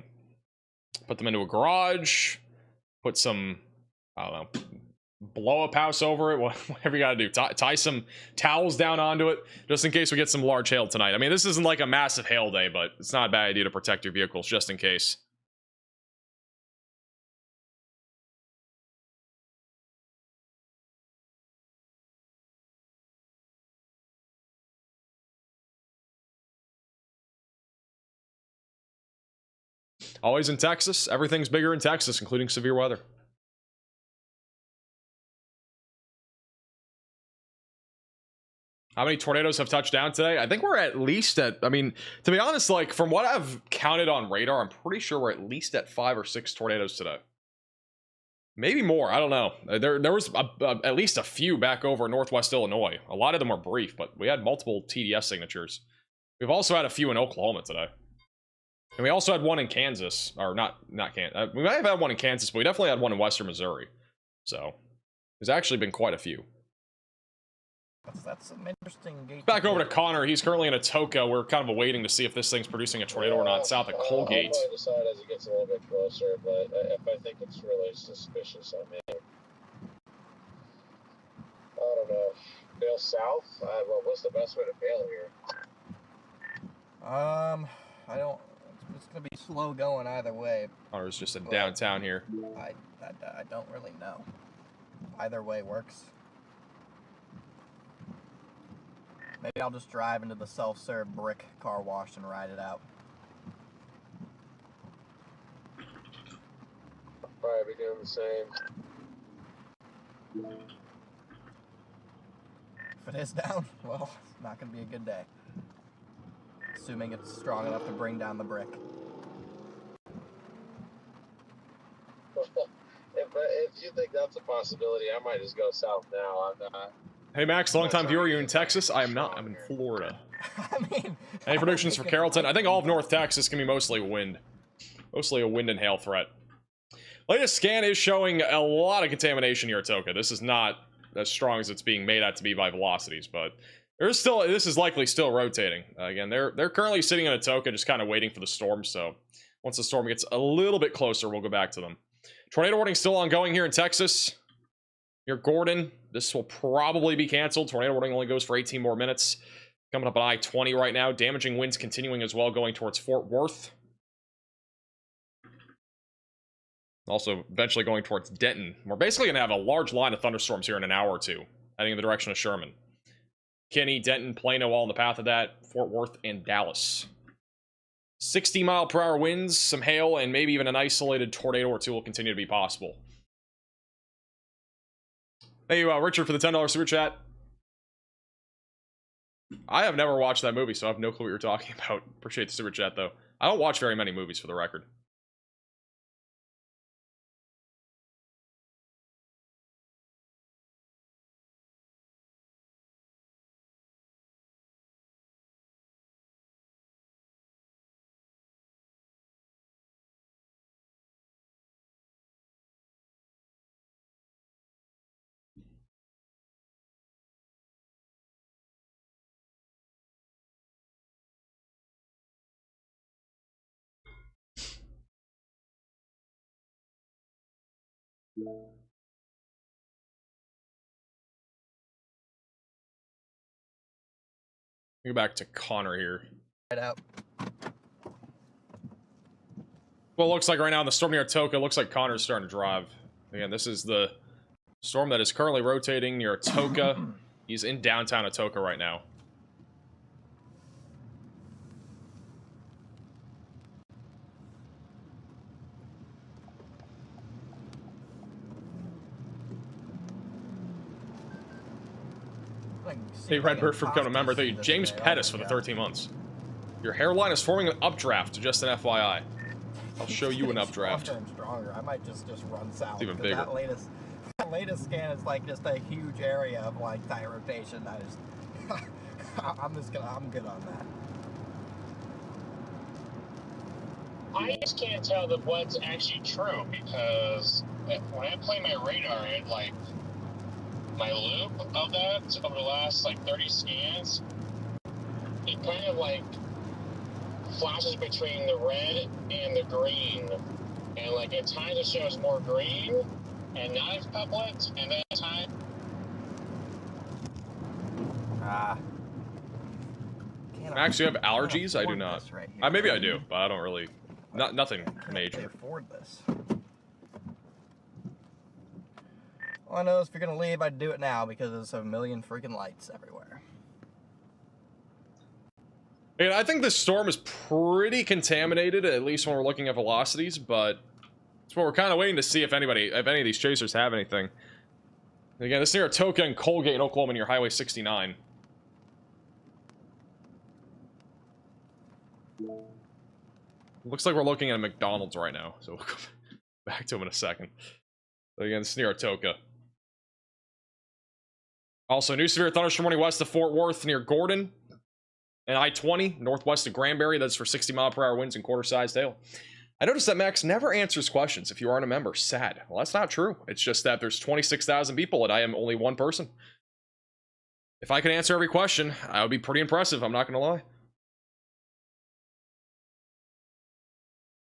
S1: Put them into a garage, put some, I don't know, blow up house over it, whatever you gotta do. Tie some towels down onto it, just in case we get some large hail tonight. I mean, this isn't like a massive hail day, but it's not a bad idea to protect your vehicles just in case. Always in Texas. Everything's bigger in Texas, including severe weather. How many tornadoes have touched down today? I think we're at least at, I mean, to be honest, like from what I've counted on radar, I'm pretty sure we're at least at 5 or 6 tornadoes today. Maybe more. I don't know. There was at least a few back over Northwest Illinois. A lot of them were brief, but we had multiple TDS signatures. We've also had a few in Oklahoma today. And we also had one in Kansas, or not Kansas. We might have had one in Kansas, but we definitely had one in Western Missouri. So there's actually been quite a few.
S6: That's some interesting gate.
S1: Back over to Connor. He's currently in Atoka. We're kind of waiting to see if this thing's producing a tornado or not south of Colgate.
S17: I'll probably decide as it gets a little bit closer, but if I think it's really suspicious, I mean, I don't know. Bail south? Well, what's the best way to bail here?
S6: I don't. It's gonna be slow going either way.
S1: Connor's just in downtown here.
S6: I don't really know. Either way works. Maybe I'll just drive into the self-serve brick car wash and ride it out.
S17: Probably be doing the same.
S6: If it is down, well, it's not going to be a good day. Assuming it's strong enough to bring down the brick.
S17: If you think that's a possibility, I might just go south now. I'm not.
S1: Hey Max, long-time viewer, you in Texas? I am not. I'm in Florida.
S6: I mean,
S1: any predictions for Carrollton? I think all of North Texas can be mostly wind. Mostly a wind and hail threat. Latest scan is showing a lot of contamination here at Atoka. This is not as strong as it's being made out to be by velocities, but there's still, this is likely still rotating. Again, they're currently sitting in Atoka, just kind of waiting for the storm. So once the storm gets a little bit closer, we'll go back to them. Tornado warning still ongoing here in Texas. Near Gordon, this will probably be canceled. Tornado warning only goes for 18 more minutes. Coming up on I-20 right now. Damaging winds continuing as well, going towards Fort Worth. Also, eventually going towards Denton. We're basically going to have a large line of thunderstorms here in an hour or two. heading in the direction of Sherman. Kinney, Denton, Plano, all in the path of that. Fort Worth and Dallas. 60-mile-per-hour winds, some hail, and maybe even an isolated tornado or two will continue to be possible. Thank you, Richard, for the $10 super chat. I have never watched that movie, so I have no clue what you're talking about. Appreciate the super chat, though. I don't watch very many movies, for the record. Go back to Connor here.
S6: Right out.
S1: Well, it looks like right now in the storm near Atoka, looks like Connor's starting to drive. Again, this is the storm that is currently rotating near Atoka. He's in downtown Atoka right now. Hey, Redbird from becoming a member. Thank you, James Pettis, for the 13 months. Your hairline is forming an updraft, just an FYI. I'll show you an updraft.
S6: Stronger. I might just run south.
S1: It's even bigger.
S6: That latest scan is like just a huge area of like tire rotation. That is, I'm good on that.
S17: I just can't tell that what's actually true because when I play my radar, it like my loop of that over the last like 30 scans, it kind of like flashes between the red and the green, and like at times it shows more green and not as couplets, and then at times
S1: Actually, have allergies? I do not. Right maybe I do, but I don't really. Nothing major.
S6: Afford this. All I know is if you're gonna leave, I'd do it now because there's a million freaking lights everywhere.
S1: And I think this storm is pretty contaminated, at least when we're looking at velocities, but that's what we're kind of waiting to see if any of these chasers have anything. Again, this is near Atoka and Colgate in Oklahoma near Highway 69. Looks like we're looking at a McDonald's right now, so we'll go back to him in a second. So again, this is near Atoka. Also, new severe thunderstorm warning west of Fort Worth near Gordon. And I-20 northwest of Granbury. That's for 60-mile-per-hour winds and quarter-sized hail. I noticed that Max never answers questions if you aren't a member. Sad. Well, that's not true. It's just that there's 26,000 people and I am only one person. If I could answer every question, I would be pretty impressive. I'm not going to lie.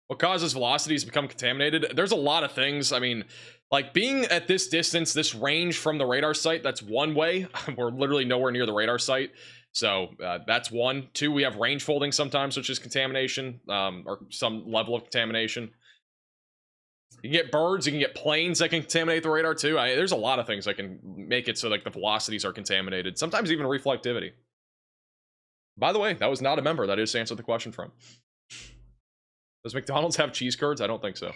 S1: What causes velocities to become contaminated? There's a lot of things. I mean, like being at this distance, this range from the radar site, that's one way. We're literally nowhere near the radar site. So that's one. Two, we have range folding sometimes, which is contamination, or some level of contamination. You can get birds, you can get planes that can contaminate the radar too. There's a lot of things that can make it so like the velocities are contaminated. Sometimes even reflectivity. By the way, that was not a member. That is to answer the question from. Does McDonald's have cheese curds? I don't think so.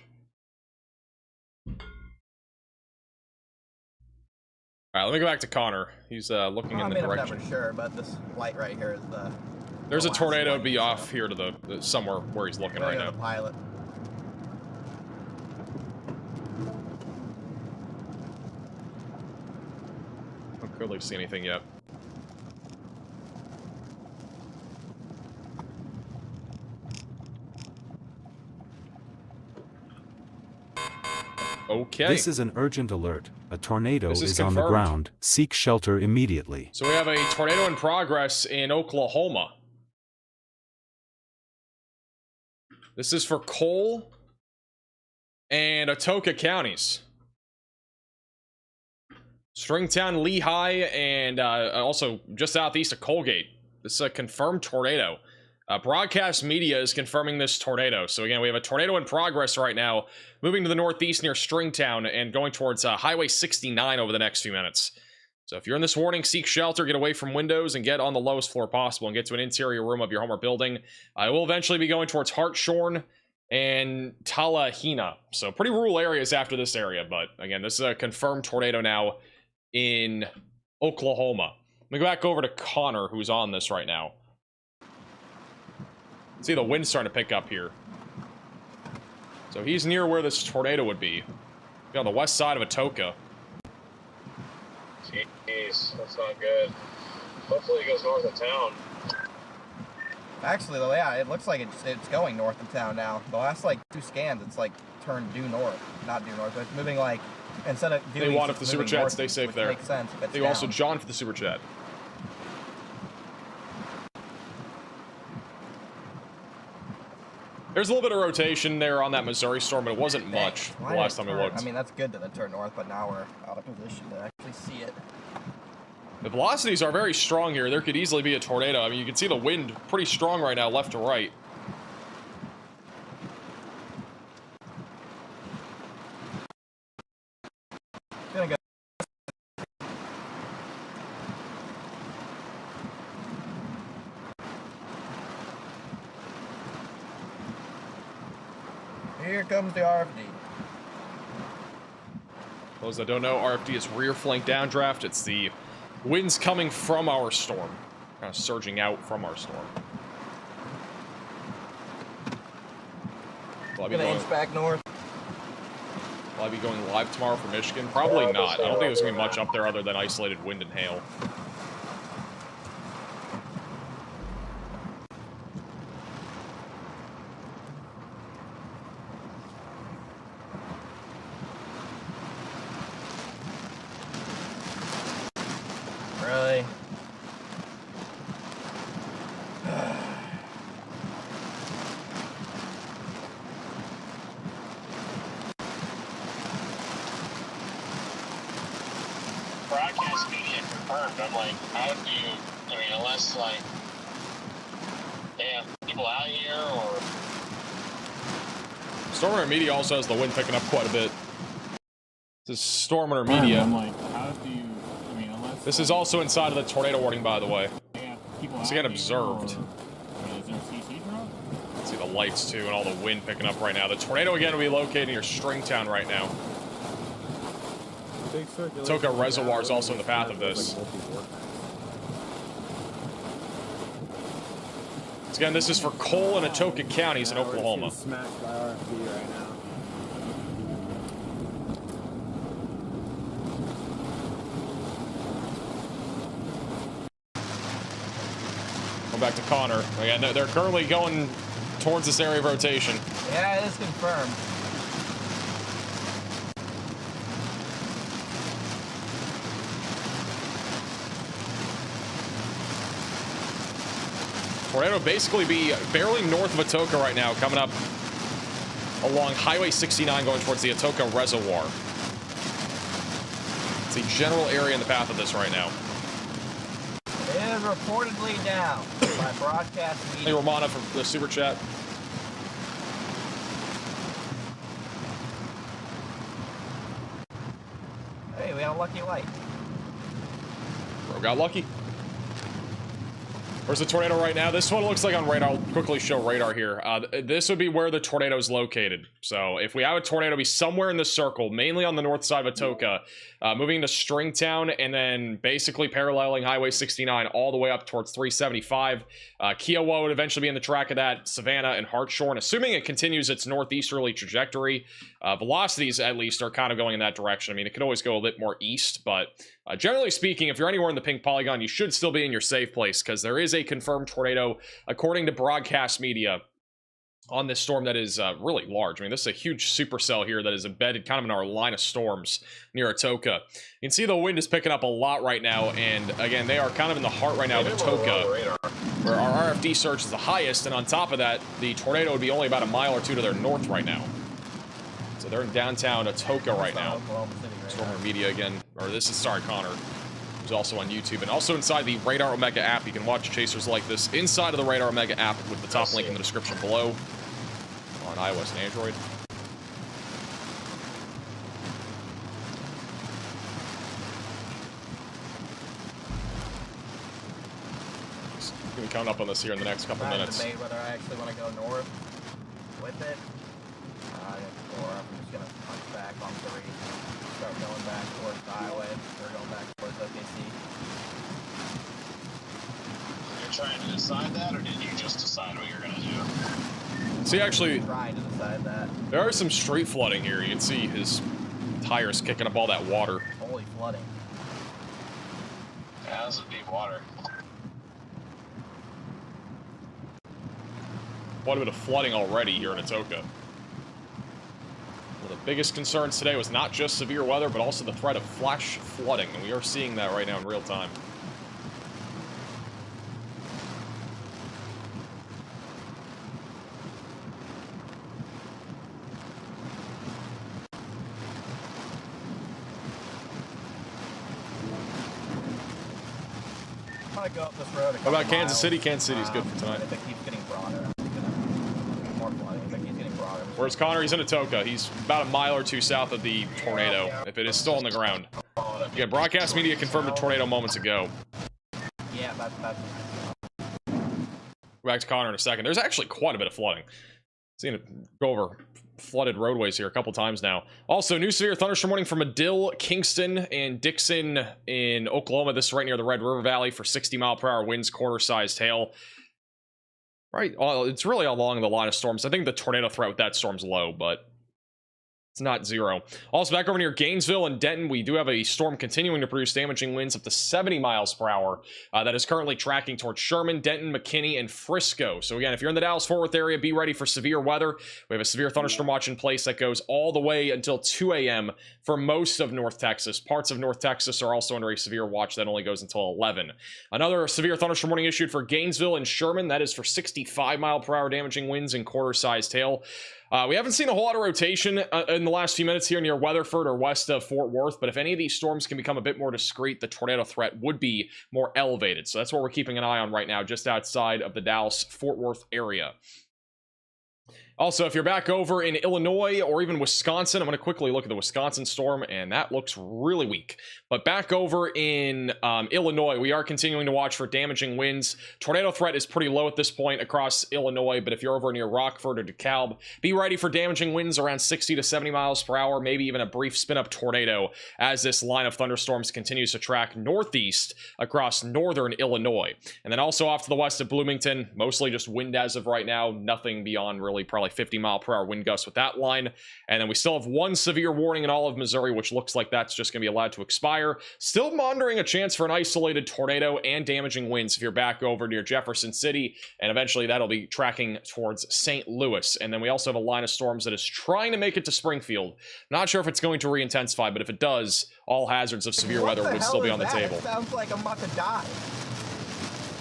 S1: Alright, let me go back to Connor. He's looking in the direction.
S6: I'm not for sure, but this light right here is the...
S1: There's a tornado be off here to the somewhere where he's looking right now.
S6: The pilot.
S1: I don't clearly see anything yet. Okay.
S3: This is an urgent alert. A tornado is
S1: confirmed.
S3: on the ground. Seek shelter immediately.
S1: So we have a tornado in progress in Oklahoma. This is for Cole and Atoka counties. Stringtown, Lehigh, and also just southeast of Colgate. This is a confirmed tornado. Broadcast media is confirming this tornado. So again, we have a tornado in progress right now, moving to the northeast near Stringtown and going towards Highway 69 over the next few minutes. So if you're in this warning, seek shelter, get away from windows, and get on the lowest floor possible and get to an interior room of your home or building. I will eventually be going towards Hartshorn and Talahina. So pretty rural areas after this area, but again, this is a confirmed tornado now in Oklahoma. Let me go back over to Connor, who's on this right now. See the wind starting to pick up here. So he's near where this tornado would be. On the west side of Atoka.
S17: Jeez, that's not good. Hopefully it goes north of town.
S6: Actually, though, yeah, it looks like it's going north of town now. The last, like, 2 scans, it's, like, turned due north. Not due north, but it's moving, like, instead of doing...
S1: They want it for the super chat,
S6: north,
S1: stay safe there.
S6: Makes sense.
S1: Thank you also, John, for the super chat. There's a little bit of rotation there on that Missouri storm, but it wasn't much the last time we looked.
S6: I mean, that's good that it turned north, but now we're out of position to actually see it.
S1: The velocities are very strong here. There could easily be a tornado. I mean, you can see the wind pretty strong right now, left to right.
S6: Gonna go. Here comes the RFD.
S1: For those that don't know, RFD is rear flank downdraft. It's the winds coming from our storm, kind of surging out from our storm. Will I be going
S6: back north?
S1: Will I be going live tomorrow for Michigan? Probably not. I don't think there's gonna be much up there other than isolated wind and hail.
S6: Really?
S17: Broadcast media confirmed. I'm like, how do you, I mean, unless, like, they have people out here or...
S1: StormRunner Media also has the wind picking up quite a bit. This is StormRunner Media.
S8: I'm like, how do you, I mean, unless...
S1: This is also inside of the tornado warning, by the way.
S8: Yeah, people
S1: It's again observed.
S8: Or, is there a CC drop?
S1: See the lights too and all the wind picking up right now. The tornado again will be located near Stringtown right now. Atoka Reservoir is also in the path of this. So again, this is for Cole and Atoka counties in Oklahoma.
S5: Smashed by RFD right now.
S1: Go back to Connor. Again, they're currently going towards this area of rotation.
S6: Yeah, it is confirmed.
S1: Tornado basically be barely north of Atoka right now, coming up along Highway 69 going towards the Atoka Reservoir. It's a general area in the path of this right now.
S6: It is reportedly down by broadcast media.
S1: Hey, Romana from the super chat.
S6: Hey, we got a lucky light.
S1: Bro got lucky. Where's the tornado right now? This one looks like on radar. I'll quickly show radar here. This would be where the tornado is located. So if we have a tornado be somewhere in the circle, mainly on the north side of Atoka, moving to Stringtown and then basically paralleling Highway 69 all the way up towards 375. Kiowa would eventually be in the track of that, Savannah and Hartshorn, assuming it continues its northeasterly trajectory. Velocities, at least, are kind of going in that direction. I mean, it could always go a bit more east, but generally speaking, if you're anywhere in the pink polygon, you should still be in your safe place because there is a confirmed tornado, according to broadcast media, on this storm that is really large. I mean, this is a huge supercell here that is embedded kind of in our line of storms near Atoka. You can see the wind is picking up a lot right now, and again, they are kind of in the heart right now of Atoka, where our RFD surge is the highest, and on top of that, the tornado would be only about a mile or two to their north right now. So they're in downtown Atoka right now. StormRunner Media again, or this is, sorry, Connor, who's also on YouTube, and also inside the Radar Omega app. You can watch chasers like this inside of the Radar Omega app with the top link in the description below on iOS and Android. We can count up on this here in the next couple minutes.
S6: Debate whether I actually want to go north with it. Or I'm just gonna punch back on 3. Start going back towards the highway, or going back towards OKC.
S17: You're trying to decide that, or did you just decide what you're gonna do?
S1: See, actually,
S6: trying to decide that.
S1: There are some street flooding here. You can see his tires kicking up all that water.
S6: Holy flooding.
S17: Yeah, that's a deep water.
S1: Quite a bit of flooding already here in Atoka. One of the biggest concerns today was not just severe weather, but also the threat of flash flooding, and we are seeing that right now in real time.
S6: I'm gonna go up this road.
S1: How about Kansas City? Kansas City's good for tonight.
S6: If it keeps getting broader, more flooding. If it keeps getting broader.
S1: Where's Connor? He's in Atoka. He's about a mile or 2 south of the tornado, if it is still on the ground. Yeah, broadcast media confirmed a tornado moments ago.
S6: Yeah, that's
S1: Go back to Connor in a second. There's actually quite a bit of flooding. Seen it go over flooded roadways here a couple times now. Also, new severe thunderstorm warning for Medill, Kingston, and Dixon in Oklahoma. This is right near the Red River Valley for 60-mile-per-hour winds, quarter-sized hail. Right, well, it's really along the line of storms. I think the tornado threat with that storm's low, but it's not zero. Also, back over near Gainesville and Denton, we do have a storm continuing to produce damaging winds up to 70 miles per hour. That is currently tracking towards Sherman, Denton, McKinney, and Frisco. So again, if you're in the Dallas-Fort Worth area, be ready for severe weather. We have a severe thunderstorm watch in place that goes all the way until 2 a.m. for most of North Texas. Parts of North Texas are also under a severe watch that only goes until 11. Another severe thunderstorm warning issued for Gainesville and Sherman. That is for 65-mile-per-hour damaging winds and quarter-sized hail. We haven't seen a whole lot of rotation in the last few minutes here near Weatherford or west of Fort Worth, but if any of these storms can become a bit more discreet, the tornado threat would be more elevated. So that's what we're keeping an eye on right now, just outside of the Dallas-Fort Worth area. Also, if you're back over in Illinois or even Wisconsin, I'm going to quickly look at the Wisconsin storm, and that looks really weak. But back over in Illinois, we are continuing to watch for damaging winds. Tornado threat is pretty low at this point across Illinois, but if you're over near Rockford or DeKalb, be ready for damaging winds around 60 to 70 miles per hour, maybe even a brief spin-up tornado as this line of thunderstorms continues to track northeast across northern Illinois. And then also off to the west of Bloomington, mostly just wind as of right now, nothing beyond really probably 50-mile-per-hour wind gusts with that line. And then we still have one severe warning in all of Missouri, which looks like that's just going to be allowed to expire. Still monitoring a chance for an isolated tornado and damaging winds if you're back over near Jefferson City, and eventually that'll be tracking towards St. Louis. And then we also have a line of storms that is trying to make it to Springfield. Not sure if it's going to re-intensify, but if it does, all hazards of severe weather would still be on the table.
S6: It sounds like I'm about to die.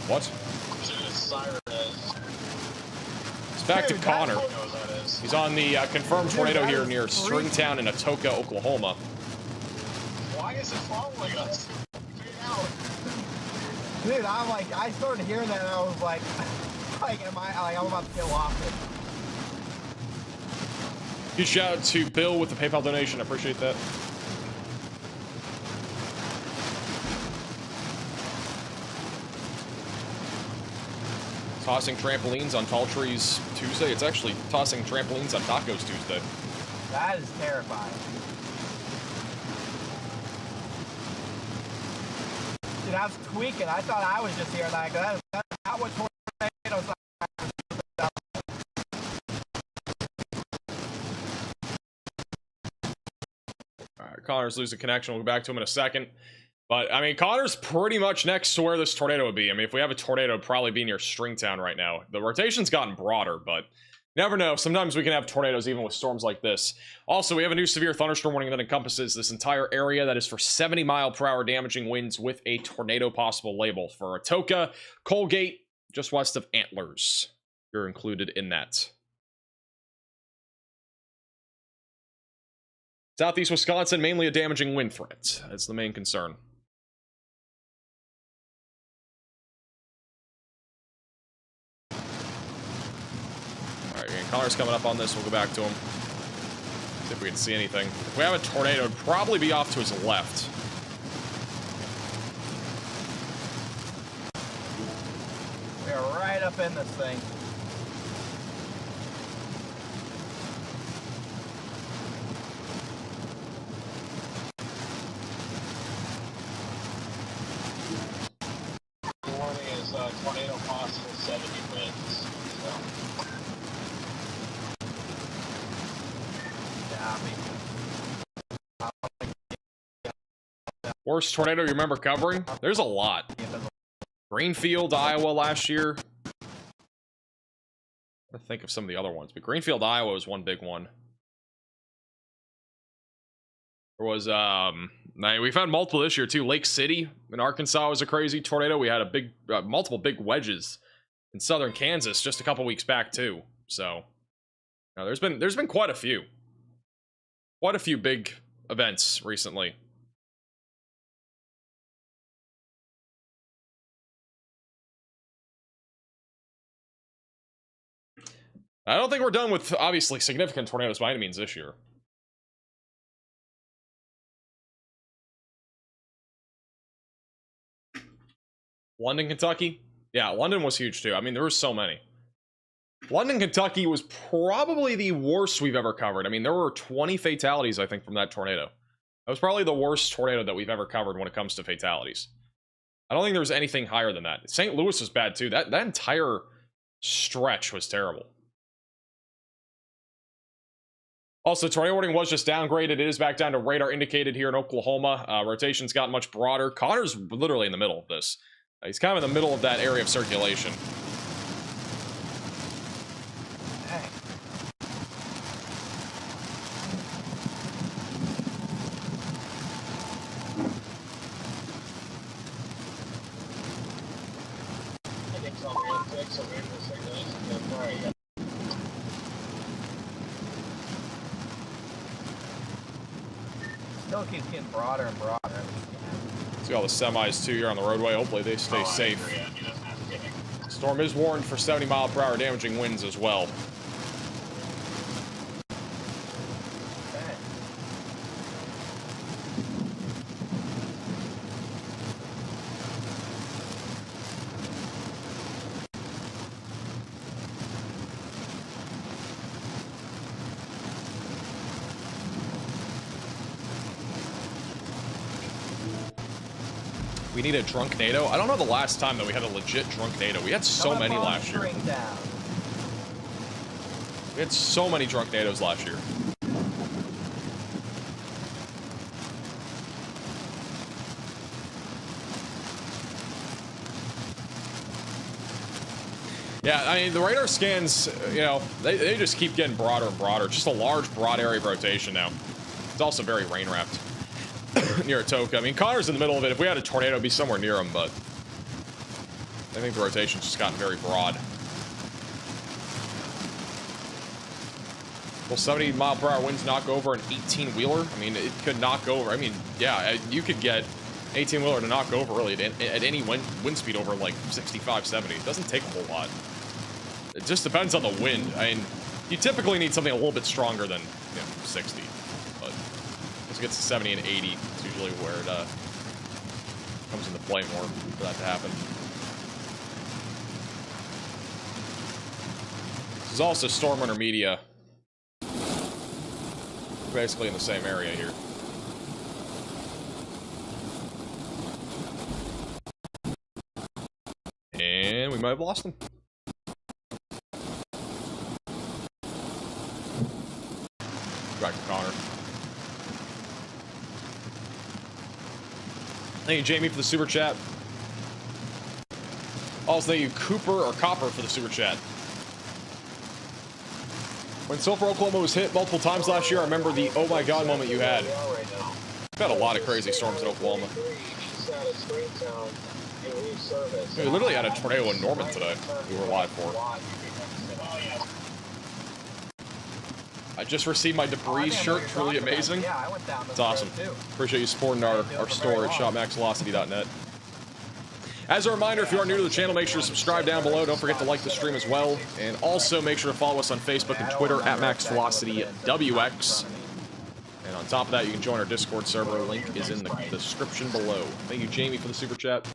S1: What? It's back to Connor. He's on the confirmed tornado here near Stringtown in Atoka, Oklahoma.
S17: Why is it following us?
S6: Dude, I started hearing that and I was like, I'm about to kill off it.
S1: Huge shout out to Bill with the PayPal donation. I appreciate that. Tossing trampolines on Tall Trees Tuesday. It's actually tossing trampolines on Tacos Tuesday.
S6: That is terrifying. Dude, I was tweaking. I thought I was just hearing that. That's not what tornadoes are.
S1: All right, Connor's losing connection. We'll go back to him in a second. But, I mean, Connor's pretty much next to where this tornado would be. I mean, if we have a tornado, it'd probably be near Stringtown right now. The rotation's gotten broader, but never know. Sometimes we can have tornadoes even with storms like this. Also, we have a new severe thunderstorm warning that encompasses this entire area. That is for 70-mile-per-hour damaging winds with a tornado possible label for Atoka, Colgate, just west of Antlers. You're included in that. Southeast Wisconsin, mainly a damaging wind threat. That's the main concern. Connor's coming up on this. We'll go back to him. See if we can see anything. If we have a tornado, it'd probably be off to his left.
S6: We are right up in this thing.
S17: Warning is tornado possible 70 winds.
S1: Worst tornado you remember covering? There's a lot. Greenfield, Iowa last year. I think of some of the other ones, but Greenfield, Iowa was one big one. There was we've had multiple this year too. Lake City in Arkansas was a crazy tornado. We had a big multiple big wedges in southern Kansas just a couple weeks back too. So there's been quite a few big events recently. I don't think we're done with, obviously, significant tornadoes by any means this year. London, Kentucky? Yeah, London was huge too. I mean, there were so many. London, Kentucky was probably the worst we've ever covered. I mean, there were 20 fatalities, I think, from that tornado. That was probably the worst tornado that we've ever covered when it comes to fatalities. I don't think there was anything higher than that. St. Louis was bad too. That entire stretch was terrible. Also, tornado warning was just downgraded. It is back down to radar indicated here in Oklahoma. Rotation's gotten much broader. Connor's literally in the middle of this. He's kind of in the middle of that area of circulation.
S6: Still keeps getting broader and broader.
S1: See all the semis too here on the roadway. Hopefully they stay safe. Storm is warned for 70-mile-per-hour damaging winds as well. We need a drunk NATO. I don't know the last time that we had a legit drunk NATO. We had so many last year. We had so many drunk NATOs last year. Yeah, I mean, the radar scans, you know, they just keep getting broader and broader. Just a large, broad area of rotation now. It's also very rain-wrapped. Near Atoka. I mean, Connor's in the middle of it. If we had a tornado, it'd be somewhere near him, but I think the rotation's just gotten very broad. Will 70-mile-per-hour winds knock over an 18-wheeler? I mean, it could knock over. I mean, yeah, you could get 18-wheeler to knock over really at any wind speed over like 65, 70. It doesn't take a whole lot. It just depends on the wind. I mean, you typically need something a little bit stronger than 60. Once it gets to 70 and 80, it's usually where it comes into play more for that to happen. This is also StormRunner Media. We're basically in the same area here. And we might have lost them. Back to Connor. Thank you, Jamie, for the super chat. Also, thank you, Cooper or Copper, for the super chat. When Sulphur, Oklahoma was hit multiple times last year, I remember the oh my god moment you had. We've had a lot of crazy storms in Oklahoma. We literally had a tornado in Norman today we were live for. I just received my debris shirt. It's really amazing. It's awesome. Appreciate you supporting our store at shopmaxvelocity.net. As a reminder, if you are new to the channel, make sure to subscribe down below. Don't forget to like the stream as well. And also make sure to follow us on Facebook and Twitter at MaxVelocityWX. And on top of that, you can join our Discord server. Link is in the description below. Thank you, Jamie, for the super chat.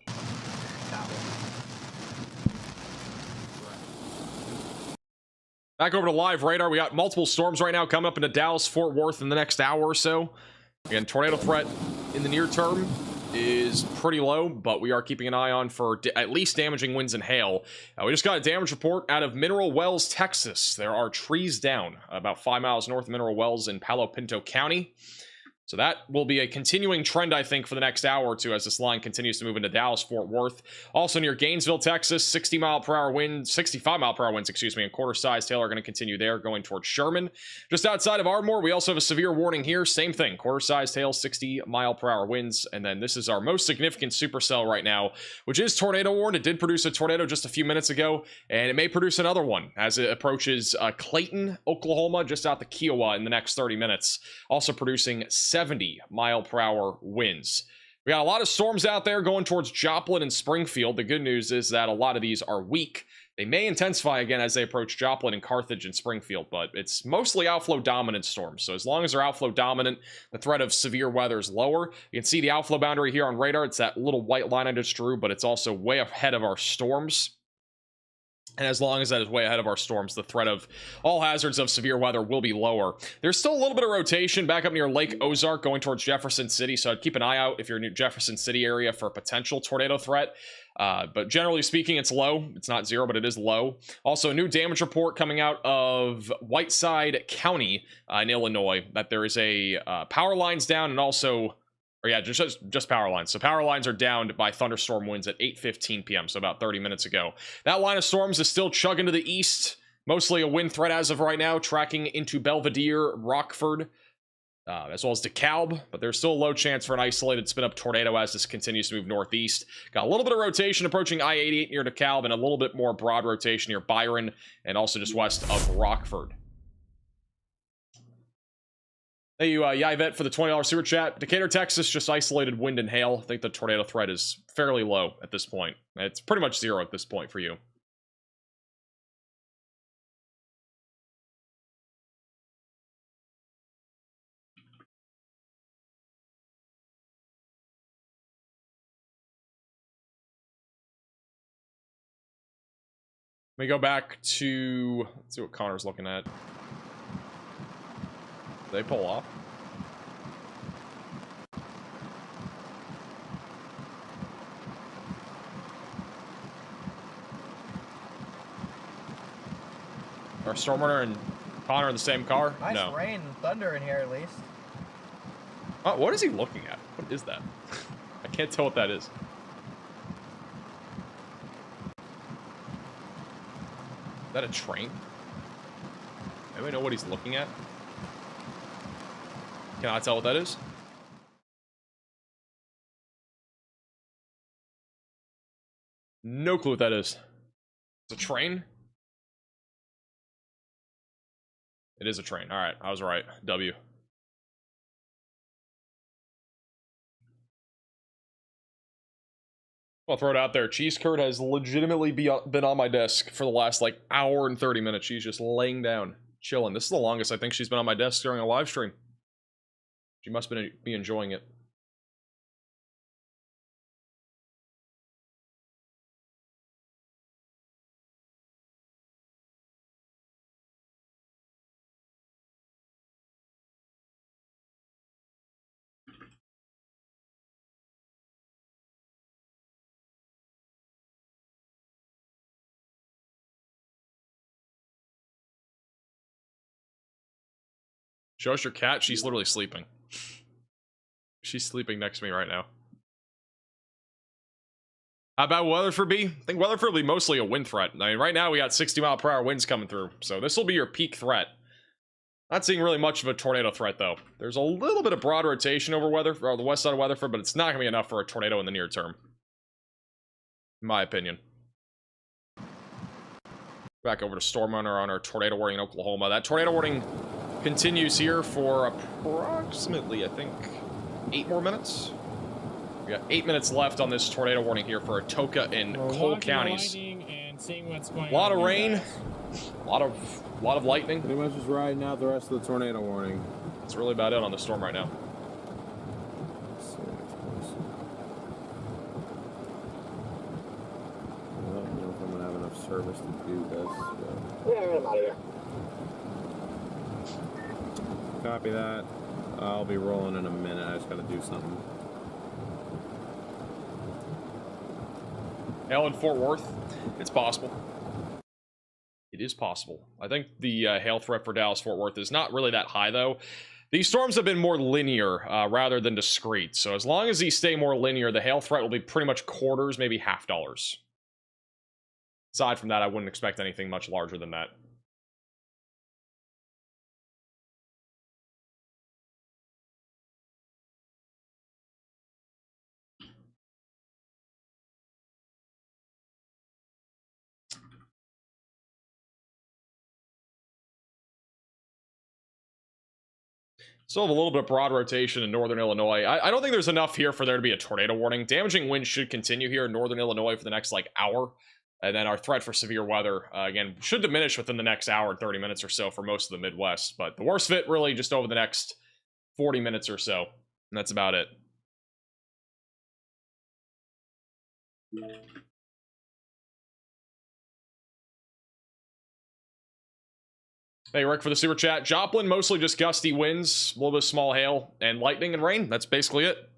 S1: Back over to live radar. We got multiple storms right now coming up into Dallas, Fort Worth in the next hour or so. Again, tornado threat in the near term is pretty low, but we are keeping an eye on for at least damaging winds and hail. We just got a damage report out of Mineral Wells, Texas. There are trees down about 5 miles north of Mineral Wells in Palo Pinto County. So that will be a continuing trend, I think, for the next hour or two as this line continues to move into Dallas, Fort Worth. Also near Gainesville, Texas, 65-mile-per-hour winds, excuse me, and quarter-sized hail are going to continue there, going towards Sherman. Just outside of Ardmore, we also have a severe warning here. Same thing, quarter-sized hail, 60-mile-per-hour winds. And then this is our most significant supercell right now, which is tornado warned. It did produce a tornado just a few minutes ago, and it may produce another one as it approaches Clayton, Oklahoma, just out the Kiowa in the next 30 minutes. Also producing 70-mile-per-hour winds. We got a lot of storms out there going towards Joplin and Springfield. The good news is that a lot of these are weak. They may intensify again as they approach Joplin and Carthage and Springfield, but it's mostly outflow dominant storms. So as long as they're outflow dominant, the threat of severe weather is lower. You can see the outflow boundary here on radar. It's that little white line I just drew, but it's also way ahead of our storms. And as long as that is way ahead of our storms, the threat of all hazards of severe weather will be lower. There's still a little bit of rotation back up near Lake Ozark going towards Jefferson City, so I'd keep an eye out if you're near Jefferson City area for a potential tornado threat. But generally speaking, it's low. It's not zero, but it is low. Also, a new damage report coming out of Whiteside County in Illinois that there is a power lines down and also... Or yeah, just power lines. So power lines are downed by thunderstorm winds at 8:15 p.m., so about 30 minutes ago. That line of storms is still chugging to the east. Mostly a wind threat as of right now, tracking into Belvedere, Rockford, as well as DeKalb. But there's still a low chance for an isolated spin-up tornado as this continues to move northeast. Got a little bit of rotation approaching I-88 near DeKalb and a little bit more broad rotation near Byron and also just west of Rockford. Thank you, Yvette, for the $20 super chat. Decatur, Texas, just isolated wind and hail. I think the tornado threat is fairly low at this point. It's pretty much zero at this point for you. Let me go back to... Let's see what Connor's looking at. They pull off. Are StormRunner and Connor in the same car?
S6: Nice
S1: no.
S6: rain and thunder in here at least.
S1: Oh, what is he looking at? What is that? I can't tell what that is. Is that a train? Anybody know what he's looking at? Can I tell what that is? No clue what that is. It's a train? It is a train. All right, I was right. W. I'll throw it out there. Cheese Curd has legitimately been on my desk for the last like hour and 30 minutes. She's just laying down, chilling. This is the longest I think she's been on my desk during a live stream. She must be enjoying it. Show us your cat. She's literally sleeping. She's sleeping next to me right now. How about Weatherford be? I think Weatherford will be mostly a wind threat. I mean, right now we got 60-mile-per-hour winds coming through, so this will be your peak threat. Not seeing really much of a tornado threat, though. There's a little bit of broad rotation over the west side of Weatherford, but it's not going to be enough for a tornado in the near term. In my opinion. Back over to StormRunner on our tornado warning in Oklahoma. That tornado warning continues here for approximately, I think, 8 more minutes. We got 8 minutes left on this tornado warning here for Atoka and Cole counties. A lot of rain, a lot of lightning.
S5: Pretty much just riding out the rest of the tornado warning.
S1: That's really about it on the storm right now.
S5: I don't know if I'm gonna have enough service to do this.
S15: Yeah, I'm out of here.
S5: Copy that. I'll be rolling in a minute. I just gotta do something.
S1: Hail in Fort Worth? It's possible. It is possible. I think the hail threat for Dallas-Fort Worth is not really that high, though. These storms have been more linear rather than discrete. So as long as these stay more linear, the hail threat will be pretty much quarters, maybe $half. Aside from that, I wouldn't expect anything much larger than that. Still have a little bit of broad rotation in northern Illinois. I don't think there's enough here for there to be a tornado warning. Damaging winds should continue here in northern Illinois for the next, like, hour. And then our threat for severe weather, again, should diminish within the next hour and 30 minutes or so for most of the Midwest. But the worst fit really just over the next 40 minutes or so. And that's about it. Hey, Rick, for the super chat. Joplin, mostly just gusty winds, a little bit of small hail, and lightning and rain. That's basically it.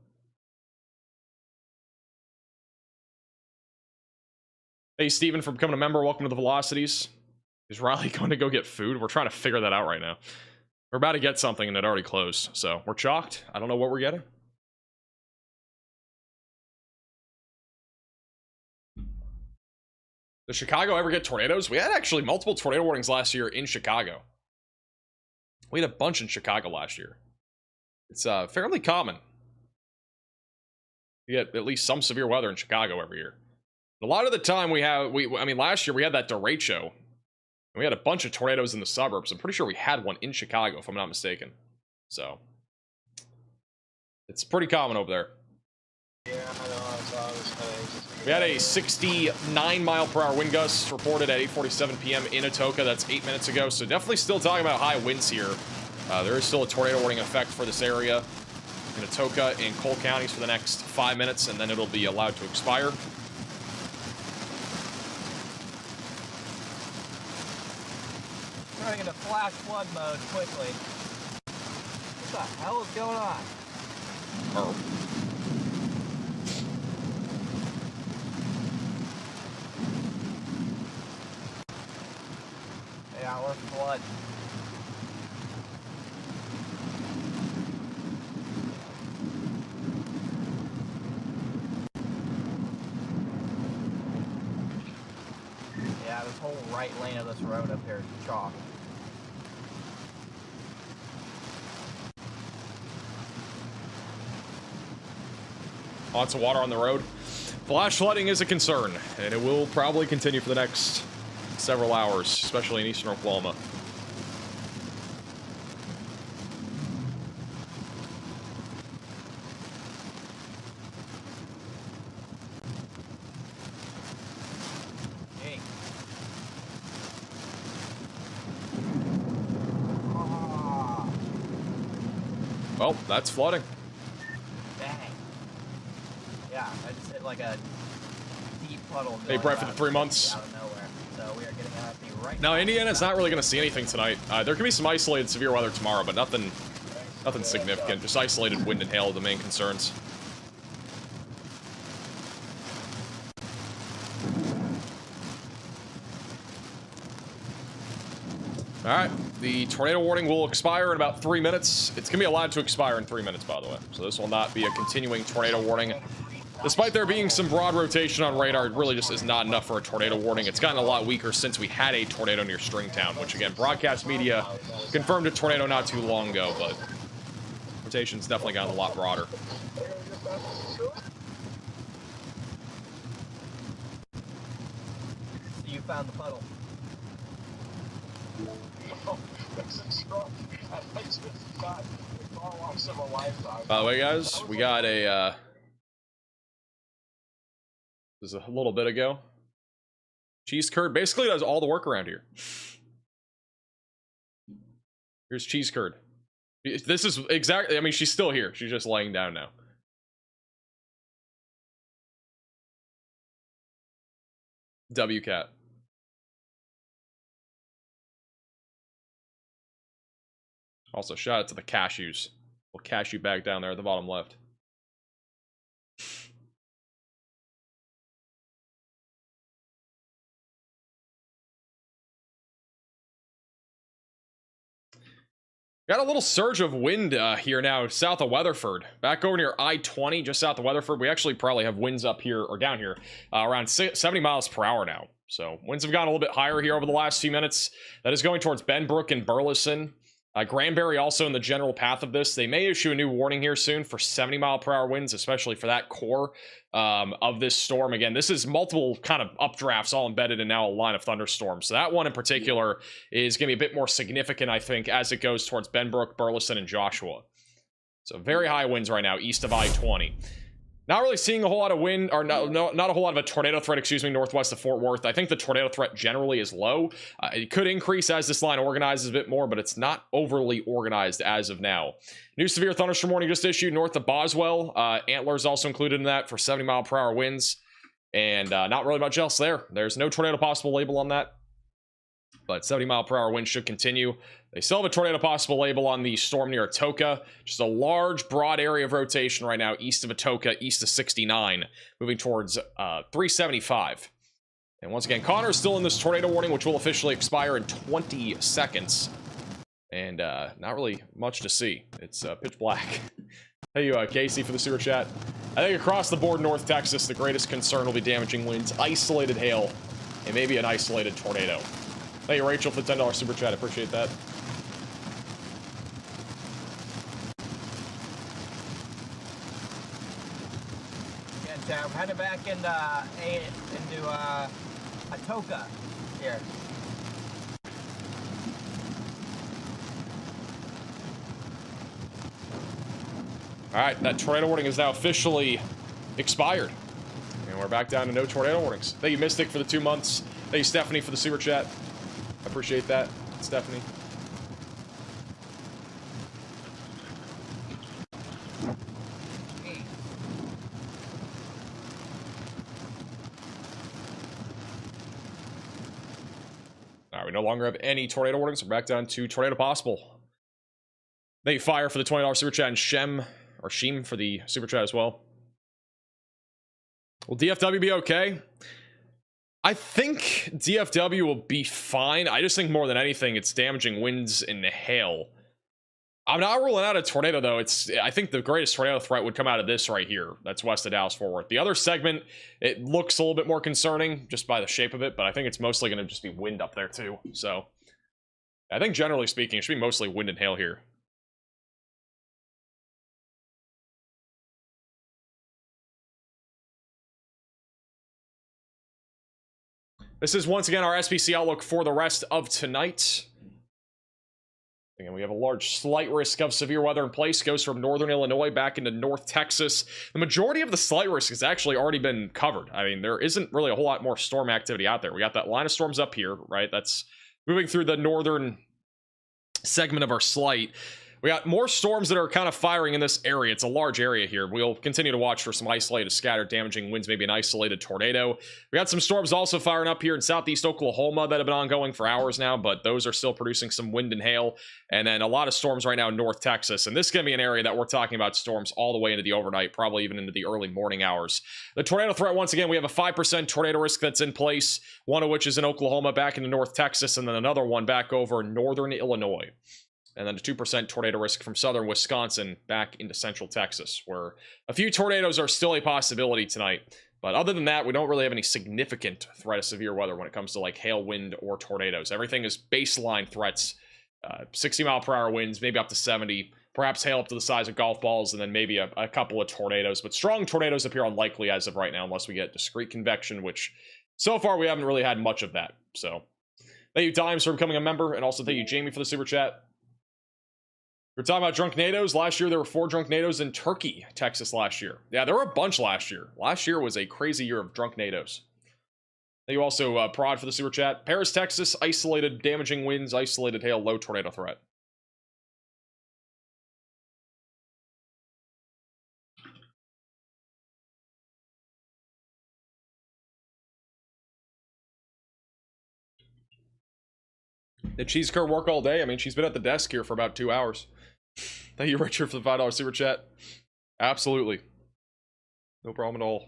S1: Hey, Steven, for becoming a member, welcome to the Velocities. Is Riley going to go get food? We're trying to figure that out right now. We're about to get something, and it already closed. So, we're chalked. I don't know what we're getting. Does Chicago ever get tornadoes? We had actually multiple tornado warnings last year in Chicago. We had a bunch in Chicago last year. It's fairly common. You get at least some severe weather in Chicago every year. A lot of the time I mean, last year we had that derecho. We had a bunch of tornadoes in the suburbs. I'm pretty sure we had one in Chicago, if I'm not mistaken. So, it's pretty common over there.
S14: Yeah, I know. I saw this thing.
S1: We had a 69-mile-per-hour wind gust reported at 8:47 p.m. in Atoka. That's 8 minutes ago. So definitely still talking about high winds here. There is still a tornado warning effect for this area in Atoka and Cole counties for the next 5 minutes, and then it'll be allowed to expire.
S6: Running into flash flood mode quickly. What the hell is going on?
S1: Oh.
S6: Yeah, we're flood. Yeah, this whole right lane of this road up here is chalk.
S1: Lots of water on the road. Flash flooding is a concern, and it will probably continue for the next several hours, especially in eastern Oklahoma.
S6: Hey.
S1: Well, that's flooding.
S6: Dang. Yeah, I just hit like a deep puddle.
S1: Hey, Brett, for the 3 months.
S6: Out of nowhere. So we are getting out of the right.
S1: No, Indiana's not really going to see anything tonight. There could be some isolated severe weather tomorrow, but nothing significant. Just isolated wind and hail are the main concerns. All right, the tornado warning will expire in about 3 minutes. It's going to be allowed to expire in 3 minutes, by the way. So this will not be a continuing tornado warning. Despite there being some broad rotation on radar, it really just is not enough for a tornado warning. It's gotten a lot weaker since we had a tornado near Stringtown, which, again, broadcast media confirmed a tornado not too long ago, but rotation's definitely gotten a lot broader.
S6: You found the puddle.
S1: By the way, guys, we got a this is a little bit ago. Cheese curd basically does all the work around here. Here's cheese curd. This is exactly, I mean, she's still here. She's just laying down now. WCAT. Also, shout out to the cashews. Little cashew bag down there at the bottom left. Got a little surge of wind here now south of Weatherford. Back over near I-20, just south of Weatherford. We actually probably have winds up here, or down here, around 70 miles per hour now. So winds have gone a little bit higher here over the last few minutes. That is going towards Benbrook and Burleson. Granbury also in the general path of this. They may issue a new warning here soon for 70 mile per hour winds, especially for that core of this storm. Again, this is multiple kind of updrafts all embedded in now a line of thunderstorms. So that one in particular is going to be a bit more significant, I think, as it goes towards Benbrook, Burleson, and Joshua. So very high winds right now east of I-20. Not really seeing a whole lot of wind, or not a whole lot of a tornado threat, excuse me, northwest of Fort Worth. I think the tornado threat generally is low. It could increase as this line organizes a bit more, but it's not overly organized as of now. New severe thunderstorm warning just issued north of Boswell. Antlers also included in that for 70 mile per hour winds. And not really much else there. There's no tornado possible label on that. But 70 mile per hour wind should continue. They still have a tornado possible label on the storm near Atoka. Just a large, broad area of rotation right now east of Atoka, east of 69, moving towards 375. And once again, Connor's still in this tornado warning, which will officially expire in 20 seconds. And not really much to see. It's pitch black. Thank you, Casey, for the super chat. I think across the board, North Texas, the greatest concern will be damaging winds, isolated hail, and maybe an isolated tornado. Thank you, Rachel, for the $10 super chat. I appreciate that.
S6: Yeah, we're headed back into Atoka here.
S1: All right, that tornado warning is now officially expired. And we're back down to no tornado warnings. Thank you, Mystic, for the 2 months. Thank you, Stephanie, for the super chat. I appreciate that, Stephanie. All right, we no longer have any tornado warnings. We're back down to tornado possible. Thank you, Fire, for the $20 super chat, and Sheem for the super chat as well. Will DFW be okay? I think DFW will be fine. I just think more than anything, it's damaging winds and hail. I'm not ruling out a tornado, though. I think the greatest tornado threat would come out of this right here. That's west of Dallas-Fort Worth. The other segment, it looks a little bit more concerning just by the shape of it, but I think it's mostly going to just be wind up there, too. So I think generally speaking, it should be mostly wind and hail here. This is once again our SPC outlook for the rest of tonight. Again, we have a large slight risk of severe weather in place. Goes from northern Illinois back into North Texas. The majority of the slight risk has actually already been covered. I mean, there isn't really a whole lot more storm activity out there. We got that line of storms up here, right? That's moving through the northern segment of our slight. We got more storms that are kind of firing in this area. It's a large area here. We'll continue to watch for some isolated scattered damaging winds, maybe an isolated tornado. We got some storms also firing up here in southeast Oklahoma that have been ongoing for hours now, but those are still producing some wind and hail. And then a lot of storms right now in North Texas. And this is going to be an area that we're talking about storms all the way into the overnight, probably even into the early morning hours. The tornado threat, once again, we have a 5% tornado risk that's in place, one of which is in Oklahoma back into North Texas, and then another one back over northern Illinois. And then a 2% tornado risk from southern Wisconsin back into central Texas, where a few tornadoes are still a possibility tonight. But other than that, we don't really have any significant threat of severe weather when it comes to like hail, wind, or tornadoes. Everything is baseline threats, 60 mile per hour winds, maybe up to 70, perhaps hail up to the size of golf balls, and then maybe a couple of tornadoes. But strong tornadoes appear unlikely as of right now, unless we get discrete convection, which so far we haven't really had much of that. So thank you, Dimes, for becoming a member, and also thank you, Jamie, for the super chat. We're talking about drunk NATOs. Last year, there were 4 drunk NATOs in Turkey, Texas last year. Yeah, there were a bunch last year. Last year was a crazy year of drunk NATOs. Thank you also, Prod, for the super chat. Paris, Texas, isolated damaging winds, isolated hail, low tornado threat. Did Cheese Curd work all day? I mean, she's been at the desk here for about 2 hours. Thank you, Richard, for the $5 super chat. Absolutely. No problem at all.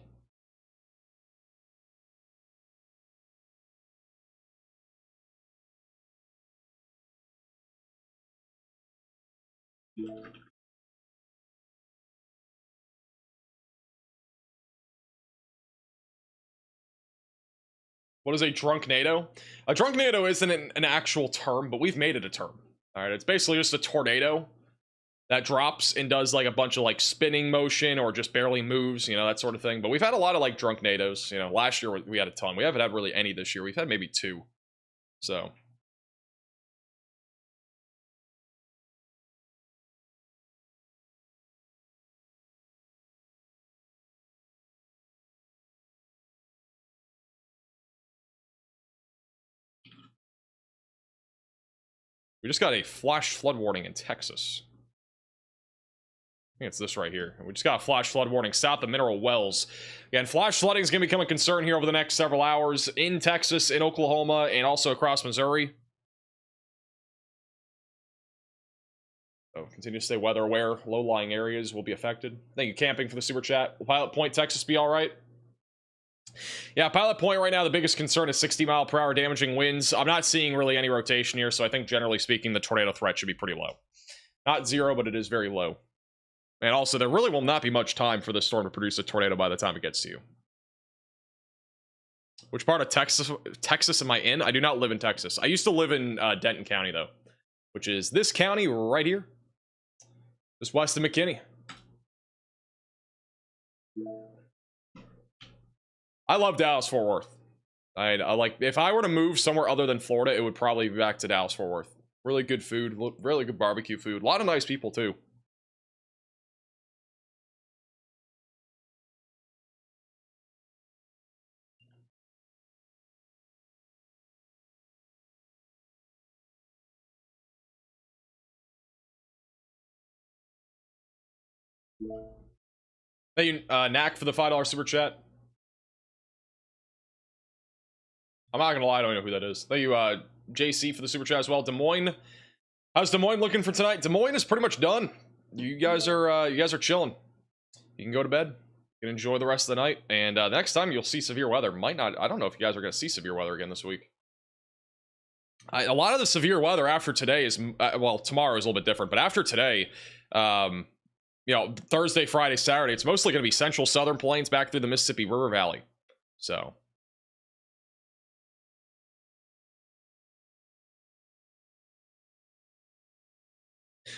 S1: What is a drunk NATO? A drunk NATO isn't an actual term, but we've made it a term. All right, it's basically just a tornado that drops and does like a bunch of like spinning motion or just barely moves, you know, that sort of thing. But we've had a lot of like drunk NATOs. You know, last year we had a ton. We haven't had really any this year. We've had maybe 2. So. We just got a flash flood warning in Texas. I think it's this right here. We just got a flash flood warning south of Mineral Wells. Again, flash flooding is going to become a concern here over the next several hours in Texas, in Oklahoma, and also across Missouri. So continue to stay weather aware. Low-lying areas will be affected. Thank you, Camping, for the super chat. Will Pilot Point, Texas be all right? Yeah, Pilot Point right now, the biggest concern is 60-mile-per-hour damaging winds. I'm not seeing really any rotation here, so I think generally speaking, the tornado threat should be pretty low. Not 0, but it is very low. And also, there really will not be much time for this storm to produce a tornado by the time it gets to you. Which part of Texas am I in? I do not live in Texas. I used to live in Denton County, though, which is this county right here, just west of McKinney. I love Dallas-Fort Worth. I like, if I were to move somewhere other than Florida, it would probably be back to Dallas-Fort Worth. Really good food, really good barbecue food. A lot of nice people, too. Thank you, Knack, for the $5 super chat. I'm not gonna lie, I don't know who that is. Thank you, JC, for the super chat as well. Des Moines, how's Des Moines looking for tonight? Des Moines is pretty much done. You guys are chilling. You can go to bed. You can enjoy the rest of the night. And the next time you'll see severe weather. Might not. I don't know if you guys are gonna see severe weather again this week. A lot of the severe weather after today is well, tomorrow is a little bit different, but after today, you know, Thursday, Friday, Saturday, it's mostly going to be central southern plains back through the Mississippi River Valley. So.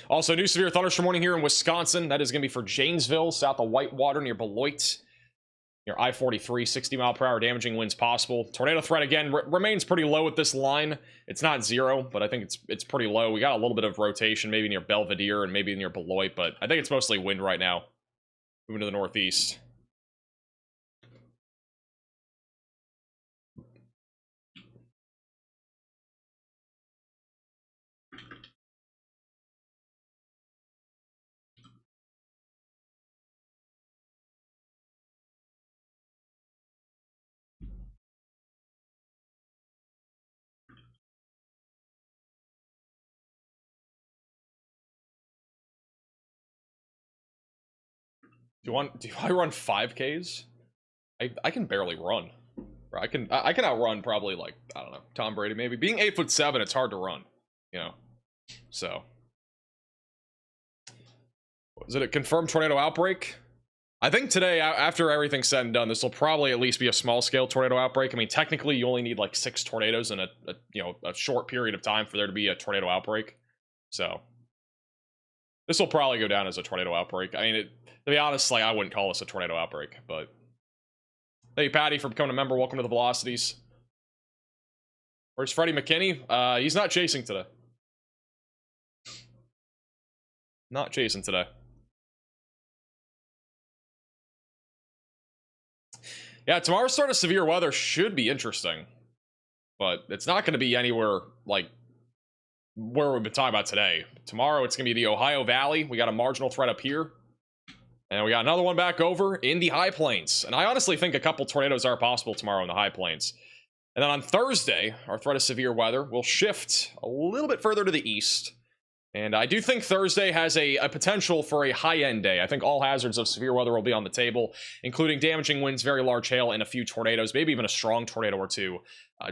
S1: Also, new severe thunderstorm warning here in Wisconsin. That is going to be for Janesville, south of Whitewater, near Beloit. Near I-43, 60-mile-per-hour damaging winds possible. Tornado threat, again, remains pretty low at this line. It's not 0, but I think it's pretty low. We got a little bit of rotation, maybe near Belvedere and maybe near Beloit, but I think it's mostly wind right now. Moving to the northeast. Do I run 5Ks? I can barely run. I can outrun probably, like, I don't know, Tom Brady maybe. Being 8'7", it's hard to run, you know. So, is it a confirmed tornado outbreak? I think today, after everything's said and done, this will probably at least be a small scale tornado outbreak. I mean, technically, you only need like 6 tornadoes in a short period of time for there to be a tornado outbreak. So, this will probably go down as a tornado outbreak. I mean, to be honest, like, I wouldn't call this a tornado outbreak, but... Thank you, Patty, for becoming a member. Welcome to the Velocities. Where's Freddie McKinney? He's not chasing today. Not chasing today. Yeah, tomorrow's start of severe weather should be interesting. But it's not going to be anywhere, like, where we've been talking about today. Tomorrow, it's going to be the Ohio Valley. We got a marginal threat up here. And we got another one back over in the high plains. And I honestly think a couple tornadoes are possible tomorrow in the high plains. And then on Thursday, our threat of severe weather will shift a little bit further to the east. And I do think Thursday has a potential for a high-end day. I think all hazards of severe weather will be on the table, including damaging winds, very large hail, and a few tornadoes, maybe even a strong tornado or two.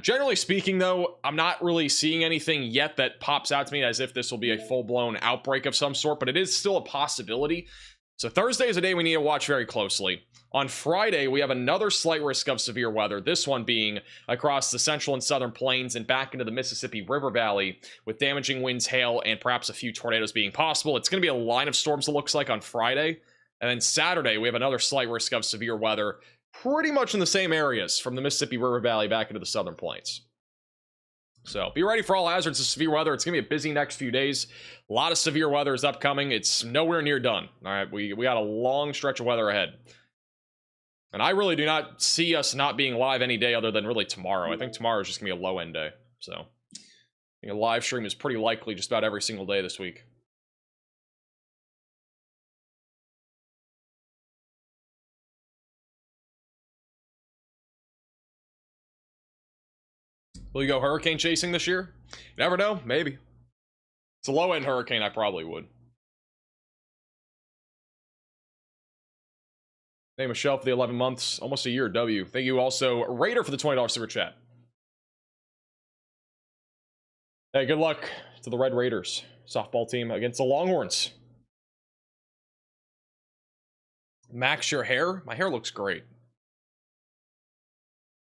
S1: Generally speaking, though, I'm not really seeing anything yet that pops out to me as if this will be a full-blown outbreak of some sort, but it is still a possibility. So Thursday is a day we need to watch very closely. On Friday, we have another slight risk of severe weather, this one being across the central and southern plains and back into the Mississippi River Valley, with damaging winds, hail, and perhaps a few tornadoes being possible. It's going to be a line of storms, it looks like, on Friday. And then Saturday, we have another slight risk of severe weather, pretty much in the same areas from the Mississippi River Valley back into the southern plains. So be ready for all hazards of severe weather. It's going to be a busy next few days. A lot of severe weather is upcoming. It's nowhere near done. All right, we got a long stretch of weather ahead. And I really do not see us not being live any day other than really tomorrow. I think tomorrow is just going to be a low-end day. So I think a live stream is pretty likely just about every single day this week. Will you go hurricane chasing this year? You never know. Maybe. It's a low-end hurricane. I probably would. Hey, Michelle for the 11 months. Almost a year, W. Thank you also, Raider, for the $20 super chat. Hey, good luck to the Red Raiders softball team against the Longhorns. Max, your hair? My hair looks great.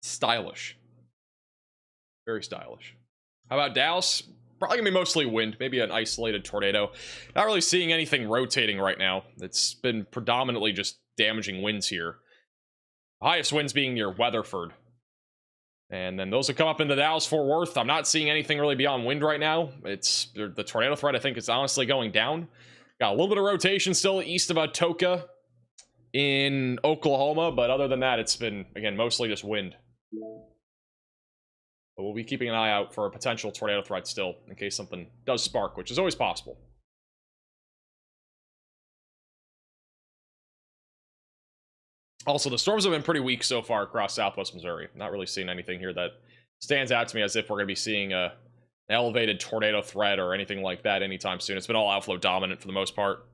S1: Stylish. Very stylish. How about Dallas? Probably gonna be mostly wind, maybe an isolated tornado. Not really seeing anything rotating right now. It's been predominantly just damaging winds here. The highest winds being near Weatherford. And then those will come up into Dallas-Fort Worth. I'm not seeing anything really beyond wind right now. It's the tornado threat, I think, is honestly going down. Got a little bit of rotation still east of Atoka in Oklahoma, but other than that, it's been, again, mostly just wind. But we'll be keeping an eye out for a potential tornado threat still, in case something does spark, which is always possible. Also, the storms have been pretty weak so far across southwest Missouri. Not really seeing anything here that stands out to me as if we're going to be seeing an elevated tornado threat or anything like that anytime soon. It's been all outflow dominant for the most part.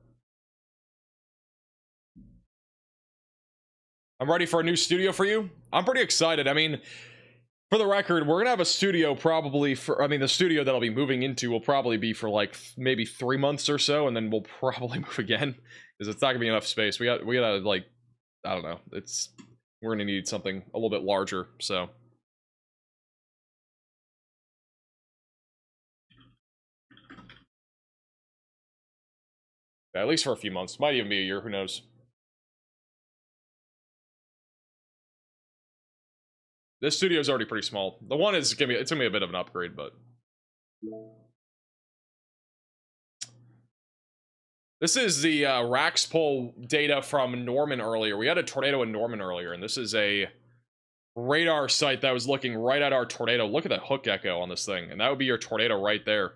S1: I'm ready for a new studio for you. I'm pretty excited. I mean, for the record, we're going to have a studio probably for, I mean, the studio that I'll be moving into will probably be for like maybe 3 months or so, and then we'll probably move again because it's not going to be enough space. We got to like, I don't know. We're gonna need something a little bit larger, so. Yeah, at least for a few months. Might even be a year, who knows. This studio is already pretty small. The one is gonna be, it's gonna be a bit of an upgrade, but. This is the Rax poll data from Norman earlier. We had a tornado in Norman earlier, and this is a radar site that was looking right at our tornado. Look at that hook echo on this thing, and that would be your tornado right there.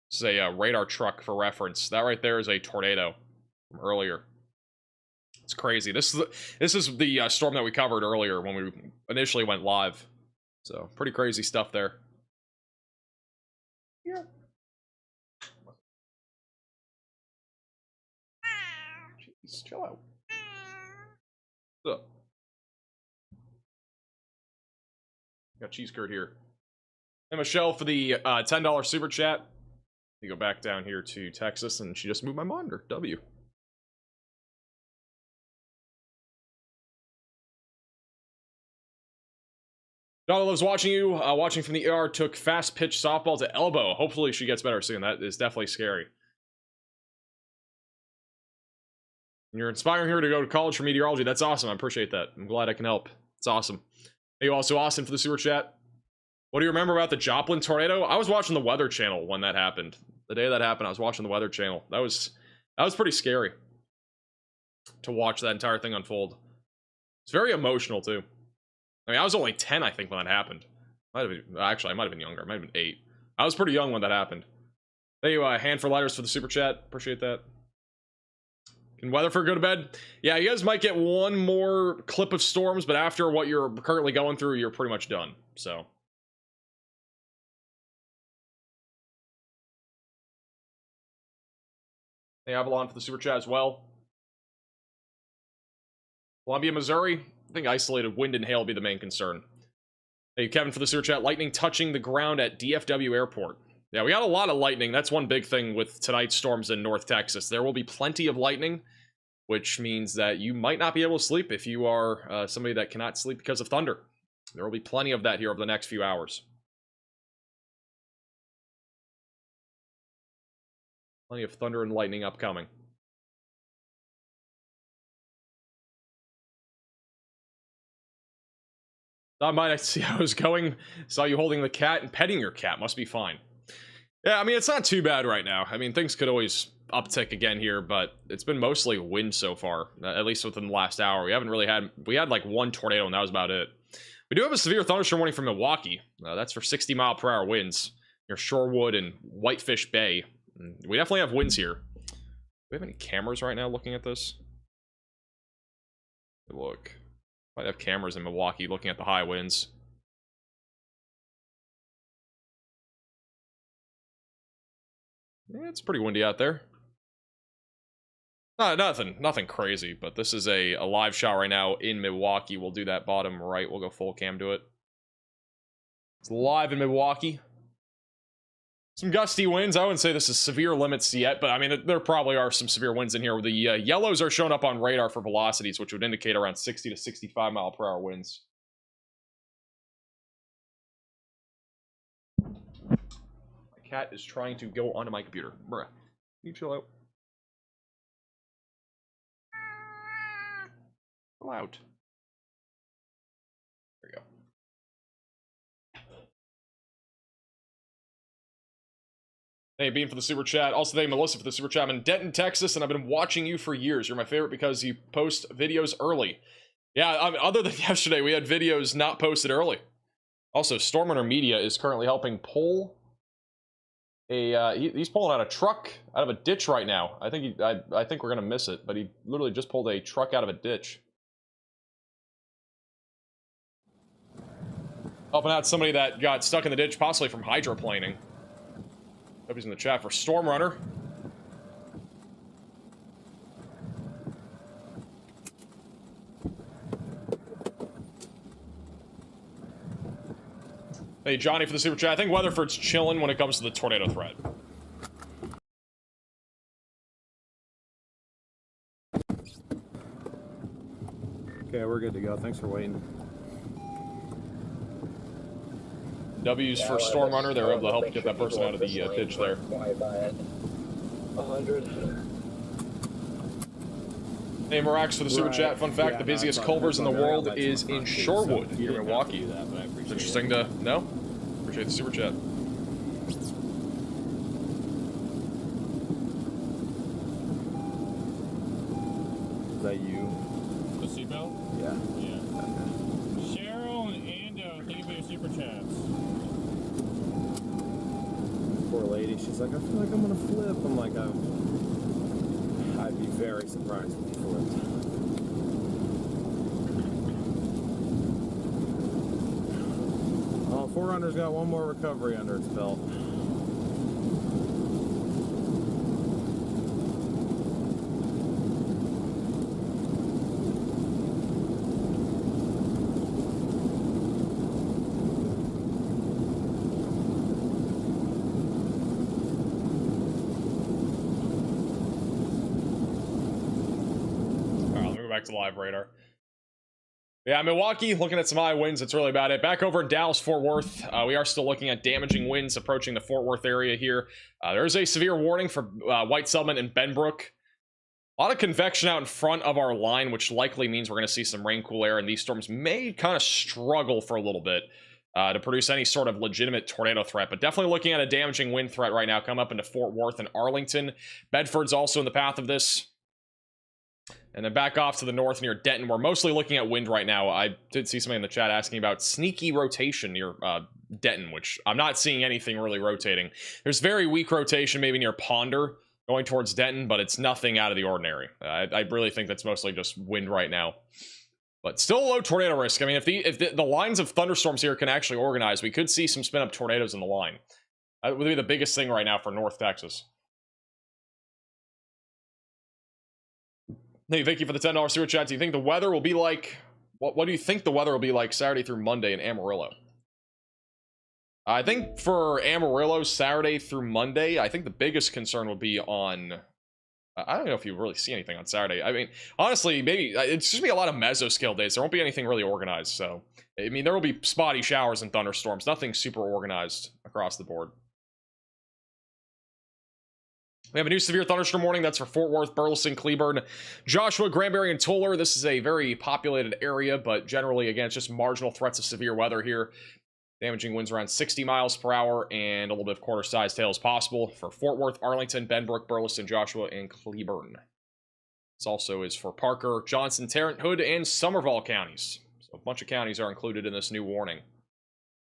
S1: This is a radar truck for reference. That right there is a tornado from earlier. It's crazy. This is the storm that we covered earlier when we initially went live. So, pretty crazy stuff there. Yeah. Jeez, chill out. What's up? Got cheese curd here. And Michelle for the $10 super chat. You go back down here to Texas, and she just moved my monitor. W. Donna loves watching you. Watching from the ER, took fast pitch softball to elbow. Hopefully she gets better soon. That is definitely scary. And you're inspiring her to go to college for meteorology. That's awesome. I appreciate that. I'm glad I can help. It's awesome. Thank you also, Austin, for the super chat. What do you remember about the Joplin tornado? I was watching the Weather Channel when that happened. The day that happened, I was watching the Weather Channel. That was pretty scary to watch that entire thing unfold. It's very emotional too. I mean, I was only 10, I think, when that happened. Actually, I might have been younger. I might have been 8. I was pretty young when that happened. Thank you, Hand for Lighters, for the super chat. Appreciate that. Can Weatherford go to bed? Yeah, you guys might get one more clip of storms, but after what you're currently going through, you're pretty much done. So. Hey, Avalon for the super chat as well. Columbia, Missouri. I think isolated wind and hail will be the main concern. Hey, Kevin for the super chat. Lightning touching the ground at DFW Airport. Yeah, we got a lot of lightning. That's one big thing with tonight's storms in North Texas. There will be plenty of lightning, which means that you might not be able to sleep if you are somebody that cannot sleep because of thunder. There will be plenty of that here over the next few hours. Plenty of thunder and lightning upcoming. Not mine, I see I was going, saw you holding the cat and petting your cat. Must be fine. Yeah, I mean, it's not too bad right now. I mean, things could always uptick again here, but it's been mostly wind so far, at least within the last hour. We haven't really had, we had like one tornado and that was about it. We do have a severe thunderstorm warning from Milwaukee. That's for 60-mile-per-hour winds near Shorewood and Whitefish Bay. We definitely have winds here. Do we have any cameras right now looking at this? Look. Might have cameras in Milwaukee looking at the high winds. Yeah, it's pretty windy out there. Nothing crazy, but this is a live shot right now in Milwaukee. We'll do that bottom right. We'll go full cam to it. It's live in Milwaukee. Some gusty winds. I wouldn't say this is severe limits yet, but I mean, there probably are some severe winds in here. The yellows are showing up on radar for velocities, which would indicate around 60 to 65-mile-per-hour winds. My cat is trying to go onto my computer. Bruh. Can you chill out? Chill out. There you go. Hey, Bean for the super chat. Also, thank Melissa for the super chat. I'm in Denton, Texas, and I've been watching you for years. You're my favorite because you post videos early. Yeah, I mean, other than yesterday, we had videos not posted early. Also, StormRunner Media is currently helping pull a. He's pulling out a truck out of a ditch right now. I think I think we're gonna miss it, but he literally just pulled a truck out of a ditch. Helping out somebody that got stuck in the ditch, possibly from hydroplaning. Hope he's in the chat for StormRunner. Hey, Johnny for the super chat. I think Weatherford's chilling when it comes to the tornado threat.
S5: Okay, we're good to go. Thanks for waiting.
S1: W's for StormRunner. They were able to help get that person out of the ditch there.
S15: 100.
S1: Hey, Marax for the super chat. Fun fact, the busiest culvers in the world is in Shorewood, near Milwaukee. It's interesting to know. Appreciate the super chat.
S5: Is that you?
S8: The seatbelt?
S5: Yeah.
S8: Yeah. Cheryl and Ando, thank you for your super chats.
S5: Poor lady, she's like, I feel like I'm gonna flip. I'm like, I'd be very surprised if you flipped. Oh, 4Runner's got one more recovery under its belt.
S1: Back to live radar. Yeah, Milwaukee, looking at some high winds. That's really about it. Back over in Dallas, Fort Worth, we are still looking at damaging winds approaching the Fort Worth area here. There's a severe warning for White Settlement and Benbrook. A lot of convection out in front of our line, which likely means we're going to see some rain, cool air, and these storms may kind of struggle for a little bit to produce any sort of legitimate tornado threat. But definitely looking at a damaging wind threat right now, come up into Fort Worth and Arlington. Bedford's also in the path of this. And then back off to the north near Denton. We're mostly looking at wind right now. I did see somebody in the chat asking about sneaky rotation near Denton, which I'm not seeing anything really rotating. There's very weak rotation maybe near Ponder, going towards Denton, but it's nothing out of the ordinary. I really think that's mostly just wind right now. But still low tornado risk. I mean, if the lines of thunderstorms here can actually organize, we could see some spin-up tornadoes in the line. That would be the biggest thing right now for North Texas. Hey, thank you for the $10 super chat. Do you think the weather will be like... What do you think the weather will be like Saturday through Monday in Amarillo? I think for Amarillo, Saturday through Monday, I think the biggest concern will be on... I don't know if you really see anything on Saturday. I mean, honestly, maybe it's just be a lot of mesoscale days. There won't be anything really organized. So, I mean, there will be spotty showers and thunderstorms. Nothing super organized across the board. We have a new severe thunderstorm warning. That's for Fort Worth, Burleson, Cleburne, Joshua, Granbury, and Tuller. This is a very populated area, but generally, again, it's just marginal threats of severe weather here. Damaging winds around 60 miles per hour and a little bit of quarter-sized hail is possible for Fort Worth, Arlington, Benbrook, Burleson, Joshua, and Cleburne. This also is for Parker, Johnson, Tarrant, Hood, and Somerville counties. So a bunch of counties are included in this new warning.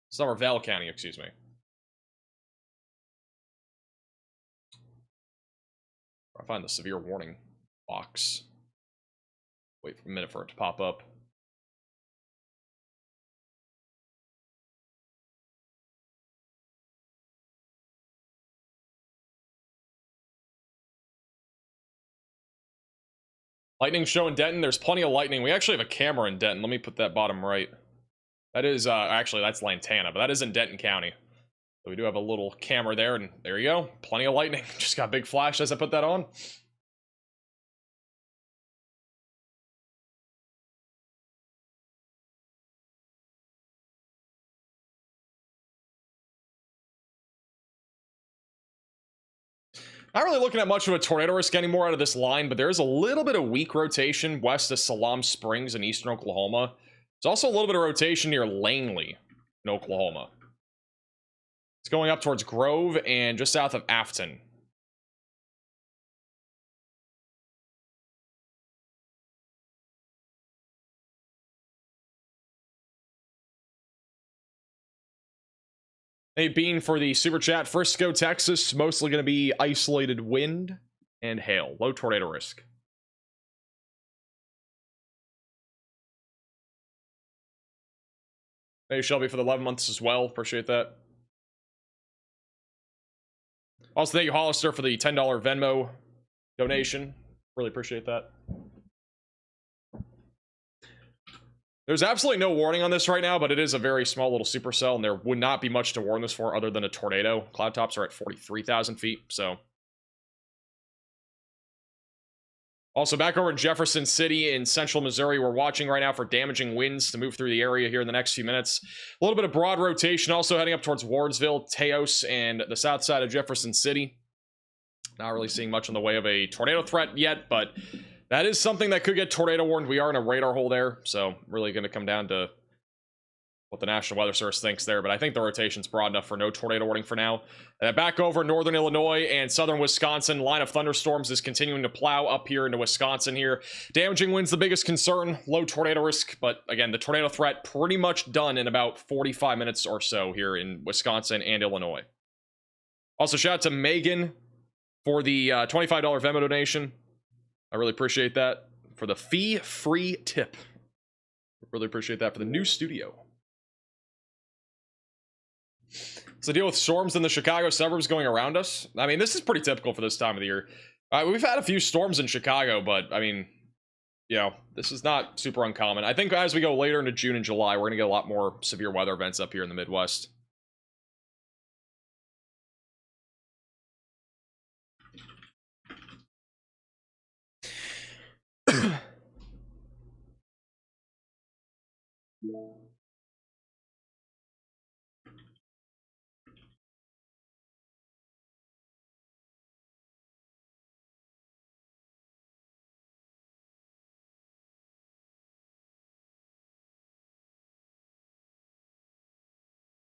S1: Somerville County, excuse me. I find the severe warning box. Wait for a minute for it to pop up. Lightning show in Denton. There's plenty of lightning. We actually have a camera in Denton. Let me put that bottom right. That is, actually, that's Lantana, but that is in Denton County. So we do have a little camera there, and there you go. Plenty of lightning. Just got a big flash as I put that on. Not really looking at much of a tornado risk anymore out of this line, but there is a little bit of weak rotation west of Salam Springs in eastern Oklahoma. There's also a little bit of rotation near Langley in Oklahoma. It's going up towards Grove and just south of Afton. Hey, Bean for the super chat. Frisco, Texas, mostly going to be isolated wind and hail. Low tornado risk. Hey, Shelby for the 11 months as well. Appreciate that. Also, thank you, Hollister, for the $10 Venmo donation. Really appreciate that. There's absolutely no warning on this right now, but it is a very small little supercell, and there would not be much to warn this for other than a tornado. Cloud tops are at 43,000 feet, so. Also, back over in Jefferson City in central Missouri, we're watching right now for damaging winds to move through the area here in the next few minutes. A little bit of broad rotation also heading up towards Wardsville, Teos, and the south side of Jefferson City. Not really seeing much in the way of a tornado threat yet, but that is something that could get tornado warned. We are in a radar hole there, so really going to come down to what the National Weather Service thinks there, but I think the rotation's broad enough for no tornado warning for now. Back over northern Illinois and southern Wisconsin, line of thunderstorms is continuing to plow up here into Wisconsin here. Damaging winds the biggest concern, low tornado risk, but again, the tornado threat pretty much done in about 45 minutes or so here in Wisconsin and Illinois. Also, shout out to Megan for the $25 Venmo donation. I really appreciate that. For the fee-free tip. Really appreciate that for the new studio. So deal with storms in the Chicago suburbs going around us. I mean, this is pretty typical for this time of the year. We've had a few storms in Chicago, but I mean, you know, this is not super uncommon. I think as we go later into June and July, we're going to get a lot more severe weather events up here in the Midwest.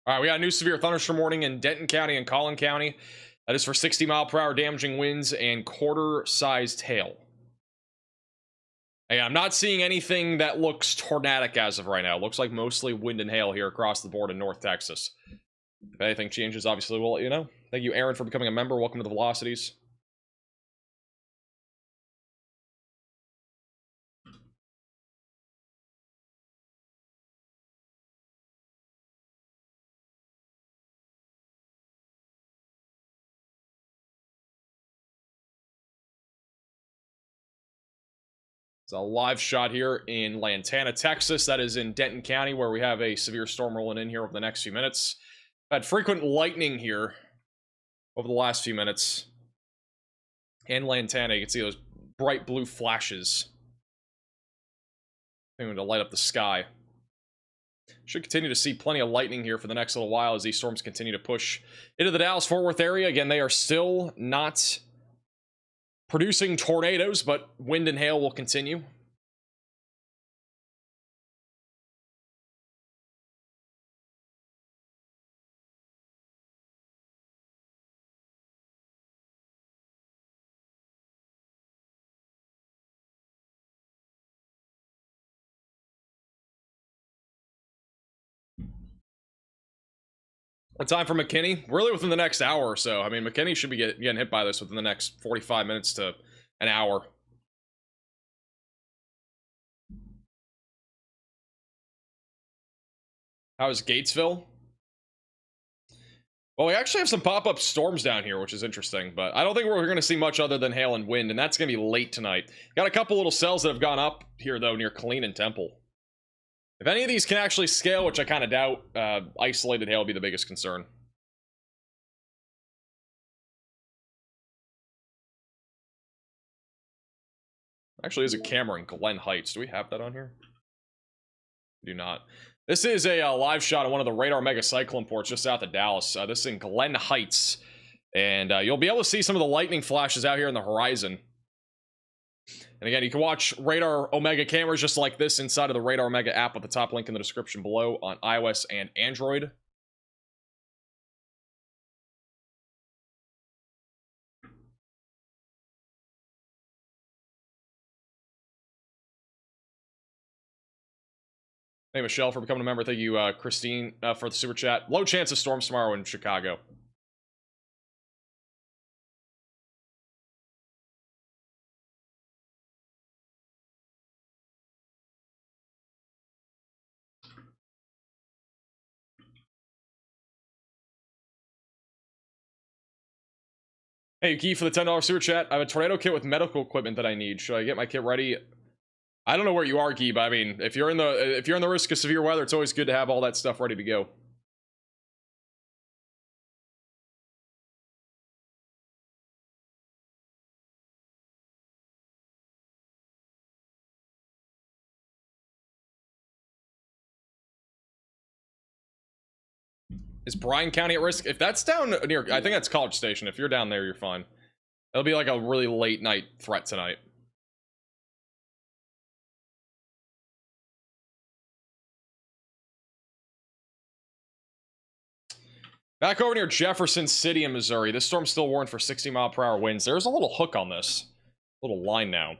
S1: All right, we got a new severe thunderstorm warning in Denton County and Collin County. That is for 60-mile-per-hour damaging winds and quarter-sized hail. Hey, I'm not seeing anything that looks tornadic as of right now. It looks like mostly wind and hail here across the board in North Texas. If anything changes, obviously we'll let you know. Thank you, Aaron, for becoming a member. Welcome to the Velocities. It's a live shot here in Lantana, Texas. That is in Denton County, where we have a severe storm rolling in here over the next few minutes. Had frequent lightning here over the last few minutes. In Lantana, you can see those bright blue flashes. Going to light up the sky. Should continue to see plenty of lightning here for the next little while as these storms continue to push into the Dallas-Fort Worth area. Again, they are still not producing tornadoes, but wind and hail will continue. Time for McKinney, really within the next hour or so. I mean, McKinney should be getting hit by this within the next 45 minutes to an hour. How's Gatesville? Well, we actually have some pop-up storms down here, which is interesting, but I don't think we're going to see much other than hail and wind, and that's going to be late tonight. Got a couple little cells that have gone up here, though, near Killeen and Temple. If any of these can actually scale, which I kind of doubt, isolated hail will be the biggest concern. Actually, there's a camera in Glen Heights. Do we have that on here? We do not. This is a live shot of one of the radar megacyclone ports just south of Dallas. This is in Glen Heights. And you'll be able to see some of the lightning flashes out here in the horizon. And again, you can watch Radar Omega cameras just like this inside of the Radar Omega app at the top link in the description below on iOS and Android. Hey, Michelle, for becoming a member. Thank you, Christine, for the super chat. Low chance of storms tomorrow in Chicago. Hey, Guy, for the $10 super chat. I have a tornado kit with medical equipment that I need. Should I get my kit ready? I don't know where you are, Guy, but I mean, if you're in the risk of severe weather, it's always good to have all that stuff ready to go. Is Bryan County at risk? If that's down near, I think that's College Station. If you're down there, you're fine. It'll be like a really late night threat tonight. Back over near Jefferson City in Missouri. This storm's still warned for 60-mile-per-hour winds. There's a little hook on this. Little line now.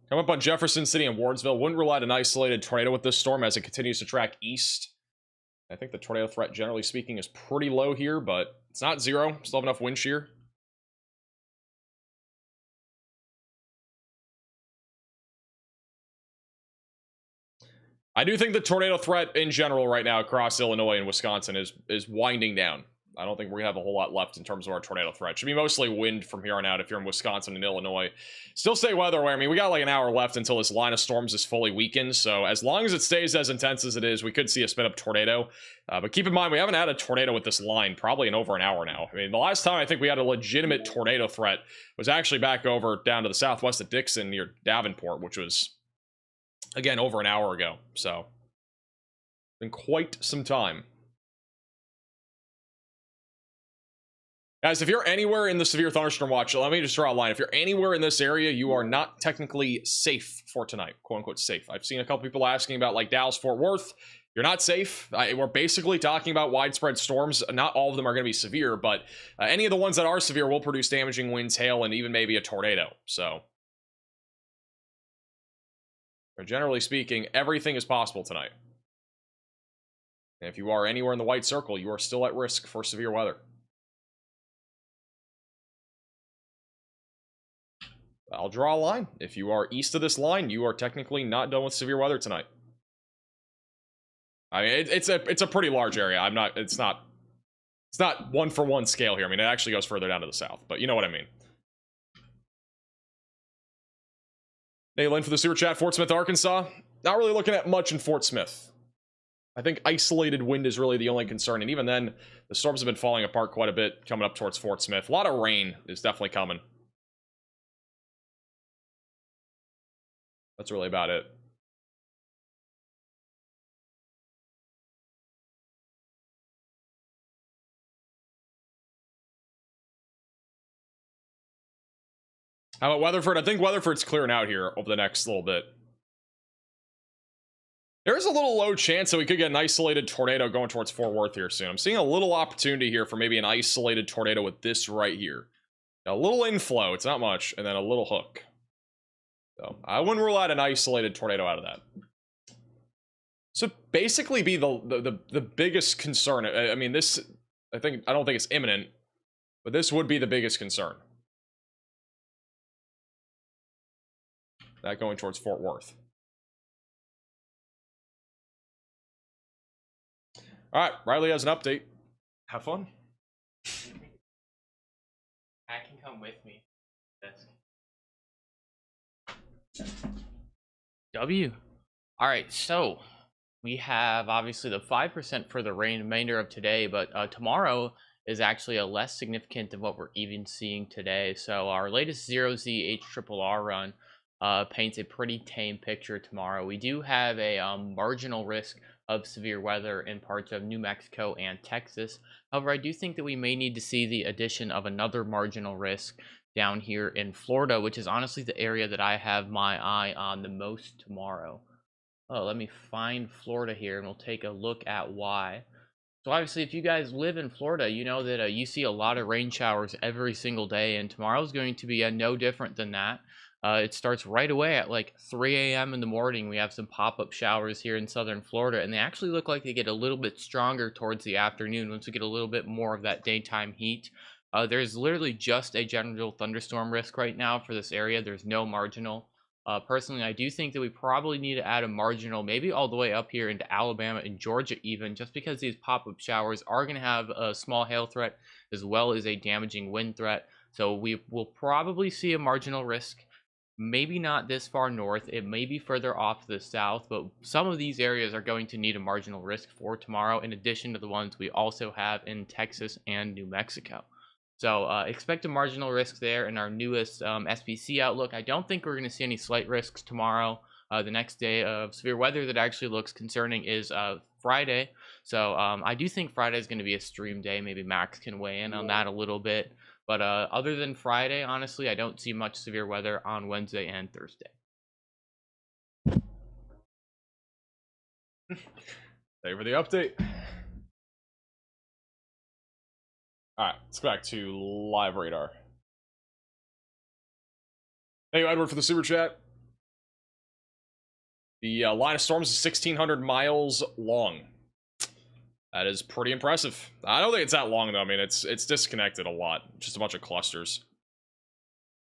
S1: Come up on Jefferson City and Wardsville. Wouldn't rule out an isolated tornado with this storm as it continues to track east. I think the tornado threat, generally speaking, is pretty low here, but it's not zero. Still have enough wind shear. I do think the tornado threat in general right now across Illinois and Wisconsin is winding down. I don't think we're going to have a whole lot left in terms of our tornado threat. Should be mostly wind from here on out if you're in Wisconsin and Illinois. Still stay weather aware. I mean, we got like an hour left until this line of storms is fully weakened. So as long as it stays as intense as it is, we could see a spin-up tornado. But keep in mind, we haven't had a tornado with this line probably in over an hour now. I mean, the last time I think we had a legitimate tornado threat was actually back over down to the southwest of Dixon near Davenport, which was, again, over an hour ago. So, been quite some time. Guys, if you're anywhere in the severe thunderstorm watch, let me just draw a line. If you're anywhere in this area, you are not technically safe for tonight. Quote unquote safe. I've seen a couple people asking about like Dallas, Fort Worth. You're not safe. We're basically talking about widespread storms. Not all of them are going to be severe, but any of the ones that are severe will produce damaging winds, hail, and even maybe a tornado. So, generally speaking, everything is possible tonight. And if you are anywhere in the white circle, you are still at risk for severe weather. I'll draw a line. If you are east of this line, you are technically not done with severe weather tonight. I mean, it's a pretty large area. It's not one-for-one scale here. I mean, it actually goes further down to the south, but you know what I mean. Hey, Lynn for the super chat. Fort Smith, Arkansas. Not really looking at much in Fort Smith. I think isolated wind is really the only concern, and even then, the storms have been falling apart quite a bit coming up towards Fort Smith. A lot of rain is definitely coming. That's really about it. How about Weatherford? I think Weatherford's clearing out here over the next little bit. There's a little low chance that we could get an isolated tornado going towards Fort Worth here soon. I'm seeing a little opportunity here for maybe an isolated tornado with this right here. A little inflow, it's not much, and then a little hook. So I wouldn't rule out an isolated tornado out of that. So basically be the biggest concern. I mean, this, I don't think it's imminent, but this would be the biggest concern. That going towards Fort Worth. All right, Riley has an update. Have fun.
S4: I can come with me. W. All right, so we have obviously the 5% for the remainder of today, but tomorrow is actually a less significant than what we're even seeing today. So our latest 0Z HRRR run paints a pretty tame picture tomorrow. We do have a marginal risk of severe weather in parts of New Mexico and Texas. However, I do think that we may need to see the addition of another marginal risk down here in Florida, which is honestly the area that I have my eye on the most tomorrow. Oh, let me find Florida here and we'll take a look at why. So obviously, if you guys live in Florida, you know that you see a lot of rain showers every single day, and tomorrow is going to be no different than that. It starts right away at like 3 a.m. in the morning. We have some pop-up showers here in southern Florida, and they actually look like they get a little bit stronger towards the afternoon once we get a little bit more of that daytime heat. There's literally just a general thunderstorm risk right now for this area. There's no marginal. Personally, I do think that we probably need to add a marginal, maybe all the way up here into Alabama and Georgia even, just because these pop-up showers are going to have a small hail threat as well as a damaging wind threat. So we will probably see a marginal risk. Maybe not this far north, it may be further off to the south, but some of these areas are going to need a marginal risk for tomorrow, in addition to the ones we also have in Texas and New Mexico. So expect a marginal risk there in our newest SPC outlook. I don't think we're going to see any slight risks tomorrow. The next day of severe weather that actually looks concerning is Friday. So I do think Friday is going to be a stream day. Maybe Max can weigh in on that a little bit. But other than Friday, honestly, I don't see much severe weather on Wednesday and Thursday.
S1: Thank you for the update. All right, let's go back to live radar. Thank you, Edward, for the super chat. The line of storms is 1,600 miles long. That is pretty impressive. I don't think it's that long, though. I mean, it's disconnected a lot. Just a bunch of clusters.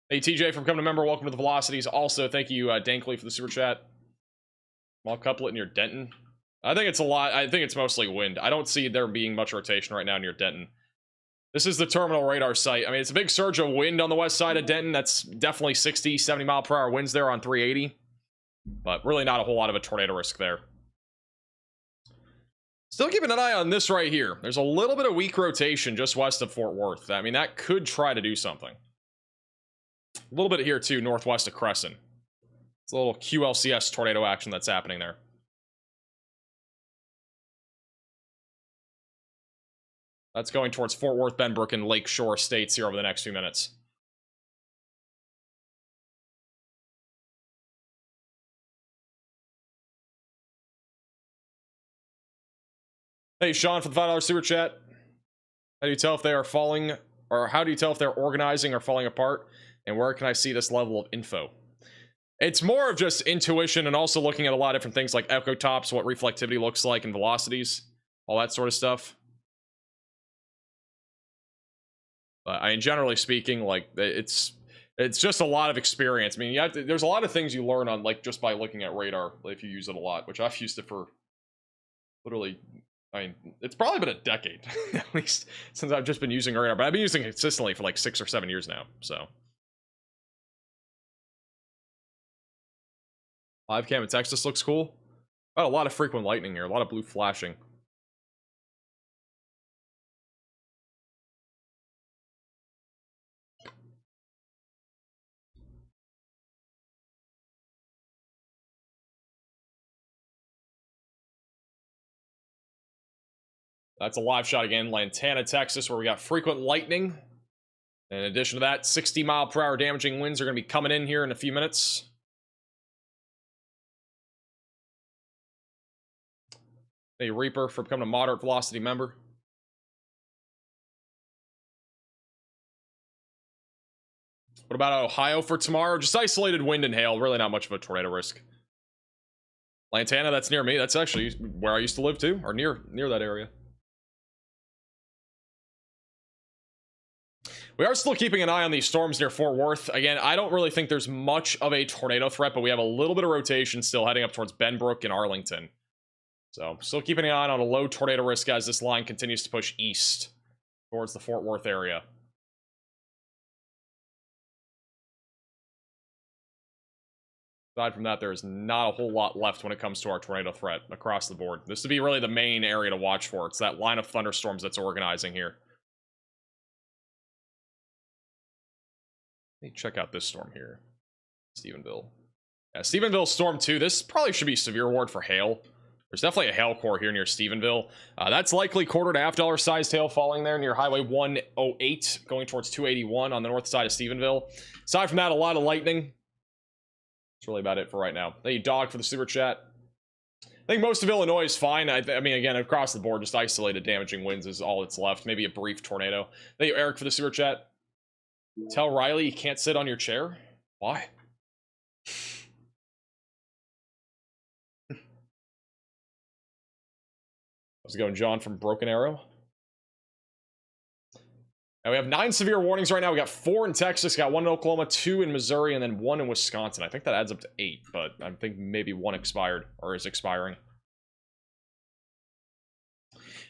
S1: Hey, TJ from Come to Member, welcome to the Velocities. Also, thank you, Dankley, for the super chat. Small couplet near Denton. I think it's a lot. I think it's mostly wind. I don't see there being much rotation right now near Denton. This is the terminal radar site. I mean, it's a big surge of wind on the west side of Denton. That's definitely 60, 70 mile per hour winds there on 380. But really not a whole lot of a tornado risk there. Still keeping an eye on this right here. There's a little bit of weak rotation just west of Fort Worth. I mean, that could try to do something. A little bit here, too, northwest of Crescent. It's a little QLCS tornado action that's happening there. That's going towards Fort Worth, Benbrook, and Lakeshore states here over the next few minutes. Hey, Sean, for the $5 super chat. How do you tell if they are falling, or how do you tell if they're organizing or falling apart? And where can I see this level of info? It's more of just intuition and also looking at a lot of different things like echo tops, what reflectivity looks like, and velocities, all that sort of stuff. But I mean, generally speaking, like it's just a lot of experience. I mean, there's a lot of things you learn on like just by looking at radar if you use it a lot, which I've used it for literally. I mean, it's probably been a decade, at least, since I've just been using radar. But I've been using it consistently for like 6 or 7 years now, so. Live cam in Texas looks cool. Got a lot of frequent lightning here, a lot of blue flashing. That's a live shot again, Lantana, Texas, where we got frequent lightning. In addition to that, 60-mile-per-hour damaging winds are going to be coming in here in a few minutes. A Reaper for becoming a moderate velocity member. What about Ohio for tomorrow? Just isolated wind and hail. Really not much of a tornado risk. Lantana, that's near me. That's actually where I used to live too, or near that area. We are still keeping an eye on these storms near Fort Worth. Again, I don't really think there's much of a tornado threat, but we have a little bit of rotation still heading up towards Benbrook and Arlington. So, still keeping an eye on a low tornado risk as this line continues to push east towards the Fort Worth area. Aside from that, there's not a whole lot left when it comes to our tornado threat across the board. This would be really the main area to watch for. It's that line of thunderstorms that's organizing here. Let me check out this storm here. Stephenville. Yeah, Stephenville Storm 2. This probably should be severe ward for hail. There's definitely a hail core here near Stephenville. That's likely quarter to half-dollar sized hail falling there near Highway 108, going towards 281 on the north side of Stephenville. Aside from that, a lot of lightning. That's really about it for right now. Thank you, Dog, for the super chat. I think most of Illinois is fine. I mean, again, across the board, just isolated damaging winds is all that's left. Maybe a brief tornado. Thank you, Eric, for the super chat. Tell Riley you can't sit on your chair? Why? How's it going, John from Broken Arrow? Now we have 9 severe warnings right now. We got 4 in Texas, got 1 in Oklahoma, 2 in Missouri, and then 1 in Wisconsin. I think that adds up to 8, but I think maybe 1 expired or is expiring.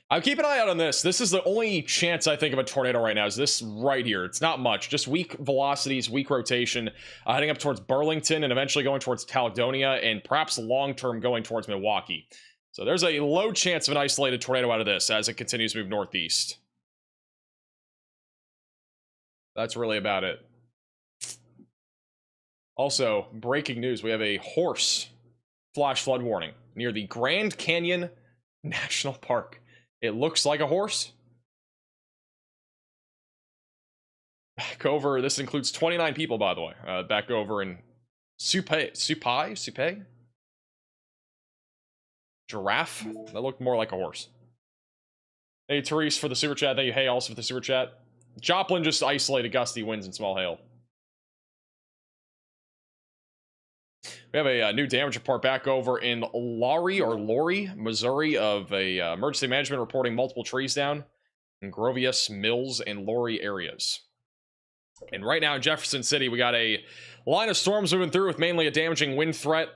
S1: I'll keep an eye out on this. This is the only chance I think of a tornado right now, is this right here. It's not much, just weak velocities, weak rotation, heading up towards Burlington and eventually going towards Caledonia and perhaps long-term going towards Milwaukee. So there's a low chance of an isolated tornado out of this as it continues to move northeast. That's really about it. Also, breaking news, we have a horse flash flood warning near the Grand Canyon National Park. It looks like a horse. Back over, this includes 29 people, by the way. Back over in Supai? Giraffe? That looked more like a horse. Hey, Therese, for the super chat. Thank you, Hey, also for the super chat. Joplin just isolated gusty winds and small hail. We have a new damage report back over in Laurie, Missouri, of a emergency management reporting multiple trees down in Grovius, Mills, and Laurie areas. And right now in Jefferson City, we got a line of storms moving through with mainly a damaging wind threat.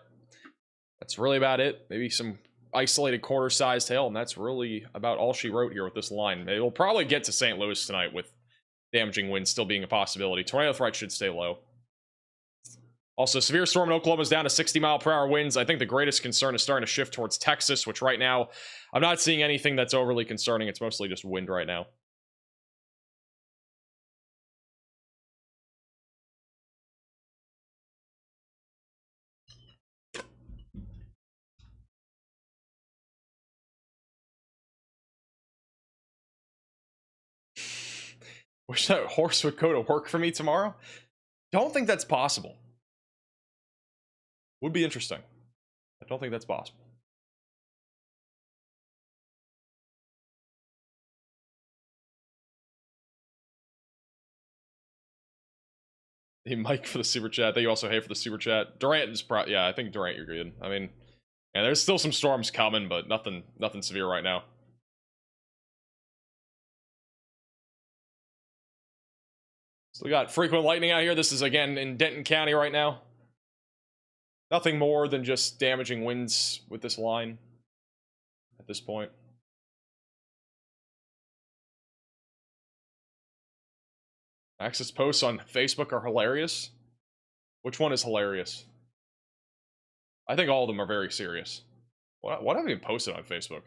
S1: That's really about it. Maybe some isolated quarter-sized hail, and that's really about all she wrote here with this line. It will probably get to St. Louis tonight with damaging winds still being a possibility. Tornado threat should stay low. Also, severe storm in Oklahoma is down to 60-mile-per-hour winds. I think the greatest concern is starting to shift towards Texas, which right now, I'm not seeing anything that's overly concerning. It's mostly just wind right now. Wish that horse would go to work for me tomorrow. Don't think that's possible. Would be interesting. I don't think that's possible. Hey, Mike for the super chat. Thank you also, Hey, for the super chat. Durant is yeah, I think Durant, you're good. I mean, yeah, there's still some storms coming, but nothing severe right now. So we got frequent lightning out here. This is again in Denton County right now. Nothing more than just damaging winds with this line at this point. Access posts on Facebook are hilarious. Which one is hilarious? I think all of them are very serious. What have you posted on Facebook?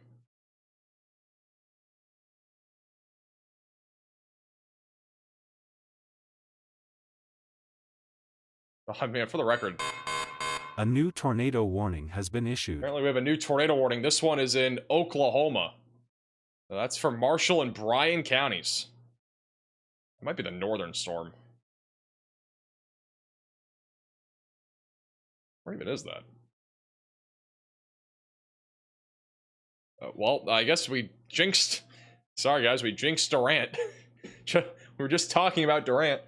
S1: I mean, for the record,
S3: a new tornado warning has been issued.
S1: Apparently we have a new tornado warning. This one is in Oklahoma. That's for Marshall and Bryan counties. It might be the northern storm. Where even is that? Well, I guess we jinxed... Sorry, guys, we jinxed Durant. We were just talking about Durant.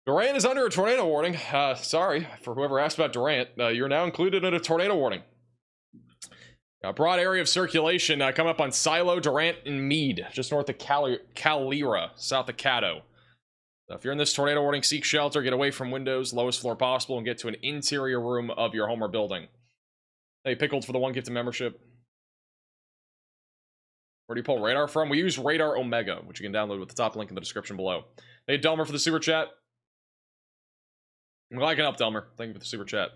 S1: Durant is under a tornado warning. Sorry for whoever asked about Durant. You're now included in a tornado warning. A broad area of circulation coming up on Silo, Durant, and Meade, just north of Calera, south of Caddo. If you're in this tornado warning, seek shelter, get away from windows, lowest floor possible, and get to an interior room of your home or building. Hey, Pickled for the 1 gifted membership. Where do you pull radar from? We use Radar Omega, which you can download with the top link in the description below. Hey, Delmer for the super chat. I'm liking up, Delmer. Thank you for the super chat.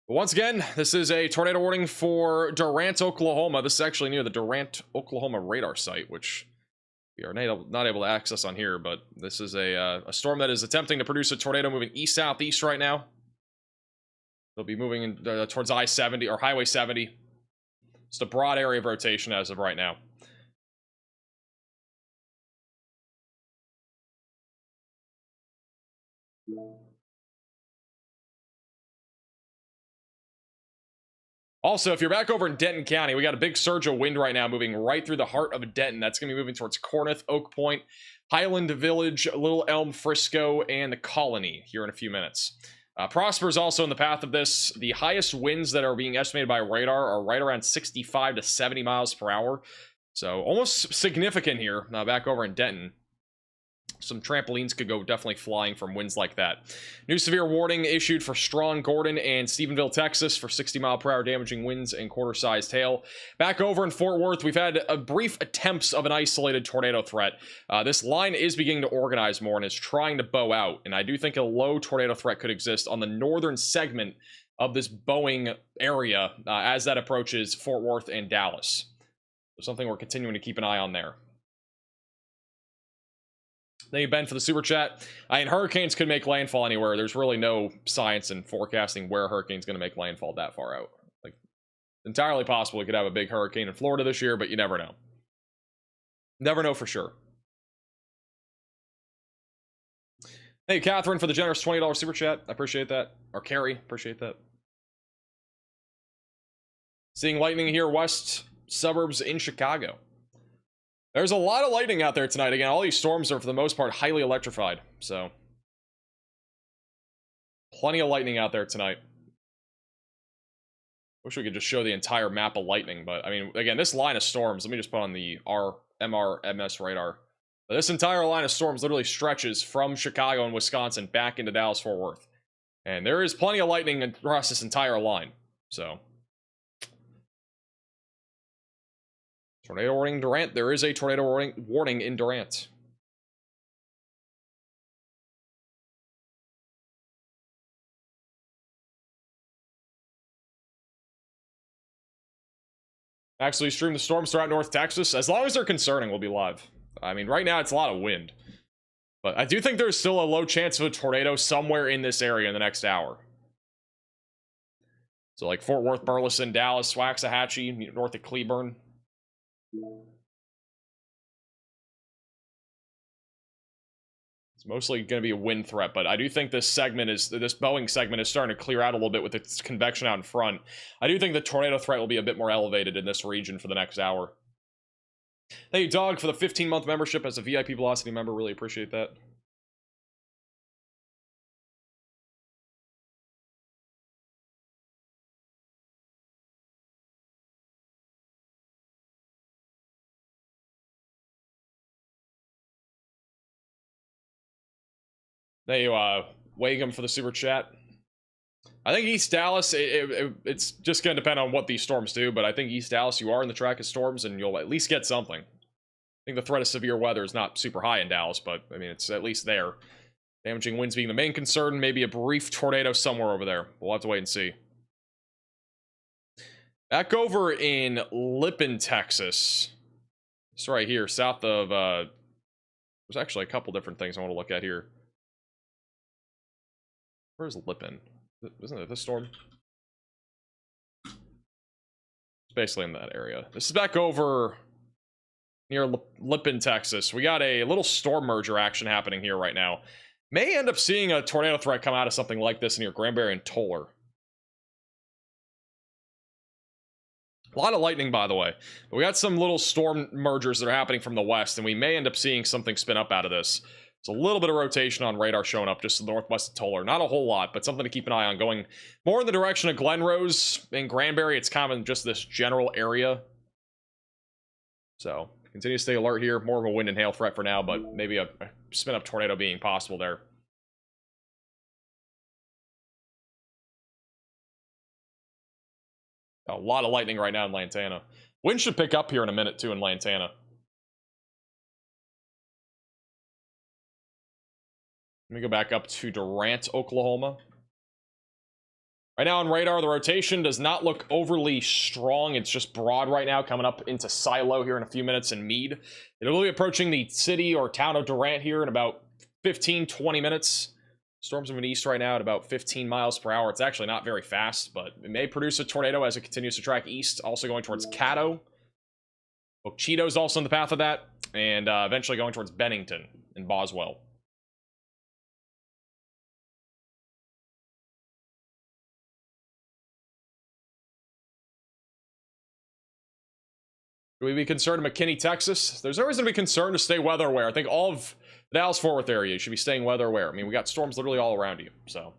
S1: But once again, this is a tornado warning for Durant, Oklahoma. This is actually near the Durant, Oklahoma radar site, which we are not able to access on here, but this is a storm that is attempting to produce a tornado moving east-southeast right now. They'll be moving in, towards I-70 or Highway 70. It's a broad area of rotation as of right now. Also, if you're back over in Denton County, we got a big surge of wind right now moving right through the heart of Denton. That's going to be moving towards Corneth, Oak Point, Highland Village, Little Elm, Frisco, and the Colony here in a few minutes. Prosper is also in the path of this. The highest winds that are being estimated by radar are right around 65 to 70 miles per hour. So almost significant here back over in Denton. Some trampolines could go definitely flying from winds like that. New severe warning issued for Strong, Gordon, and Stephenville, Texas for 60-mile-per-hour damaging winds and quarter-sized hail. Back over in Fort Worth, we've had a brief attempts of an isolated tornado threat. This line is beginning to organize more and is trying to bow out, and I do think a low tornado threat could exist on the northern segment of this bowing area as that approaches Fort Worth and Dallas. So something we're continuing to keep an eye on there. Thank you, Ben, for the super chat. And hurricanes could make landfall anywhere. There's really no science in forecasting where a hurricane's going to make landfall that far out. Like, entirely possible we could have a big hurricane in Florida this year, but you never know. Never know for sure. Thank you, Catherine, for the generous $20 super chat. I appreciate that. Or Carrie, appreciate that. Seeing lightning here, west suburbs in Chicago. There's a lot of lightning out there tonight. Again, all these storms are, for the most part, highly electrified. So, plenty of lightning out there tonight. Wish we could just show the entire map of lightning. But, I mean, again, this line of storms, let me just put on the MRMS radar. This entire line of storms literally stretches from Chicago and Wisconsin back into Dallas-Fort Worth. And there is plenty of lightning across this entire line. So... tornado warning Durant. There is a tornado warning in Durant. Actually, stream the storms throughout North Texas. As long as they're concerning, we'll be live. I mean, right now it's a lot of wind. But I do think there's still a low chance of a tornado somewhere in this area in the next hour. So like Fort Worth, Burleson, Dallas, Waxahachie, north of Cleburne. It's mostly going to be a wind threat, but I do think this Boeing segment is starting to clear out a little bit with its convection out in front. I do think the tornado threat will be a bit more elevated in this region for the next hour. Thank you, Dog, for the 15-month membership as a VIP Velocity member. Really appreciate that. Thank you, Wagum, for the super chat. I think East Dallas, it's just going to depend on what these storms do, but I think East Dallas, you are in the track of storms, and you'll at least get something. I think the threat of severe weather is not super high in Dallas, but, I mean, it's at least there. Damaging winds being the main concern. Maybe a brief tornado somewhere over there. We'll have to wait and see. Back over in Lippin, Texas. It's right here, south of, there's actually a couple different things I want to look at here. Where's Lippin? Isn't it this storm? It's basically in that area. This is back over near Lippin, Texas. We got a little storm merger action happening here right now. May end up seeing a tornado threat come out of something like this near Granbury and Toller. A lot of lightning, by the way. But we got some little storm mergers that are happening from the west, and we may end up seeing something spin up out of this. It's a little bit of rotation on radar showing up just to the northwest of Toller. Not a whole lot, but something to keep an eye on. Going more in the direction of Glenrose and Granbury. It's kind of in just this general area. So, continue to stay alert here. More of a wind and hail threat for now, but maybe a spin up tornado being possible there. A lot of lightning right now in Lantana. Wind should pick up here in a minute, too, in Lantana. Let me go back up to Durant, Oklahoma. Right now on radar, the rotation does not look overly strong. It's just broad right now, coming up into Silo here in a few minutes in Meade. It'll be approaching the city or town of Durant here in about 15-20 minutes. Storms moving east right now at about 15 miles per hour. It's actually not very fast, but it may produce a tornado as it continues to track east. Also going towards Caddo. Ocheeto is also in the path of that. And eventually going towards Bennington and Boswell. Should we be concerned in McKinney, Texas? There's no reason to be concerned to stay weather aware. I think all of the Dallas-Fort Worth area, you should be staying weather aware. I mean, we got storms literally all around you, so.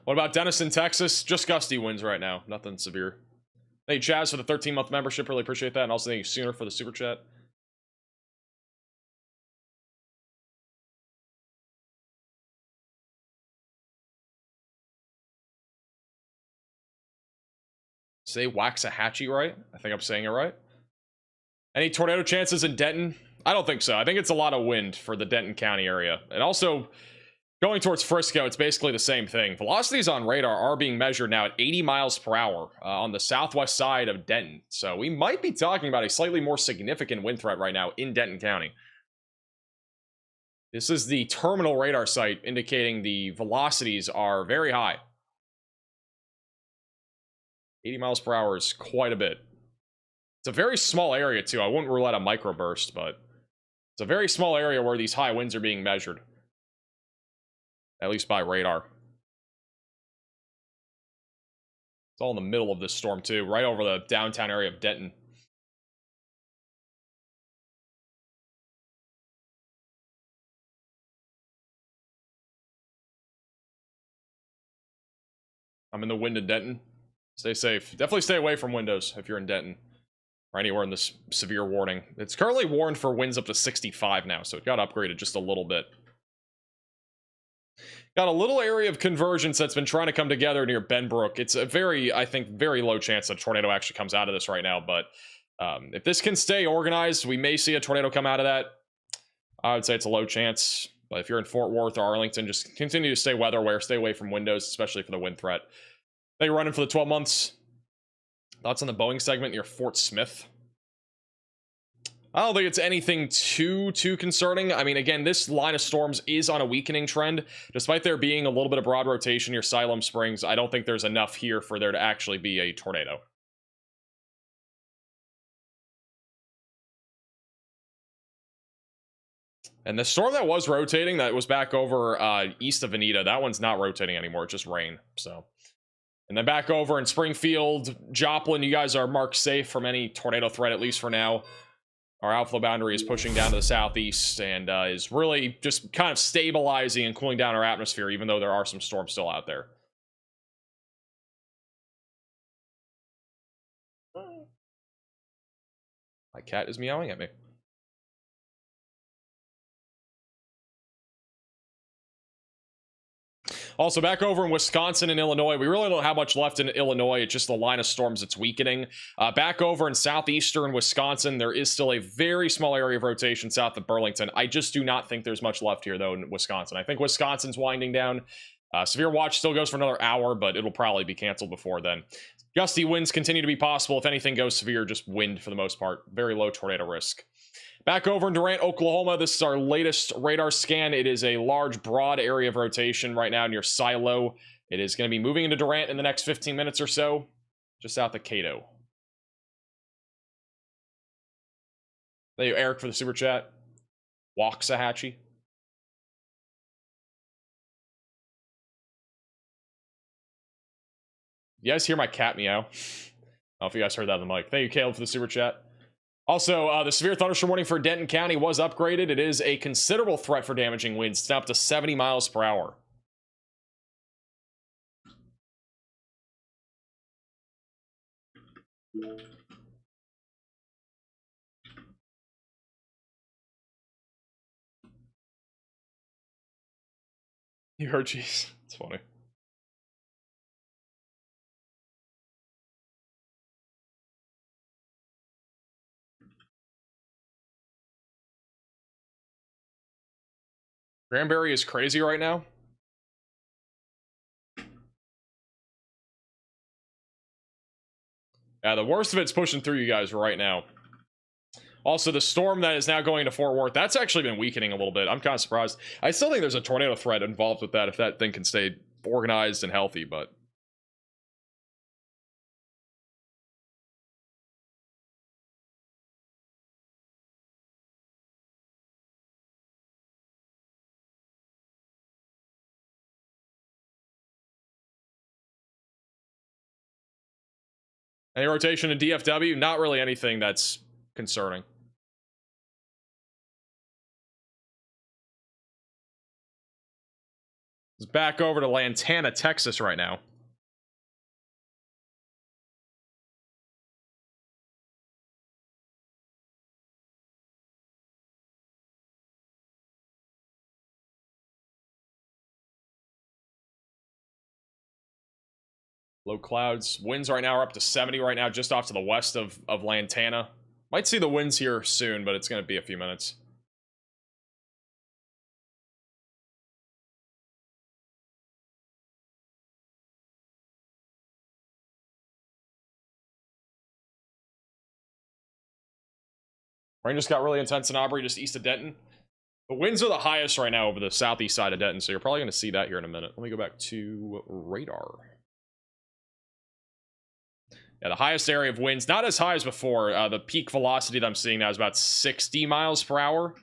S1: What about Denison, Texas? Just gusty winds right now. Nothing severe. Thank you, Chaz, for the 13-month membership. Really appreciate that. And also thank you, Sooner, for the super chat. Say Waxahachie right? I think I'm saying it right. Any tornado chances in Denton? I don't think so. I think it's a lot of wind for the Denton County area. And also, going towards Frisco, it's basically the same thing. Velocities on radar are being measured now at 80 miles per hour on the southwest side of Denton. So we might be talking about a slightly more significant wind threat right now in Denton County. This is the terminal radar site indicating the velocities are very high. 80 miles per hour is quite a bit. It's a very small area, too. I wouldn't rule out a microburst, but it's a very small area where these high winds are being measured. At least by radar. It's all in the middle of this storm, too. Right over the downtown area of Denton. I'm in the wind in Denton. Stay safe. Definitely stay away from windows if you're in Denton. Or anywhere in this severe warning. It's currently warned for winds up to 65 now, so it got upgraded just a little bit. Got a little area of convergence that's been trying to come together near Benbrook. It's a very, I think, very low chance that a tornado actually comes out of this right now, but if this can stay organized, we may see a tornado come out of that. I would say it's a low chance, but if you're in Fort Worth or Arlington, just continue to stay weather aware, stay away from windows, especially for the wind threat. They running for the 12 months. Thoughts on the Boeing segment near Fort Smith? I don't think it's anything too concerning. I mean, again, this line of storms is on a weakening trend. Despite there being a little bit of broad rotation near Siloam Springs, I don't think there's enough here for there to actually be a tornado. And the storm that was rotating, that was back over east of Veneta, that one's not rotating anymore. It's just rain, so... And then back over in Springfield, Joplin, you guys are marked safe from any tornado threat, at least for now. Our outflow boundary is pushing down to the southeast and is really just kind of stabilizing and cooling down our atmosphere, even though there are some storms still out there. My cat is meowing at me. Also, back over in Wisconsin and Illinois, we really don't have much left in Illinois. It's just the line of storms that's weakening. Back over in southeastern Wisconsin, there is still a very small area of rotation south of Burlington. I just do not think there's much left here, though, in Wisconsin. I think Wisconsin's winding down. Severe watch still goes for another hour, but it'll probably be canceled before then. Gusty winds continue to be possible. If anything goes severe, just wind for the most part. Very low tornado risk. Back over in Durant, Oklahoma, this is our latest radar scan. It is a large, broad area of rotation right now near Silo. It is going to be moving into Durant in the next 15 minutes or so, just south of Cato. Thank you, Eric, for the super chat. Waxahachie. You guys hear my cat meow? I don't know if you guys heard that on the mic. Thank you, Caleb, for the super chat. Also, the severe thunderstorm warning for Denton County was upgraded. It is a considerable threat for damaging winds. It's now up to 70 miles per hour. You heard, jeez. It's funny. Granbury is crazy right now. Yeah, the worst of it's pushing through you guys right now. Also, the storm that is now going to Fort Worth, that's actually been weakening a little bit. I'm kind of surprised. I still think there's a tornado threat involved with that if that thing can stay organized and healthy, but... Any rotation in DFW? Not really anything that's concerning. It's back over to Lantana, Texas right now. Low clouds. Winds right now are up to 70 right now, just off to the west of Lantana. Might see the winds here soon, but it's going to be a few minutes. Rain just got really intense in Aubrey, just east of Denton. The winds are the highest right now over the southeast side of Denton, so you're probably going to see that here in a minute. Let me go back to radar. Yeah, the highest area of winds, not as high as before. The peak velocity that I'm seeing now is about 60 miles per hour.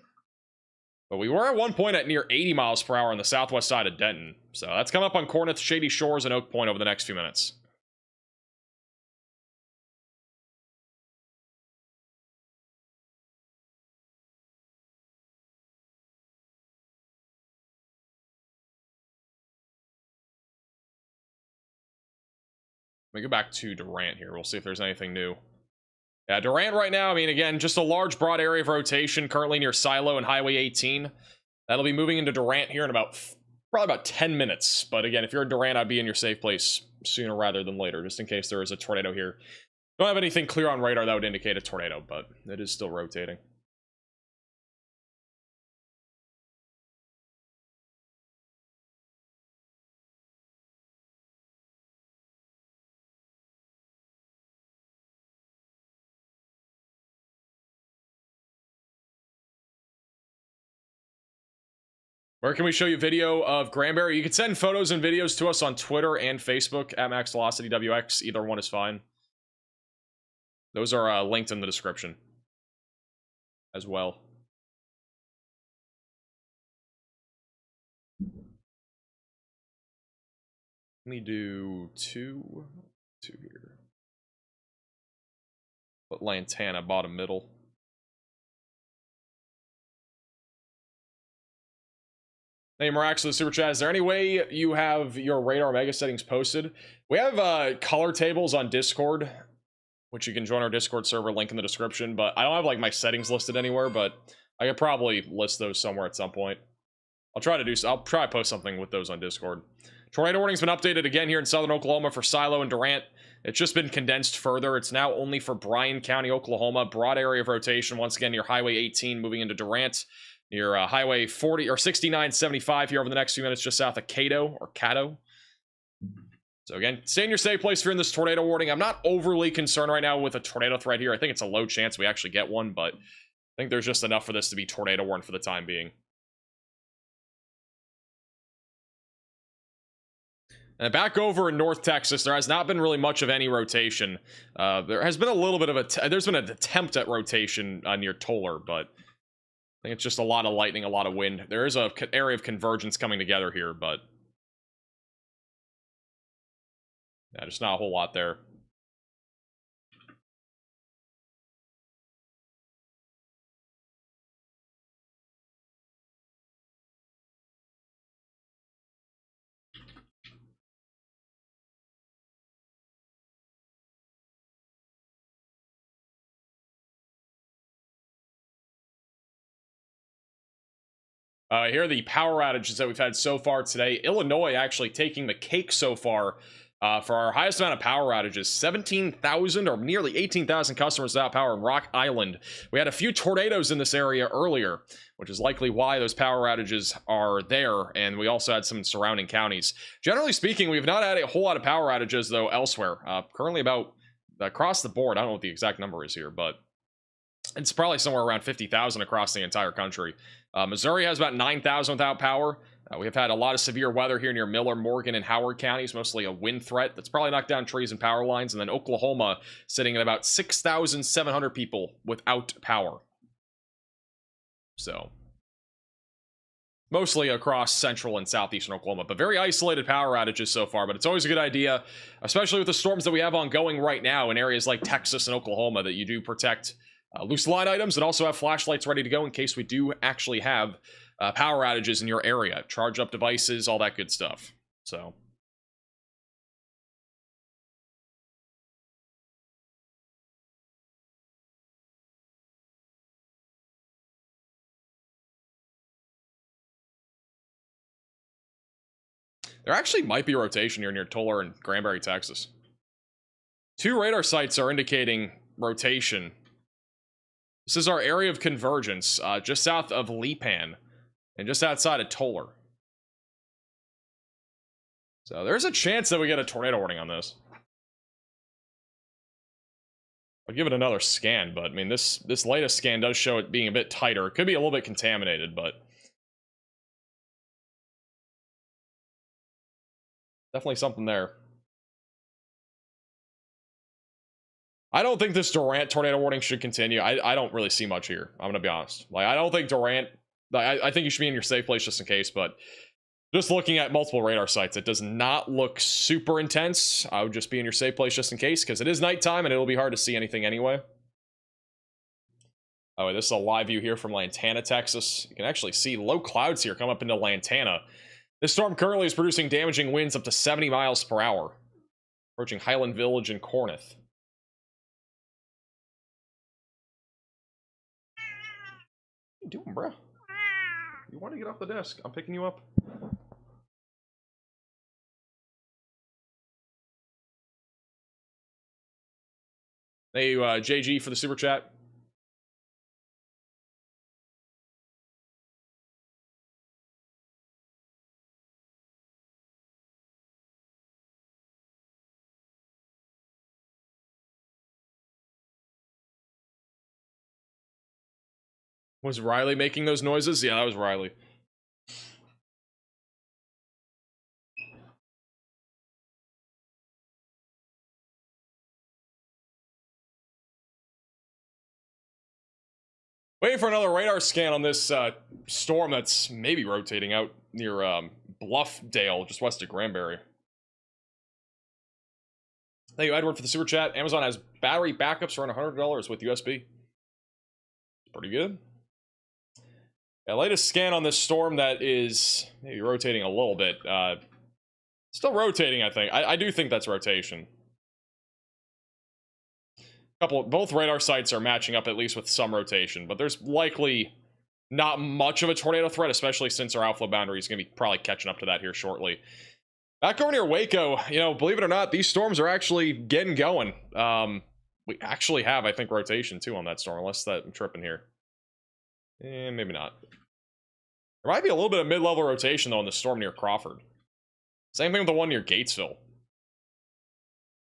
S1: But we were at one point at near 80 miles per hour on the southwest side of Denton. So that's coming up on Corinth, Shady Shores, and Oak Point over the next few minutes. Let me go back to Durant here. We'll see if there's anything new. Yeah, Durant right now, I mean, again, just a large, broad area of rotation, currently near Silo and Highway 18. That'll be moving into Durant here in probably about 10 minutes. But again, if you're in Durant, I'd be in your safe place sooner rather than later, just in case there is a tornado here. Don't have anything clear on radar that would indicate a tornado, but it is still rotating. Where can we show you video of Granbury? You can send photos and videos to us on Twitter and Facebook at MaxVelocityWX. Either one is fine. Those are linked in the description as well. Let me do two here. Put Lantana bottom middle. Hey, Marax, the super chat. Is there any way you have your radar mega settings posted? We have color tables on Discord, which you can join our Discord server, link in the description. But I don't have like my settings listed anywhere, but I could probably list those somewhere at some point. I'll try to post something with those on Discord. Tornado warning's been updated again here in southern Oklahoma for Silo and Durant. It's just been condensed further. It's now only for Bryan County, Oklahoma. Broad area of rotation. Once again, near Highway 18 moving into Durant. Near Highway 40 or 6975 here over the next few minutes, just south of Cato or Cato. So again, stay in your safe place if you're in this tornado warning. I'm not overly concerned right now with a tornado threat here. I think it's a low chance we actually get one, but I think there's just enough for this to be tornado warned for the time being. And back over in North Texas, there has not been really much of any rotation. There has been a little bit of there's been an attempt at rotation near Toller, but I think it's just a lot of lightning, a lot of wind. There is a area of convergence coming together here, but yeah, just not a whole lot there. Here are the power outages that we've had so far today. Illinois actually taking the cake so far for our highest amount of power outages. 17,000 or nearly 18,000 customers without power in Rock Island. We had a few tornadoes in this area earlier, which is likely why those power outages are there. And we also had some surrounding counties. Generally speaking, we've not had a whole lot of power outages, though, elsewhere. Currently about across the board. I don't know what the exact number is here, but it's probably somewhere around 50,000 across the entire country. Missouri has about 9,000 without power. We have had a lot of severe weather here near Miller, Morgan, and Howard counties, mostly a wind threat that's probably knocked down trees and power lines. And then Oklahoma sitting at about 6,700 people without power. So mostly across central and southeastern Oklahoma, but very isolated power outages so far. But it's always a good idea, especially with the storms that we have ongoing right now in areas like Texas and Oklahoma, that you do protect loose line items and also have flashlights ready to go in case we do actually have power outages in your area. Charge up devices, all that good stuff. So there actually might be rotation here near Toller and Granbury, Texas. 2 radar sites are indicating rotation. This is our area of convergence, just south of Lipan and just outside of Toller. So there's a chance that we get a tornado warning on this. I'll give it another scan, but I mean, this latest scan does show it being a bit tighter. It could be a little bit contaminated, but definitely something there. I don't think this Durant tornado warning should continue. I don't really see much here. I'm gonna be honest. Like, I don't think Durant. I think you should be in your safe place just in case. But just looking at multiple radar sites, it does not look super intense. I would just be in your safe place just in case, because it is nighttime and it'll be hard to see anything anyway. Oh, this is a live view here from Lantana, Texas. You can actually see low clouds here come up into Lantana. This storm currently is producing damaging winds up to 70 miles per hour, approaching Highland Village and Corneth. What are you doing, bro? You want to get off the desk? I'm picking you up. Hey, JG for the super chat. Was Riley making those noises? Yeah, that was Riley. Waiting for another radar scan on this storm that's maybe rotating out near Bluffdale, just west of Granbury. Thank you, Edward, for the super chat. Amazon has battery backups around $100 with USB. Pretty good. Yeah, latest scan on this storm that is maybe rotating a little bit. Still rotating, I think. I do think that's rotation. Both radar sites are matching up at least with some rotation, but there's likely not much of a tornado threat, especially since our outflow boundary is going to be probably catching up to that here shortly. Back over near Waco, you know, believe it or not, these storms are actually getting going. We actually have, I think, rotation too on that storm, unless that I'm tripping here. Maybe not. There might be a little bit of mid-level rotation though on the storm near Crawford. Same thing with the one near Gatesville.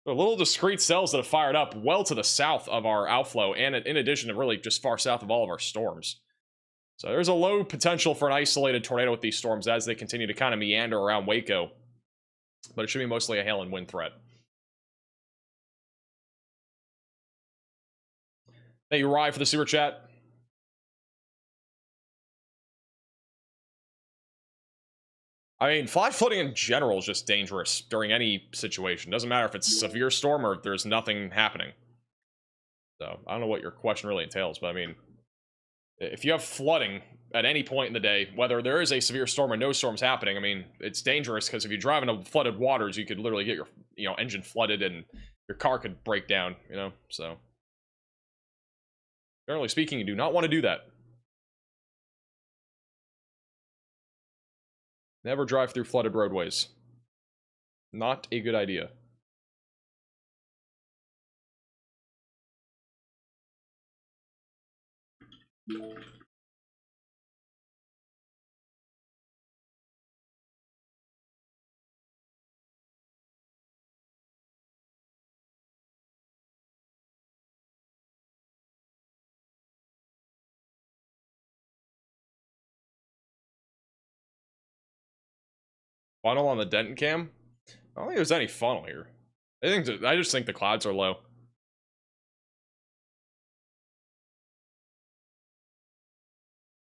S1: There are little discrete cells that have fired up well to the south of our outflow, and in addition to really just far south of all of our storms. So there's a low potential for an isolated tornado with these storms as they continue to kind of meander around Waco. But it should be mostly a hail and wind threat. Thank you, Rye, for the super chat. I mean, flash flooding in general is just dangerous during any situation. Doesn't matter if it's a severe storm or if there's nothing happening. So, I don't know what your question really entails, but I mean, if you have flooding at any point in the day, whether there is a severe storm or no storms happening, I mean, it's dangerous because if you drive into flooded waters, you could literally get your engine flooded and your car could break down, so. Generally speaking, you do not want to do that. Never drive through flooded roadways. Not a good idea. Funnel on the Denton cam? I don't think there's any funnel here. I just think the clouds are low.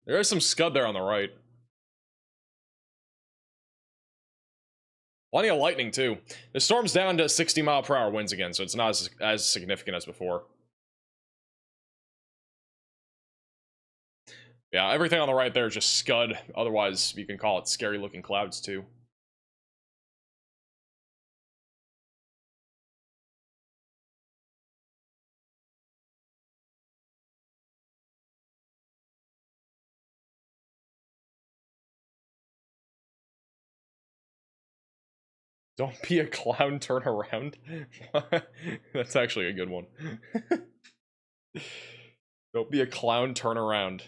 S1: There is some scud there on the right. Plenty of lightning too. The storm's down to 60-mile-per-hour winds again, so it's not as significant as before. Yeah, everything on the right there is just scud. Otherwise, you can call it scary-looking clouds too. Don't be a clown, turn around. That's actually a good one. Don't be a clown, turn around.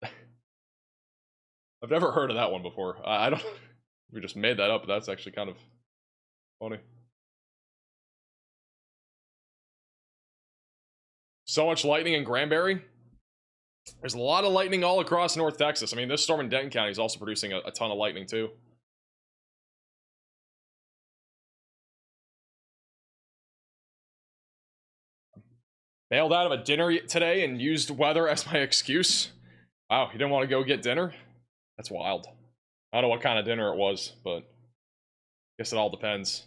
S1: I've never heard of that one before. I don't... We just made that up, but that's actually kind of funny. So much lightning in Granbury. There's a lot of lightning all across North Texas. I mean, this storm in Denton County is also producing a ton of lightning, too. Bailed out of a dinner today and used weather as my excuse. Wow, you didn't want to go get dinner? That's wild. I don't know what kind of dinner it was, but I guess it all depends.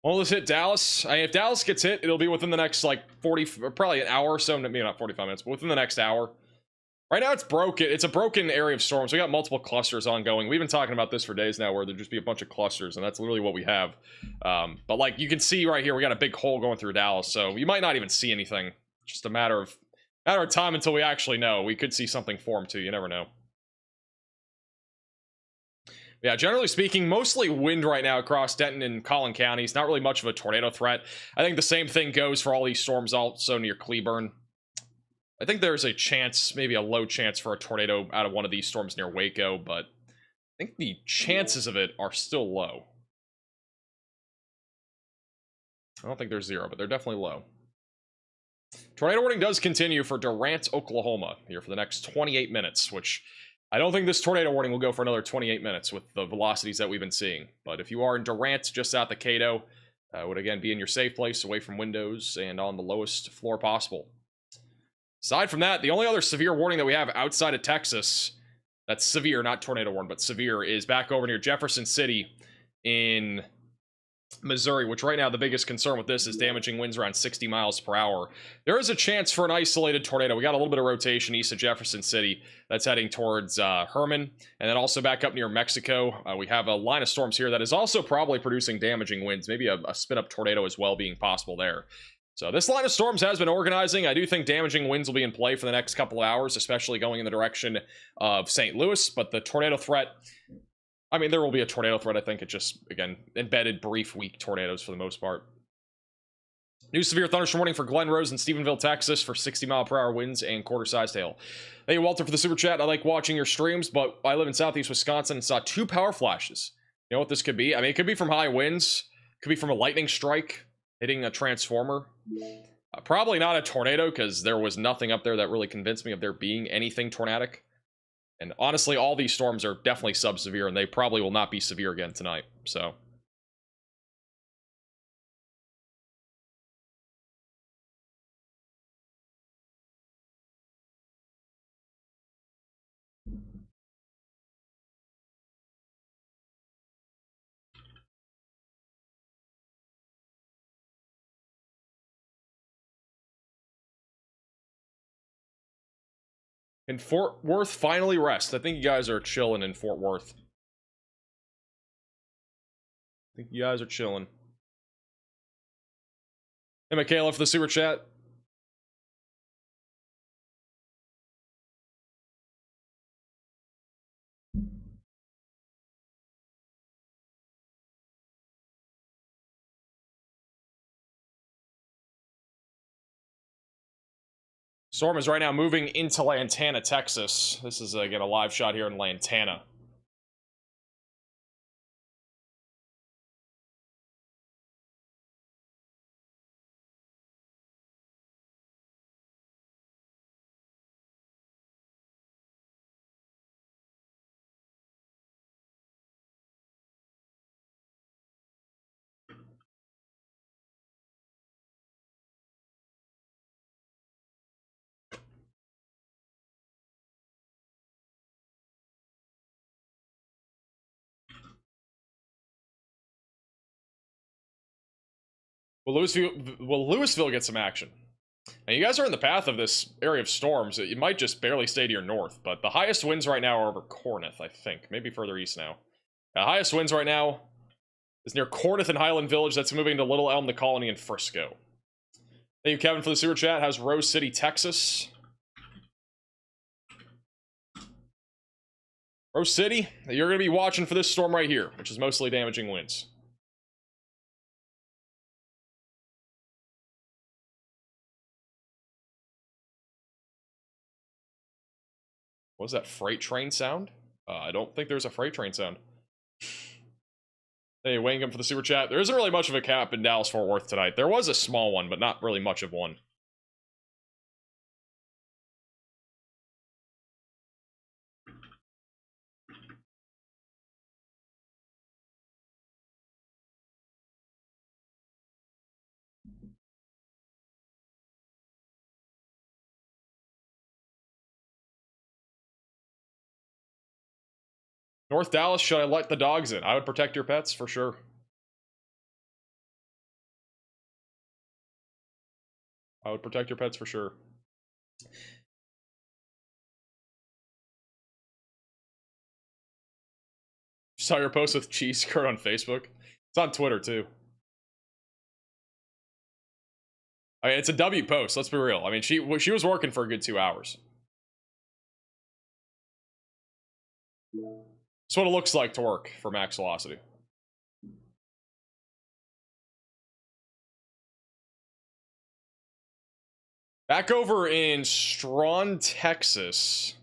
S1: Well, let's hit Dallas. If Dallas gets hit, it'll be within the next, like, probably an hour or so. Maybe not 45 minutes, but within the next hour. Right now, it's broken. It's a broken area of storms. We got multiple clusters ongoing. We've been talking about this for days now, where there'd just be a bunch of clusters, and that's literally what we have. But, like, you can see right here, we got a big hole going through Dallas, so you might not even see anything. Just a matter of time until we actually know. We could see something form, too. You never know. Yeah, generally speaking, mostly wind right now across Denton and Collin counties. Not really much of a tornado threat. I think the same thing goes for all these storms also near Cleburne. I think there's a chance, maybe a low chance for a tornado out of one of these storms near Waco, but I think the chances of it are still low. I don't think they're zero, but they're definitely low. Tornado warning does continue for Durant, Oklahoma here for the next 28 minutes, which... I don't think this tornado warning will go for another 28 minutes with the velocities that we've been seeing. But if you are in Durant, just south of Cato, would again be in your safe place, away from windows, and on the lowest floor possible. Aside from that, the only other severe warning that we have outside of Texas, that's severe, not tornado warning, but severe, is back over near Jefferson City in Missouri, which right now the biggest concern with this is damaging winds around 60 miles per hour. There is a chance for an isolated tornado. We got a little bit of rotation east of Jefferson City that's heading towards Herman, and then also back up near Mexico. We have a line of storms here that is also probably producing damaging winds, maybe a spin-up tornado as well being possible there. So this line of storms has been organizing. I do think damaging winds will be in play for the next couple of hours, especially going in the direction of St. Louis, but the tornado threat, I mean, there will be a tornado threat. I think it just, again, embedded brief, weak tornadoes for the most part. New severe thunderstorm warning for Glen Rose and Stephenville, Texas for 60-mile-per-hour winds and quarter-sized hail. Hey, Walter, for the super chat. I like watching your streams, but I live in southeast Wisconsin and saw 2 power flashes. You know what this could be? I mean, it could be from high winds. It could be from a lightning strike hitting a transformer. Probably not a tornado, because there was nothing up there that really convinced me of there being anything tornadic. And honestly, all these storms are definitely sub-severe, and they probably will not be severe again tonight, so. In Fort Worth, finally rest. I think you guys are chilling in Fort Worth. I think you guys are chilling. Hey, Michaela, for the super chat. Storm is right now moving into Lantana, Texas. This is, again, a live shot here in Lantana. Will Louisville get some action? Now, you guys are in the path of this area of storms. You might just barely stay to your north, but the highest winds right now are over Corinth, I think. Maybe further east now. The highest winds right now is near Corinth and Highland Village. That's moving to Little Elm, the Colony, and Frisco. Thank you, Kevin, for the super chat. How's Rose City, Texas? Rose City, you're going to be watching for this storm right here, which is mostly damaging winds. What was that freight train sound? I don't think there's a freight train sound. Hey, Wangham for the super chat. There isn't really much of a cap in Dallas-Fort Worth tonight. There was a small one, but not really much of one. North Dallas, should I let the dogs in? I would protect your pets, for sure. I would protect your pets, for sure. Saw your post with Cheese Curd on Facebook. It's on Twitter, too. I mean, it's a W post, let's be real. I mean, she was working for a good 2 hours. That's what it looks like to work for max velocity. Back over in Strawn, Texas,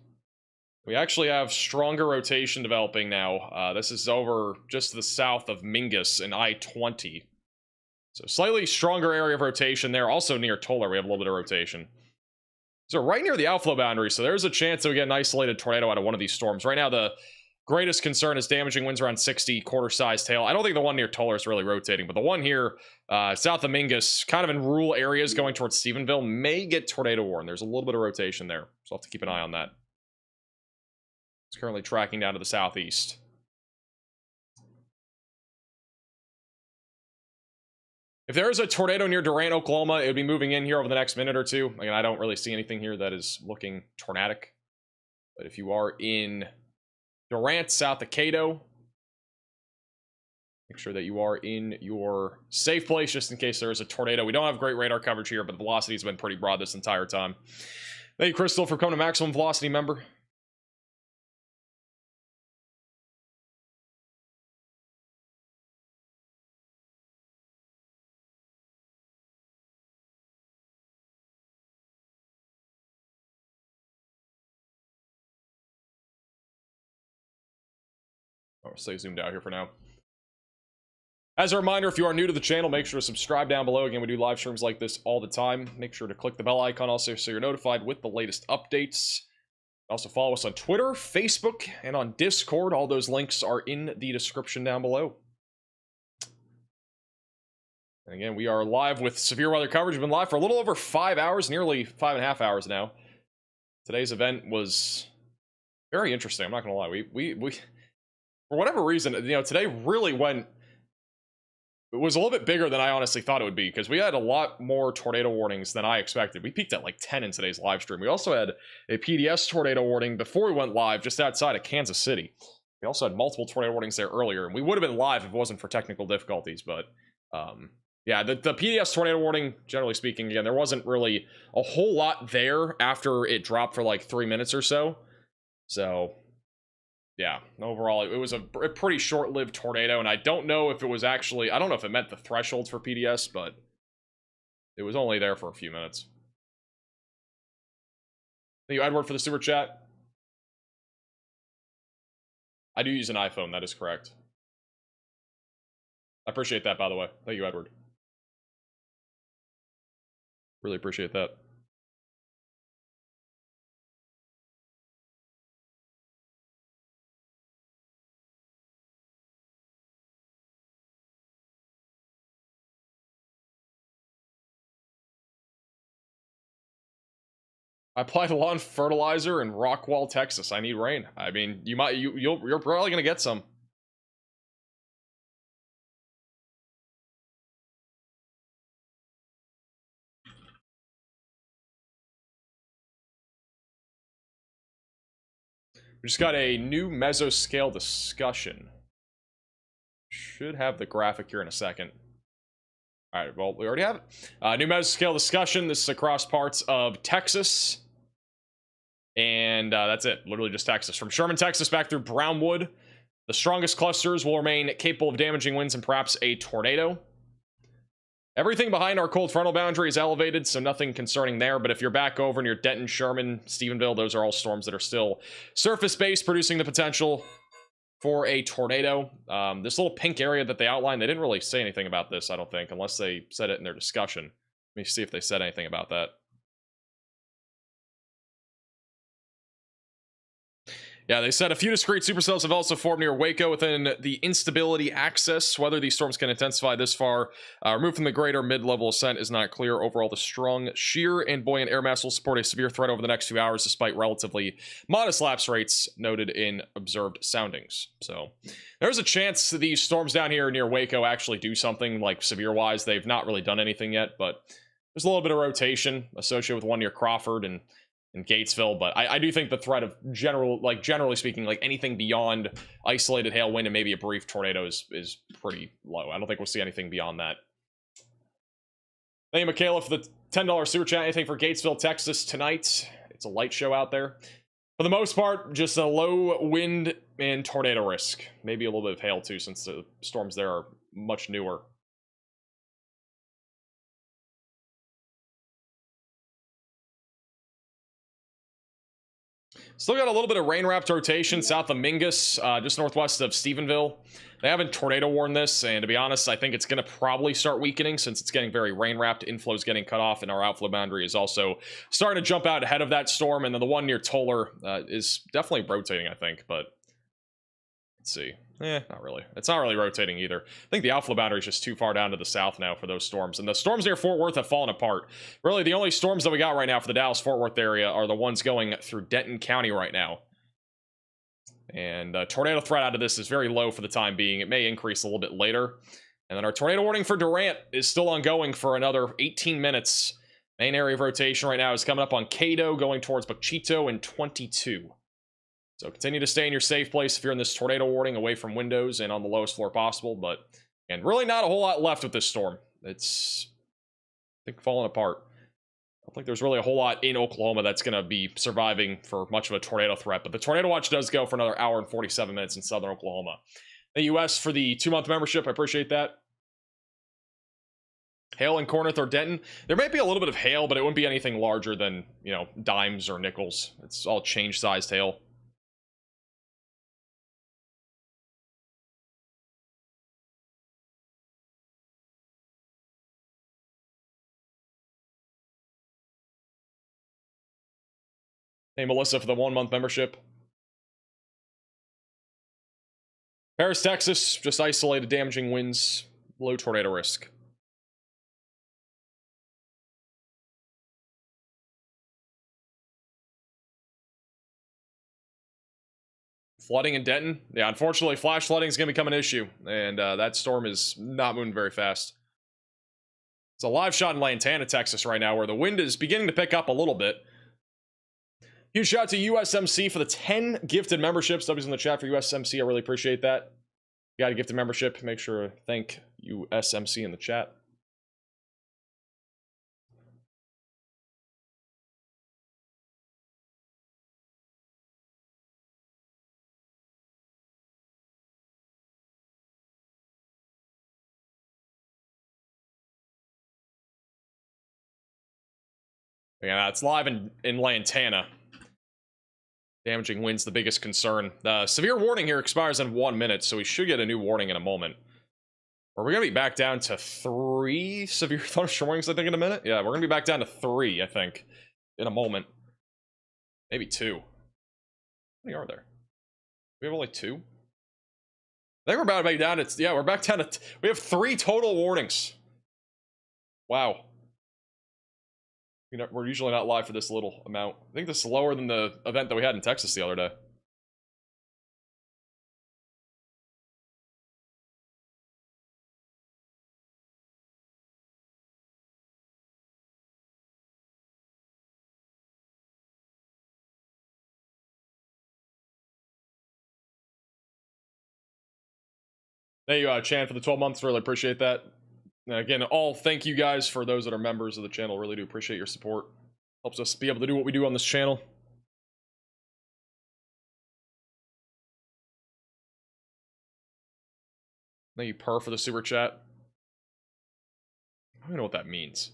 S1: we actually have stronger rotation developing now. This is over just to the south of Mingus in I-20. So slightly stronger area of rotation there. Also near Toller, we have a little bit of rotation. So right near the outflow boundary, so there's a chance that we get an isolated tornado out of one of these storms. Right now, the greatest concern is damaging winds around 60, quarter-sized hail. I don't think the one near Toller is really rotating, but the one here, south of Mingus, kind of in rural areas going towards Stephenville, may get tornado warned. There's a little bit of rotation there, so I'll have to keep an eye on that. It's currently tracking down to the southeast. If there is a tornado near Durant, Oklahoma, it would be moving in here over the next minute or two. Again, I don't really see anything here that is looking tornadic. But if you are in Durant, south of Cato, make sure that you are in your safe place just in case there is a tornado. We don't have great radar coverage here, but the velocity has been pretty broad this entire time. Thank you, Crystal, for coming to Maximum Velocity, member. I'll stay zoomed out here for now. As a reminder, if you are new to the channel, make sure to subscribe down below. Again, we do live streams like this all the time. Make sure to click the bell icon also so you're notified with the latest updates. Also follow us on Twitter, Facebook, and on Discord. All those links are in the description down below. And again, we are live with severe weather coverage. We've been live for a little over 5 hours, nearly 5.5 hours now. Today's event was very interesting. I'm not going to lie. We for whatever reason, you know, today really went... It was a little bit bigger than I honestly thought it would be, because we had a lot more tornado warnings than I expected. We peaked at like 10 in today's live stream. We also had a PDS tornado warning before we went live just outside of Kansas City. We also had multiple tornado warnings there earlier, and we would have been live if it wasn't for technical difficulties. But yeah, the PDS tornado warning, generally speaking, again, there wasn't really a whole lot there after it dropped for like 3 minutes or so. So yeah, overall, it was a pretty short-lived tornado, and I don't know if it was actually... I don't know if it met the thresholds for PDS, but it was only there for a few minutes. Thank you, Edward, for the super chat. I do use an iPhone, that is correct. I appreciate that, by the way. Thank you, Edward. Really appreciate that. I applied lawn fertilizer in Rockwall, Texas. I need rain. I mean, you're probably gonna get some. We just got a new Mesoscale discussion. Should have the graphic here in a second. All right, well, we already have it. New Mesoscale discussion. This is across parts of Texas. And that's it. Literally just Texas. From Sherman, Texas, back through Brownwood. The strongest clusters will remain capable of damaging winds and perhaps a tornado. Everything behind our cold frontal boundary is elevated, so nothing concerning there. But if you're back over near Denton, Sherman, Stephenville, those are all storms that are still surface-based, producing the potential for a tornado. This little pink area that they outlined, they didn't really say anything about this, I don't think, unless they said it in their discussion. Let me see if they said anything about that. Yeah, they said a few discrete supercells have also formed near Waco within the instability axis. Whether these storms can intensify this far, removed from the greater mid-level ascent, is not clear. Overall, the strong, shear, and buoyant air mass will support a severe threat over the next few hours, despite relatively modest lapse rates noted in observed soundings. So there's a chance these storms down here near Waco actually do something like severe-wise. They've not really done anything yet, but there's a little bit of rotation associated with one near Crawford and Gatesville, but I do think the threat of generally speaking, like anything beyond isolated hail wind and maybe a brief tornado is pretty low. I don't think we'll see anything beyond that. Thank you, Michaela, for the $10 super chat. Anything for Gatesville, Texas tonight? It's a light show out there. For the most part, just a low wind and tornado risk. Maybe a little bit of hail too, since the storms there are much newer. Still got a little bit of rain-wrapped rotation south of Mingus, just northwest of Stephenville. They haven't tornado warned this, and to be honest, I think it's going to probably start weakening since it's getting very rain-wrapped. Inflow's getting cut off, and our outflow boundary is also starting to jump out ahead of that storm. And then the one near Toller is definitely rotating, I think, but let's see. Not really. It's not really rotating either. I think the outflow boundary is just too far down to the south now for those storms. And the storms near Fort Worth have fallen apart. Really, the only storms that we got right now for the Dallas-Fort Worth area are the ones going through Denton County right now. And tornado threat out of this is very low for the time being. It may increase a little bit later. And then our tornado warning for Durant is still ongoing for another 18 minutes. Main area of rotation right now is coming up on Cato, going towards Bachito and 22. So continue to stay in your safe place if you're in this tornado warning, away from windows and on the lowest floor possible. But, and really not a whole lot left with this storm. It's, I think, falling apart. I don't think there's really a whole lot in Oklahoma that's going to be surviving for much of a tornado threat. But the tornado watch does go for another hour and 47 minutes in southern Oklahoma. The US for the 2-month membership. I appreciate that. Hail in Corinth or Denton. There might be a little bit of hail, but it wouldn't be anything larger than, you know, dimes or nickels. It's all change-sized hail. Hey, Melissa for the 1-month membership. Paris, Texas, just isolated damaging winds, low tornado risk. Flooding in Denton. Yeah, unfortunately, flash flooding is going to become an issue, and that storm is not moving very fast. It's a live shot in Lantana, Texas right now, where the wind is beginning to pick up a little bit. Huge shout out to USMC for the 10 gifted memberships. W's in the chat for USMC. I really appreciate that. You got a gifted membership. Make sure to thank USMC in the chat. Yeah, it's live in Lantana. Damaging winds, the biggest concern. The severe warning here expires in 1 minute, so we should get a new warning in a moment. Are we going to be back down to 3 severe thunderstorm warnings, I think, in a minute? Yeah, we're going to be back down to 3, I think, in a moment. Maybe 2. How many are there? We have only 2? I think we're about to be down to... Yeah, we're back down to... We have 3 total warnings. Wow. You know, we're usually not live for this little amount. I think this is lower than the event that we had in Texas the other day. Thank you, Chan, for the 12 months. Really appreciate that. And again, thank you guys for those that are members of the channel. Really do appreciate your support. Helps us be able to do what we do on this channel. Thank you, Per, for the super chat. I don't know what that means.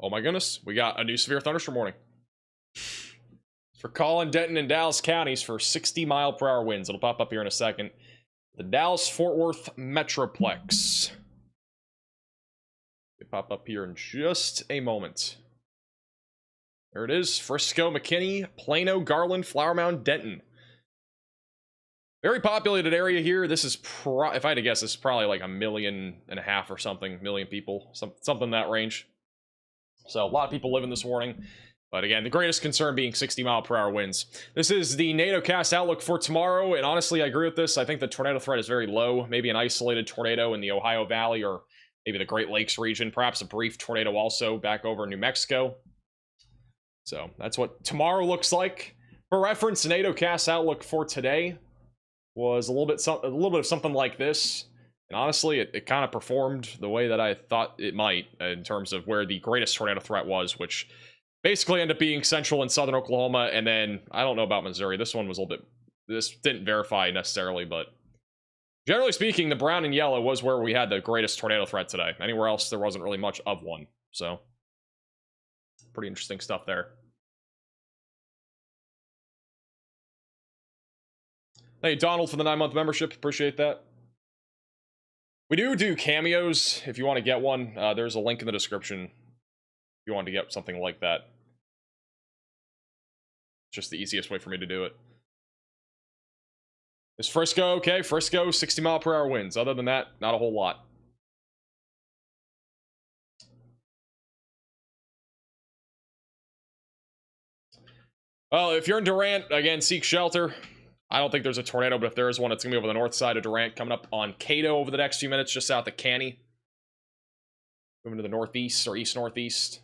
S1: Oh my goodness, we got a new severe thunderstorm warning. For Collin, Denton, and Dallas counties for 60-mile-per-hour winds. It'll pop up here in a second. The Dallas-Fort Worth Metroplex. It'll pop up here in just a moment. There it is. Frisco, McKinney, Plano, Garland, Flower Mound, Denton. Very populated area here. This is, if I had to guess, this is probably like 1.5 million or something. Million people. Something in that range. So a lot of people live in this warning. But again, the greatest concern being 60-mile-per-hour winds. This is the NATOcast outlook for tomorrow. And honestly, I agree with this. I think the tornado threat is very low. Maybe an isolated tornado in the Ohio Valley or maybe the Great Lakes region. Perhaps a brief tornado also back over in New Mexico. So that's what tomorrow looks like. For reference, NATOcast outlook for today was a little bit of something like this. And honestly, it kind of performed the way that I thought it might in terms of where the greatest tornado threat was, which basically ended up being central and southern Oklahoma. And then, I don't know about Missouri. This one was a little bit... This didn't verify necessarily, but generally speaking, the brown and yellow was where we had the greatest tornado threat today. Anywhere else, there wasn't really much of one. So, pretty interesting stuff there. Hey, Donald, for the 9-month membership. Appreciate that. We do cameos if you want to get one. There's a link in the description if you want to get something like that. It's just the easiest way for me to do it. Is Frisco okay? Frisco, 60-mile-per-hour winds. Other than that, not a whole lot. Well, if you're in Durant, again, seek shelter. I don't think there's a tornado, but if there is one, it's going to be over the north side of Durant, coming up on Cato over the next few minutes, just south of Canny. Moving to the northeast or east-northeast.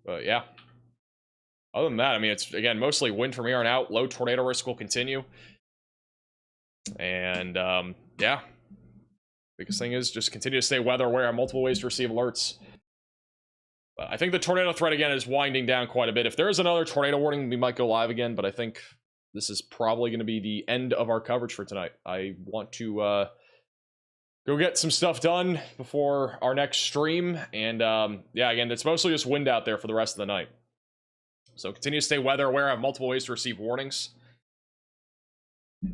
S1: But yeah. Other than that, I mean, it's, again, mostly wind from here on out. Low tornado risk will continue. And, yeah. Biggest thing is just continue to stay weather aware. Multiple ways to receive alerts. But I think the tornado threat, again, is winding down quite a bit. If there is another tornado warning, we might go live again. But I think this is probably going to be the end of our coverage for tonight. I want to go get some stuff done before our next stream. And, yeah, again, it's mostly just wind out there for the rest of the night. So continue to stay weather aware. I have multiple ways to receive warnings.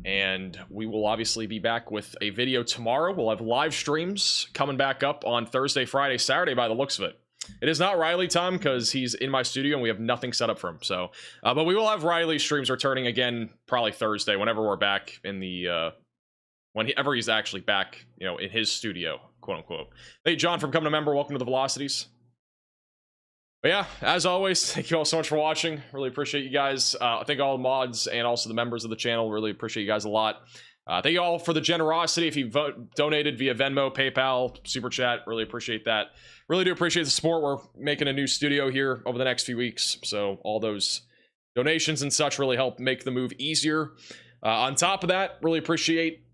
S1: And we will obviously be back with a video tomorrow. We'll have live streams coming back up on Thursday, Friday, Saturday by the looks of it. It is not Riley time because he's in my studio and we have nothing set up for him. So, but we will have Riley streams returning again, probably Thursday, whenever we're back in the, whenever he's actually back, you know, in his studio, quote unquote. Hey, John from Coming a Member, welcome to the Velocities. But yeah, as always, thank you all so much for watching. Really appreciate you guys. I think all the mods and also the members of the channel, really appreciate you guys a lot. Thank you all for the generosity. If you donated via Venmo, PayPal, Super Chat, really appreciate that. Really do appreciate the support. We're making a new studio here over the next few weeks. So all those donations and such really help make the move easier. On top of that, really appreciate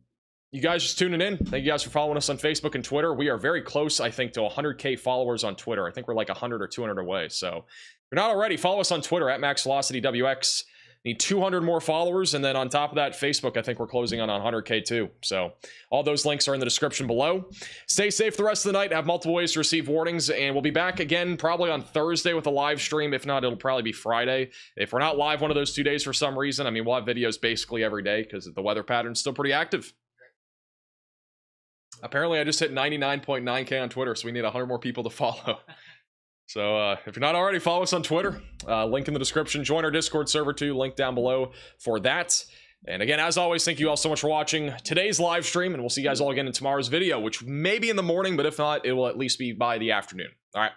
S1: you guys just tuning in. Thank you guys for following us on Facebook and Twitter. We are very close, I think, to 100K followers on Twitter. I think we're like 100 or 200 away. So if you're not already, follow us on Twitter at MaxVelocityWX. Need 200 more followers. And then on top of that, Facebook, I think we're closing on 100K too. So all those links are in the description below. Stay safe the rest of the night. Have multiple ways to receive warnings. And we'll be back again probably on Thursday with a live stream. If not, it'll probably be Friday. If we're not live one of those 2 days for some reason, I mean, we'll have videos basically every day because the weather pattern's still pretty active. Apparently, I just hit 99.9K on Twitter, so we need 100 more people to follow. So if you're not already, follow us on Twitter. Link in the description. Join our Discord server too. Link down below for that. And again, as always, thank you all so much for watching today's live stream. And we'll see you guys all again in tomorrow's video, which may be in the morning, but if not, it will at least be by the afternoon. All right.